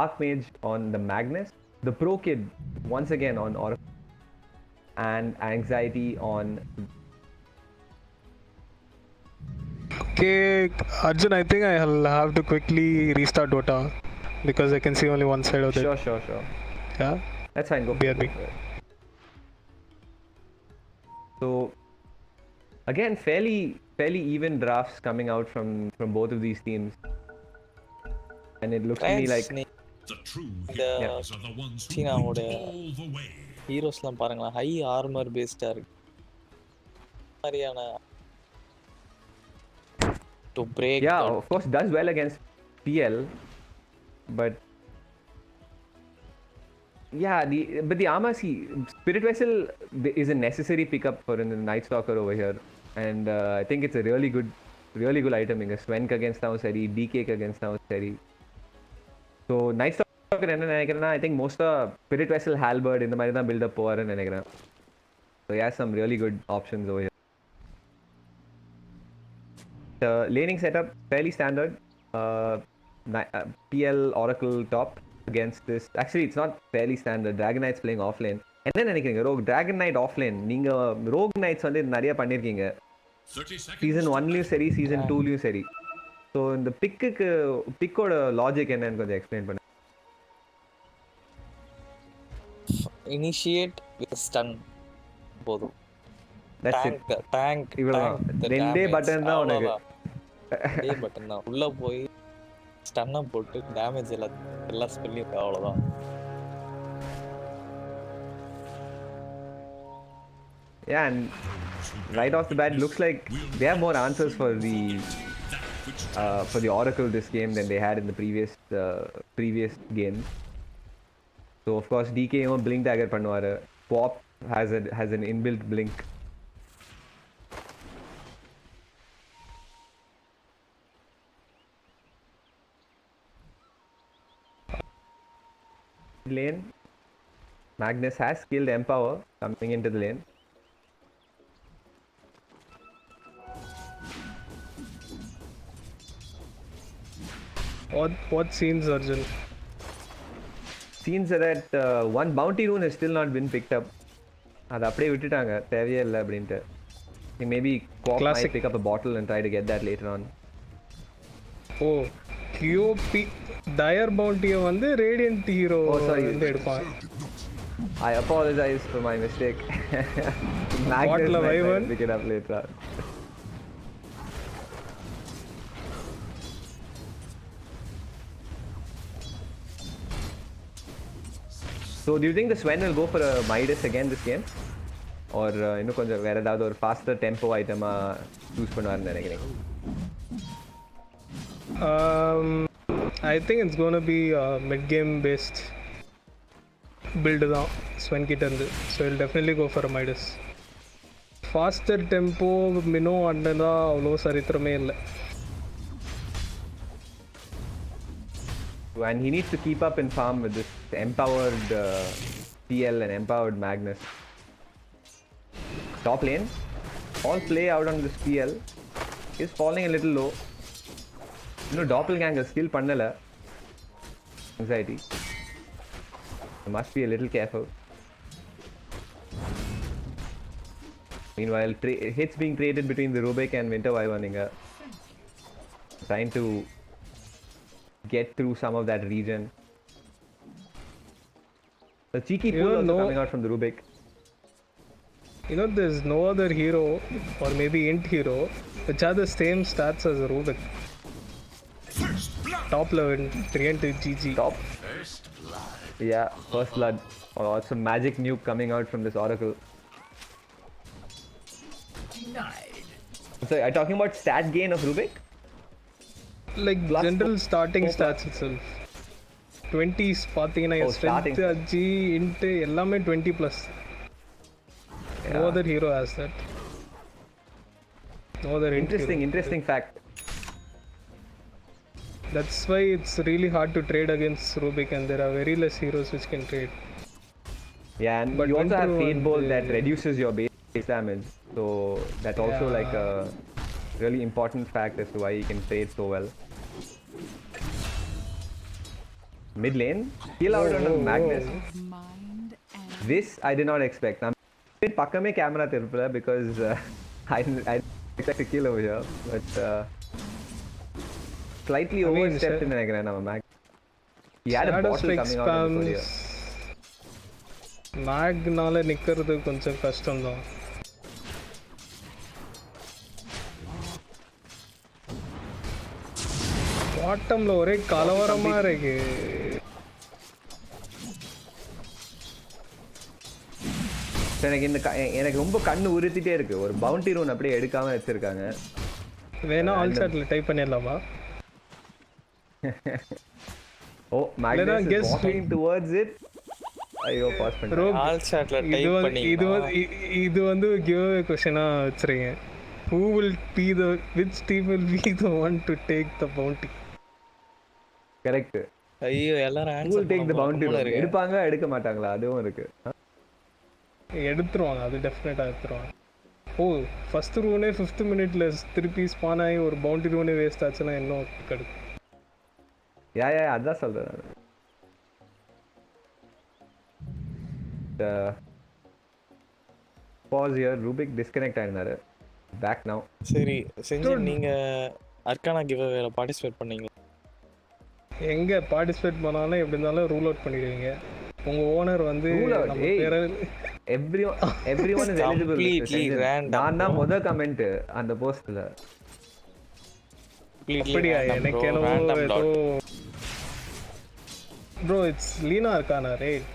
D: Archmage on the Magnus, the Pro Kid once again on Oracle, and Anxiety on.
J: Okay, Arjun, I think I'll have to quickly restart Dota because I can see only one side of it.
D: Sure.
J: Yeah?
D: That's fine, go.
J: BRB.
D: So, again, fairly even drafts coming out from both of these teams. And it looks to me like
C: The true
A: the
C: heroes are the ones who
A: China
C: lead
A: would
C: all the way.
A: ஹீரோஸ்லாம் பாருங்களேன், high armour பேஸ்டா இருக்கு. மாதிரியான to break.
D: Yeah, of course, does well against PL, but yeah, the armor, see, Spirit Vessel is a necessary pickup for the Night Stalker over here, and I think it's a really good item. Swenk against now Seri, DK against now Seri. So Night Stalker enna nenikrana, I think most of Spirit Vessel, Halberd in the mari dhaan build up povaru nenikrana. So he has some really good options over here. The laning setup fairly standard. PL Oracle top against this. Actually, it's not fairly standard. Dragon Knight's playing off lane. என்ன நினைக்கிறீங்க? Dragon Knight off lane. நீங்க Rogue Knights வந்து நிறைய பண்ணிருக்கீங்க. Season 1லயும் சரி, Season 2லயும் சரி. So இந்த பிக்கோட logic என்னன்னு கொஞ்சம் எக்ஸ்பிளைன் பண்ணுங்க.
A: Initiate with stun போதும்.
D: That's it.
A: Tank.
D: ரெண்டே பட்டன் தான் உனக்கு.
A: ரெண்டே பட்டன் தான். உள்ள போய் ஸ்டன்ன போட்டு டேமேஜ் எல்லா ஸ்பெல்லையும் அவ்வளவுதான்.
D: Yeah, and right off the bat, it looks like they have more answers for the Oracle this game than they had in the previous game. So of course DK blink dagger பண்ணுவாரு. Pop has an inbuilt blink. Lane, Magnus has killed Empower coming into the lane.
J: What scenes, Arjun?
D: Scenes are that one bounty rune has still not been picked up. அது அப்படியே விட்டுட்டாங்க, தேவையே இல்லை அப்படின்ட்டு. Maybe Quap might pick up a bottle and try to get that later on.
J: Oh, QOP Dire Bounty வந்து Radiant Hero வந்து எடுப்பான்.
D: I apologize for my mistake. Magnus might pick it up later on. So do you think the Sven will go for a Midas again this game? Or இன்னும் கொஞ்சம் வேற ஏதாவது ஒரு faster tempo item choose பண்ணுவாருன்னு நினைக்கிறீங்க?
J: I think it's going to be mid game based build தான் Sven கிட்ட இருந்து. So he'll definitely go for a Midas. Faster tempo மினோ அண்டனா அவ்வளோ சரித்திரமே இல்லை.
D: And he needs to keep up in farm with this empowered TL and empowered Magnus. Top lane, all play out on this TL is falling a little low. Doppelganger skill pannala. Anxiety. You must be a little careful. Meanwhile, hits being traded between the Rubik and Winter Wyverninga. Trying to get through some of that region. The cheeky pull also coming out from the Rubik.
J: You know, there's no other hero, or maybe int hero, which have the same stats as a Rubik. Top level, 3 GG.
D: Top. Yeah, first blood. Or also magic nuke coming out from this Oracle. So, are you talking about stat gain of Rubik?
J: Like general starting stats itself. 20s பார்த்தீங்கன்னா strength அஜி int எல்லாமே 20 plus. No other hero has that. No other
D: interesting fact.
J: That's why it's really hard to trade against Rubik, and there are very less heroes which can trade.
D: Yeah, and but you also have Fate Bolt that reduces your base damage. So that's also like a really important fact as to why he can trade so well. Mid lane, heal out on Magnus. This I did not expect. I'm pakkame camera thirupala because I didn't expect a kill over here, but slightly overstepped in the Magnus. He had a bottle coming out of the video.
J: Magனால நிக்கிறது கொஞ்சம் கஷ்டம் தான். பாட்டம்ல ஒரே கலவரமா இருக்கு.
D: எனக்கு ரொம்ப கண்ணு உறுத்திட்டே இருக்கு. ஒரு பவுண்டி ரூன் அப்படியே எடுக்காம வச்சிருக்காங்க.
J: வேணா ஆல் சாட்ல டைப் பண்ணிடலாமா?
D: ஓ Magnus is walking towards it. ஐயோ பாஸ் பண்ணிட்டேன்.
A: ஆல் சாட்ல டைப் பண்ணி
J: இது வந்து கிவ் அவே क्वेश्चनா வச்சிருங்க. Who will be which team will be the one to take the bounty?
D: Correct.
A: ஐயோ எல்லாரும் answer
D: will take the bounty. எடுப்பாங்க எடுக்க மாட்டாங்களா அதுவும் இருக்கு.
J: எடுத்துருவாங்க, அது டெஃபினட்டா எடுத்துருவாங்க. ஓ ஃபர்ஸ்ட் ரூனே 5th மினிட்ல திருப்பி ஸ்பான் ஆகி ஒரு பவுண்டி ரூனே வேஸ்ட் ஆச்சுன்னா என்ன கிடைக்கும்?
D: யா அதான் சொல்றேன். Pause here. Rubik disconnect ஆயினாரு. Back now.
A: சரி செஞ்சு நீங்க அர்கானா கிவ் அவேல பார்ட்டிசிபேட் பண்ணீங்களா?
J: எங்க பார்ட்டிசிபேட் பண்ணாலும் எப்படி இருந்தாலும் ரூல் அவுட் பண்ணிடுவீங்க. உங்க ஓனர் வந்து நம்ம பேர
D: everyone is eligible.
A: Completely random.
D: நான் தான் முத கமெண்ட் அந்த போஸ்ட்ல.
J: அப்படியே எனக்கு ஏதோ bro it's லீனா அர்கானா ரைட்.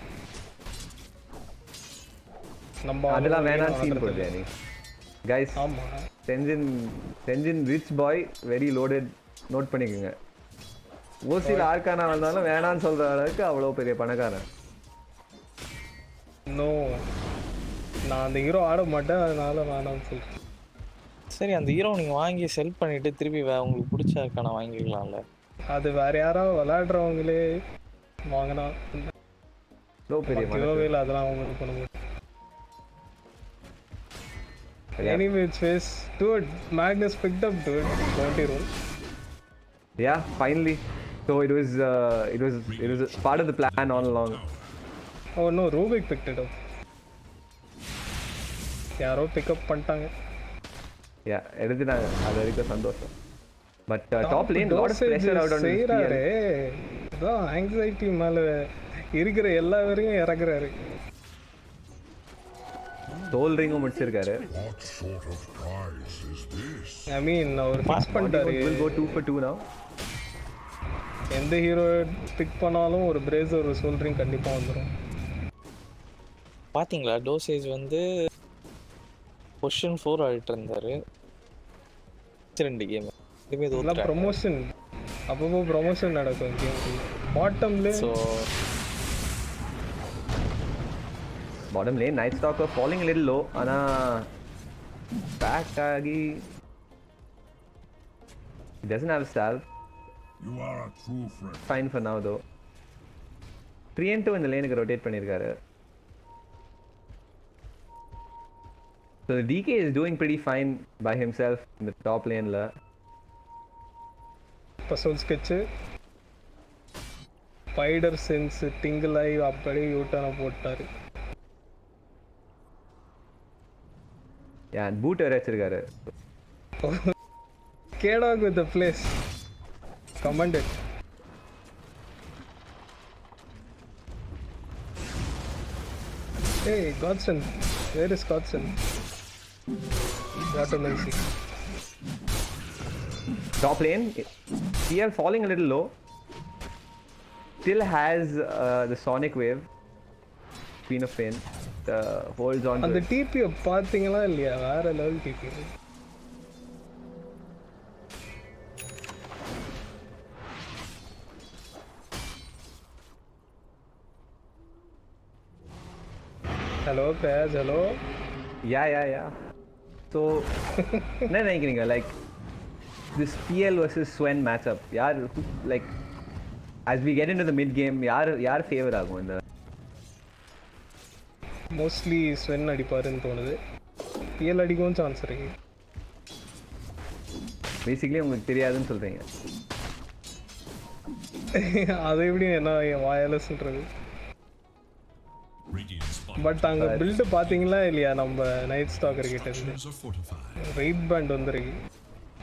J: நம்ம
D: அதெல்லாம் வேணாம் சீன் போடுறியா நீ? Guys, ஆமா செஞ்சின் rich boy very loaded. Note பண்ணிக்கங்க. ஓசில ஆர்கானா வந்தாலும் வேணான்னு சொல்ற அளவுக்கு அவ்வளவு பெரிய பணக்காரன்.
J: நோ நான் அந்த ஹீரோ ஆட மாட்டேன், அதனால வேணாம்னு சொல்றேன்.
A: சரி அந்த ஹீரோ நீங்க வாங்கி செல் பண்ணிட்டு திருப்பி உங்களுக்கு பிடிச்ச ஆர்கானா வாங்கிக்கலாம்ல.
J: அது வேற யாராவது விளையாடுறவங்களே வாங்கினா
D: பெரிய
J: கிவ்அவேல அதெல்லாம் அவங்க பண்ண முடியும். Anyway, it's dude, Magnus picked up dude, bounty roll.
D: Yeah, finally. So it was part of the plan all along.
J: Oh no, Rubik picked it up. யாரோ pick up பண்ணிட்டாங்க.
D: Yeah, எடுத்துட்டாங்க. அது வரைக்கும் சந்தோஷம். But top lane lot of pressure out on his TL.
J: அதான் anxiety மேல இருக்கிற எல்லா வரையும் இறக்குறாரு.
D: சோல் ரிங் முடிச்சிருக்காரு.
E: What sort of prize is this?
J: I mean அவர் பாஸ் பண்ணிட்டாரு.
D: Will go 2 for 2 now.
J: எந்த ஹீரோ பிக் பண்ணாலும் ஒரு பிரேஸ் ஒரு சோல் ரிங் கண்டிப்பா வந்துரும்.
A: பாத்தீங்களா டோசேஜ் வந்து பொசிஷன் 4 ஆடிட்டு இருந்தாரு 2 கேம் இதுமே
J: இதெல்லாம் ப்ரொமோஷன் அப்பப்போ ப்ரொமோஷன் நடக்கும் கேம் பாட்டம்ல.
A: So
D: Bottom lane, Night Stalker falling a little low. Ana back agi. He doesn't have a salve.
E: You are a true friend.
D: Fine for now though. 3-2 in the lane rotate பண்ணிருக்காரு. So the DK is doing pretty fine by himself in the top lane la.
J: Puzzle sketch. Spider sense tingle ஆகி அப்படியே U-turn போட்டாரு.
D: Yeah, and boot வச்சிருக்காரு.
J: K-Dog with the place. Commanded. Hey, Godson. Where is Godson? What amazing.
D: Top lane, TL falling a little low. Still has the Sonic Wave. Queen of Pain. Holds on.
J: அந்த DP பாத்தீங்களா இல்லையா? வேற level DP. Hello Paz, hello.
D: Yeah. So என்ன நினைக்கிறீங்க like this PL versus Swen matchup? யார் like as we get into the mid game யார் favour ஆகும் இந்த?
J: மோஸ்ட்லி ஸ்வென் அடிப்பாருன்னு தோணுது. பிஎல் அடிக்கவும் சான்ஸ் இருக்கு.
D: பேசிக்கலி உங்களுக்கு தெரியாதுன்னு சொல்றீங்க.
J: அதை எப்படி என்ன வாயால சொல்றது? பட் அங்க பில்ட் பாத்தீங்களா இல்லையா நம்ம நைட் ஸ்டாக்கர் கிட்ட இருந்து ரைட் பேண்ட் வந்திருக்கு.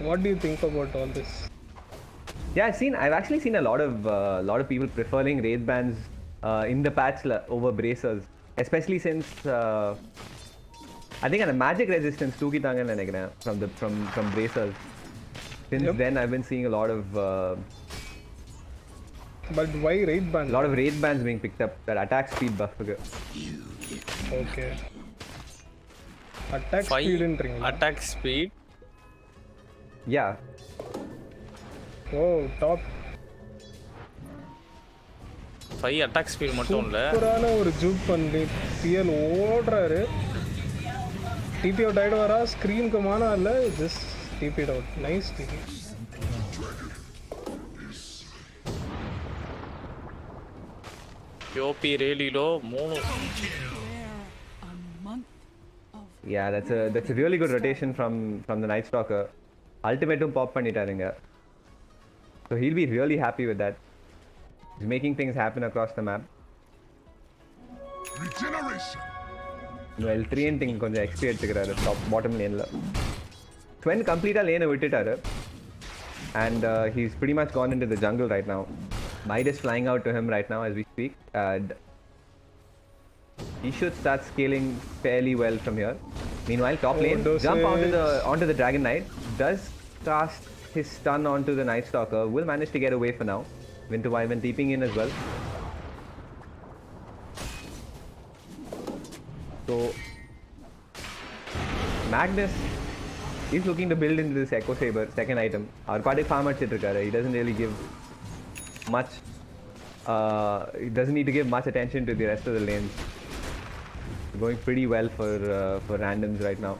J: What to you think about all this?
D: Yeah, I've actually seen a lot of people preferring wraith bands in the patch over bracers. Especially since I think the magic resistance தூக்கிட்டாங்க நினைக்கிறேன் from bracers. Since then I've been seeing a lot of
J: but why raid band?
D: A lot of raid bands being picked up that attack speed buff.
J: Okay. Attack speed ன்றீங்களா?
A: Attack speed.
D: Yeah.
J: Oh, top
A: 5 attack speed மட்டும் இல்ல
J: சூப்பரான ஒரு ஜூப் பண்ணி PL ஓடுறாரு. DP out ஆயிடு வரா screen கமானா இல்ல just DP out. Nice DP.
A: யோபி ரேலிலோ 3.
D: Yeah, that's a really good rotation from the Night Stalker. Ultimatum pop பண்ணிட்டாருங்க. So he'll be really happy with that. He's making things happen across the map.
E: Regeneration.
D: Well, 3 thing கொஞ்சம் XP எடுத்துக்கிறாரு top bottom laneல. Swen complete lane விட்டுட்டாரு. And he's pretty much gone into the jungle right now. Might is flying out to him right now as we speak. And he should start scaling fairly well from here. Meanwhile, top lane jump onto the Dragon Knight. Does cast his stun onto the Night Stalker. Will manage to get away for now. Winter Wyvern deeping in as well. So Magnus is looking to build into this Echo Saber second item. Our party farm achitirukkaru. He doesn't really give much. He doesn't need to give much attention to the rest of the lanes. Going pretty well for randoms right now.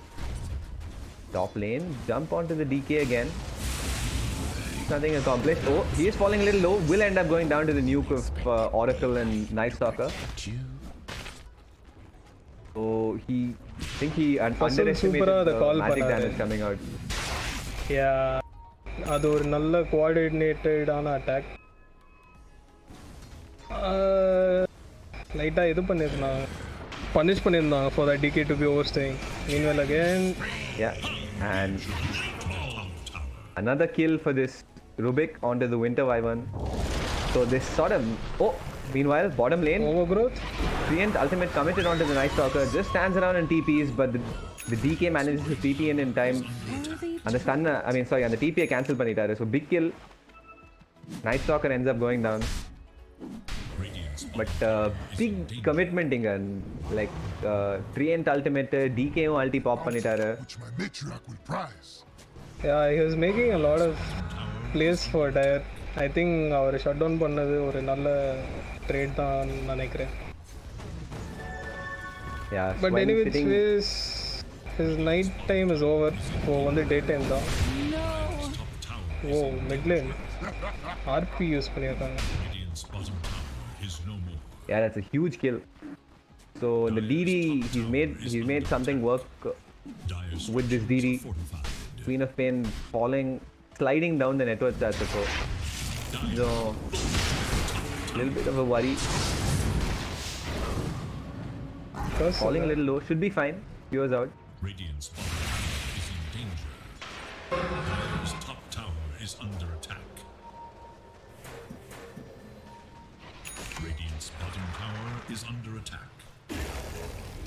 D: Top lane jump onto the DK again. Nothing accomplished. Oh, he is falling a little low. Will end up going down to the nuke of Oracle and Night Stalker. So he underestimated the magic damage coming out.
J: Yeah, அது ஒரு நல்ல கோஆர்டினேட்டடான attack. லைட்டா இது பண்ணிருந்தாங்க, punish பண்ணிருந்தாங்க for that DK to be overstaying. Meanwhile again,
D: yeah, and another kill for this Rubik onto the Winter Wyvern. So this sort of meanwhile bottom lane
J: overgrowth.
D: Treant ultimate committed onto the Night Stalker, just stands around and TPs, but the DK manages to TP in time. And the stun, and the TP cancel பண்ணிட்டாரு. So big kill. Night Stalker ends up going down. But big commitment inga, like Treant ultimate DK ulti pop பண்ணிட்டாரு.
E: Which my matriarch will prize.
J: Yeah, he was making a lot of plays for Dyer. I think அவர் shut down பண்ணது ஒரு நல்ல trade தான் நினைக்கிறேன்.
D: Yeah,
J: But
D: Sven
J: anyway,
D: sitting-
J: his night time is over. So வந்து day time தான். ஓ mid lane RP use பண்ணியிருக்காங்க.
C: Radiant's bottom tower is no more.
D: Yeah, that's a huge kill. So the DD, he's made something work
C: Dire's
D: with this DD.
C: fortified.
D: Queen of Pain falling, sliding down the network that's so. So little bit of a worry. Falling a little low, should be fine. Yours out.
C: Radiant's bottom tower is in danger. Dire's top tower is under attack. Radiant's bottom tower is under attack.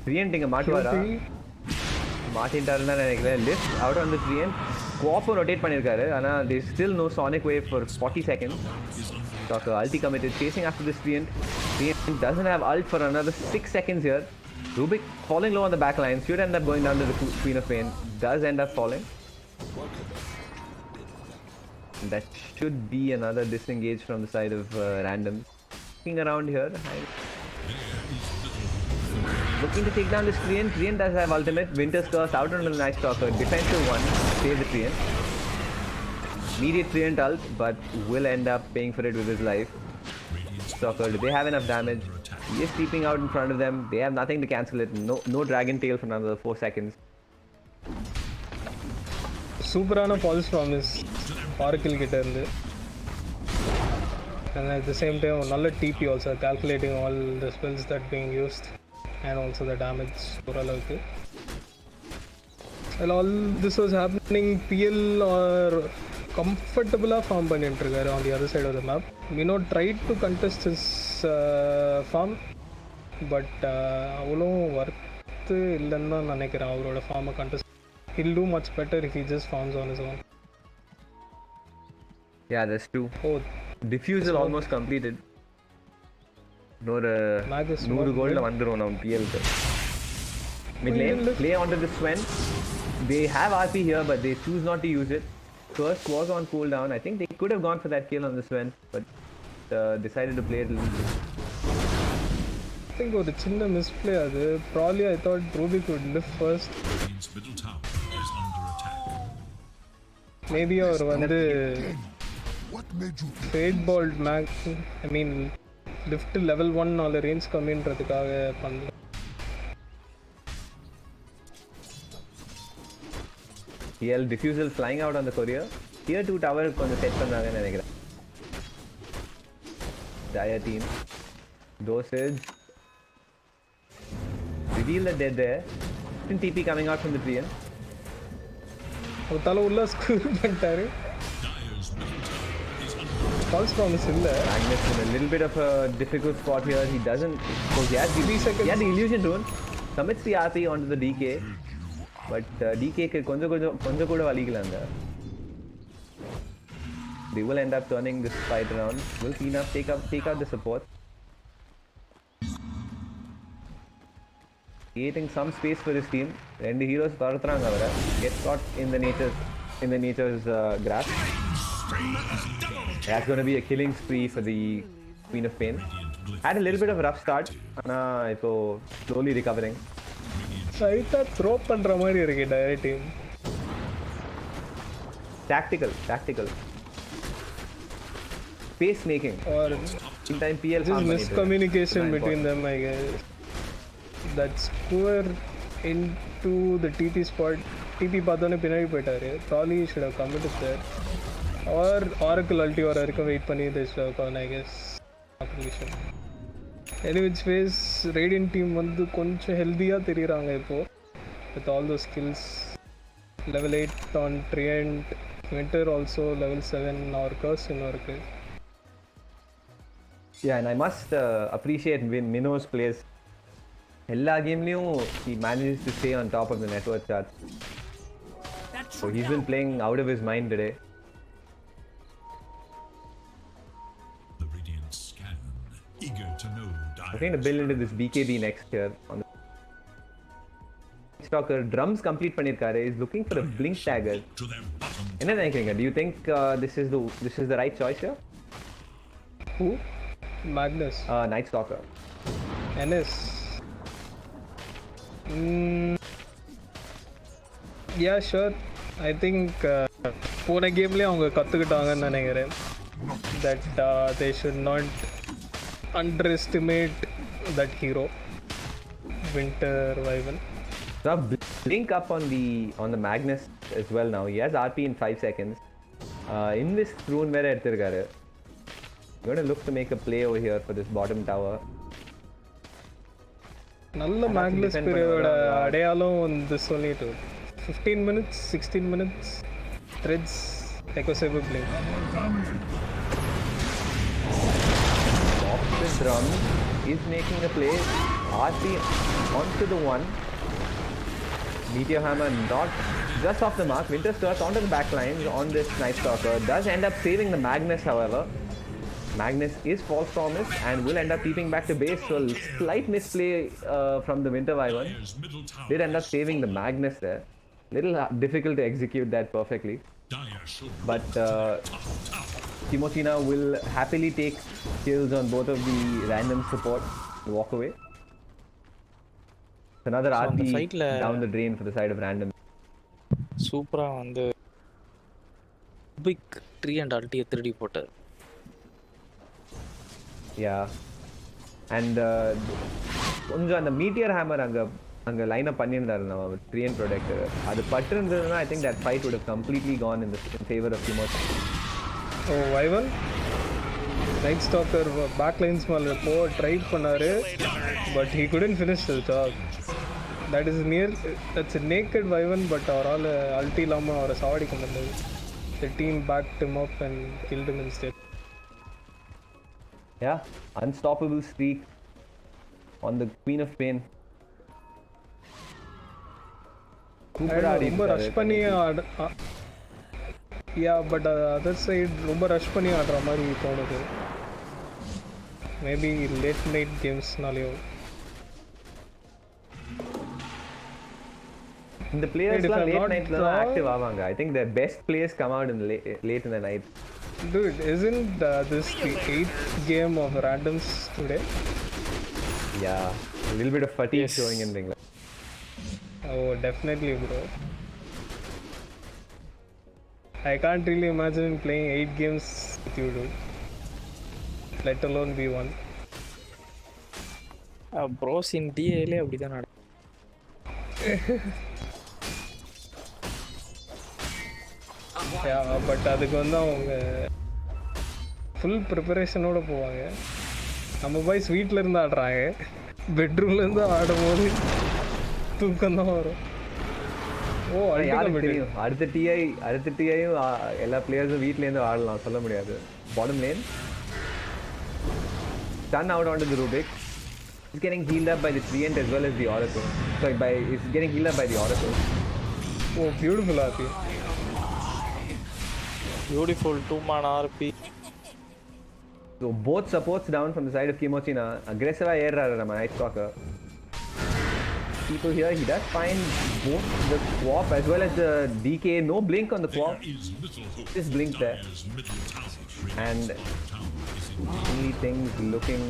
D: Treant inga மாட்டுவாரா? மாட்டிட்டாருன்னு நினைக்கிறேன். Lift out on the Treant. Quap rotate பண்ணிருக்காரு. ஆனா there's still no sonic wave for 40 seconds. Stalker ulti committed, chasing after this Treant. Treant doesn't have ult for another 6 seconds here. Rubik falling low on the back line, should end up going down to the Queen of Pain. Does end up falling. That should be another disengage from the side of Random. Looking around here. Looking to take down this Treant. Treant does have ultimate. Winter's Curse out on the Night Stalker. Defensive one. Save the Treant. Immediate Treant ult, but will end up paying for it with his life. Stalker, do they have enough damage? He is creeping out in front of them. They have nothing to cancel it. No Dragon Tail for another 4 seconds.
J: சூப்பரான falls promise Oracle கிட்ட இருந்து. And at the same time நல்ல TP also calculating all the spells that being used and also the damage ஓரளவுக்கு. While all this was happening, PL or comfortable farm பண்ணிட்டு இருக்காரு on the other side of the map. Mino tried to contest his farm, but அவ்வளோ worth இல்லைன்னு தான் நினைக்கிறேன் அவரோட ஃபார்மை contest. He'll do much better if he just farms on his own.
D: Yeah, that's true.
J: Oh,
D: Diffusal almost completed.
J: Magus
D: 100 gold வந்துரும் நம்ம PL க்கு. Mid lane, play onto the Sven. They have RP here, but they choose not to use it. First was on cooldown. I think they could have gone for that kill on the Sven, but decided to play it a little bit.
J: I think ஒரு சின்ன misplay அது. Probably I thought Rubik would live first.
C: Radiant's middle tower is under attack.
J: Maybe அவர் வந்து
E: What made you
J: Fade Bolt Max, I mean lift level 1 ஆல range கம்மின்றதுக்காக பண்ணல.
D: PL Diffusal flying out on the courier. Tier 2 tower கொஞ்சம் set பண்றாங்கன்னு நினைக்கிறேன். Dire team. Dosage. Reveal the dead there. TP coming out from the Treant.
J: அவர் தலை உள்ள score பண்ணிட்டாரு.
C: Dire's middle tower is under
J: false promise இல்ல.
D: Magnus in a little bit of a difficult spot here. He doesn't. So he has
J: 3 seconds.
D: He had the illusion rune. Commits the RP onto the DK. But DK க்கு கொஞ்சம் கூட வலிக்கல அங்க. They will end up turning this fight around. Will clean up, take out the support. Creating some space for this team. ரெண்டு heroes பறக்குறாங்க அவரை. Get caught in the nature's grasp. That's going to be a killing spree for the Queen of Pain. Had a little bit of a rough start. ஆனா இப்போ slowly recovering.
J: சைட்டா throw பண்ற மாதிரி இருக்கு Dire team.
D: Tactical. Space making.
J: Or
D: In time PL
J: just miscommunication between them, I guess. That's poor into the TP spot. TP பார்த்தோன்னே பின்னாடி போயிட்டாரு. Probably he should have committed there. Or Oracle ulti வர வரைக்கும் wait பண்ணி they should have gone, I guess. Application. Anyway, which ways Radiant team வந்து கொஞ்சம் ஹெல்தியாக தெரியுறாங்க இப்போ. With all those skills. Level 8 on Treant. Winter also level 7 or Curse இன்னும் இருக்கு.
D: Yeah, and I must appreciate Mino's plays. எல்லா கேம்லயும் he manages to stay on top of the network chart. So he's been playing out of his mind today.
C: the Radiant scan eager to know
D: I'm going to build into this BKB next year. On the Stalker drums complete பண்ணிருக்காரு. Is looking for a blink dagger.
C: to their bottom.
D: என்ன நினைக்கிறீங்க? Do you think this is the right choice here?
J: Who? Magnus.
D: Night Stalker.
J: NS. Yeah, sure. I think போன கேம்லேயே அவங்க கற்றுக்கிட்டாங்கன்னு நினைக்கிறேன். That they should not underestimate that hero, Winter Wyvern.
D: So blink up on the Magnus as well now. He has RP in 5 seconds. In this rune where எடுத்திருக்காரு. I'm going to look to make a play over here for this bottom tower.
J: நல்ல Magnus period அடையாளம் வந்து சொல்லிட்டு 15 minutes, 16 minutes, threads, Echo Saber blink.
D: Off the drum is making a play. RP onto the one. Meteor Hammer not just off the mark. Winter Skirts onto the back lines on this Night Stalker. Does end up saving the Magnus, however. Magnus is false promise and will end up keeping back to base. So slight misplay from the Winter Wyvern. Did end up saving the Magnus there. Little difficult to execute that perfectly. But Kimochi now will happily take kills on both of the random support and walk away. Another RP down the drain for the side of random.
A: சூப்பரா வந்து big tree and அல்ட்டியை திருடி போட்டார்.
D: Yeah. And கொஞ்சம் அந்த Meteor hammer அங்க line up பண்ணியிருந்தாரு நம்ம ட்ரீன் protector. அது பட்டிருந்ததுன்னா I think that fight would have completely gone in favor of Kimochi.
J: Oh, Wyvern Night Stalker back lines மேல போ ட்ரை பண்ணாரு, but he couldn't finish the job. That's a naked Wyvern, but அவரால் அல்ட்டி இல்லாமல் அவரை சாவடிக்க முடியாது. The team backed him up and killed him instead.
D: Yeah, unstoppable streak on the Queen of Pain.
J: ரொம்ப rush பண்ணி but other side ரொம்ப rush பண்ணி ஆடுற மாதிரி தோணுது. மேபி லேட் நைட் கேம்ஸ்னாலேயோ.
D: இந்த பிளேயர்ஸ்லாம் லேட் நைட்ல தான் ஆக்டிவ் ஆவாங்க. I think the best players come out in late in the night.
J: Dude, isn't this the 8th game of randoms today?
D: Yeah, a little bit of fatigue showing in England.
J: Oh, definitely, bro. I can't really imagine playing 8 games with you, dude. Let alone be one.
A: Bros in DL அப்படிதான் நடக்கும்.
J: But அதுக்கு வந்து அவங்க full ப்ரிப்பரேஷனோட போவாங்க. நம்ம boys வீட்டில் இருந்து ஆடுறாங்க, பெட்ரூம்லேருந்து ஆடும்போது தூக்கம் தான் வரும். ஓ
D: தெரியும் அடுத்த டிஐயும் எல்லா பிளேயர்ஸும் வீட்லேருந்து ஆடலாம், சொல்ல முடியாது. Bottom lane stun out onto the Rubik. He's getting healed up by the Treant as well as the Oracle. He's getting healed up by the Oracle.
J: Oh, beautiful RP.
A: Beautiful 2-man RP.
D: So both supports down from the side of Kimochi na. Aggressive air nama Night Stalker. People here, he does find both the Quap as well as the DK. No blink on the Quap. Just blink there. And only things looking.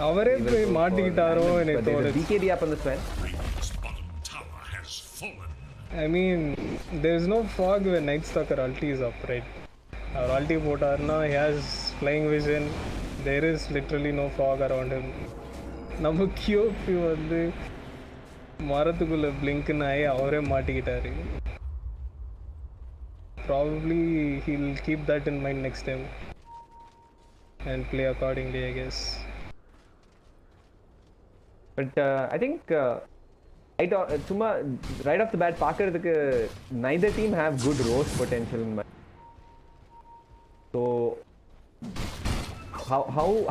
J: அவரே போய் மாட்டிக்கிட்டாரோ எனக்கு தோணுது.
D: BKB up on the Sven.
J: I mean, there is no fog when Night Stalker ulti is up, right? Our ulti போட்டார்னா he has flying vision. There is literally no fog around him. நம்ம QP வந்து மரத்துக்குள்ள பிளிங்க்னு ஆகி அவரே மாட்டிக்கிட்டாரு. Probably he'll keep that in mind next time and play accordingly, I guess.
D: But I think right off the bat பார்க்கிறதுக்கு neither team have good roast potential in mind. So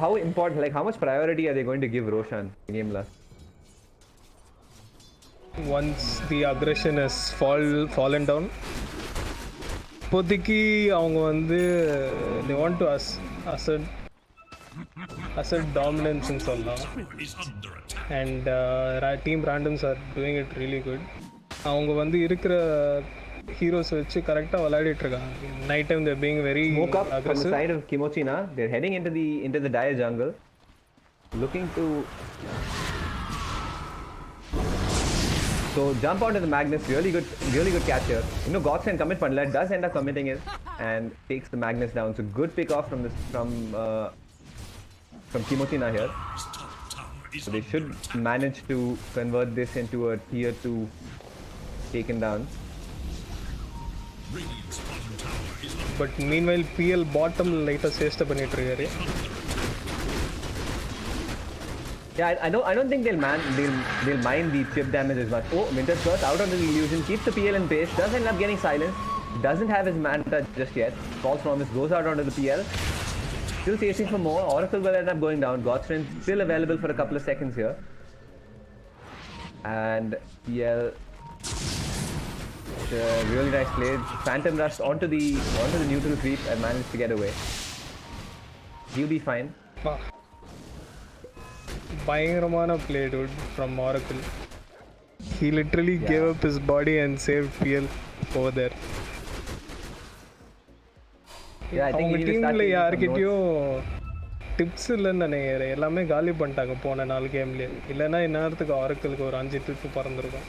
D: how important, like how much priority are they going to give Roshan in game last?
J: Once the aggression has fallen down, இப்போதைக்கு அவங்க வந்து they want to assert asset dominance in சொல்லலாம். And team randoms are doing it really good. அவங்க வந்து இருக்கிற heroes வச்சு கரெக்டா விளையாடிட்டு இருக்காங்க. Night time they're being very
D: smoke up
J: aggressive.
D: from the side of Kimochi now. They're heading into the dire jungle, looking to jump onto the Magnus. Really good catch here. You know, Godsend commit panla, does end up committing it and takes the Magnus down. So good pick off from Kimochi now here. So they should manage to convert this into a tier 2 taken down.
J: But meanwhile PL bottom later சேஷ்ட பண்ணிட்டு இருக்காரு.
D: Yeah, I don't think they'll mind the chip damage as much. Oh, Winter's Curse out onto the illusion, keeps the PL in pace, does end up getting silenced, doesn't have his manta just yet. False Promise goes out onto the PL, still chasing for more. Oracle will end up going down. God Strength still available for a couple of seconds here, and PL. Really nice play. Phantom rushed onto the neutral creep and managed to get away. He'll be fine.
J: பயங்கரமான play dude from Oracle. He literally gave up his body and saved PL over there.
D: Yeah, I think
J: டீம்ல யார்கிட்டயும் tips இல்லைன்னு நினைக்கிறேன். எல்லாமே காலி பண்ணிட்டாங்க போன 4 கேம்லேயே. இல்லைன்னா இந்நேரத்துக்கு ஆரக்கிளுக்கு ஒரு 5 tip பறந்துருக்கும்.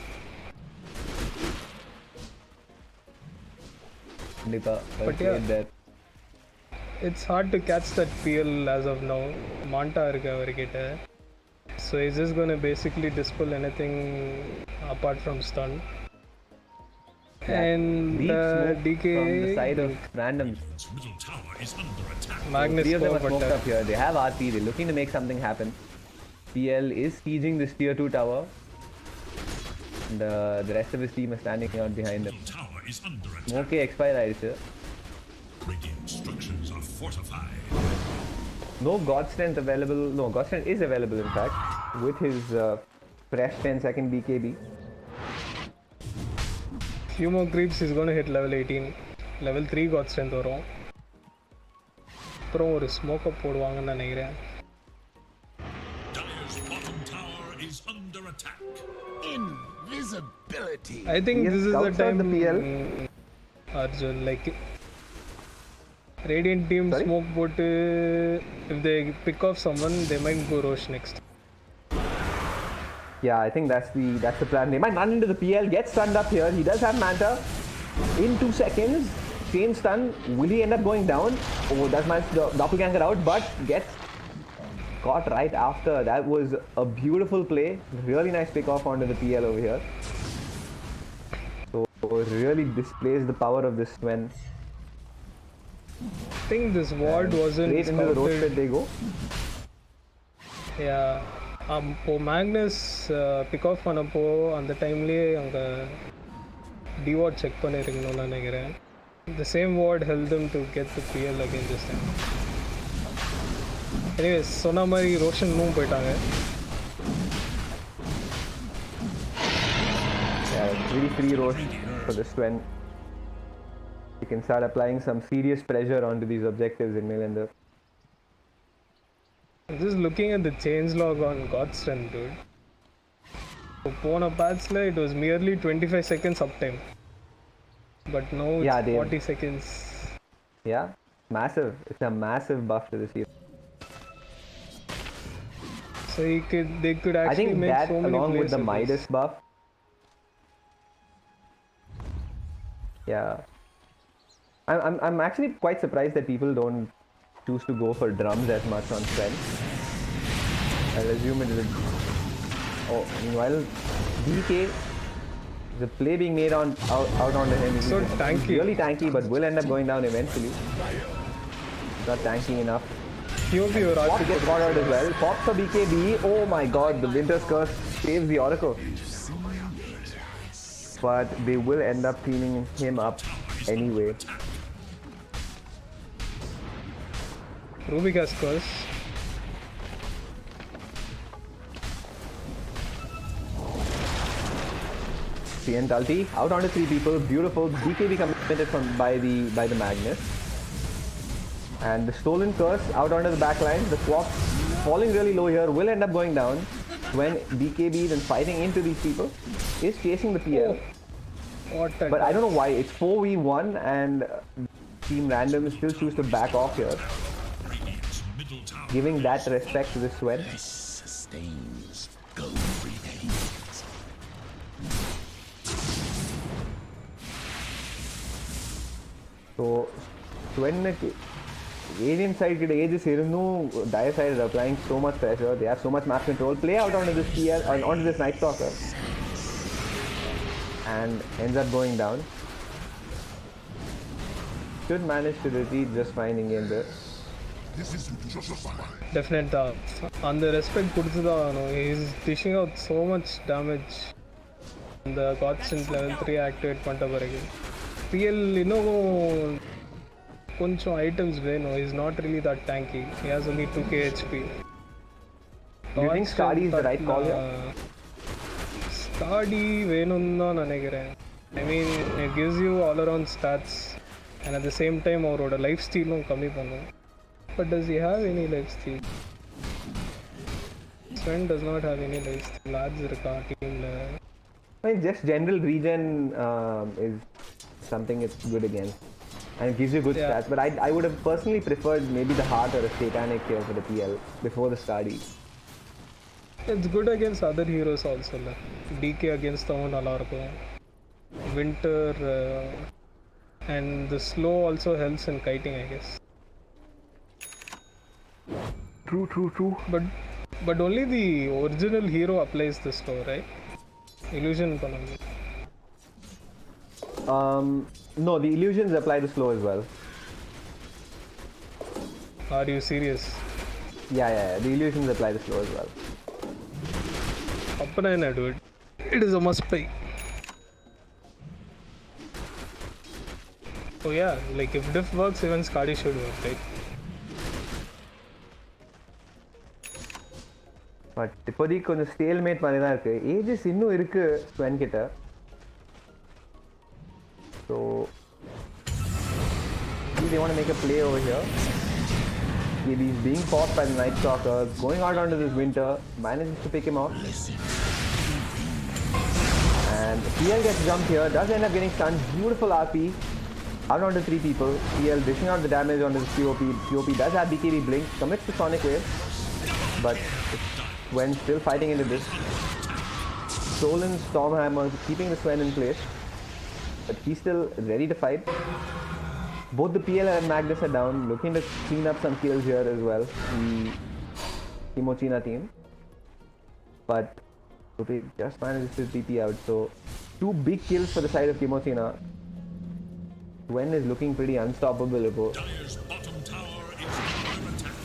D: But yeah,
J: it's hard to catch that PL as of now. Manta இருக்கு அவர்கிட்ட. So he's just going to basically dispel anything apart from stun. And DK
D: from the side of randoms.
J: Magnus
D: three of them are smoked up here. They have RP. They're looking to make something happen. PL is sieging this tier 2 tower. And the rest of his team is standing out behind him. Smoke expire here.
C: Radiant structures are fortified.
D: No God Strength available. No, God Strength is available in fact with his fresh 10-second BKB.
J: Few more creeps, he's going to hit level 18. Level 3 God Strength வரும். அப்புறம் ஒரு smoke அப் போடுவாங்கன்னு நினைக்கிறேன்.
C: Dire's bottom tower is under attack.
I: Invisibility.
J: I think this is the time
D: the PL.
J: Arjun, like Radiant team smoke போட்டு if they pick off someone they might go Roche next.
D: Yeah, I think that's the plan. They might run into the PL, get stunned up here. He does have Manta in 2 seconds. Same stun. Will he end up going down? Oh, that's my doppelganger out, but gets caught right after. That was a beautiful play. Really nice pick off onto the PL over here. So really displays the power of this Sven.
J: I think this ward wasn't
D: straight into the road that they go.
J: Yeah. இப்போ Magnus big of பண்ணப்போ அந்த டைம்லேயே அங்கே டிவார்ட் check பண்ணியிருக்கணும்னு நினைக்கிறேன். The same ward held them to get the PL again this time. Anyways, சொன்ன மாதிரி Roshan move போயிட்டாங்க.
D: Yeah, really free Roche for this Sven. You can start applying some serious pressure onto these objectives in Millender.
J: I'm just looking at the changelog on God Strength, dude. போன patchல it was merely 25 seconds uptime. But now it's 40 seconds.
D: Yeah, massive. It's a massive buff to this hero.
J: So they could actually make
D: that,
J: so many
D: along
J: plays
D: with the Midas buff. Yeah. I'm actually quite surprised that people don't choose to go for drums as much on strength. I'll assume it is. Oh, meanwhile, DK, the play being made out onto him.
J: So tanky.
D: Really tanky, but will end up going down eventually. Not tanky enough.
J: POP or
D: Pop gets caught out as well. Pop for BKB. Oh my god, the Winter's Curse saves the Oracle. But they will end up cleaning him up anyway.
J: Rubik has curse.
D: CN ulti out onto 3 people. Beautiful. BKB committed by the Magnus. And the stolen curse out onto the back line. The swap falling really low here will end up going down when BKB then fighting into these people is chasing the PL. But I don't know why. It's 4v1 and Team Random still choose to back off here, giving that respect to the Sven.
I: Sustains. Go breathing.
D: So Sven Alien side get ages irunnu, Dire side is applying so much pressure. They have so much map control. Play out onto this PL and onto this Night Stalker, and ends up going down. Should manage to retreat just fine in the.
J: Definite on the respect he's dishing out so much damage. The constant level 3 activate panta PL Poncho items he's not really that tanky. He has only 2k HP.
D: Do you think Skadi is the right call here?
J: Skadi venunna nanegren. I mean, it gives you all around stats, and at the same time our life steal kami pannum. But does he have any life steal? Sven does not have any life steal. Lads irukka team la.
D: I mean, just general regen is something it's good against, and it gives you good stats. But I would have personally preferred maybe the Heart or a Satanic here for the PL before the Skadi.
J: It's good against other heroes also. DK against the nalla irukum. Winter and the slow also helps in kiting, I guess.
D: True.
J: But only the original hero applies the slow, right? Illusion panam.
D: No, the illusions apply the slow as well.
J: Are you serious?
D: Yeah. The illusions apply the slow as well.
J: Appana do it. It is a must play. So yeah, like if diff works, even Skadi should work, right?
D: But இப்போதைக்கு கொஞ்சம் stalemate மாதிரி தான் இருக்கு. Ages இன்னும் இருக்கு Sven கிட்ட. So they want to make a play over here. He's being fought by the Night Stalker, going out onto this Winter, manages to pick him off. And PL gets jumped here, does end up getting stunned. Beautiful RP. Out onto 3 people. PL dishing out the damage onto the POP. POP does have BKB blink, commits to Sonic Wave, but Sven still fighting into this. Stolen Stormhammer keeping the Sven in place, but he's still ready to fight. Both the PL and Magnus are down, looking to clean up some kills here as well. The Kimochi team, but Rupi just manages to TP out. So 2 big kills for the side of Kimochi. Sven is looking pretty unstoppable.
C: Dire's bottom tower is under attack.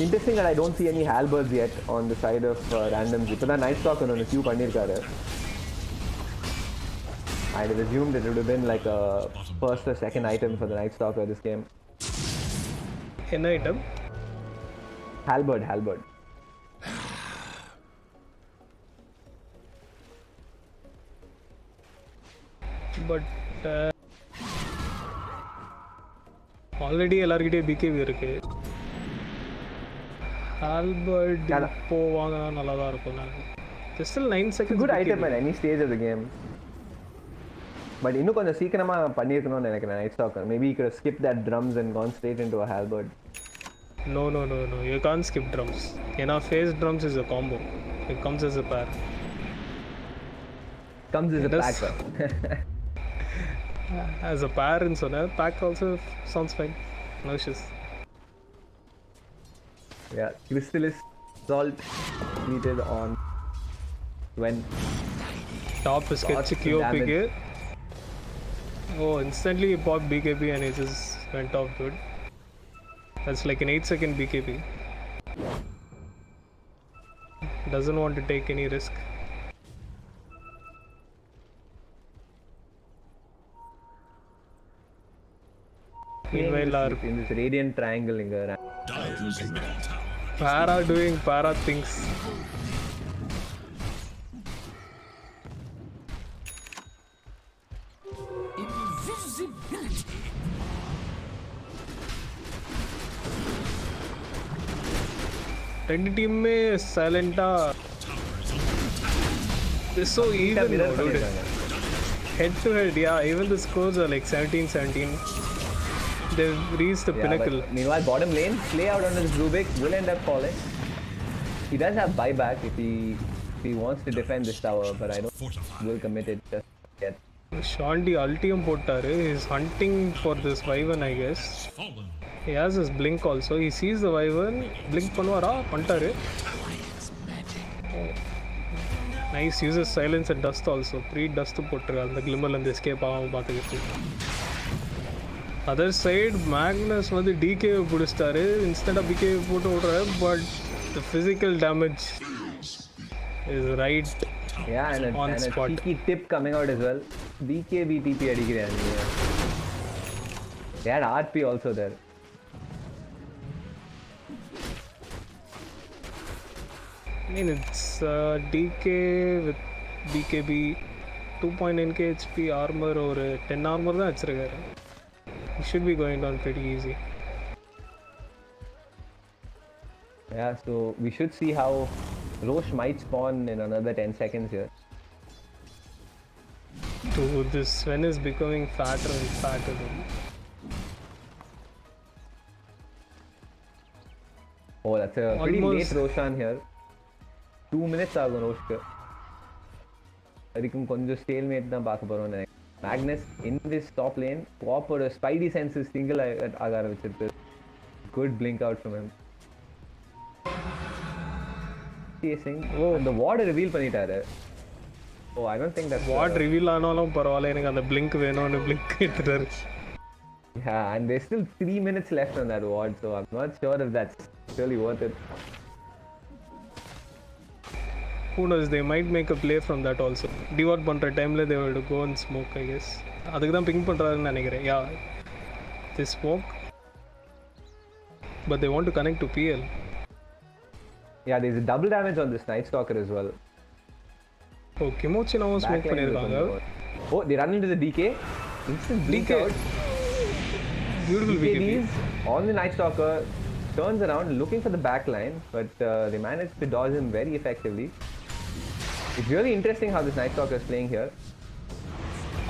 D: Interesting that I don't see any halberds yet on the side of randoms. If the Night Stalker on a few panirkara, I'd have assumed that it would have been like a first or second item for the Night Stalker this game.
J: An item?
D: Halberd.
J: But already எல்லார்கிட்டே BKB இருக்கு. Albert இப்போ வாங்கினா நல்லா தான் இருக்கும். Just still 9 seconds.
D: Good item at any stage of the game. But இன்னும் கொஞ்சம் சீக்கிரமா பண்ணிருக்கணும்னு நினைக்கிறேன் Night Stalker. Maybe you could have skipped that drums and gone straight into a halberd.
J: No. You can't skip drums. Phase drums is a combo. It comes as a pair.
D: Comes as a pack.
J: As a pair in Sona, pack also sounds fine. No issues.
D: Yeah, Crystallis Salt needed on when
J: top is sketchy QOP. Oh, instantly he popped BKB and he just went off good. That's like an 8-second BKB. Doesn't want to take any risk. Meanwhile,
D: in this radiant triangle in the
C: Dire's middle tower.
J: Para doing para things. ரெண்டு டீமுமே சைலண்டா It's so even, dude. Head to head, yeah. Even the scores are like 17-17. They've reached the pinnacle.
D: Meanwhile, bottom lane, play out on his Rubik will end up falling. He does have buyback if he wants to defend this tower, but I don't think he will commit it just yet.
J: Shandy ultium pottaru. He's hunting for this Wyvern, I guess. He has his blink also. He sees the Wyvern. Blink பண்ணுவாரா பண்ணிட்டாரு. Nice, uses silence and dust also. Pre-dust போட்டுருக்காரு அந்த glimmerல இருந்து escape ஆகாம பார்த்துக்கிட்டு. Other side, Magnus வந்து DK பிடிச்சிட்டாரு. Instead of BK போட்டு ஓடுறாரு, but the physical damage is right.
D: Yeah, and
J: on
D: a
J: spot.
D: cheeky tip coming out as well. BKB TP அடிக்கிறாங்க. They had RP also there.
J: I mean, it's DK with BKB 2.9k HP armor or 10 armor தான் வச்சிருக்காரு. He should be going down pretty easy.
D: Yeah, so we should see how Roche might spawn in another 10 seconds here.
J: Dude, this Sven is becoming fatter and fatter.
D: Oh, that's a pretty
J: Almost
D: late Roshan here. 2 minutes ஆகும் ரோஷ்க்கு. அதுக்கும் கொஞ்சம் stalemate தான் பார்க்க போறோம் நினைக்கிறேன். Magnus in this top lane, proper spidey senses single ஆக ஆரம்பிச்சிருக்கு. Good blink out from him. Chasing. Oh, the ward reveal பண்ணிட்டாரு. Oh, I don't think that
J: ward reveal ஆனாலும் பரவாயில்லை, எனக்கு அந்த blink வேணும்னு blink எடுத்துட்டாரு.
D: Yeah, and there's still 3 minutes left on that ward, so I'm not sure if that's really worth it.
J: Who knows, they might make a play from that also. Deward பண்ற டைம்ல they will go and smoke, I guess. அதுக்கு தான் ping பண்றாருன்னு நினைக்கிறேன். Yeah, they smoke, but they want to connect to PL.
D: Yeah, there's a double damage on this Night Stalker as well.
J: Oh, Kimochi now smoke பண்ணிருக்காங்க.
D: Oh, they run into the DK. Instant blink out.
J: Beautiful
D: BKB on the Night Stalker, turns around looking for the back line, but they managed to dodge him very effectively. It's really interesting how this Night Stalker is playing here.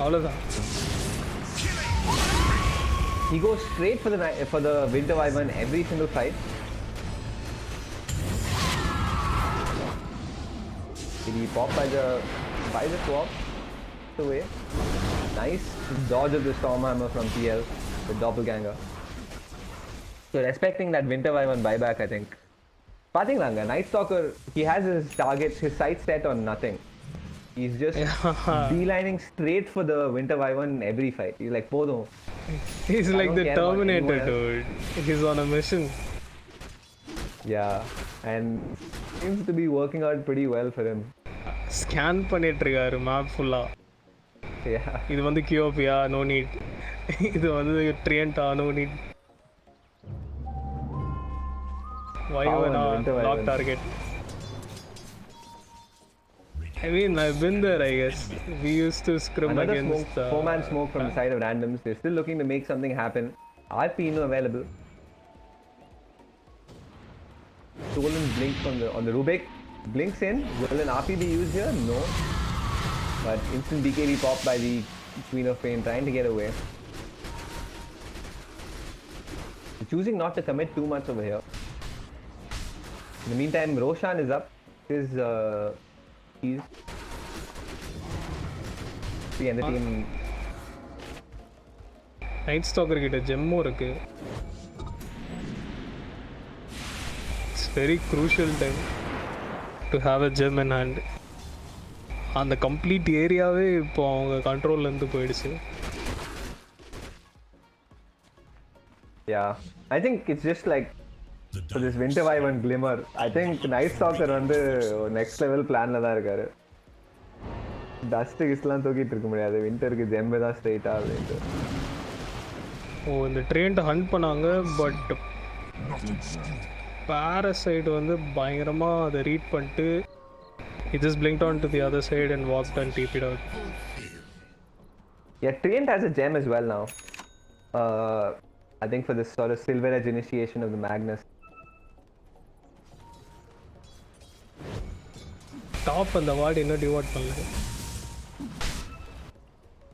J: அவ்வளவுதான்.
D: He goes straight for the Winter Wyvern every single fight. Did he pop by the swap away? Nice dodge of the Stormhammer from PL with Doppelganger. So respecting that Winter Wyvern buyback, I think. Pathinganga, Night Stalker, he has his targets, his sights set on nothing. He's just beelining straight for the Winter Wyvern in every fight. He's like, Podum.
J: He's like the Terminator, dude. He's on a mission.
D: Yeah, and seems to be working out pretty well for him.
J: Scan பண்ணிட்டு இருக்காரு map full-ஆ.
D: Yeah.
J: இது வந்து கியோபியா, no need. இது வந்து ட்ரியன்டா, no need. Wyvern lock target. I mean, I've been there, I guess. We used to scrim against
D: 4-man smoke from the side of randoms. They're still looking to make something happen. RP no available. Stolen blink on the Rubik. Blinks in. Will an RP be used here? No. But instant BKB pop by the Queen of Pain, trying to get away. Choosing not to commit too much over here. In the meantime, Roshan is up. His keys. The end of the team.
J: Night Stalker கிட்ட ஜெம்மும் இருக்கு. It's very crucial time to have a gem in hand. அந்த complete ஏரியாவே இப்போ அவங்க கண்ட்ரோல்ல இருந்து போயிடுச்சு.
D: Yeah, I think it's just like for this Winter Wyvern Glimmer. I think Night Stalker வந்து next level planல தான் இருக்காரு. Dust கிஸ்லாம் தூக்கிட்டு இருக்க முடியாது. விண்டருக்கு ஜெம்பே தான் ஸ்ட்ரைட்டா அப்படின்ட்டு.
J: ஓ, இந்த ட்ரெயின்ட்ட ஹண்ட் பண்ணாங்க, பட் Parasite வந்து பயங்கரமா அதை ரீட் பண்ணிட்டு he just blinked on to the other side and walked and TP'd out.
D: Yeah, Trient has a gem as well now. I think for this sort of Silver Edge initiation of the Magnus.
J: Top அந்த ward இன்னும் டிவோட் பண்ணல.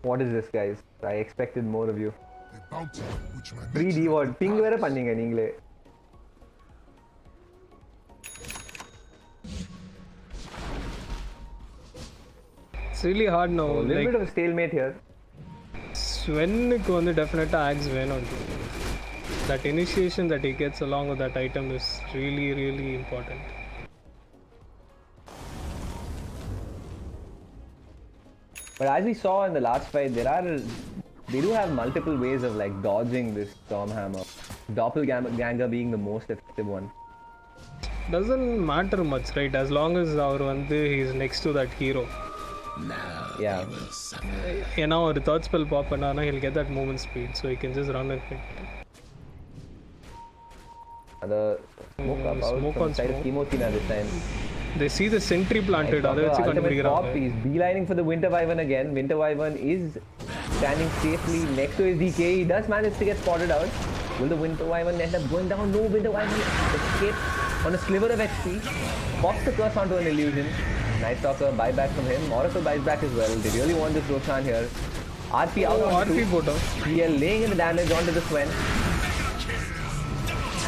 D: What is this, guys? I expected more of you.
E: The bounty which my
D: 3D ward. Ping வேற பண்ணீங்க நீங்களே.
J: It's really hard now.
D: A little bit of a stalemate here.
J: Svenனுக்கு வந்து டெஃபினட்டா aux வேணும். That initiation that he gets along with that item is really, really important.
D: But as we saw in the last fight, they do have multiple ways of like dodging this Stormhammer. Doppelganger being the most effective one.
J: Doesn't matter much, right? As long as அவர் வந்து he's next to that hero.
D: Yeah.
J: ஏன்னா ஒரு third spell pop பண்ணானா he'll get that movement speed, so he can just run and hit.
D: The smoke up out
J: smoke
D: from
J: on
D: side of
J: smoke.
D: Kimochi now this time.
J: They see the sentry planted, அதை வச்சு கண்டுபிடிக்கிறாங்க.
D: He's beelining for the Winter Wyvern again. Winter Wyvern is standing safely next to his DK. He does manage to get spotted out. Will the Winter Wyvern end up going down? No, Winter Wyvern escapes on a sliver of HP. Pops the curse onto an illusion. Nice talker, buyback from him. Oracle buys back as well. They really want this Roshan here. RP out on
J: RP photo.
D: PL laying in the damage onto the Sven.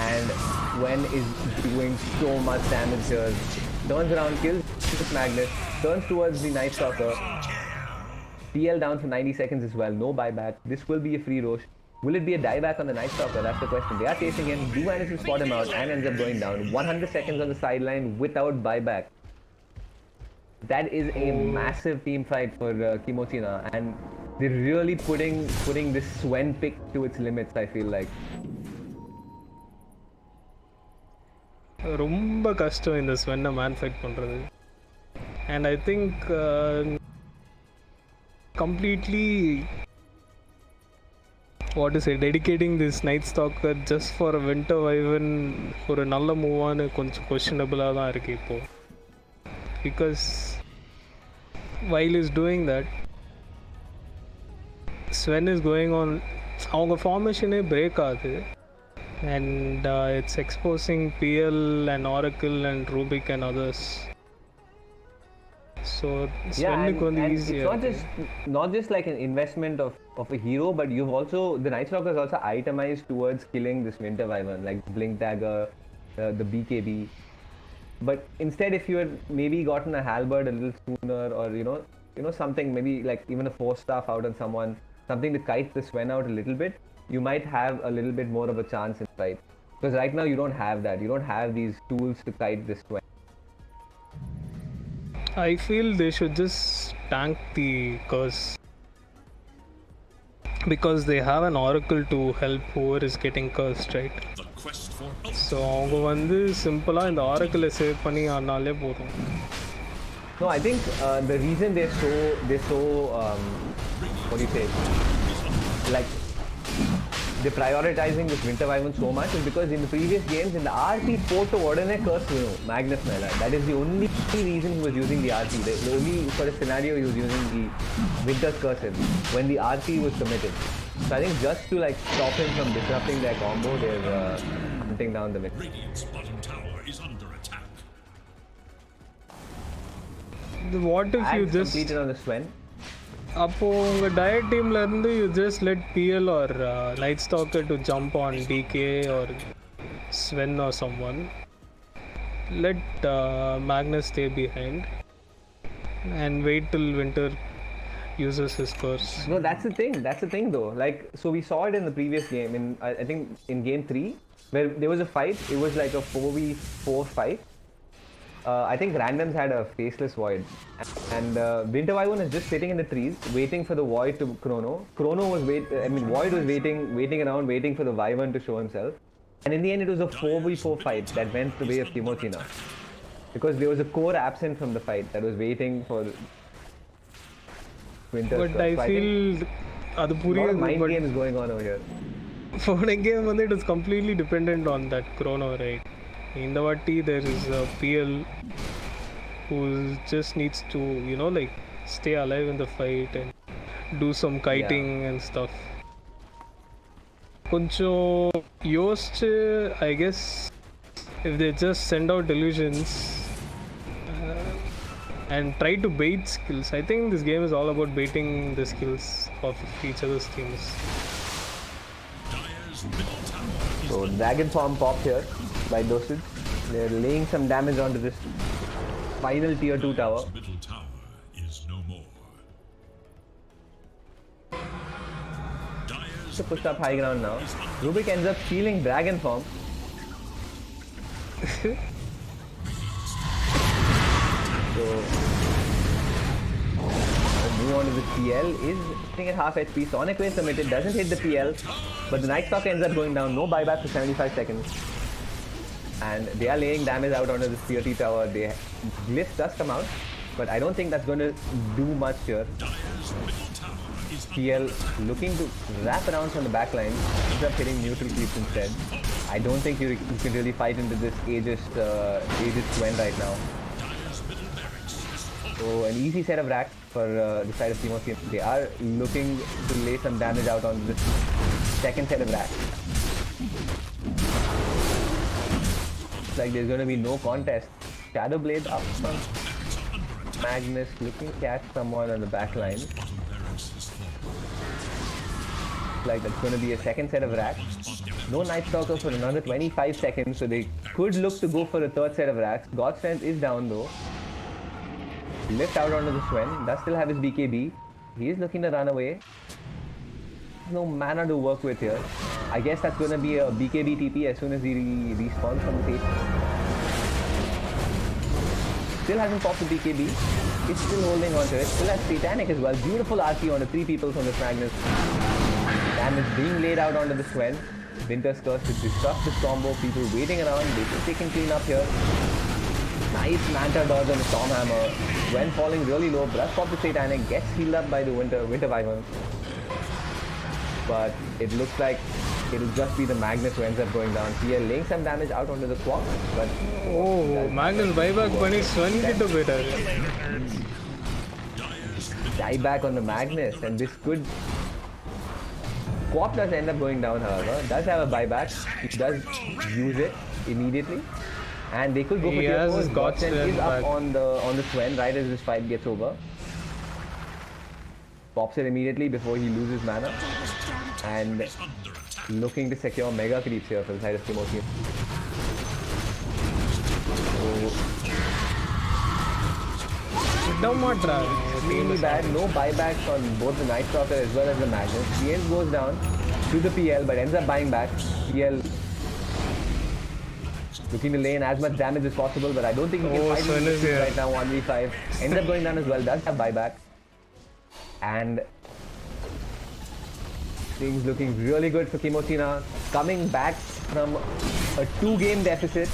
D: And Sven is doing so much damage here. Turns around, kills this Magnus, turns towards the Night Stalker. PL down for 90 seconds as well, no buyback. This will be a free Rosh. Will it be a dieback on the Night Stalker? That's the question. They are chasing him, do manage to spot him out and ends up going down. 100 seconds on the sideline without buyback. That is a massive team fight for Kimochi now, and they're really putting this Sven pick to its limits, I feel like.
J: ரொம்ப கஷ்டம் இந்த ஸ்வென்னை man fight பண்ணுறது. And I think completely what is dedicating this Night Stalker just for a Winter Wyvern ஒரு நல்ல மூவான்னு கொஞ்சம் கொஸ்டினபிளாக தான் இருக்குது இப்போது. Because while is doing that Sven is going on, அவங்க ஃபார்மேஷனே பிரேக் ஆகுது. And it's exposing PL and Oracle and Rubik and others. So
D: and easier. It's not just like an investment of a hero, but you've also, the Night Stalker is also itemized towards killing this Winter Wyvern, like Blink Dagger, the BKB. But instead, if you had maybe gotten a halberd a little sooner, or you know something, maybe like even a force staff out on someone, something to kite the Sven out a little bit, you might have a little bit more of a chance in fight. Because right now you don't have that. You don't have these tools to kite this Sven.
J: I feel they should just tank the curse. Because they have an oracle to help whoever is getting cursed, right?
C: The quest for
J: So அவங்க வந்து சிம்பிளாக இந்த ஆரக்கிளை save பண்ணி ஆனாலே போதும்.
D: No, I think the reason they're so what do you say, like they're prioritizing this Winter Wyvern so much is because in the previous games, in the RP photo ordinary curse Magnus Mela, that is the only reason he was using the RP. The only sort of scenario he was using the Winter's curse in, when the RP was committed. So I think just to like stop him from disrupting their combo, they're hunting down the mid.
C: Radiant's bottom tower is under attack.
J: What if you just
D: completed on the Sven?
J: அப்போ உங்கள் Dire டீம்லேருந்து you just let PL or Night Stalker to jump on DK or Sven or someone, let Magnus stay behind and wait till Winter uses his curse.
D: No, that's the thing though. Like, so we saw it in the previous game, I think in game 3, where there was a fight. It was like a 4v4 fight. I think randoms had a faceless void, and Winter Wyvern is just sitting in the trees waiting for the void to chrono. Void was waiting around waiting for the Wyvern to show himself, and in the end it was a 4v4 fight that went the way of Kimochi now, because there was a core absent from the fight that was waiting for Winter.
J: But I feel adu puriya
D: mind game is going on over here.
J: For a game it is completely dependent on that chrono, right? In the Vati, there is a PL who just needs to, like, stay alive in the fight and do some kiting and stuff. கொஞ்சம் யோசிச்சு I guess if they just send out delusions and try to bait skills. I think this game is all about baiting the skills of each other's teams.
D: So Dragon Form pop here by Dosage. They're laying some damage onto this final tier 2 tower.
C: Middle tower is no more.
D: To push up high ground now. Rubik ends up stealing Dragon Form. So move on to the PL is sitting at half HP. Sonic Wave submitted, doesn't hit the PL, but the Night Stalker ends up going down. No buyback for 75 seconds. And they are laying damage out onto this tier 3 tower. Glyph does come out, but I don't think that's going to do much here. PL looking to wrap around from the back line, ends up hitting neutral creeps instead. I don't think you can really fight into this ageist Sven right now. So an easy set of racks for the side of Kimochi. They are looking to lay some damage out on this second set of racks. Looks like there's going to be no contest. Shadow Blade up front. Magnus looking to catch someone on the back line. Like that's going to be a second set of racks. No Night Stalker for another 25 seconds, so they could look to go for a third set of racks. God Strength is down though. Lift out onto the Sven, does still have his BKB. He is looking to run away. No mana to work with here. I guess that's going to be a BKB TP as soon as he respawns from the face. Still hasn't popped the BKB. It's still holding on to it. Still has Satanic as well. Beautiful RP onto 3 people from this Magnus. Damage being laid out onto the Sven. Winter's Curse to disrupt this combo. People waiting around. They can clean up here. Nice Manta dodge on the Stormhammer. Sven falling really low. Brush pop the Satanic. Gets healed up by the Winter Wyvern. But it looks like it'll just be the Magnus who ends up going down. Here laying some damage out onto the Squawk. But
J: Magnus buyback bunny Sven kittu better.
D: Dieback on the Magnus, and this could... Squawk does end up going down, however. Does have a buyback. He does use it immediately. And they could go for tier 4. Godsend is up on the Sven right as this fight gets over. Pops it immediately before he loses mana. And looking to secure mega creeps here for the side of Kimochi. Really bad. No buybacks on both the Night Stalker as well as the Magnus. PL goes down to the PL but ends up buying back. PL looking to lay in as much damage as possible, but I don't think he can fight right now. 1v5 ends up going down as well. Does have buyback, and things looking really good for Kimochi now. Coming back from a 2-game deficit,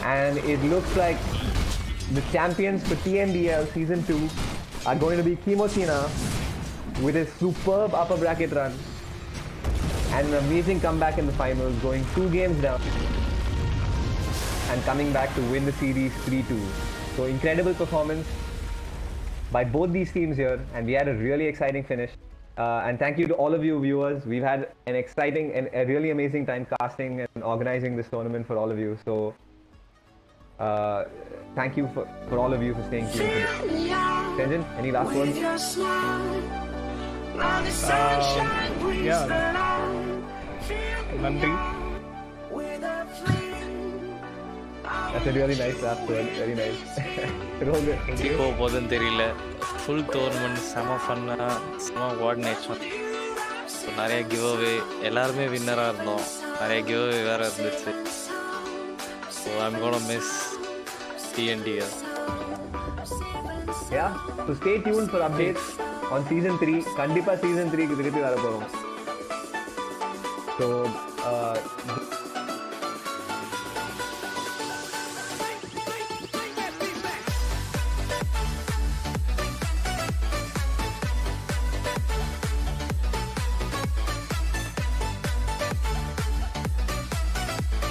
D: and it looks like the champions for TNDL Season 2 are going to be Kimochi now with a superb upper bracket run and an amazing comeback in the finals, going 2 games down and coming back to win the series 3-2. So incredible performance by both these teams here, and we had a really exciting finish. And thank you to all of you viewers. We've had an exciting and a really amazing time casting and organizing this tournament for all of you. So thank you for all of you for staying tuned to this. Tenjin, any last words?
J: Yeah. Nandri.
D: That's a really nice last word. Very nice.
A: இப்போ போதுன்னு தெரியல. Full tournament செம ஃபன்னா, செம coordination. நிறைய give away, எல்லாருமே வின்னராக இருந்தோம். நிறைய கிவ் அவே வேறு இருந்துச்சு. So I'm gonna miss TNDL.
D: Yeah, so stay tuned for updates on Season 3. கண்டிப்பாக Season 3 திருப்பி வர போகிறோம். So